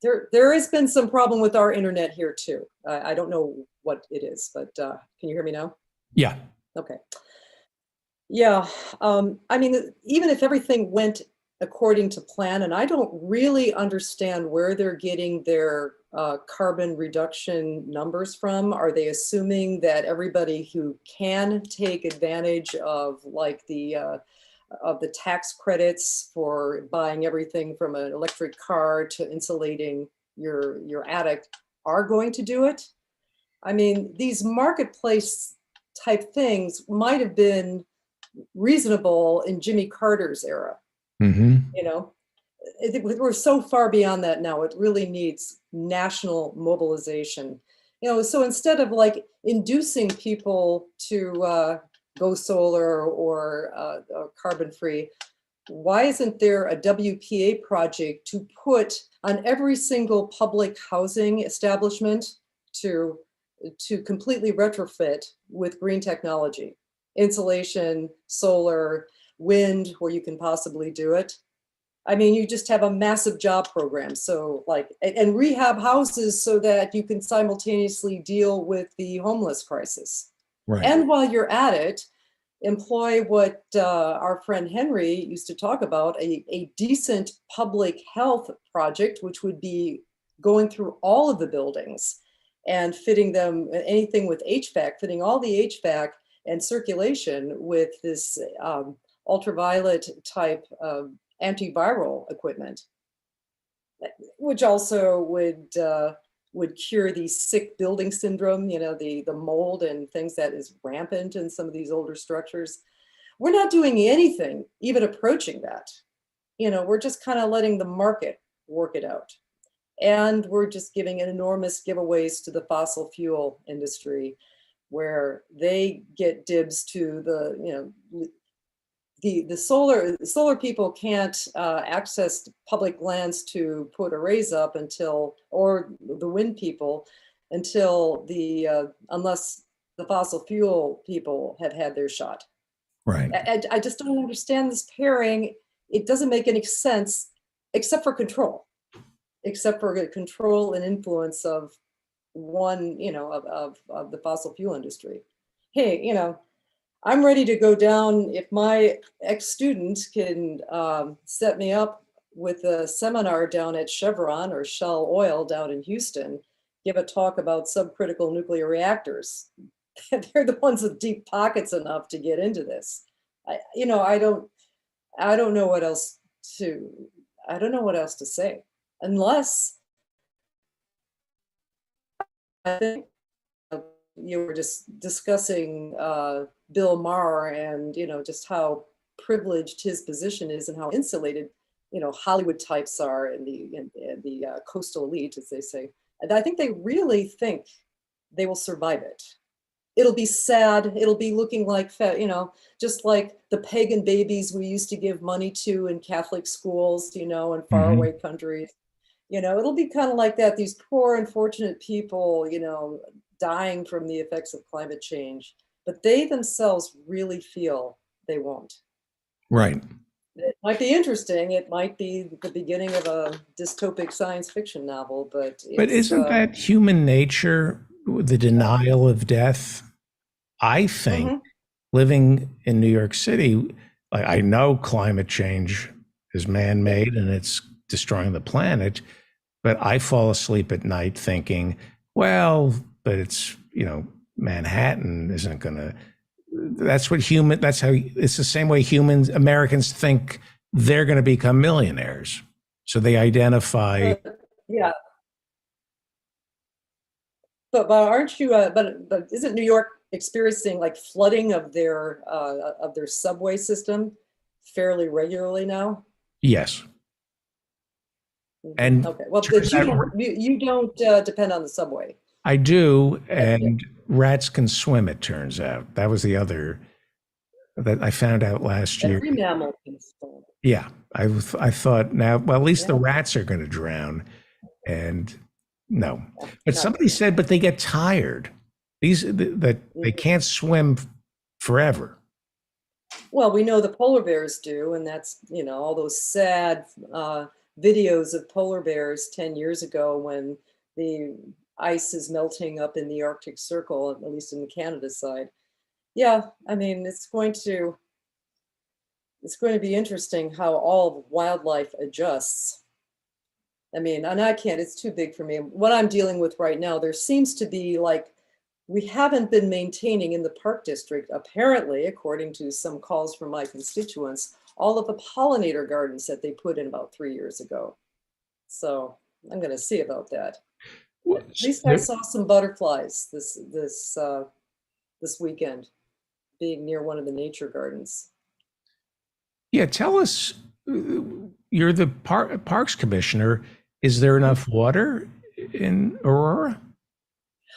there has been some problem with our internet here too. I don't know what it is, but can you hear me now? Yeah. Okay. Yeah. I mean, even if everything went according to plan, and I don't really understand where they're getting their carbon reduction numbers from. Are they assuming that everybody who can take advantage of like the tax credits for buying everything from an electric car to insulating your attic are going to do it? I mean, these marketplace type things might have been reasonable in Jimmy Carter's era. Mm-hmm. We're so far beyond that now. It really needs national mobilization. So instead of like inducing people to go solar or carbon free, why isn't there a WPA project to put on every single public housing establishment to completely retrofit with green technology, insulation, solar, wind, where you can possibly do it? I mean, you just have a massive job program. So and rehab houses so that you can simultaneously deal with the homeless crisis. Right. And while you're at it, employ what our friend Henry used to talk about, a decent public health project, which would be going through all of the buildings and fitting them, anything with HVAC, fitting all the HVAC and circulation with this ultraviolet type of antiviral equipment, which also would cure the sick building syndrome, the mold and things that is rampant in some of these older structures. We're not doing anything even approaching that. We're just kind of letting the market work it out. And we're just giving enormous giveaways to the fossil fuel industry, where they get dibs to the solar people can't access public lands to put arrays up or the wind people until unless the fossil fuel people have had their shot. Right. I just don't understand this pairing. It doesn't make any sense except for control and influence of one, of the fossil fuel industry. Hey, I'm ready to go down. If my ex-student can set me up with a seminar down at Chevron or Shell Oil down in Houston, give a talk about subcritical nuclear reactors. They're the ones with deep pockets enough to get into this. I don't know what else to say, unless I think you were just discussing Bill Maher and just how privileged his position is and how insulated Hollywood types are and the coastal elite, as they say. And I think they really think they will survive it. It'll be sad. It'll be looking like just like the pagan babies we used to give money to in Catholic schools, in faraway countries. It'll be kind of like that. These poor, unfortunate people, dying from the effects of climate change, but they themselves really feel they won't. Right. It might be interesting. It might be the beginning of a dystopic science fiction novel, but isn't that human nature, the denial of death? I think living in New York City, I know climate change is man-made and it's destroying the planet, but I fall asleep at night thinking, well, but it's, Manhattan isn't going to, that's how, it's the same way Americans think they're going to become millionaires. So they identify But aren't you? But isn't New York experiencing like flooding of their subway system fairly regularly now? Yes. And Okay. Well, turns but out you don't depend on the subway. I do, and rats can swim, it turns out. That was the other that I found out last year. Every mammal can swim. Yeah, I thought now, well, at least the rats are going to drown, and no. But somebody said, but they get tired. That they can't swim forever. Well, we know the polar bears do, and that's, all those sad videos of polar bears 10 years ago when the ice is melting up in the Arctic Circle, at least in the Canada side. Yeah, I mean, it's going to be interesting how all of wildlife adjusts. I mean, and it's too big for me. What I'm dealing with right now, there seems to be we haven't been maintaining in the Park District, apparently, according to some calls from my constituents, all of the pollinator gardens that they put in about 3 years ago. So I'm going to see about that. At least I saw some butterflies this weekend, being near one of the nature gardens. Yeah, tell us, you're the Parks Commissioner. Is there enough water in Aurora?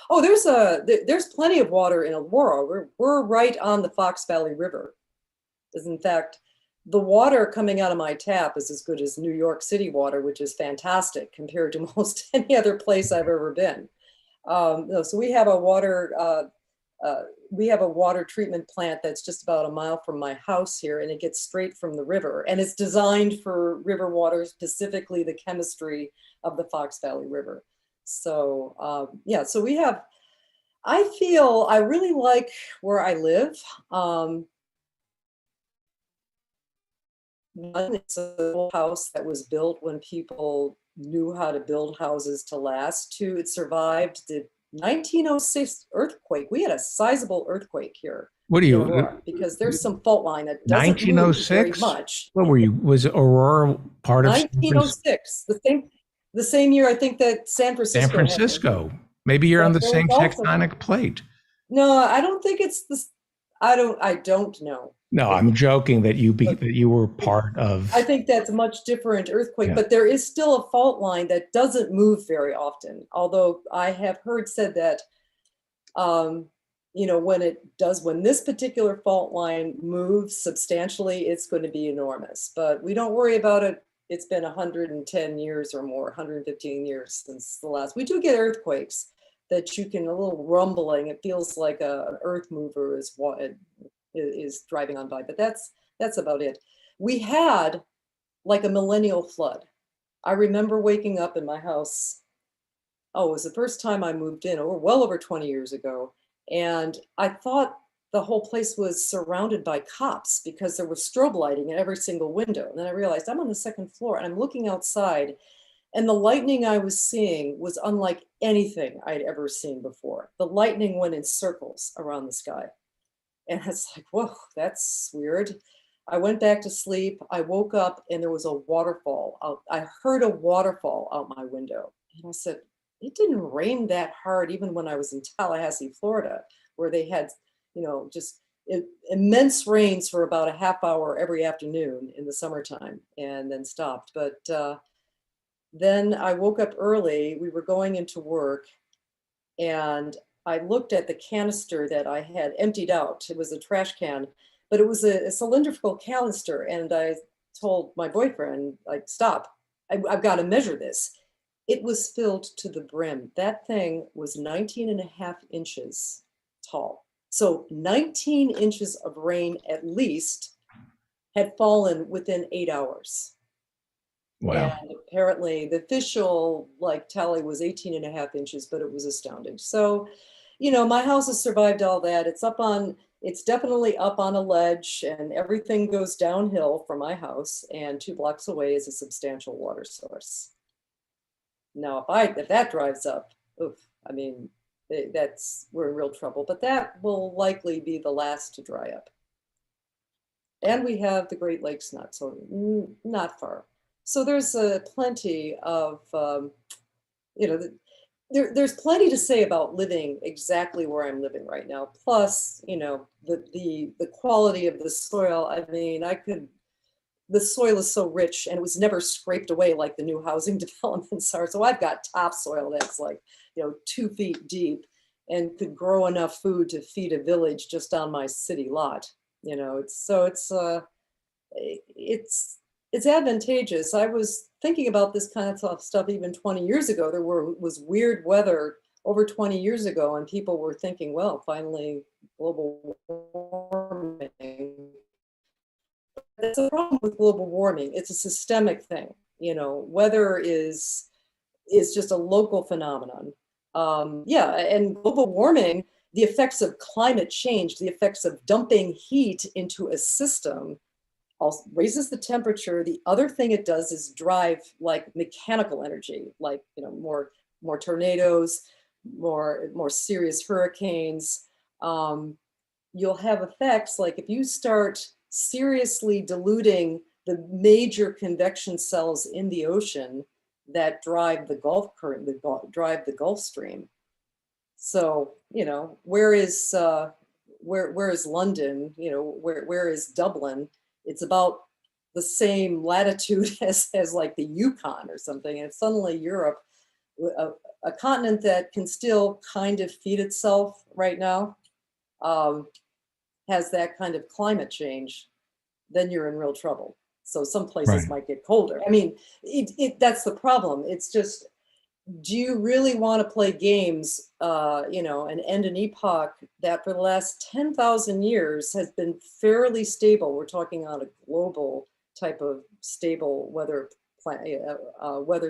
Oh, there's plenty of water in Aurora. We're right on the Fox Valley River. In fact, the water coming out of my tap is as good as New York City water, which is fantastic compared to most any other place I've ever been. So we have a water treatment plant that's just about a mile from my house here, and it gets straight from the river, and it's designed for river water, specifically the chemistry of the Fox Valley River. So yeah, so I feel I really like where I live. One, it's a house that was built when people knew how to build houses to last. Two, it survived the 1906 earthquake. We had a sizable earthquake here. What do you? Aurora, because there's some fault line that doesn't move very much. What were you? Was Aurora part of 1906? The same year I think that San Francisco. San Francisco. Maybe you're on the same tectonic plate. No, I don't think it's this. I don't know. No, I'm joking that you were part of. I think that's a much different earthquake, but there is still a fault line that doesn't move very often. Although I have heard said that, when this particular fault line moves substantially, it's going to be enormous. But we don't worry about it. It's been 110 years or more, 115 years since the last. We do get earthquakes that you can, a little rumbling. It feels like an earth mover is driving on by, but that's about it. We had like a millennial flood. I remember waking up in my house. Oh, it was the first time I moved in, well over 20 years ago. And I thought the whole place was surrounded by cops because there was strobe lighting in every single window. And then I realized I'm on the second floor and I'm looking outside, and the lightning I was seeing was unlike anything I'd ever seen before. The lightning went in circles around the sky. And it's like, whoa, that's weird. I went back to sleep. I woke up and there was a waterfall out. I heard a waterfall out my window. And I said, it didn't rain that hard, even when I was in Tallahassee, Florida, where they had, just immense rains for about a half hour every afternoon in the summertime and then stopped. But then I woke up early. We were going into work, and I looked at the canister that I had emptied out. It was a trash can, but it was a cylindrical canister. And I told my boyfriend, stop, I've got to measure this. It was filled to the brim. That thing was 19 and a half inches tall. So 19 inches of rain at least had fallen within 8 hours. Wow. And apparently the official tally was 18 and a half inches, but it was astounding. So, my house has survived all that. It's definitely up on a ledge, and everything goes downhill from my house, and 2 blocks away is a substantial water source. Now, if that dries up, we're in real trouble, but that will likely be the last to dry up. And we have the Great Lakes not far. So there's plenty of, there's plenty to say about living exactly where I'm living right now. Plus, you know, the quality of the soil. I mean, the soil is so rich and it was never scraped away like the new housing developments are. So I've got topsoil that's like, you know, 2 feet deep and could grow enough food to feed a village just on my city lot. You know, it's advantageous. I was thinking about this kind of stuff even 20 years ago. There was weird weather over 20 years ago, and people were thinking, well, finally global warming. That's the problem with global warming. It's a systemic thing. You know, weather is just a local phenomenon. And global warming, the effects of climate change, the effects of dumping heat into a system, also raises the temperature. The other thing it does is drive like mechanical energy, like, you know, more tornadoes, more serious hurricanes. You'll have effects like if you start seriously diluting the major convection cells in the ocean that drive the Gulf current, drive the Gulf Stream. So, you know, where is London? You know, where is Dublin? It's about the same latitude as like the Yukon or something. And suddenly Europe, a continent that can still kind of feed itself right now, has that kind of climate change, then you're in real trouble. So some places might get colder. I mean, that's the problem. It's just, do you really want to play games, you know, and end an epoch that for the last 10,000 years has been fairly stable? We're talking on a global type of stable weather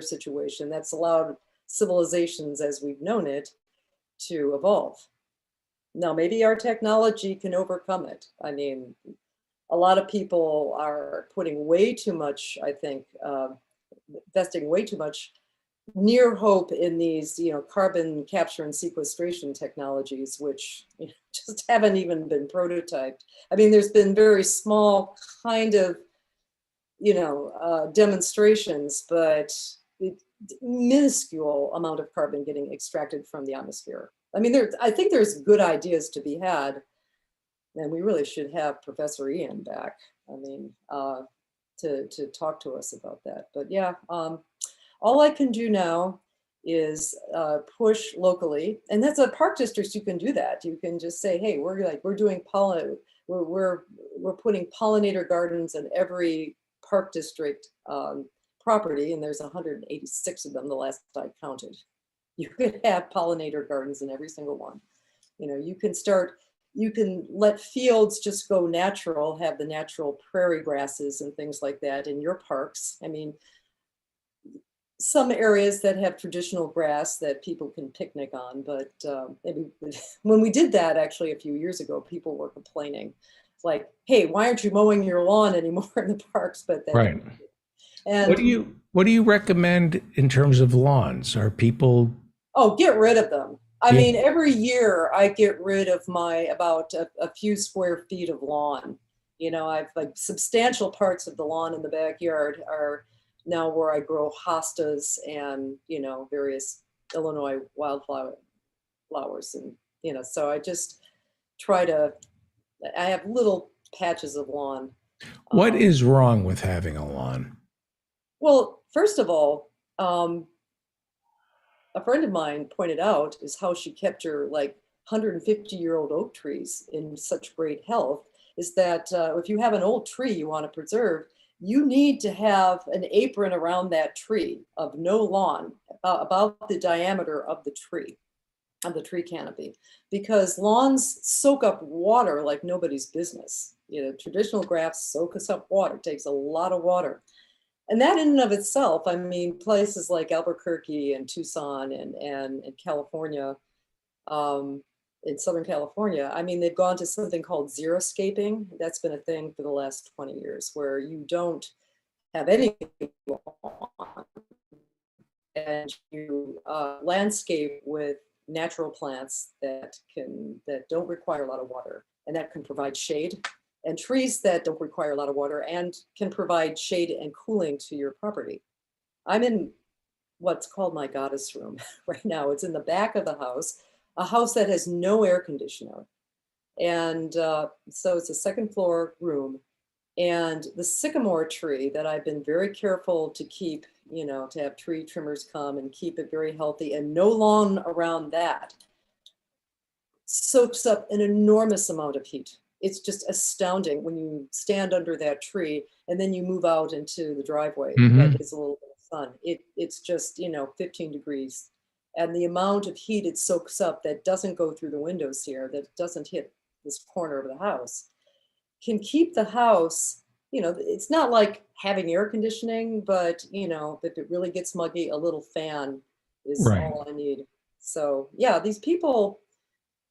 situation that's allowed civilizations as we've known it to evolve. Now, maybe our technology can overcome it. I mean, a lot of people are putting way too much, I think, investing way too much near hope in these, you know, carbon capture and sequestration technologies, which, you know, just haven't even been prototyped. I mean, there's been very small kind of, you know, demonstrations, but minuscule amount of carbon getting extracted from the atmosphere. I mean, I think there's good ideas to be had, and we really should have Professor Ian back. I mean, to talk to us about that. But yeah, all I can do now is push locally, and that's a park districts. You can do that. You can just say, hey, we're doing we're putting pollinator gardens in every park district property, and there's 186 of them the last I counted. You could have pollinator gardens in every single one. You know, you can let fields just go natural, have the natural prairie grasses and things like that in your parks. I mean, some areas that have traditional grass that people can picnic on, but maybe when we did that actually a few years ago, people were complaining. It's like, hey, why aren't you mowing your lawn anymore in the parks? But right. And what do you recommend in terms of lawns? Are people? Oh, get rid of them. I mean, every year I get rid of about a few square feet of lawn. You know, I've like substantial parts of the lawn in the backyard are now where I grow hostas and, you know, various Illinois wildflowers. And, you know, so I just I have little patches of lawn. What is wrong with having a lawn? Well, first of all, a friend of mine pointed out is how she kept her like 150-year-old oak trees in such great health is that if you have an old tree you want to preserve, you need to have an apron around that tree of no lawn, about the diameter of the tree canopy, because lawns soak up water like nobody's business. You know, traditional grass soaks up water, takes a lot of water. And that in and of itself, I mean, places like Albuquerque and Tucson and California, in Southern California, I mean, they've gone to something called xeriscaping. That's been a thing for the last 20 years, where you don't have any lawn and you landscape with natural plants that don't require a lot of water and that can provide shade, and trees that don't require a lot of water and can provide shade and cooling to your property. I'm in what's called my goddess room right now. It's in the back of the house, a house that has no air conditioner. And so it's a second floor room. And the sycamore tree that I've been very careful to keep, you know, to have tree trimmers come and keep it very healthy and no lawn around that, soaks up an enormous amount of heat. It's just astounding when you stand under that tree and then you move out into the driveway that gets a little bit of sun. It's just, you know, 15 degrees. And the amount of heat it soaks up that doesn't go through the windows here, that doesn't hit this corner of the house, can keep the house, you know, it's not like having air conditioning, but, you know, if it really gets muggy, a little fan is all I need. So yeah, these people,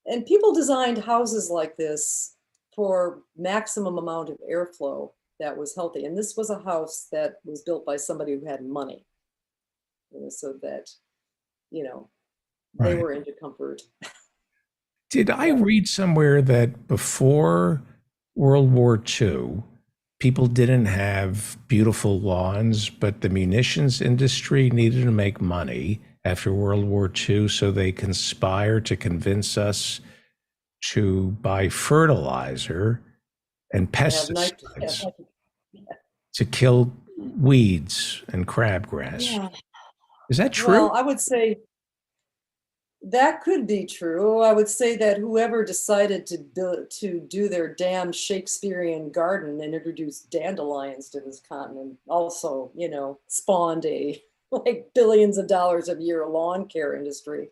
and people designed houses like this for maximum amount of airflow that was healthy. And this was a house that was built by somebody who had money, you know, so that, you know, they were into comfort. Did I read somewhere that before World War II, people didn't have beautiful lawns, but the munitions industry needed to make money after World War II, so they conspired to convince us to buy fertilizer and pesticides to kill weeds and crabgrass. Yeah. Is that true? Well, I would say that could be true. I would say that whoever decided to do their damn Shakespearean garden and introduce dandelions to this continent also, you know, spawned a like billions of dollars a year lawn care industry.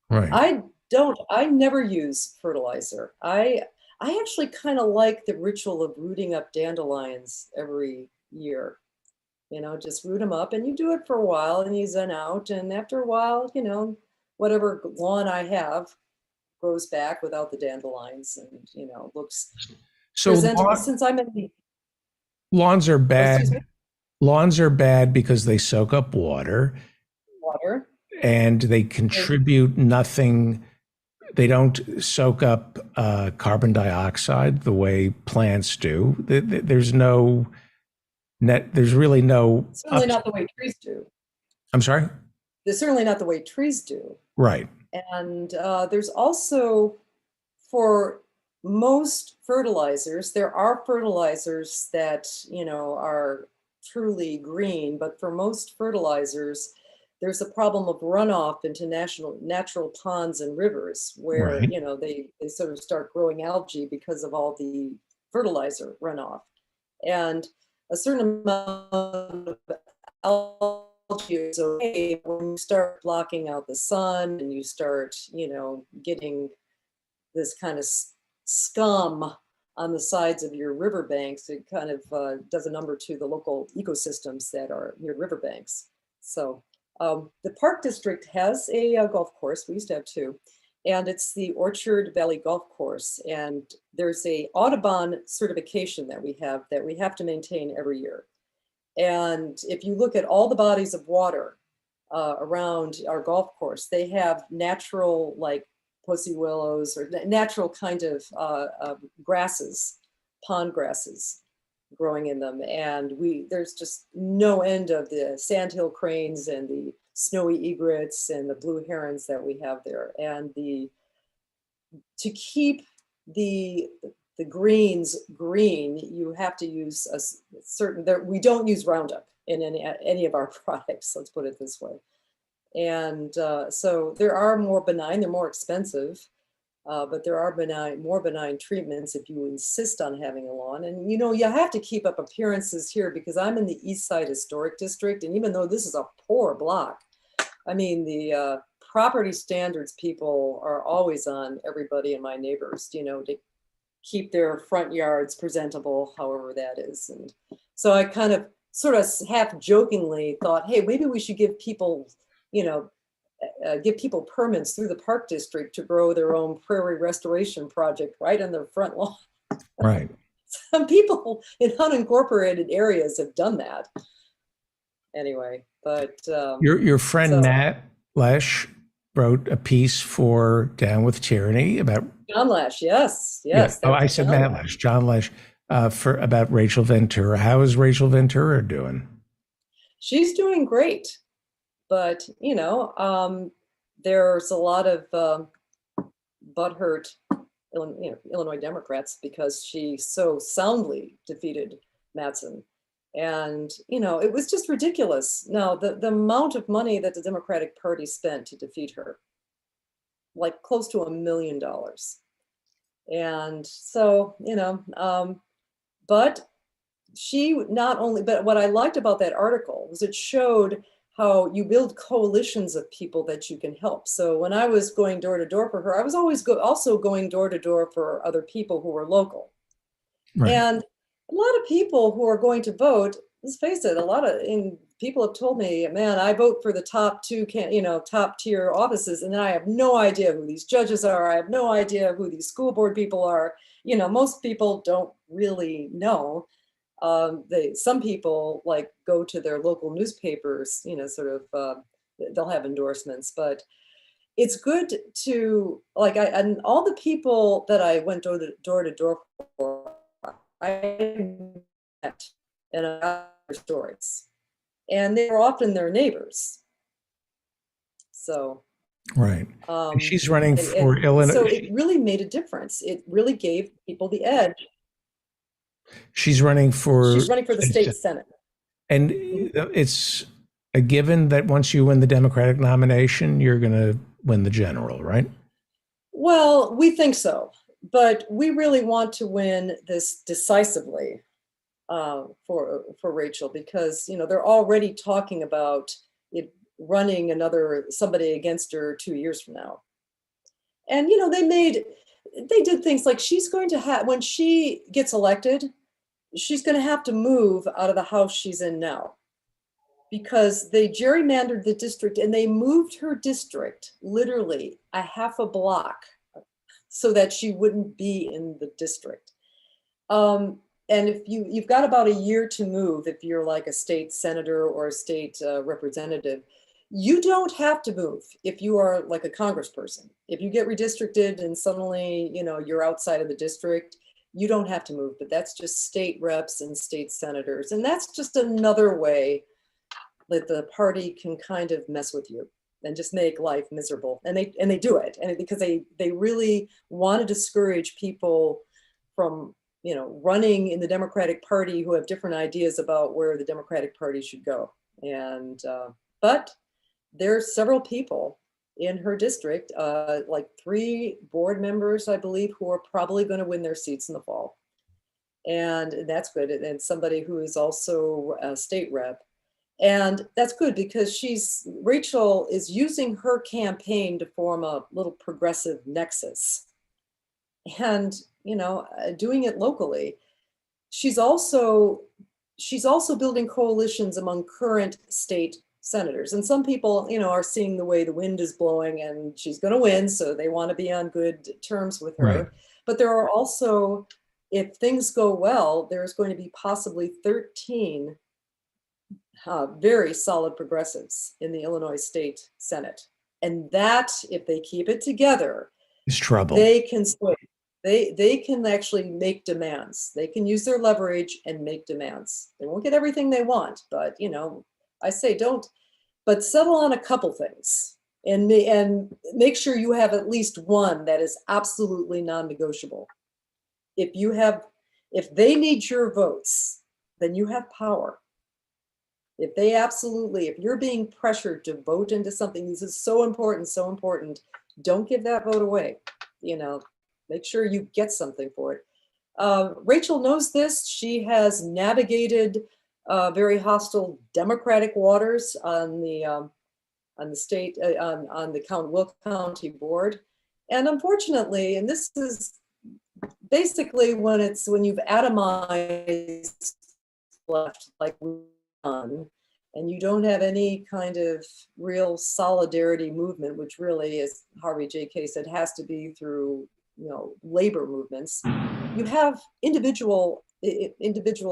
Right. I never use fertilizer. I actually kind of like the ritual of rooting up dandelions every year. You know, just root them up, and you do it for a while and you zen out, and after a while, you know, whatever lawn I have grows back without the dandelions, and, you know, looks presentable. Since I'm in the lawns are bad. Lawns are bad because they soak up water and they contribute nothing. They don't soak up carbon dioxide the way plants do. There's no net. There's really no. Certainly not the way trees do. I'm sorry? They're certainly not the way trees do. Right. And there's also, for most fertilizers, there are fertilizers that, you know, are truly green, but for most fertilizers, there's a problem of runoff into natural ponds and rivers where, you know, they sort of start growing algae because of all the fertilizer runoff. And a certain amount of algae is okay when you start blocking out the sun and you start, you know, getting this kind of scum on the sides of your riverbanks. It kind of does a number to the local ecosystems that are near riverbanks. So the Park District has a golf course. We used to have two, and it's the Orchard Valley Golf Course. And there's a Audubon certification that we have to maintain every year. And if you look at all the bodies of water around our golf course, they have natural, like pussy willows or natural kind of grasses, pond grasses growing in them. And there's just no end of the sandhill cranes and the snowy egrets and the blue herons that we have there. And to keep the greens green, you have to use a certain, we don't use Roundup in any of our products, let's put it this way. And so there are more benign, they're more expensive, but there are more benign treatments if you insist on having a lawn. And, you know, you have to keep up appearances here because I'm in the East Side Historic District. And even though this is a poor block, I mean, the property standards people are always on everybody and my neighbors, you know, to keep their front yards presentable, however that is. And so I kind of sort of half jokingly thought, hey, maybe we should give people, you know, give people permits through the Park District to grow their own prairie restoration project right on their front lawn. Right. Some people in unincorporated areas have done that. Anyway, but your friend Matt Lesh wrote a piece for Down with Tyranny about John Lesh. Yes. Yeah. Oh, I said Matt Lesh. John Lesh about Rachel Ventura. How is Rachel Ventura doing? She's doing great. But, there's a lot of butthurt Illinois Democrats because she so soundly defeated Mattson. And, it was just ridiculous. Now, the amount of money that the Democratic Party spent to defeat her, like close to $1 million. And so, but but what I liked about that article was it showed how you build coalitions of people that you can help. So when I was going door to door for her, I was always also going door to door for other people who were local. Right. And a lot of people who are going to vote, let's face it, people have told me, man, I vote for the top top tier offices, and then I have no idea who these judges are. I have no idea who these school board people are. Most people don't really know. Some people go to their local newspapers, they'll have endorsements, but it's good to and all the people that I went door to door for, I met and I got their stories, and they were often their neighbors. So. Right. She's running for Illinois. So it really made a difference. It really gave people the edge. She's running for the state Senate. And it's a given that once you win the Democratic nomination, you're going to win the general, right? Well, we think so, but we really want to win this decisively for Rachel, because, they're already talking about it running somebody against her 2 years from now. And, they did things like she's going to have, when she gets elected, she's going to have to move out of the house she's in now, because they gerrymandered the district and they moved her district literally a half a block so that she wouldn't be in the district. And if you've got about a year to move, if you're like a state senator or a state representative, you don't have to move if you are like a congressperson. If you get redistricted and suddenly, you're outside of the district, you don't have to move, but that's just state reps and state senators. And that's just another way that the party can kind of mess with you and just make life miserable. And they do it. And because they really want to discourage people from, running in the Democratic Party who have different ideas about where the Democratic Party should go. And, but there are several people in her district, like 3 board members, I believe, who are probably going to win their seats in the fall. And that's good. And somebody who is also a state rep. And that's good because Rachel is using her campaign to form a little progressive nexus. And, doing it locally. She's also building coalitions among current state senators. And some people, are seeing the way the wind is blowing and she's going to win. So they want to be on good terms with her. Right. But there are also, if things go well, there's going to be possibly 13 very solid progressives in the Illinois State Senate. And that, if they keep it together, is trouble. They can swing. They can actually make demands. They can use their leverage and make demands. They won't get everything they want, but I say but settle on a couple things and make sure you have at least one that is absolutely non-negotiable. If they need your votes, then you have power. If you're being pressured to vote into something, this is so important, don't give that vote away. Make sure you get something for it. Rachel knows this. She has navigated very hostile Democratic waters on the state, on the Will County board. And unfortunately, and this is basically when you've atomized left like we've done, and you don't have any kind of real solidarity movement, which really, as Harvey J. Kaye said, has to be through labor movements. You have individual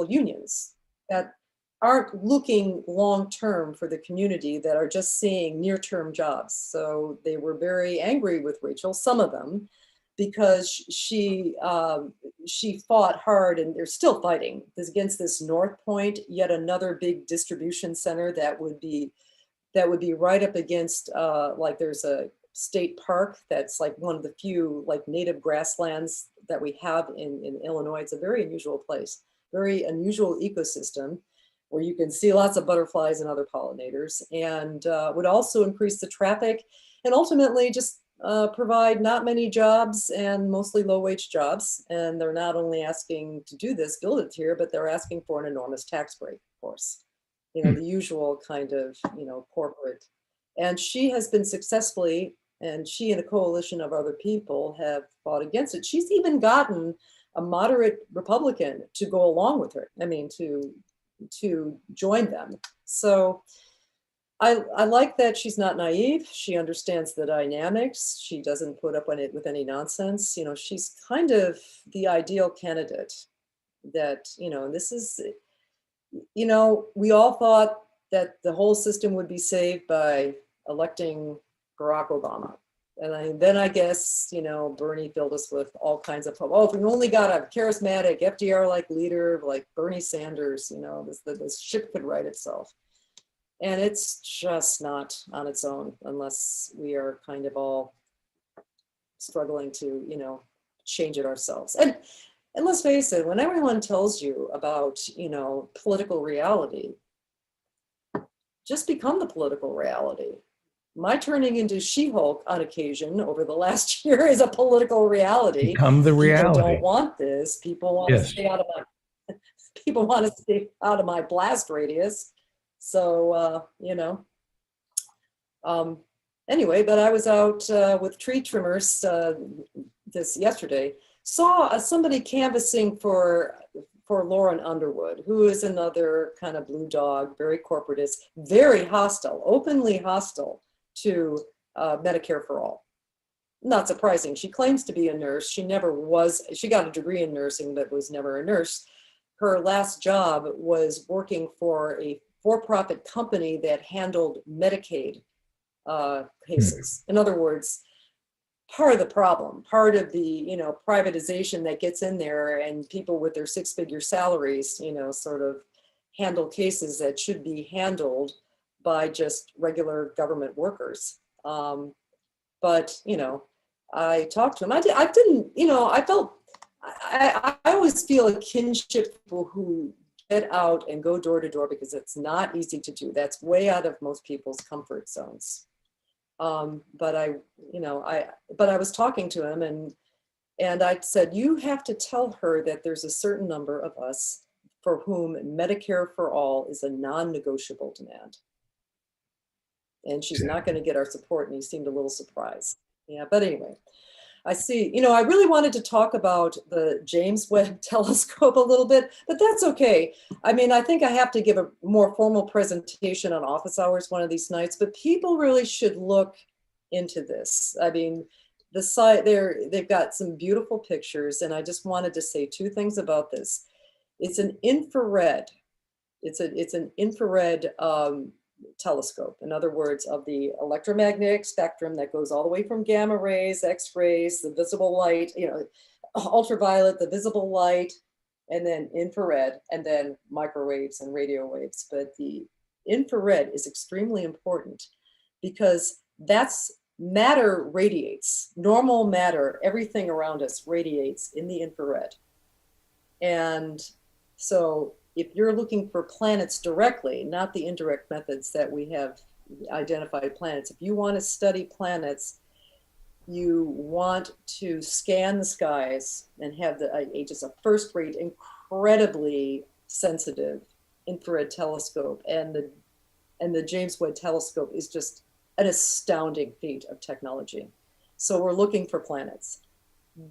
unions that aren't looking long-term for the community, that are just seeing near-term jobs. So they were very angry with Rachel, some of them, because she fought hard, and they're still fighting against this North Point, yet another big distribution center that would be that would be right up against, like there's a state park that's like one of the few like native grasslands that we have in Illinois. It's a very unusual place, very unusual ecosystem where you can see lots of butterflies and other pollinators, and would also increase the traffic and ultimately just provide not many jobs and mostly low-wage jobs. And they're not only asking to do this, build it here, but they're asking for an enormous tax break, of course. You know, the usual kind of, you know, corporate. And she has been successfully, and she and a coalition of other people have fought against it. She's even gotten a moderate Republican to go along with her. I mean, to join them. So I like that she's not naive. She understands the dynamics. She doesn't put up with any nonsense. You know, she's kind of the ideal candidate that, you know, and this is, you know, we all thought that the whole system would be saved by electing Barack Obama. And then I guess, you know, Bernie filled us with all kinds of hope. Oh, if we only got a charismatic FDR-like leader like Bernie Sanders, you know, this ship could right itself. And it's just not on its own unless we are kind of all struggling to, you know, change it ourselves. And let's face it, when everyone tells you about, you know, political reality, just become the political reality. My turning into She-Hulk on occasion over the last year is a political reality. Become the reality. People don't want this. People want to stay out of my. People want to stay out of my blast radius. So you know. Anyway, but I was out with tree trimmers yesterday. Saw somebody canvassing for Lauren Underwood, who is another kind of blue dog, very corporatist, very hostile, openly hostile to Medicare for all. Not surprising. She claims to be a nurse. She never was. She got a degree in nursing, but was never a nurse. Her last job was working for a for-profit company that handled Medicaid cases. In other words, part of the problem, part of the, you know, privatization that gets in there, and people with their six-figure salaries, you know, sort of handle cases that should be handled by just regular government workers. But, you know, I talked to him. I didn't, you know, I felt, I always feel a kinship for people who get out and go door to door, because it's not easy to do. That's way out of most people's comfort zones. But I was talking to him, and I said, you have to tell her that there's a certain number of us for whom Medicare for all is a non-negotiable demand. And she's not going to get our support. And he seemed a little surprised. Yeah, but anyway, I see, you know, I really wanted to talk about the James Webb Telescope a little bit, but that's okay. I mean, I think I have to give a more formal presentation on office hours one of these nights, but people really should look into this. I mean, the site there, they've got some beautiful pictures, and I just wanted to say two things about this. It's an infrared, it's an infrared telescope. In other words, of the electromagnetic spectrum that goes all the way from gamma rays, X-rays, the visible light, you know, ultraviolet, the visible light, and then infrared, and then microwaves and radio waves. But the infrared is extremely important because that's matter radiates. Normal matter, everything around us radiates in the infrared. And so if you're looking for planets directly, not the indirect methods that we have identified planets, if you want to study planets, you want to scan the skies and have just a first-rate, incredibly sensitive infrared telescope. And the James Webb Telescope is just an astounding feat of technology. So we're looking for planets.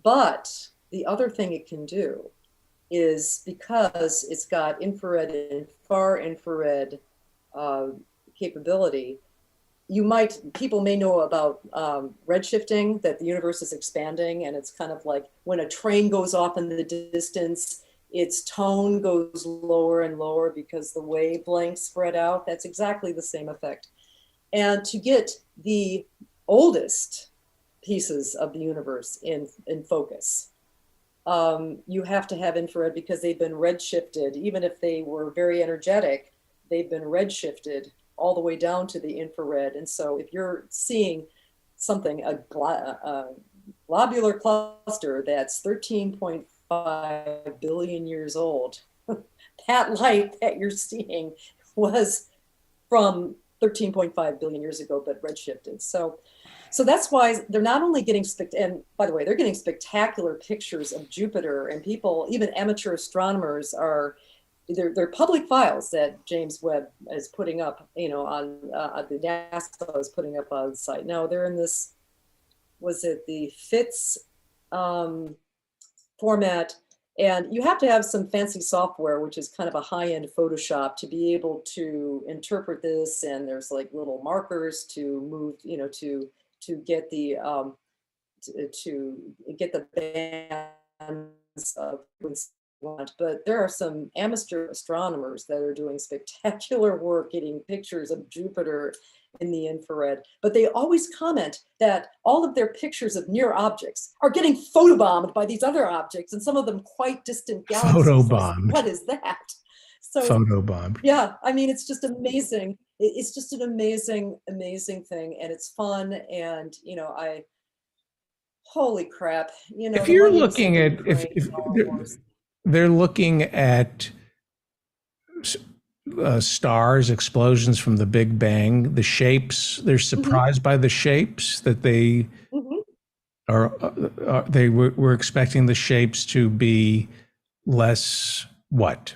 But the other thing it can do is, because it's got infrared and far infrared capability, people may know about redshifting, that the universe is expanding, and it's kind of like when a train goes off in the distance, its tone goes lower and lower because the wavelengths spread out. That's exactly the same effect. And to get the oldest pieces of the universe in focus, you have to have infrared, because they've been redshifted. Even if they were very energetic, they've been redshifted all the way down to the infrared. And so if you're seeing something, a globular cluster that's 13.5 billion years old, that light that you're seeing was from 13.5 billion years ago, but redshifted. So that's why they're not only getting, and by the way, they're getting spectacular pictures of Jupiter, and people, even amateur astronomers are, they're public files that James Webb is putting up, on the NASA is putting up on the site. Now they're in this, was it the FITS format? And you have to have some fancy software, which is kind of a high-end Photoshop, to be able to interpret this. And there's like little markers to move, to get the bands of want. But there are some amateur astronomers that are doing spectacular work getting pictures of Jupiter in the infrared. But they always comment that all of their pictures of near objects are getting photobombed by these other objects, and some of them quite distant galaxies. Photobombed. What is that? So Photobombed. yeah, I mean, it's just amazing. It's just an amazing, amazing thing, and it's fun. And holy crap, If you're looking at, if they're looking at stars, explosions from the Big Bang, the shapes, they're surprised by the shapes that they they were expecting the shapes to be less what?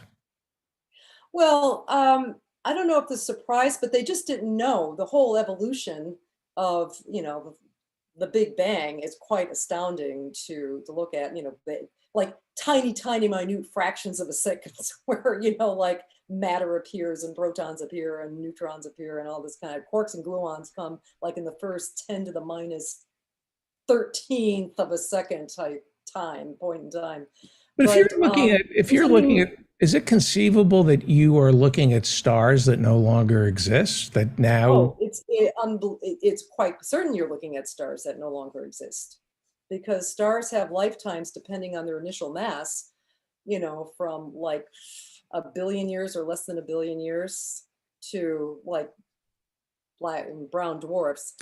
Well, I don't know if the surprise, but they just didn't know the whole evolution of, the Big Bang is quite astounding to look at, like tiny, minute fractions of a second where, like matter appears and protons appear and neutrons appear and all this kind of quarks and gluons come like in the first 10 to the minus 13th of a second type point in time. But if you're looking at, is it conceivable that you are looking at stars that no longer exist, that now? Oh, it's quite certain you're looking at stars that no longer exist, because stars have lifetimes depending on their initial mass, from like 1 billion years or less than 1 billion years to like black and brown dwarfs.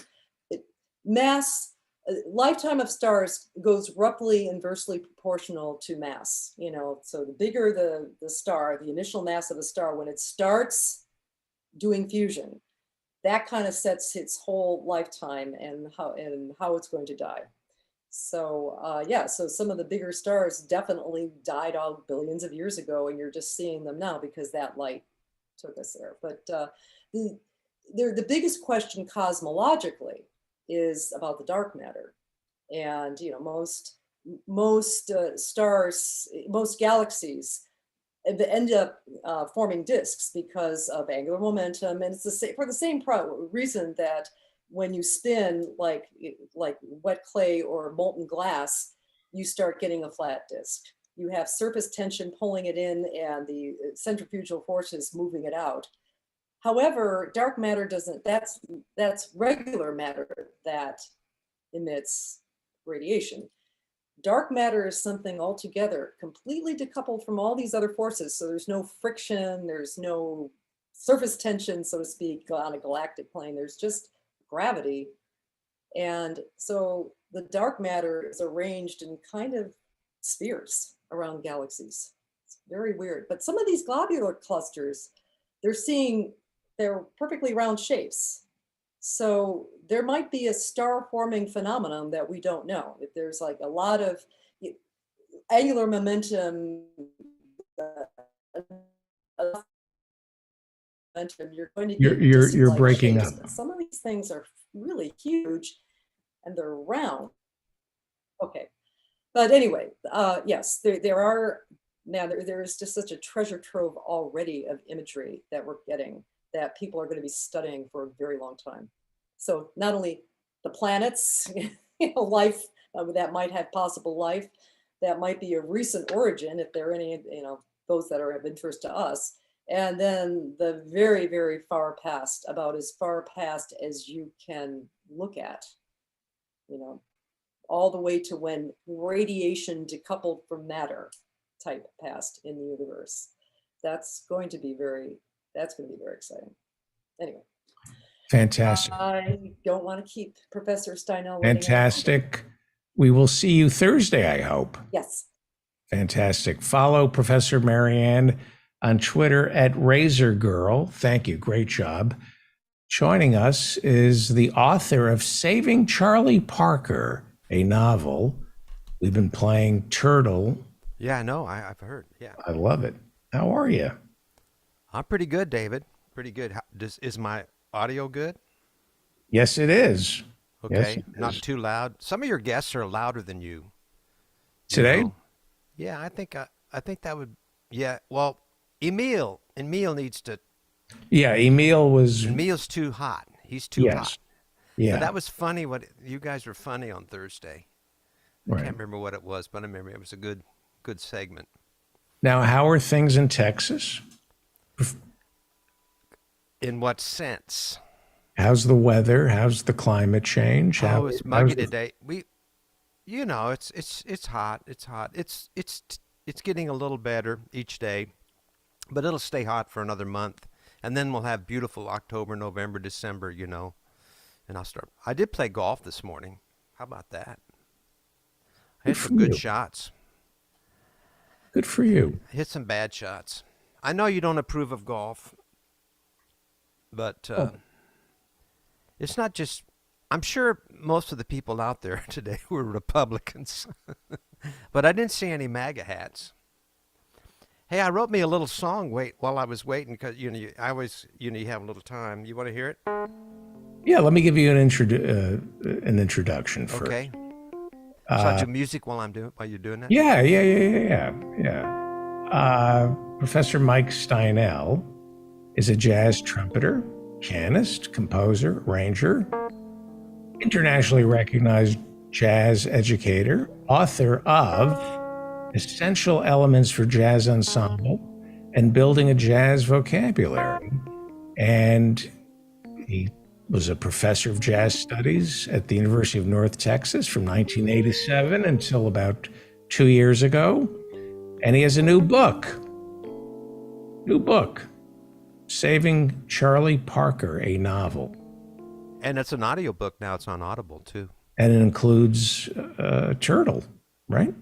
Lifetime of stars goes roughly inversely proportional to mass, so the bigger the star, the initial mass of a star, when it starts doing fusion, that kind of sets its whole lifetime and how it's going to die. So so some of the bigger stars definitely died out billions of years ago, and you're just seeing them now because that light took us there. But the biggest question cosmologically is about the dark matter. And most stars, most galaxies end up forming disks because of angular momentum, and it's for the same reason that when you spin like wet clay or molten glass, you start getting a flat disk. You have surface tension pulling it in and the centrifugal forces moving it out. However, dark matter doesn't, that's regular matter that emits radiation. Dark matter is something altogether completely decoupled from all these other forces. So there's no friction, there's no surface tension, so to speak, on a galactic plane. There's just gravity. And so the dark matter is arranged in kind of spheres around galaxies. It's very weird. But some of these globular clusters, they're perfectly round shapes. So there might be a star forming phenomenon that we don't know. If there's like a lot of angular momentum, you're going to get you're breaking shapes. up. Some of these things are really huge and they're round. Okay. But anyway, yes, there is just such a treasure trove already of imagery that we're getting that people are going to be studying for a very long time. So not only the planets, life that might have possible life, that might be of recent origin, if there are any, those that are of interest to us, and then the very, very far past, about as far past as you can look at, all the way to when radiation decoupled from matter type past in the universe. That's going to be very exciting. Anyway, Fantastic. I don't want to keep Professor Steinel waiting. Fantastic. We will see you Thursday, I hope. Yes. Fantastic. Follow Professor Marianne on Twitter at Razor Girl. Thank you. Great job. Joining us is the author of Saving Charlie Parker, a novel. We've been playing Turtle. Yeah, I know. I've heard. Yeah. I love it. How are you? I'm pretty good, David. Pretty good. Is my audio good? Yes, it is. Okay. Yes, it Not is. too loud. Some of your guests are louder than you. Today? know? Yeah, I think that would. Yeah. Well, Emil needs to. Yeah, Emil's too hot. He's too Yes. hot. Yeah. But that was funny. What you guys were funny on Thursday. I Right. can't remember what it was, but I remember it was a good segment. Now, how are things in Texas? In what sense? How's the weather? How's the climate change? Oh, it's muggy how's the- today. It's hot. It's hot. It's getting a little better each day, but it'll stay hot for another month, and then we'll have beautiful October, November, December. And I'll start. I did play golf this morning. How about that? I hit Good some for good you. shots. Good for you. I hit some bad shots. I know you don't approve of golf, but it's not just. I'm sure most of the people out there today were Republicans, but I didn't see any MAGA hats. Hey, I wrote me a little song. While I was waiting, because I always you have a little time. You want to hear it? Yeah, let me give you an introduction first. Okay. So I do music while you're doing that. Yeah. Professor Mike Steinel is a jazz trumpeter, pianist, composer, arranger, internationally recognized jazz educator, author of Essential Elements for Jazz Ensemble and Building a Jazz Vocabulary. And he was a professor of jazz studies at the University of North Texas from 1987 until about 2 years ago. And he has a new book, Saving Charlie Parker, a novel. And it's an audiobook now. It's on Audible too. And it includes Turtle, right?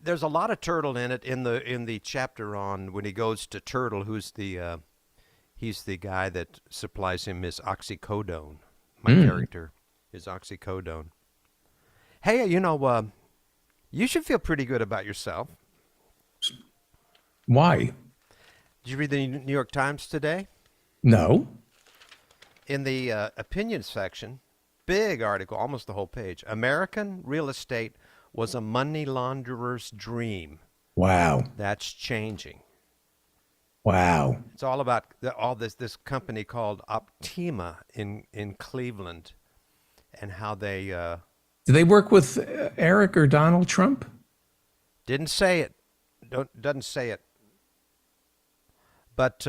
There's a lot of Turtle in it in the chapter on when he goes to Turtle, who's he's the guy that supplies him his oxycodone. My character is oxycodone. Hey, you should feel pretty good about yourself. Why? Did you read the New York Times today? No. In the opinion section, big article, almost the whole page. American real estate was a money launderer's dream. Wow. That's changing. Wow. It's all about this company called Optima in Cleveland, and how they Do they work with Eric or Donald Trump? didn't say it. Doesn't say it. But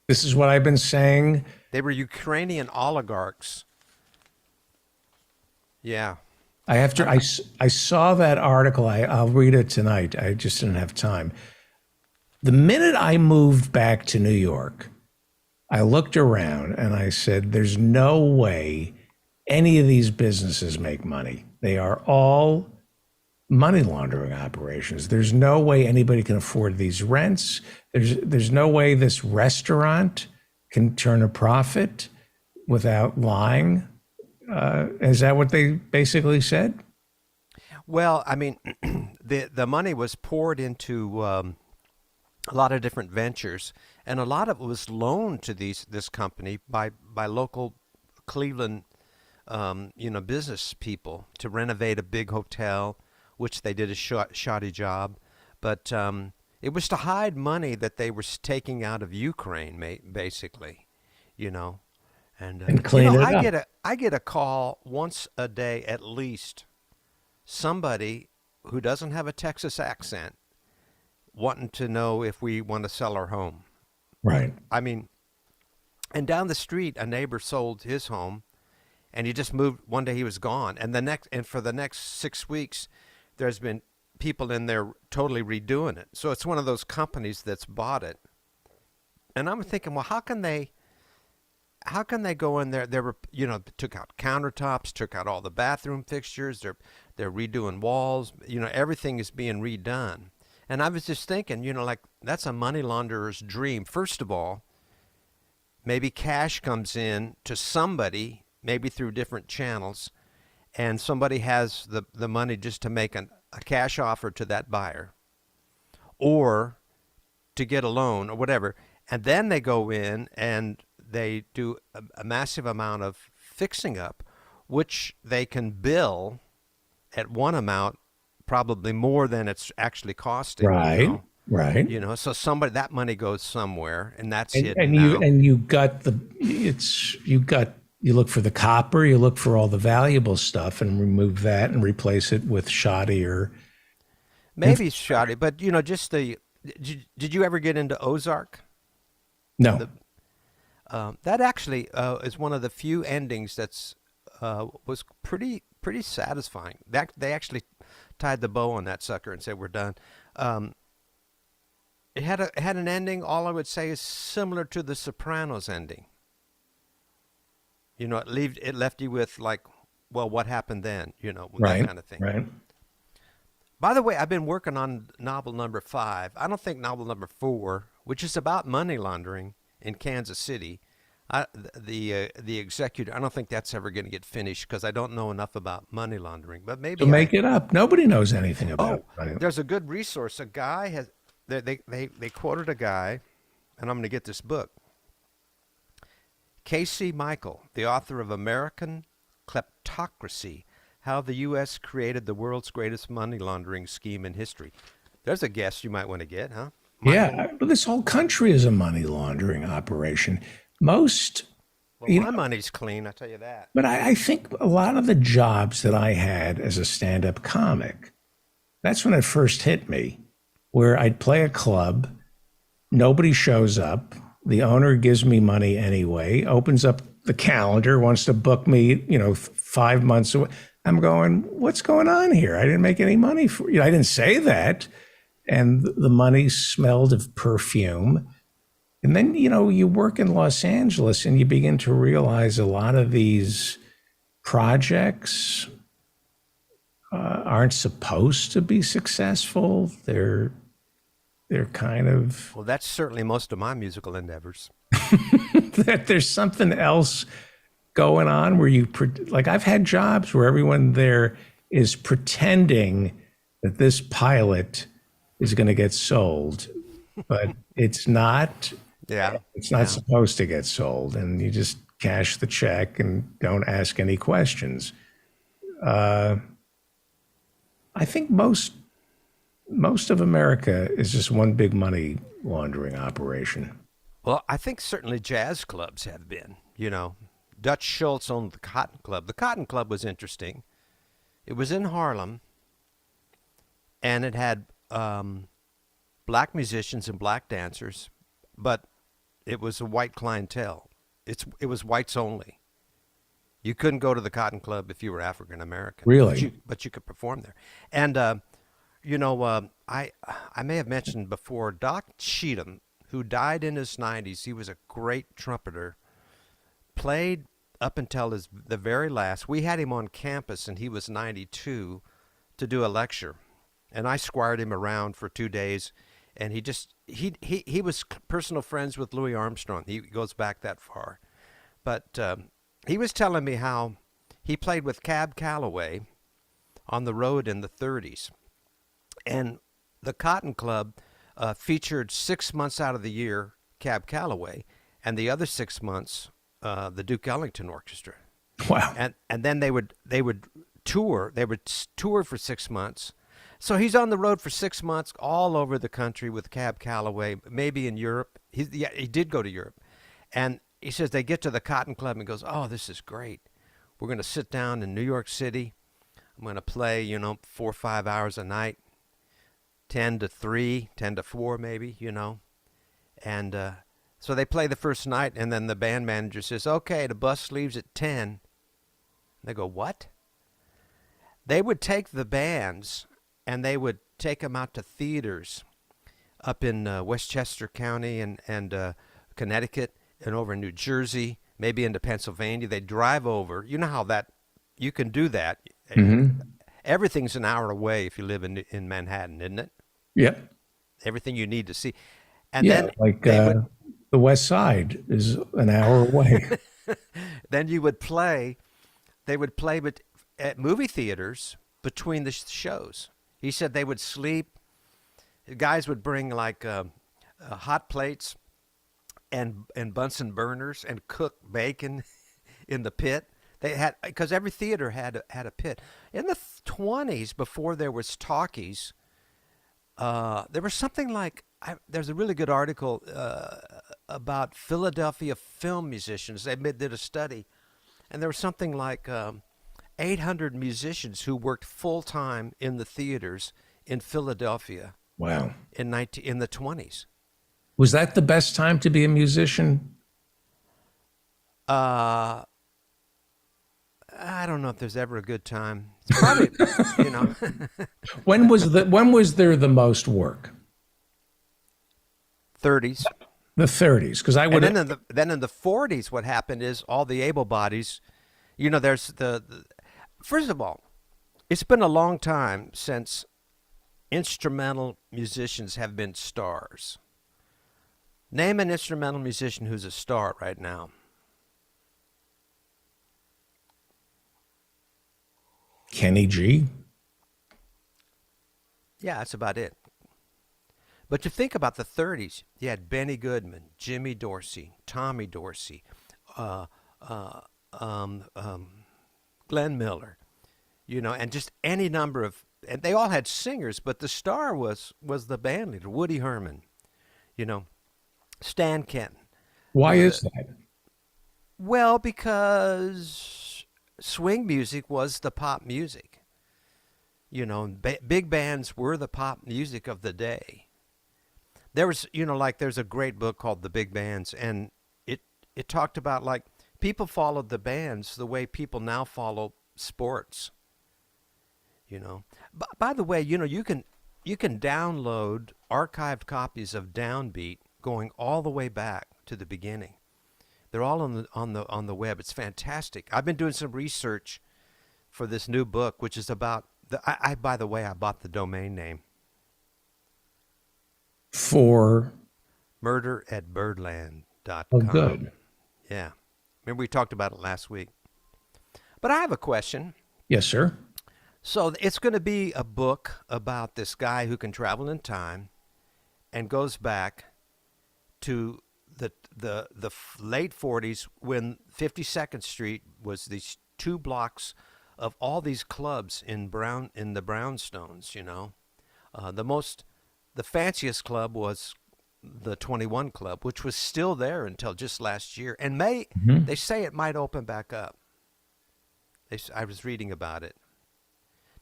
This is what I've been saying. they were Ukrainian oligarchs. Yeah. I saw that article. I'll read it tonight. I just didn't have time. The minute I moved back to New York, I looked around and I said, there's no way any of these businesses make money. They are all money laundering operations. There's no way anybody can afford these rents. There's no way this restaurant can turn a profit without lying. Is that what they basically said? Well, I mean, the money was poured into a lot of different ventures, and a lot of it was loaned to this company by local Cleveland, business people to renovate a big hotel, which they did a shoddy job. But it was to hide money that they were taking out of Ukraine, basically, And clean it up. I get a call once a day at least, somebody who doesn't have a Texas accent wanting to know if we want to sell our home. Right. I mean, and down the street, a neighbor sold his home, and he just moved. One day he was gone, and for the next 6 weeks, there's been people in there totally redoing it. So it's one of those companies that's bought it. And I'm thinking, well, how can they how can they go in there? They were, took out countertops, took out all the bathroom fixtures. They're redoing walls. Everything is being redone. And I was just thinking, like that's a money launderer's dream. First of all, maybe cash comes in to somebody, maybe through different channels, and somebody has the money just to make a cash offer to that buyer or to get a loan or whatever. And then they go in and they do a massive amount of fixing up, which they can bill at one amount probably more than it's actually costing. Right. Right. So that money goes somewhere, and that's And, hidden and you look for the copper, you look for all the valuable stuff and remove that and replace it with shoddy or maybe shoddy, but just did you ever get into Ozark? No. That actually is one of the few endings that's was pretty satisfying. They actually tied the bow on that sucker and said we're done. It had an ending. All I would say is similar to The Sopranos ending. It left you with like, well, what happened then? Right, that kind of thing. Right. By the way, I've been working on novel number 5. I don't think novel number 4, which is about money laundering in Kansas City, the executor. I don't think that's ever going to get finished because I don't know enough about money laundering. But maybe So make it up. Nobody knows anything about it. There's a good resource. A guy has they quoted a guy, and I'm going to get this book. Casey Michael, the author of American Kleptocracy: How the U.S. Created the World's Greatest Money Laundering Scheme in History. There's a guess you might want to get, huh? Yeah, this whole country is a money laundering operation. Well, my money's clean, I tell you that. But I think a lot of the jobs that I had as a stand-up comic, that's when it first hit me, where I'd play a club, nobody shows up, the owner gives me money anyway, opens up the calendar, wants to book me, 5 months away. I'm going, what's going on here? I didn't make any money for you. I didn't say that. And the money smelled of perfume. And then, you work in Los Angeles and you begin to realize a lot of these projects aren't supposed to be successful. They're kind of... Well, that's certainly most of my musical endeavors. That there's something else going on where like I've had jobs where everyone there is pretending that this pilot is going to get sold, but it's not. Yeah. It's not supposed to get sold, and you just cash the check and don't ask any questions. I think most of America is just one big money laundering operation. Well, I think certainly jazz clubs have been. Dutch Schultz owned the Cotton Club. The Cotton Club was interesting. It was in Harlem, and it had black musicians and black dancers, but it was a white clientele. It was whites only. You couldn't go to the Cotton Club if you were African American. Really? But you could perform there. And I may have mentioned before, Doc Cheatham, who died in his 90s, he was a great trumpeter, played up until the very last. We had him on campus, and he was 92, to do a lecture. And I squired him around for 2 days, and he was personal friends with Louis Armstrong. He goes back that far. But he was telling me how he played with Cab Calloway on the road in the 30s. And the Cotton Club featured 6 months out of the year Cab Calloway, and the other 6 months the Duke Ellington Orchestra. Wow! And then they would tour. They would tour for 6 months. So he's on the road for 6 months, all over the country with Cab Calloway, maybe in Europe. He did go to Europe, and he says they get to the Cotton Club and goes, "Oh, this is great. We're going to sit down in New York City. I'm going to play, 4 or 5 hours a night." 10 to 3, 10 to 4 maybe, And so they play the first night, and then the band manager says, "Okay, the bus leaves at 10. They go, "What?" They would take the bands, and they would take them out to theaters up in Westchester County and Connecticut and over in New Jersey, maybe into Pennsylvania. They drive over. You know how that you can do that. Everything's an hour away if you live in Manhattan, isn't it? Yep. Everything you need to see. And Yeah, then like the West Side is an hour away. then you would play. They would play at movie theaters between the shows. He said they would sleep. The guys would bring like hot plates and Bunsen burners and cook bacon in the pit. They had, because every theater had a pit. In the 20s, before there was talkies, there was something like, there's a really good article about Philadelphia film musicians. They did a study, and there was something like 800 musicians who worked full time in the theaters in Philadelphia. Wow. In the 20s. Was that the best time to be a musician? I don't know if there's ever a good time. It's probably, you know. When was there the most work? 30s. The 30s, because I would. And then in the 40s, what happened is all the able bodies. You know, there's first of all, it's been a long time since instrumental musicians have been stars. Name an instrumental musician who's a star right now. Kenny G. Yeah, that's about it. But you think about the 30s, you had Benny Goodman, Jimmy Dorsey, Tommy Dorsey, Glenn Miller, you know, and just any number of, and they all had singers, but the star was the band leader, Woody Herman, you know, Stan Kenton. Why is that? Well, because swing music was the pop music. You know, big bands were the pop music of the day. There was, you know, like there's a great book called The Big Bands, and it talked about like people followed the bands the way people now follow sports. You know, by the way, you know, you can download archived copies of Downbeat going all the way back to the beginning. They're all on the web. It's fantastic. I've been doing some research for this new book, which is about by the way, I bought the domain name for murderatbirdland.com. Oh, good. Yeah. Remember we talked about it last week. But I have a question. Yes, sir. So it's going to be a book about this guy who can travel in time and goes back to the late 40s when 52nd Street was these 2 blocks of all these clubs in the brownstones, you know. The fanciest club was the 21 Club, which was still there until just last year. And they say it might open back up. I was reading about it.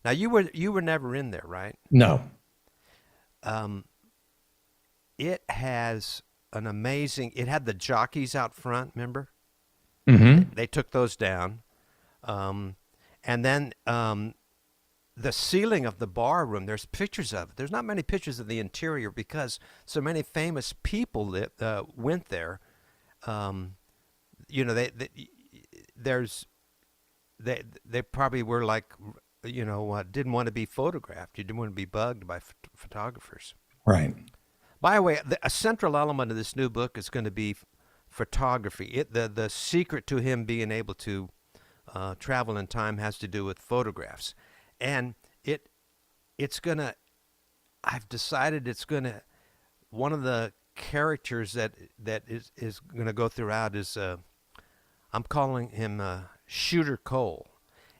Now you were never in there, right? No. It has an amazing. It had the jockeys out front. Remember? Mm-hmm. They took those down, and then the ceiling of the bar room. There's pictures of it. There's not many pictures of the interior because so many famous people went there. You know, they probably were like, you know, didn't want to be photographed. You didn't want to be bugged by photographers. Right. By the way, a central element of this new book is going to be photography. The secret to him being able to travel in time has to do with photographs. And I've decided it's going to, one of the characters that is going to go throughout is, I'm calling him Shooter Cole.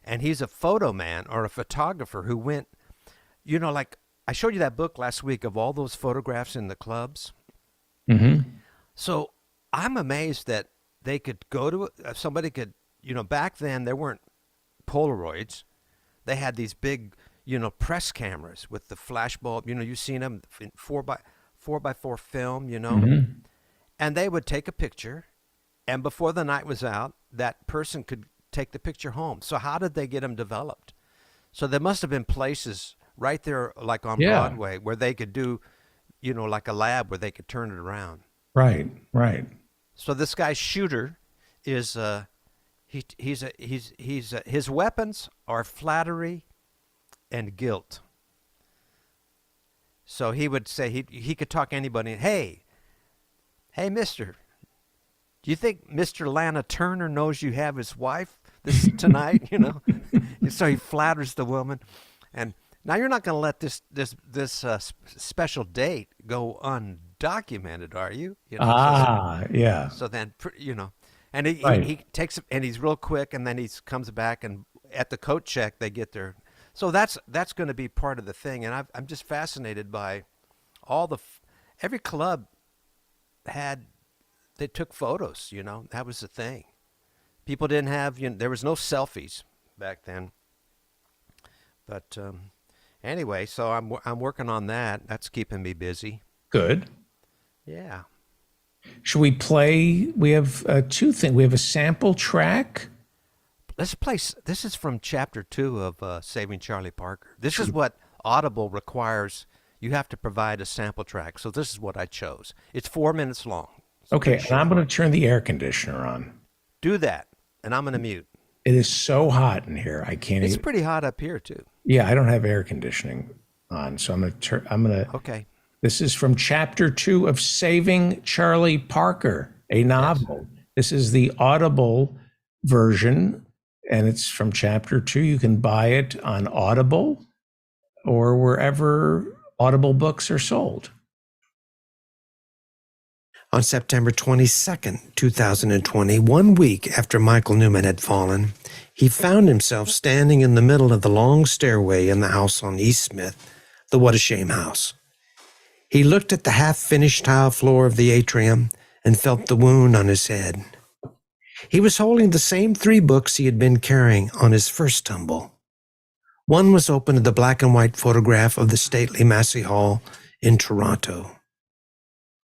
And he's a photo man or a photographer who went, you know, like I showed you that book last week of all those photographs in the clubs. Mm-hmm. So I'm amazed that they could go to, somebody could, you know, back then there weren't Polaroids. They had these big, you know, press cameras with the flash bulb. You know, you've seen them in 4x4 film, you know. Mm-hmm. And they would take a picture, and before the night was out, that person could take the picture home. So how did they get them developed? So there must have been places right there, like on Broadway, where they could do, you know, like a lab where they could turn it around. Right, right. So this guy Shooter is his weapons are flattery and guilt. So he would say he could talk to anybody. Hey, mister, do you think Mr. Lana Turner knows you have his wife this tonight? So he flatters the woman. And now you're not going to let this special date go undocumented, are you? Yeah. So then, and he takes, and he's real quick, and then he comes back, and at the coat check, they get their. So that's going to be part of the thing, and I'm just fascinated by all every club they took photos. That was the thing. People didn't have, there was no selfies back then. But anyway, so I'm working on that. That's keeping me busy. Good. Yeah. Should we play? We have two things. We have a sample track. Let's play. This is from chapter 2 of Saving Charlie Parker. This is what Audible requires. You have to provide a sample track. So this is what I chose. It's 4 minutes long. Okay, and I'm going to turn the air conditioner on. Do that, and I'm going to mute. It is so hot in here. I can't. It's pretty hot up here too. Yeah, I don't have air conditioning on, so I'm going to. Okay. This is from chapter 2 of Saving Charlie Parker, a novel. Yes. This is the Audible version, and it's from chapter 2. You can buy it on Audible or wherever Audible books are sold. On September 22nd, 2020, 1 week after Michael Newman had fallen, he found himself standing in the middle of the long stairway in the house on East Smith, the What a Shame house. He looked at the half-finished tile floor of the atrium and felt the wound on his head. He was holding the same 3 books he had been carrying on his first tumble. One was open to the black and white photograph of the stately Massey Hall in Toronto.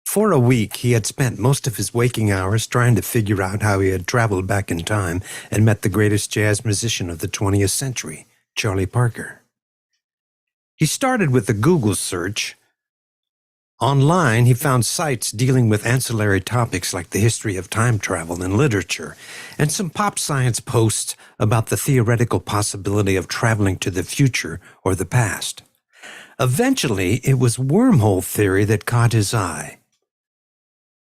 For a week, he had spent most of his waking hours trying to figure out how he had traveled back in time and met the greatest jazz musician of the 20th century, Charlie Parker. He started with a Google search. Online, he found sites dealing with ancillary topics like the history of time travel and literature, and some pop science posts about the theoretical possibility of traveling to the future or the past. Eventually, it was wormhole theory that caught his eye.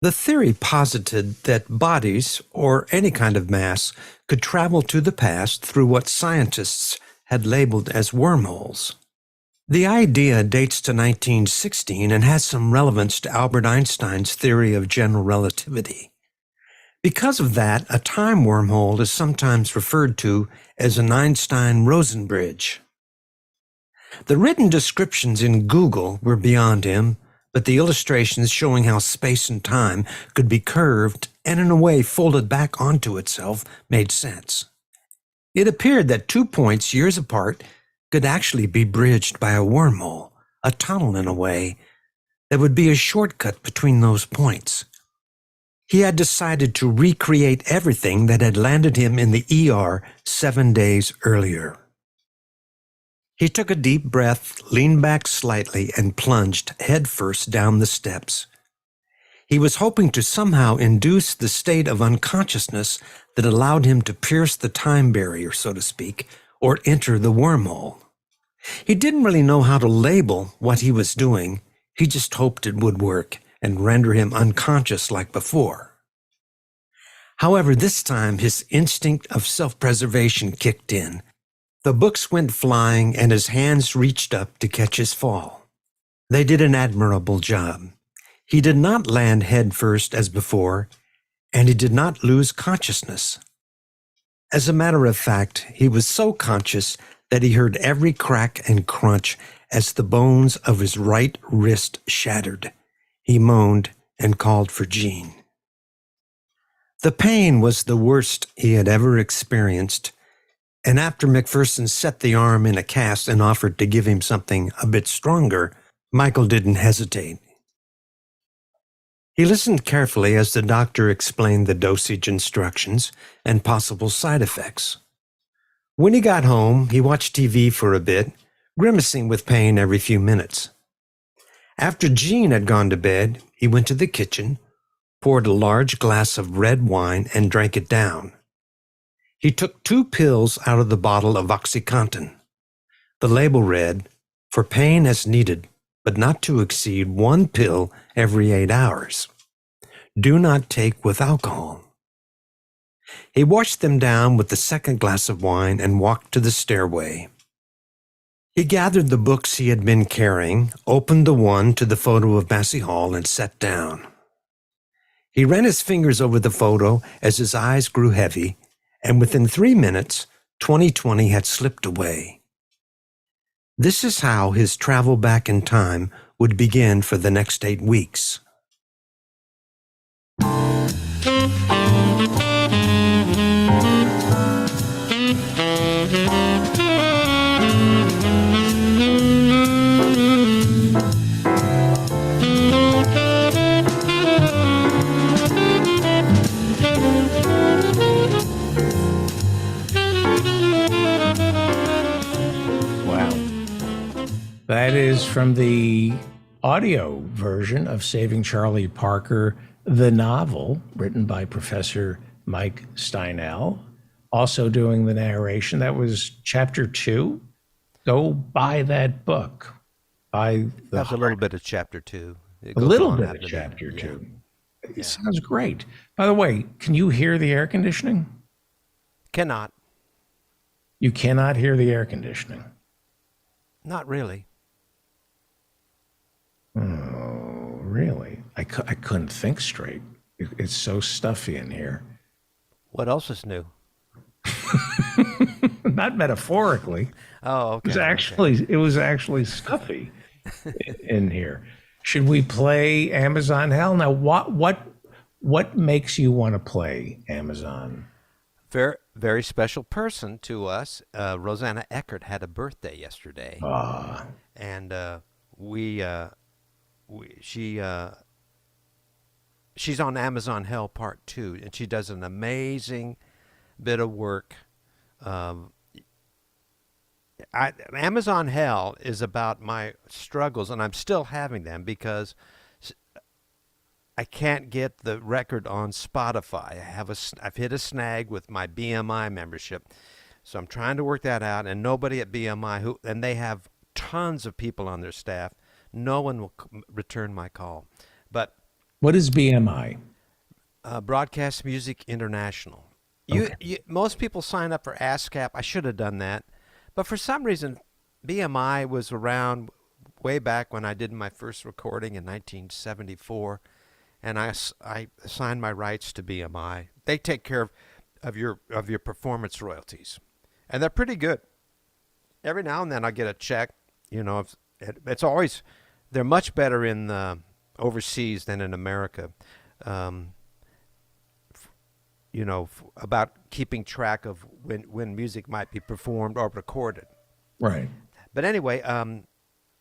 The theory posited that bodies, or any kind of mass, could travel to the past through what scientists had labeled as wormholes. The idea dates to 1916 and has some relevance to Albert Einstein's theory of general relativity. Because of that, a time wormhole is sometimes referred to as an Einstein-Rosen bridge. The written descriptions in Google were beyond him, but the illustrations showing how space and time could be curved and in a way folded back onto itself made sense. It appeared that 2 points years apart could actually be bridged by a wormhole, a tunnel in a way, that would be a shortcut between those points. He had decided to recreate everything that had landed him in the ER 7 days earlier. He took a deep breath, leaned back slightly, and plunged headfirst down the steps. He was hoping to somehow induce the state of unconsciousness that allowed him to pierce the time barrier, so to speak, or enter the wormhole. He didn't really know how to label what he was doing. He just hoped it would work and render him unconscious like before. However, this time his instinct of self-preservation kicked in. The books went flying, and his hands reached up to catch his fall. They did an admirable job. He did not land head first as before, and he did not lose consciousness. As a matter of fact, he was so conscious that he heard every crack and crunch as the bones of his right wrist shattered. He moaned and called for Jean. The pain was the worst he had ever experienced, and after McPherson set the arm in a cast and offered to give him something a bit stronger, Michael didn't hesitate. He listened carefully as the doctor explained the dosage instructions and possible side effects. When he got home, he watched TV for a bit, grimacing with pain every few minutes. After Jean had gone to bed, he went to the kitchen, poured a large glass of red wine, and drank it down. He took 2 pills out of the bottle of OxyContin. The label read, "For pain as needed, but not to exceed 1 pill every 8 hours. Do not take with alcohol." He washed them down with the second glass of wine and walked to the stairway. He gathered the books he had been carrying, opened the one to the photo of Massey Hall, and sat down. He ran his fingers over the photo as his eyes grew heavy, and within 3 minutes, 2020 had slipped away. This is how his travel back in time would begin for the next 8 weeks. That is from the audio version of Saving Charlie Parker, the novel, written by Professor Mike Steinel. Also doing the narration. That was chapter 2. Go buy that book. That's a little bit of chapter 2. A little bit of chapter 2. It sounds great. By the way, can you hear the air conditioning? Cannot. You cannot hear the air conditioning? Not really. Oh, really? I couldn't think straight. It's so stuffy in here. What else is new? Not metaphorically. Oh, okay. It was actually stuffy in here. Should we play Amazon Hell? Now, what makes you want to play Amazon? Very, very special person to us. Rosanna Eckert had a birthday yesterday, and she's on Amazon Hell Part 2, and she does an amazing bit of work. Amazon Hell is about my struggles, and I'm still having them because I can't get the record on Spotify. I've hit a snag with my BMI membership, so I'm trying to work that out. And nobody at BMI and they have tons of people on their staff. No one will return my call. But what is BMI? Broadcast Music International. Most people sign up for ASCAP. I should have done that, but for some reason, BMI was around way back when I did my first recording in 1974. And I assigned my rights to BMI. They take care of your performance royalties, and they're pretty good. Every now and then I get a check. It's always they're much better in overseas than in America. About keeping track of when music might be performed or recorded. Right. But anyway,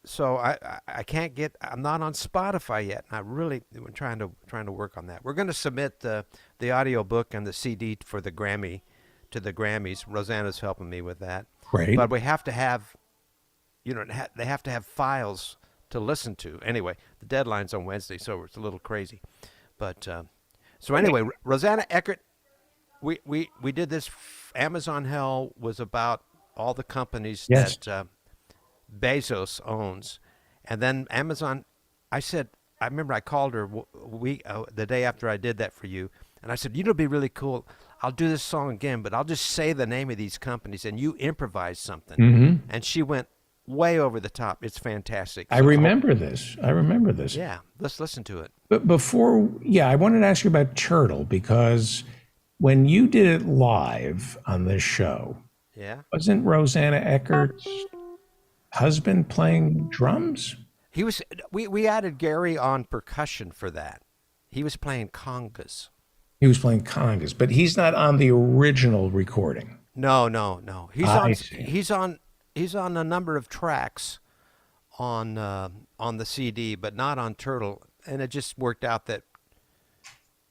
so I can't get. I'm not on Spotify yet. And I really am trying to work on that. We're going to submit the audio book and the CD for the Grammy to the Grammys. Rosanna's helping me with that. Great. But we have to have, they have to have files to listen to. Anyway, the deadline's on Wednesday, so it's a little crazy. But so anyway, Rosanna Eckert, we did this. Amazon Hell was about all the companies that Bezos owns, and then Amazon. I remember I called her the day after I did that for you, and I said, it'll be really cool. I'll do this song again, but I'll just say the name of these companies, and you improvise something. Mm-hmm. And she went way over the top. It's fantastic. I remember this. Yeah, let's listen to it. But before, I wanted to ask you about Turtle, because when you did it live on this show, wasn't Rosanna Eckert's husband playing drums? He was. We added Gary on percussion for that. He was playing congas. He was playing congas, but he's not on the original recording. No. He's on a number of tracks on the CD, but not on Turtle. And it just worked out that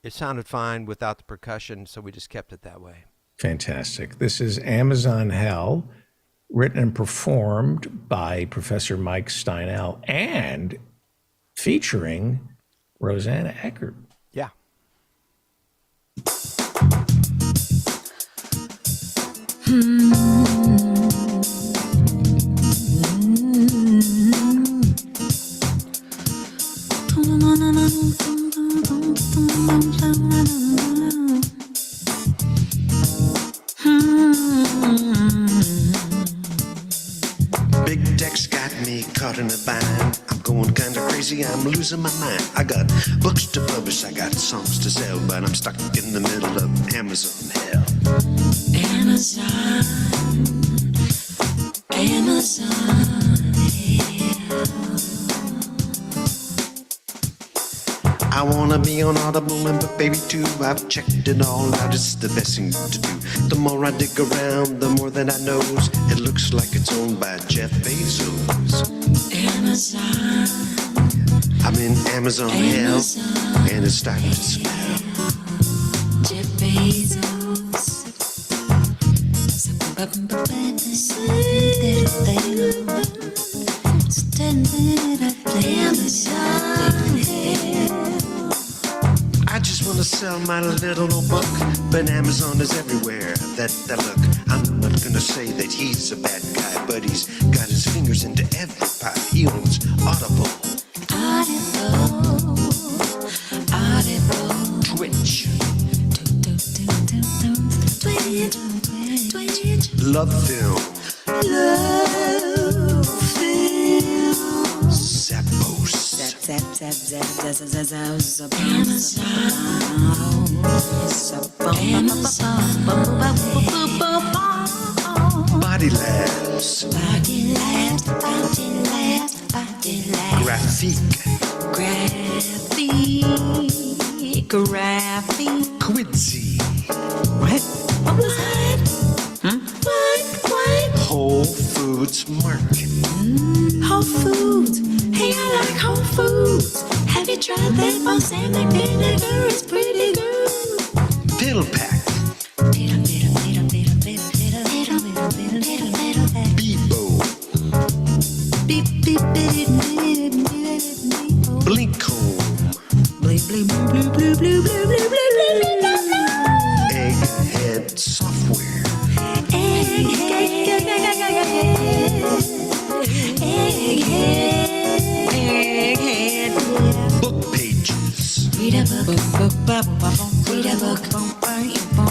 it sounded fine without the percussion, so we just kept it that way. Fantastic. This is Amazon Hell, written and performed by Professor Mike Steinel and featuring Rosanna Eckert. Yeah. Big tech's got me caught in a bind. I'm going kinda crazy, I'm losing my mind. I got books to publish, I got songs to sell, but I'm stuck in the middle of Amazon hell. Amazon, I wanna be on Audible and Baby too. I've checked it all out, it's the best thing to do. The more I dig around, the more that I knows. It looks like it's owned by Jeff Bezos. Amazon, I'm in Amazon hell, and it's starting to smell. Jeff Bezos. I just wanna sell my little old book, but Amazon is everywhere. That look, I'm not gonna say that he's a bad guy, but he's got his fingers into every pie. He owns Audible, Twitch, Love Film, Zappos, Body Labs, Graphique, Quidzy, What was that? What? Whole Foods Market, Whole Foods. Hey, I like Whole Foods. Have you tried that balsamic vinegar? It's pretty good. Pill Pack, Bebo, Blink Home, Egghead Software, Book Pages, Read a book.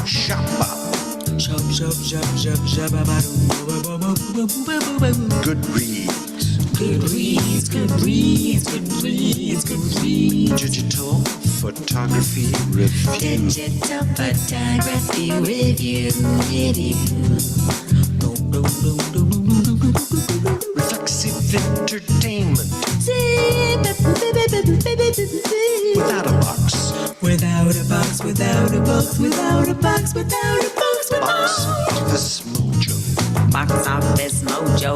Shopbop, Goodreads, Digital Photography Review, Digital photography review. Reflexive Entertainment, Without a Box, Box Office Mojo, Box Office Mojo.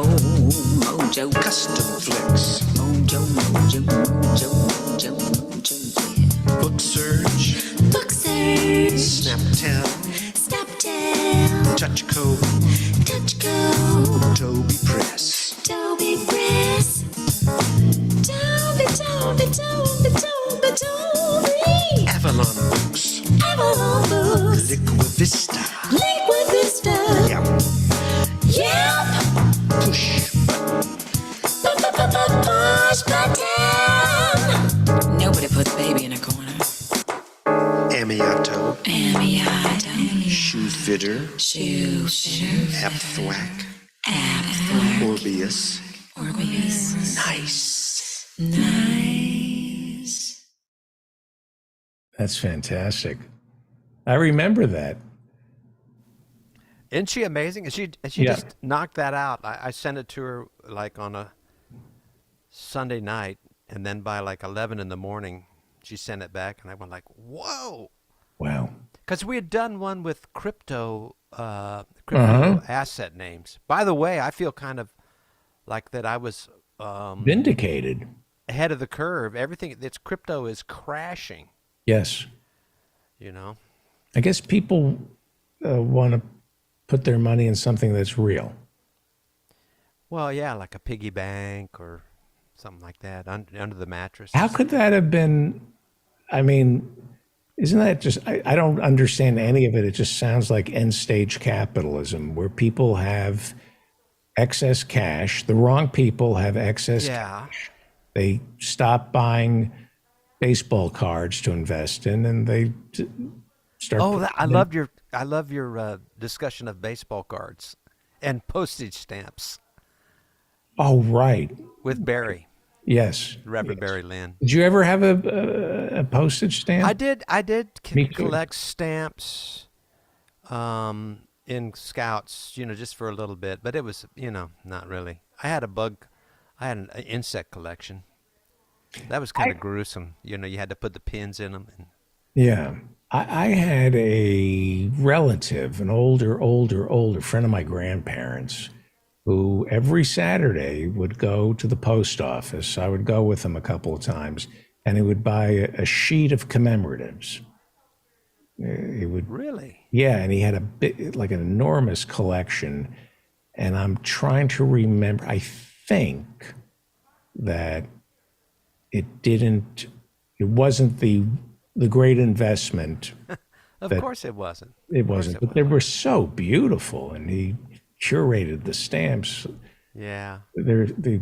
Custom Flicks, Book Surge, Snaptel, Touchco, Toby Press, Avalon Books, Liquid Vista, Yep, Push Button. Nobody puts baby in a corner. Amiato, Shoe Fitter, Apthwack, Orbeus, Nice. That's fantastic. I remember that. Isn't she amazing? And she Yeah. just knocked that out. I sent it to her like on a Sunday night, and then by like 11 in the morning, she sent it back, and I went like, "Whoa!" Wow. Because we had done one with crypto Uh-huh. asset names. By the way, I feel kind of like that I was Vindicated. ahead of the curve. Everything that's crypto is crashing. Yes. You know. I guess people want to put their money in something that's real. Well, yeah, like a piggy bank or something like that under the mattress. How could that have been? I mean, Isn't that just, I don't understand any of it. It just sounds like end stage capitalism where people have excess cash. The wrong people have excess Yeah. cash. They stop buying baseball cards to invest in and they start. Oh, putting them- I love your discussion of baseball cards and postage stamps Oh, right. with Barry, Yes. Reverend Barry Lynn. Did you ever have a postage stamp? I did. Me too. Collect stamps, in Scouts, just for a little bit, but it was, not really. I had an insect collection. That was kind of gruesome. You had to put the pins in them. And Yeah. I had a relative, an older friend of my grandparents, who every Saturday would go to the post office. I would go with him a couple of times, and he would buy a sheet of commemoratives. He would, Really? yeah, and he had a bit, like an enormous collection. And I'm trying to remember, I think that it wasn't the great investment. Of course it wasn't. It wasn't, but they were so beautiful, and he curated the stamps. Yeah. The The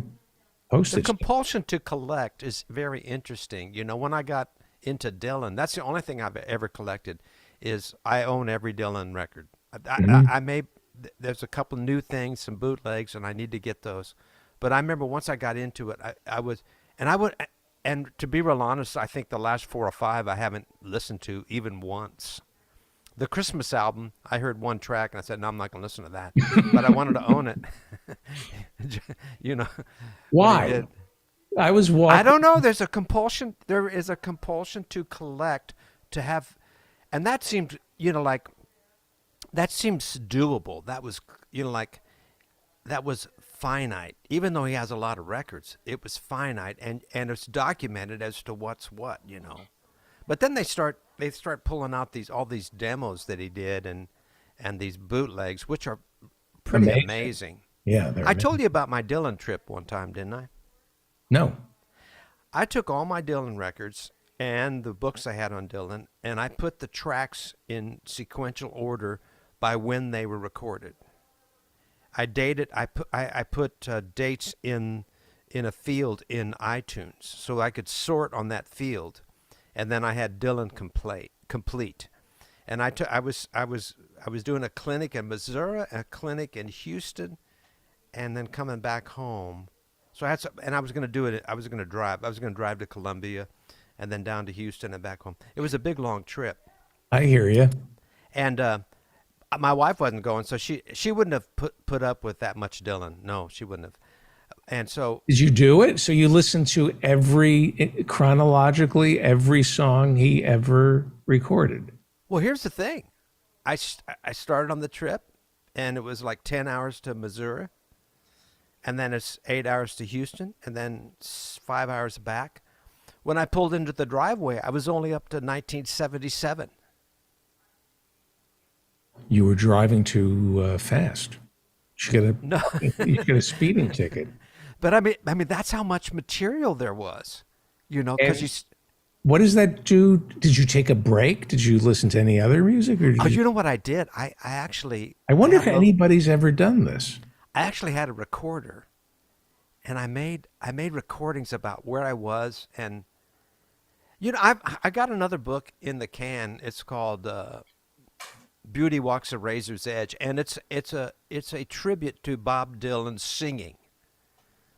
postage. compulsion to collect is very interesting. When I got into Dylan, that's the only thing I've ever collected. Is I own every Dylan record. There's a couple new things, some bootlegs, and I need to get those. But I remember once I got into it, and to be real honest, I think the last 4 or 5 I haven't listened to even once. The Christmas album, I heard one track and I said, no, I'm not going to listen to that. But I wanted to own it. Why? I did. I was walking. I don't know. There's a compulsion. There is a compulsion to collect, to have, and that seemed, that seems doable. That was, that was finite. Even though he has a lot of records, it was finite, and it's documented as to what's what. But then they start pulling out all these demos that he did and these bootlegs, which are pretty amazing. Yeah, I told you about my Dylan trip one time, didn't I? No. I took all my Dylan records and the books I had on Dylan, and I put the tracks in sequential order by when they were recorded. I dated. I put dates in a field in iTunes, so I could sort on that field, and then I had Dylan complete. And I was doing a clinic in Missouri, a clinic in Houston, and then coming back home. So I was going to do it. I was going to drive. I was going to drive to Columbia, and then down to Houston and back home. It was a big long trip. I hear you. And my wife wasn't going, so she wouldn't have put up with that much Dylan. No, she wouldn't have. And so Did you do it? So you listened to chronologically every song he ever recorded? well, here's the thing. I started on the trip, and it was like 10 hours to Missouri, and then it's 8 hours to Houston, and then 5 hours back. When I pulled into the driveway, I was only up to 1977. You were driving too fast. You get a speeding ticket. But I mean, that's how much material there was, because you. What does that do? Did you take a break? Did you listen to any other music? Or Oh, you know what I did? I actually. I wonder if had a- anybody's ever done this. I actually had a recorder, and I made recordings about where I was, and I got another book in the can. It's called Beauty Walks a Razor's Edge, and it's a tribute to Bob Dylan's singing,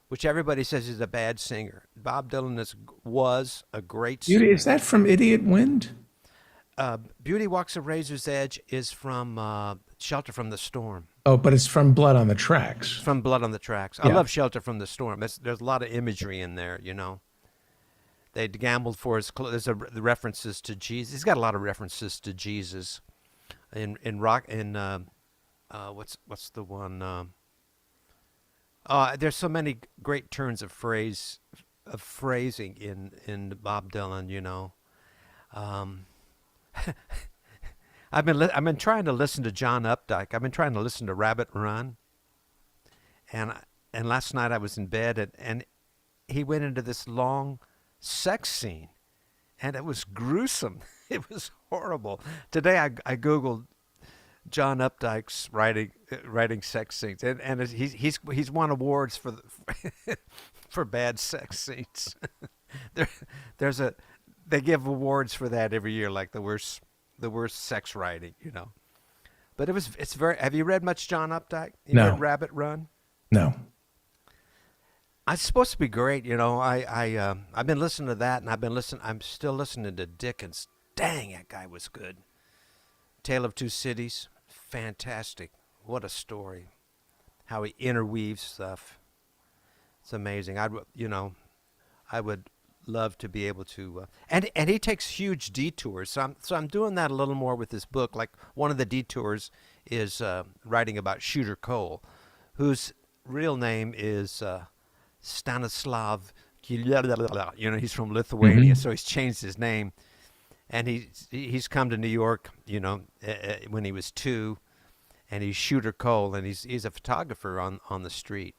which everybody says he's a bad singer. Bob Dylan was a great singer. Is that from Idiot Wind? Beauty Walks a Razor's Edge is from Shelter from the Storm. Oh, but it's from Blood on the Tracks. From Blood on the Tracks. I Yeah. love Shelter from the Storm. There's a lot of imagery in there, They gambled for his clothes. There's the references to Jesus. He's got a lot of references to Jesus. In rock, what's the one? There's so many great turns of phrasing in Bob Dylan. I've been trying to listen to John Updike. I've been trying to listen to Rabbit Run. And last night I was in bed and he went into this long sex scene, and it was gruesome. It was horrible. Today I googled John Updike's writing sex scenes, and he's won awards for for bad sex scenes. They give awards for that every year, like the worst sex writing, you know. But it's very. Have you read much John Updike? You No. read Rabbit Run? No. It's supposed to be great, you know. I've been listening to that, and I'm still listening to Dickens. Dang, that guy was good. Tale of Two Cities, fantastic. What a story. How he interweaves stuff. It's amazing. I would love to be able to, and he takes huge detours. So I'm doing that a little more with this book. Like one of the detours is writing about Shooter Cole, whose real name is Stanislav. You know, he's from Lithuania, so he's changed his name, and he's come to New York, you know, when he was 2, and he's Shooter Cole, and he's a photographer on the street.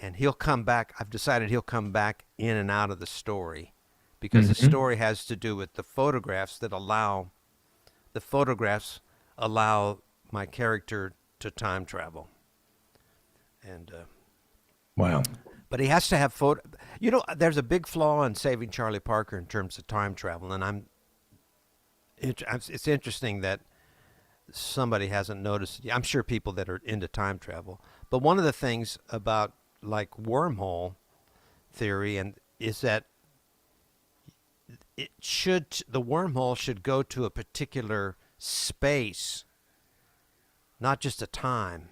And he'll come back. I've decided he'll come back in and out of the story because the story has to do with the photographs allow my character to time travel. And wow. But he has to have photo. You know, there's a big flaw in Saving Charlie Parker in terms of time travel, and it's interesting that somebody hasn't noticed. I'm sure people that are into time travel. But one of the things about like wormhole theory is that the wormhole should go to a particular space, not just a time.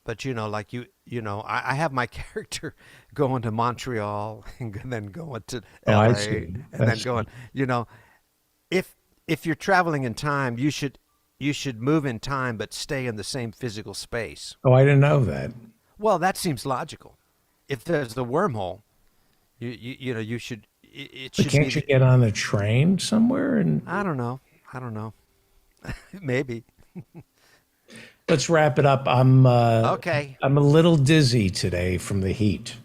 But you know, like I have my character going to Montreal and then going to LA and then going, you know, if you're traveling in time, you should move in time but stay in the same physical space. Oh, I didn't know that. Well, that seems logical. If there's the wormhole, you should. It should. But can't you get on a train somewhere? And I don't know. Maybe. Let's wrap it up. I'm okay. I'm a little dizzy today from the heat.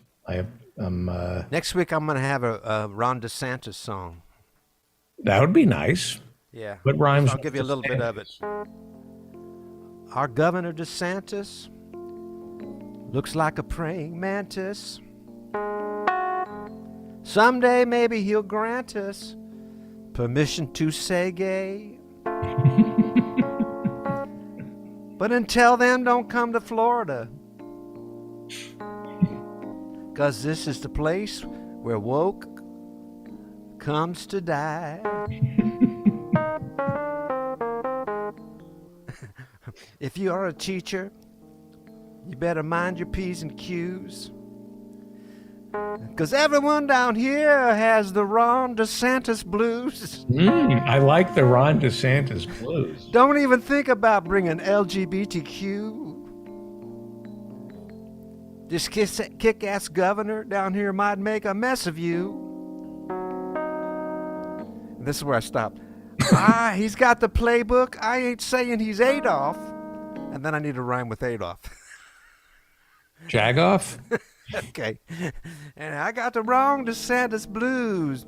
Next week I'm going to have a Ron DeSantis song. That would be nice. Yeah. What rhymes? I'll give you a little bit of it. Our Governor DeSantis looks like a praying mantis. Someday maybe he'll grant us permission to say gay. But until then, don't come to Florida. 'Cause this is the place where woke comes to die. If you are a teacher, you better mind your P's and Q's. 'Cause everyone down here has the Ron DeSantis blues. I like the Ron DeSantis blues. Don't even think about bringing LGBTQ. This kick-ass governor down here might make a mess of you. And this is where I stopped. He's got the playbook. I ain't saying he's Adolf. And then I need to rhyme with Adolf. Jagoff? Okay. And I got the wrong DeSantis blues.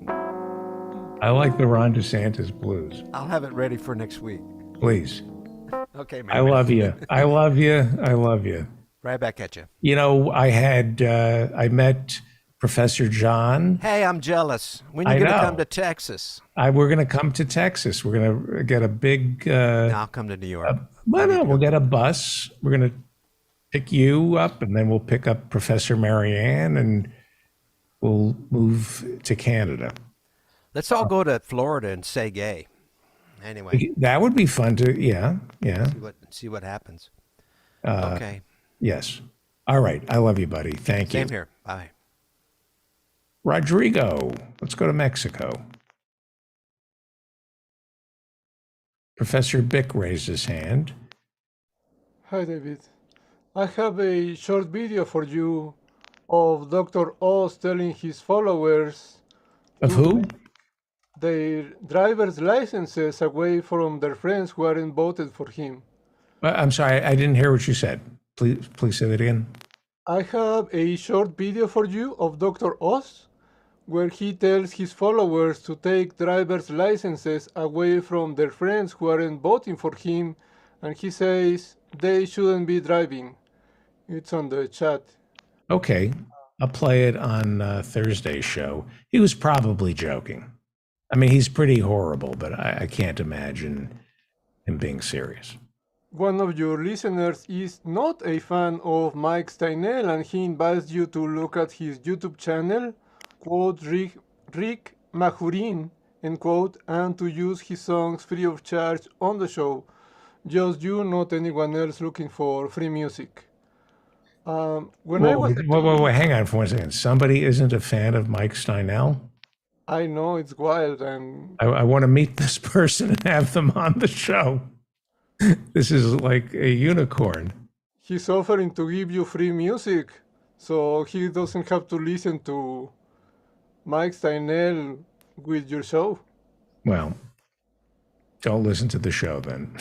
I like the Ron DeSantis blues. I'll have it ready for next week. Please. Okay, man. I love you. I love you. I love you. Right back at you. You know, I met Professor John. Hey, I'm jealous. When are you going to come to Texas? We're going to come to Texas. We're going to get a big... No, I'll come to New York. We'll get a bus. We're going to pick you up, and then we'll pick up Professor Marianne, and we'll move to Canada. Let's all go to Florida and say gay. Anyway. That would be fun to, yeah. See what happens. Okay. Yes. All right. I love you, buddy. Thank you. Same here. Bye. Rodrigo, let's go to Mexico. Professor Bick raised his hand. Hi, David. I have a short video for you of Dr. Oz telling his followers of who? Their driver's licenses away from their friends who aren't voted for him. I'm sorry, I didn't hear what you said. Please say that again. I have a short video for you of Dr. Oz where he tells his followers to take driver's licenses away from their friends who aren't voting for him, and he says they shouldn't be driving. It's on the chat. Okay, I'll play it on Thursday's show. He was probably joking. I mean, he's pretty horrible, but I can't imagine him being serious. One of your listeners is not a fan of Mike Steinel, and he invites you to look at his YouTube channel, quote, Rick Mahurin, end quote, and to use his songs free of charge on the show. Just you, not anyone else looking for free music. Wait, hang on for 1 second. Somebody isn't a fan of Mike Steinel? I know, it's wild, and I want to meet this person and have them on the show. This is like a unicorn. he's offering to give you free music, so he doesn't have to listen to Mike Steinel with your show. Well, don't listen to the show then.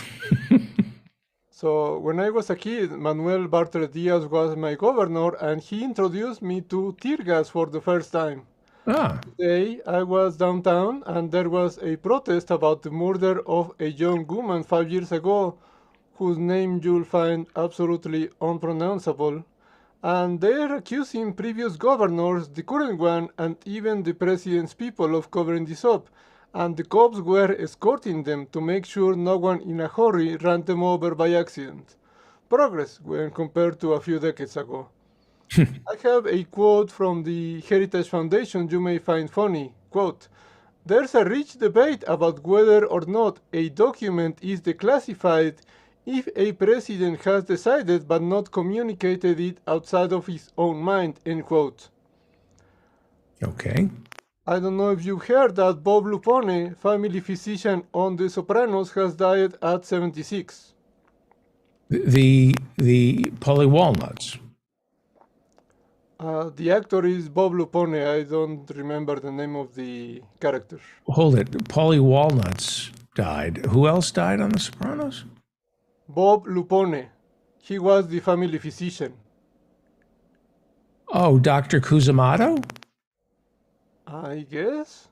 So when I was a kid, Manuel Bartlett Diaz was my governor, and he introduced me to tear gas for the first time. Today, I was downtown, and there was a protest about the murder of a young woman 5 years ago, whose name you'll find absolutely unpronounceable. And they're accusing previous governors, the current one, and even the president's people of covering this up. And the cops were escorting them to make sure no one in a hurry ran them over by accident. Progress when compared to a few decades ago. I have a quote from the Heritage Foundation you may find funny. Quote, "There's a rich debate about whether or not a document is declassified if a president has decided but not communicated it outside of his own mind," end quote. Okay. I don't know if you heard that Bob Lupone, family physician on The Sopranos, has died at 76. The Polly Walnuts. The actor is Bob Lupone. I don't remember the name of the character. Hold it. Polly Walnuts died. Who else died on The Sopranos? Bob Lupone. He was the family physician. Oh, Dr. Cusimano? I guess.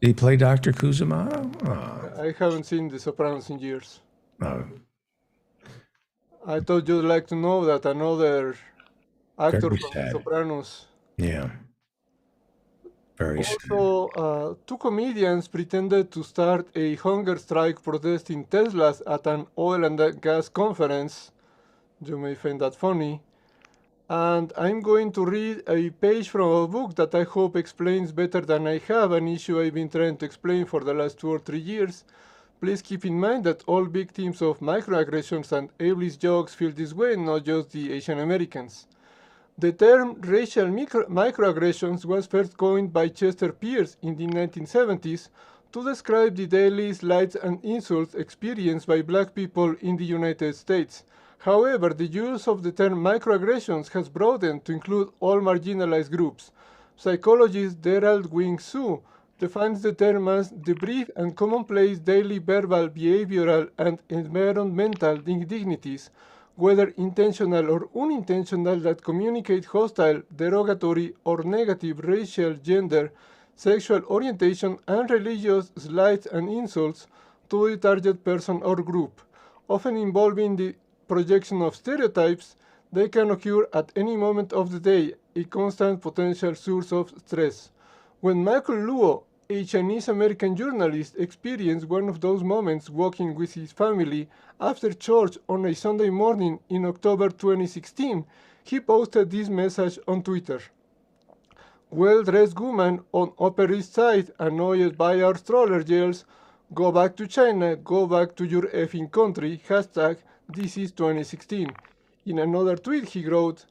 Did he play Dr. Cusimano? Oh. I haven't seen The Sopranos in years. Oh. I thought you'd like to know that another actor Very from sad. The Sopranos. Yeah. Very sad. Also, two comedians pretended to start a hunger strike protesting Teslas at an oil and gas conference. You may find that funny. And I'm going to read a page from a book that I hope explains better than I have an issue I've been trying to explain for the last 2 or 3 years. Please keep in mind that all victims of microaggressions and ableist jokes feel this way, not just the Asian Americans. The term racial microaggressions was first coined by Chester Pierce in the 1970s to describe the daily slights and insults experienced by black people in the United States. However, the use of the term microaggressions has broadened to include all marginalized groups. Psychologist Derald Wing Su defines the term as the brief and commonplace daily verbal, behavioral, and environmental indignities, whether intentional or unintentional, that communicate hostile, derogatory, or negative racial, gender, sexual orientation, and religious slights and insults to the target person or group, often involving the projection of stereotypes. They can occur at any moment of the day, a constant potential source of stress. When Michael Luo, a Chinese-American journalist, experienced one of those moments walking with his family after church on a Sunday morning in October 2016, he posted this message on Twitter. "Well-dressed woman on Upper East Side annoyed by our stroller yells, 'Go back to China, go back to your effing country,' hashtag this is 2016. In another tweet he wrote,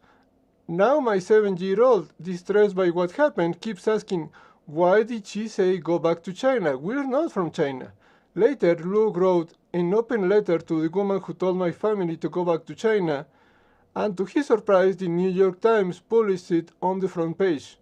"Now my 7-year-old, distressed by what happened, keeps asking, why did she say go back to China? We're not from China." Later, Luke wrote an open letter to the woman who told my family to go back to China, and to his surprise, the New York Times published it on the front page.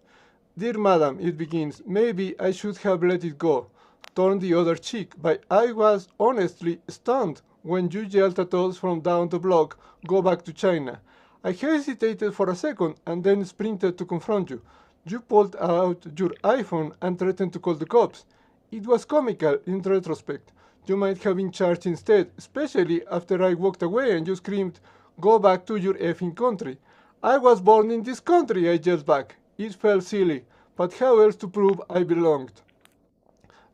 "Dear Madam," it begins, "maybe I should have let it go, turn the other cheek, but I was honestly stunned when you yelled at us from down the block, 'Go back to China.' I hesitated for a second and then sprinted to confront you. You pulled out your iPhone and threatened to call the cops. It was comical in retrospect. You might have been charged instead, especially after I walked away and you screamed, "Go back to your effing country." "I was born in this country," I yelled back. It felt silly, but how else to prove I belonged?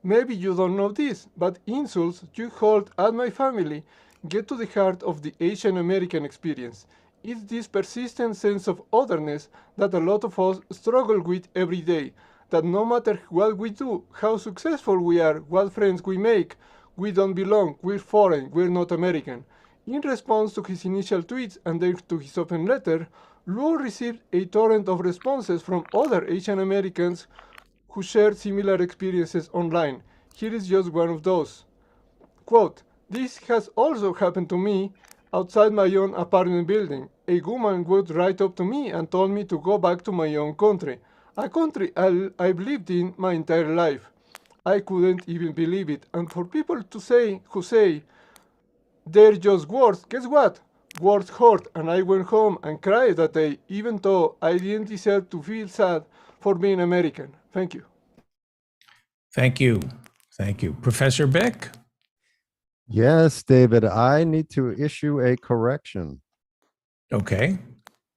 Maybe you don't know this, but insults you hold at my family get to the heart of the Asian American experience. It's this persistent sense of otherness that a lot of us struggle with every day, that no matter what we do, how successful we are, what friends we make, we don't belong, we're foreign, we're not American. In response to his initial tweets and then to his open letter, Luo received a torrent of responses from other Asian Americans who shared similar experiences online. Here is just one of those. Quote, "This has also happened to me outside my own apartment building. A woman walked right up to me and told me to go back to my own country, a country I've lived in my entire life. I couldn't even believe it. And for people who say they're just words, guess what? Words hurt, and I went home and cried that day, even though I didn't deserve to feel sad for being American. Thank you." Thank you. Thank you. Professor Bick? Yes, David, I need to issue a correction. Okay.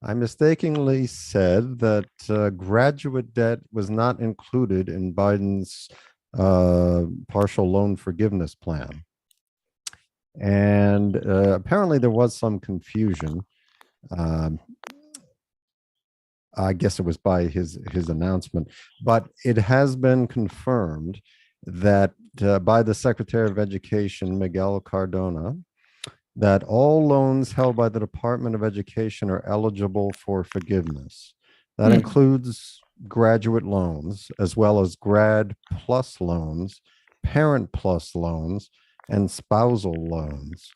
I mistakenly said that graduate debt was not included in Biden's partial loan forgiveness plan. And apparently there was some confusion. I guess it was by his announcement, but it has been confirmed that by the Secretary of Education, Miguel Cardona, that all loans held by the Department of Education are eligible for forgiveness. That includes graduate loans, as well as grad plus loans, parent plus loans, and spousal loans.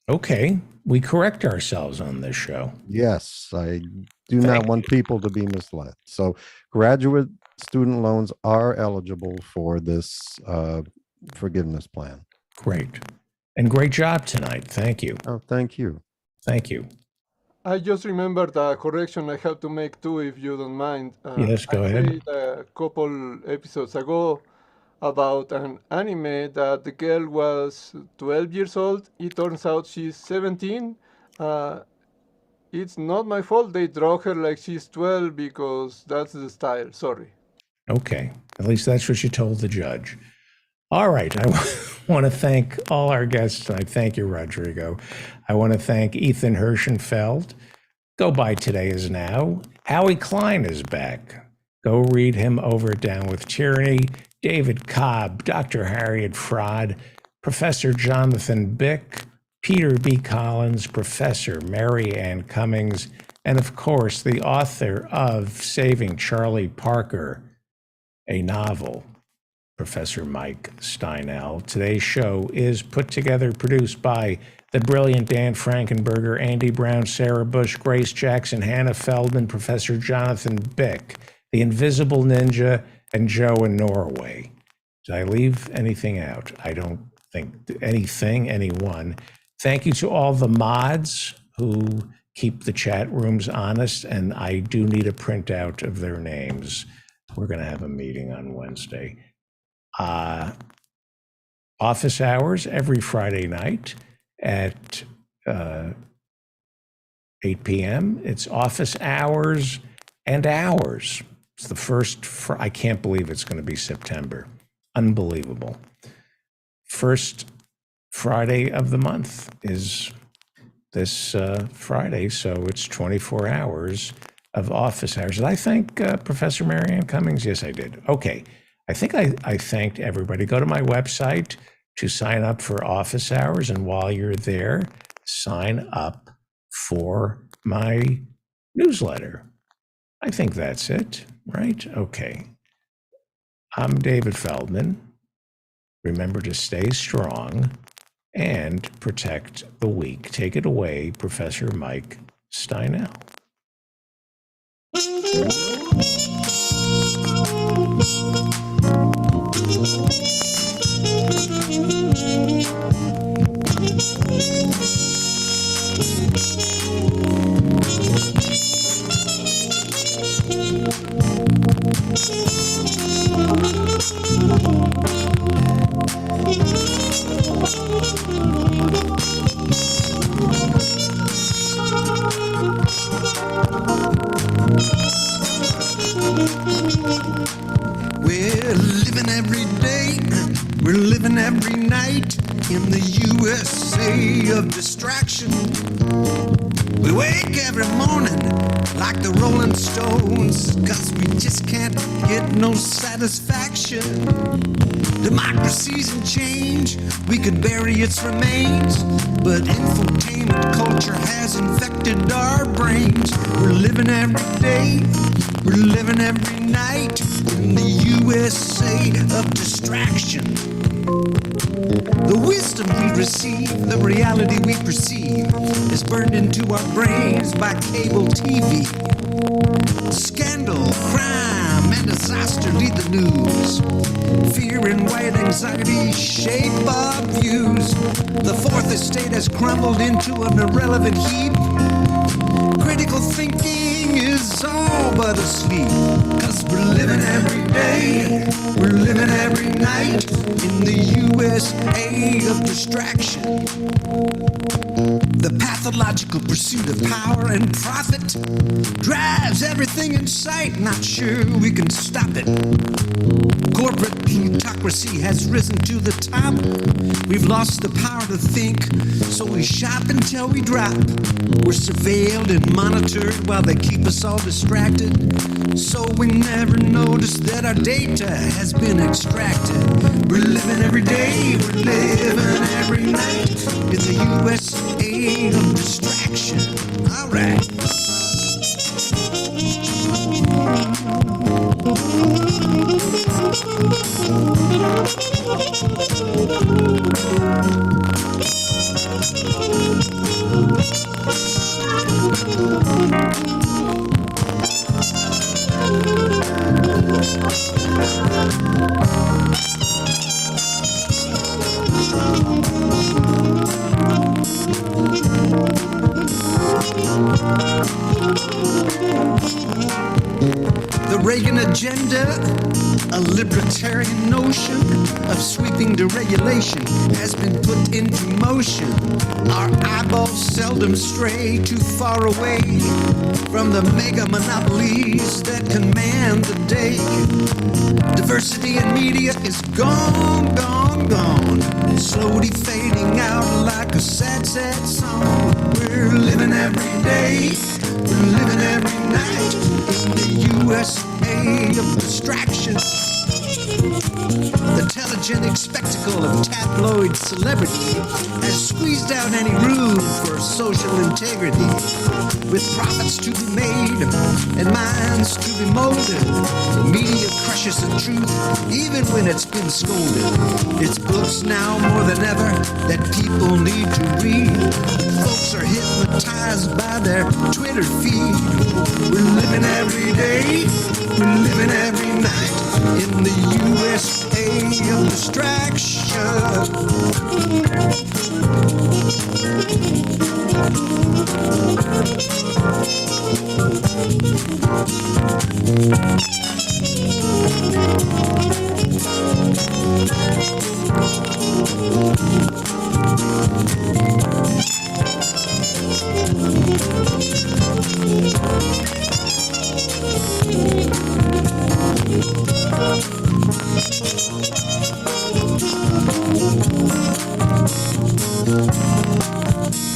Okay. We correct ourselves on this show. Yes, I do not want people to be misled. So graduate student loans are eligible for this forgiveness plan. Great. And great job tonight. Thank you. Oh, thank you. Thank you. I just remembered a correction I have to make too, if you don't mind. Yes, go ahead. I said a couple episodes ago about an anime that the girl was 12 years old. It turns out she's 17. It's not my fault they draw her like she's 12 because that's the style. Sorry. Okay. At least that's what you told the judge. All right. I want to thank all our guests tonight. Thank you, Rodrigo. I want to thank Ethan Hirschenfeld. Go by Today Is Now. Howie Klein is back. Go read him over at Down with Tyranny. David Cobb, Dr. Harriet Fraud, Professor Jonathan Bick, Peter B. Collins, Professor Mary Ann Cummings, and of course, the author of Saving Charlie Parker, a novel, Professor Mike Steinel. Today's show is put together, produced by the brilliant Dan Frankenberger, Andy Brown, Sarah Bush, Grace Jackson, Hannah Feldman, Professor Jonathan Bick, the Invisible Ninja, and Joe in Norway. Did I leave anything out? I don't think anyone. Thank you to all the mods who keep the chat rooms honest, and I do need a printout of their names. We're going to have a meeting on Wednesday. Office hours every Friday night at 8 p.m. It's office hours and hours. It's the first, I can't believe it's going to be September. Unbelievable. First Friday of the month is this Friday, so it's 24 hours of office hours. Did I thank Professor Mary Ann Cummings? Yes, I did. Okay. I think I thanked everybody. Go to my website to sign up for office hours, and while you're there, sign up for my newsletter. I think that's it, right? Okay. I'm David Feldman. Remember to stay strong and protect the weak. Take it away, Professor Mike Steinel. We're living every day, we're living every night in the USA of distraction. We wake every morning like the Rolling Stones, 'cause we just can't get no satisfaction. Democracy's in change, we could bury its remains, but infotainment culture has infected our brains. We're living every day, we're living every night in the USA of distraction. The wisdom we receive, the reality we perceive, is burned into our brains by cable TV. Scandal, crime, and disaster lead the news. Fear and white anxiety shape our views. The fourth estate has crumbled into an irrelevant heap. Critical thinking is all but asleep, 'cause we're living every day, we're living every night in the USA of distraction. The pathological pursuit of power and profit drives everything in sight, not sure we can stop it. Corporate plutocracy has risen to the top. We've lost the power to think, so we shop until we drop. We're surveilled and monitored while they keep us all distracted, so we never notice that our data has been extracted. We're living every day, we're living every night in the USA of distraction. All right. The Reagan agenda, a libertarian notion of sweeping deregulation, has been put into motion. Our eyeballs seldom stray too far away from the mega monopolies that command the day. Diversity in media is gone, gone, gone, slowly fading out like a sad, sad song. We're living every day, we're living every night in the USA of distraction. The telegenic spectacle of tabloid celebrity has squeezed out any room for social integrity. With profits to be made and minds to be molded, the media crushes the truth even when it's been scolded. It's books now more than ever that people need to read. Folks are hypnotized by their Twitter feed. We're living every day, we're living every night in the USA of distraction.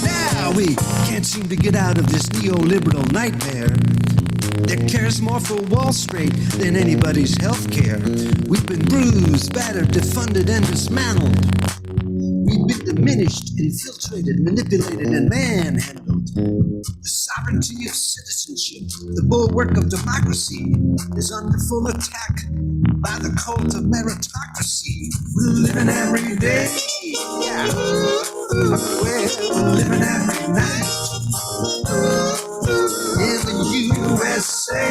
Now we can't seem to get out of this neoliberal nightmare that cares more for Wall Street than anybody's health care. We've been bruised, battered, defunded, and dismantled. We've been diminished, infiltrated, manipulated, and manhandled. The sovereignty of citizenship, the bulwark of democracy, is under full attack by the cult of meritocracy. We're living every day, yeah. We're living every night in the USA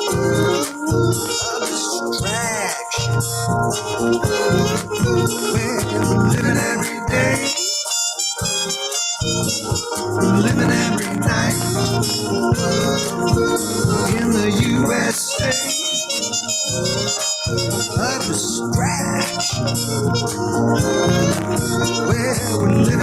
of distraction. We're living every day, we're living every night in the USA of distraction, where we're living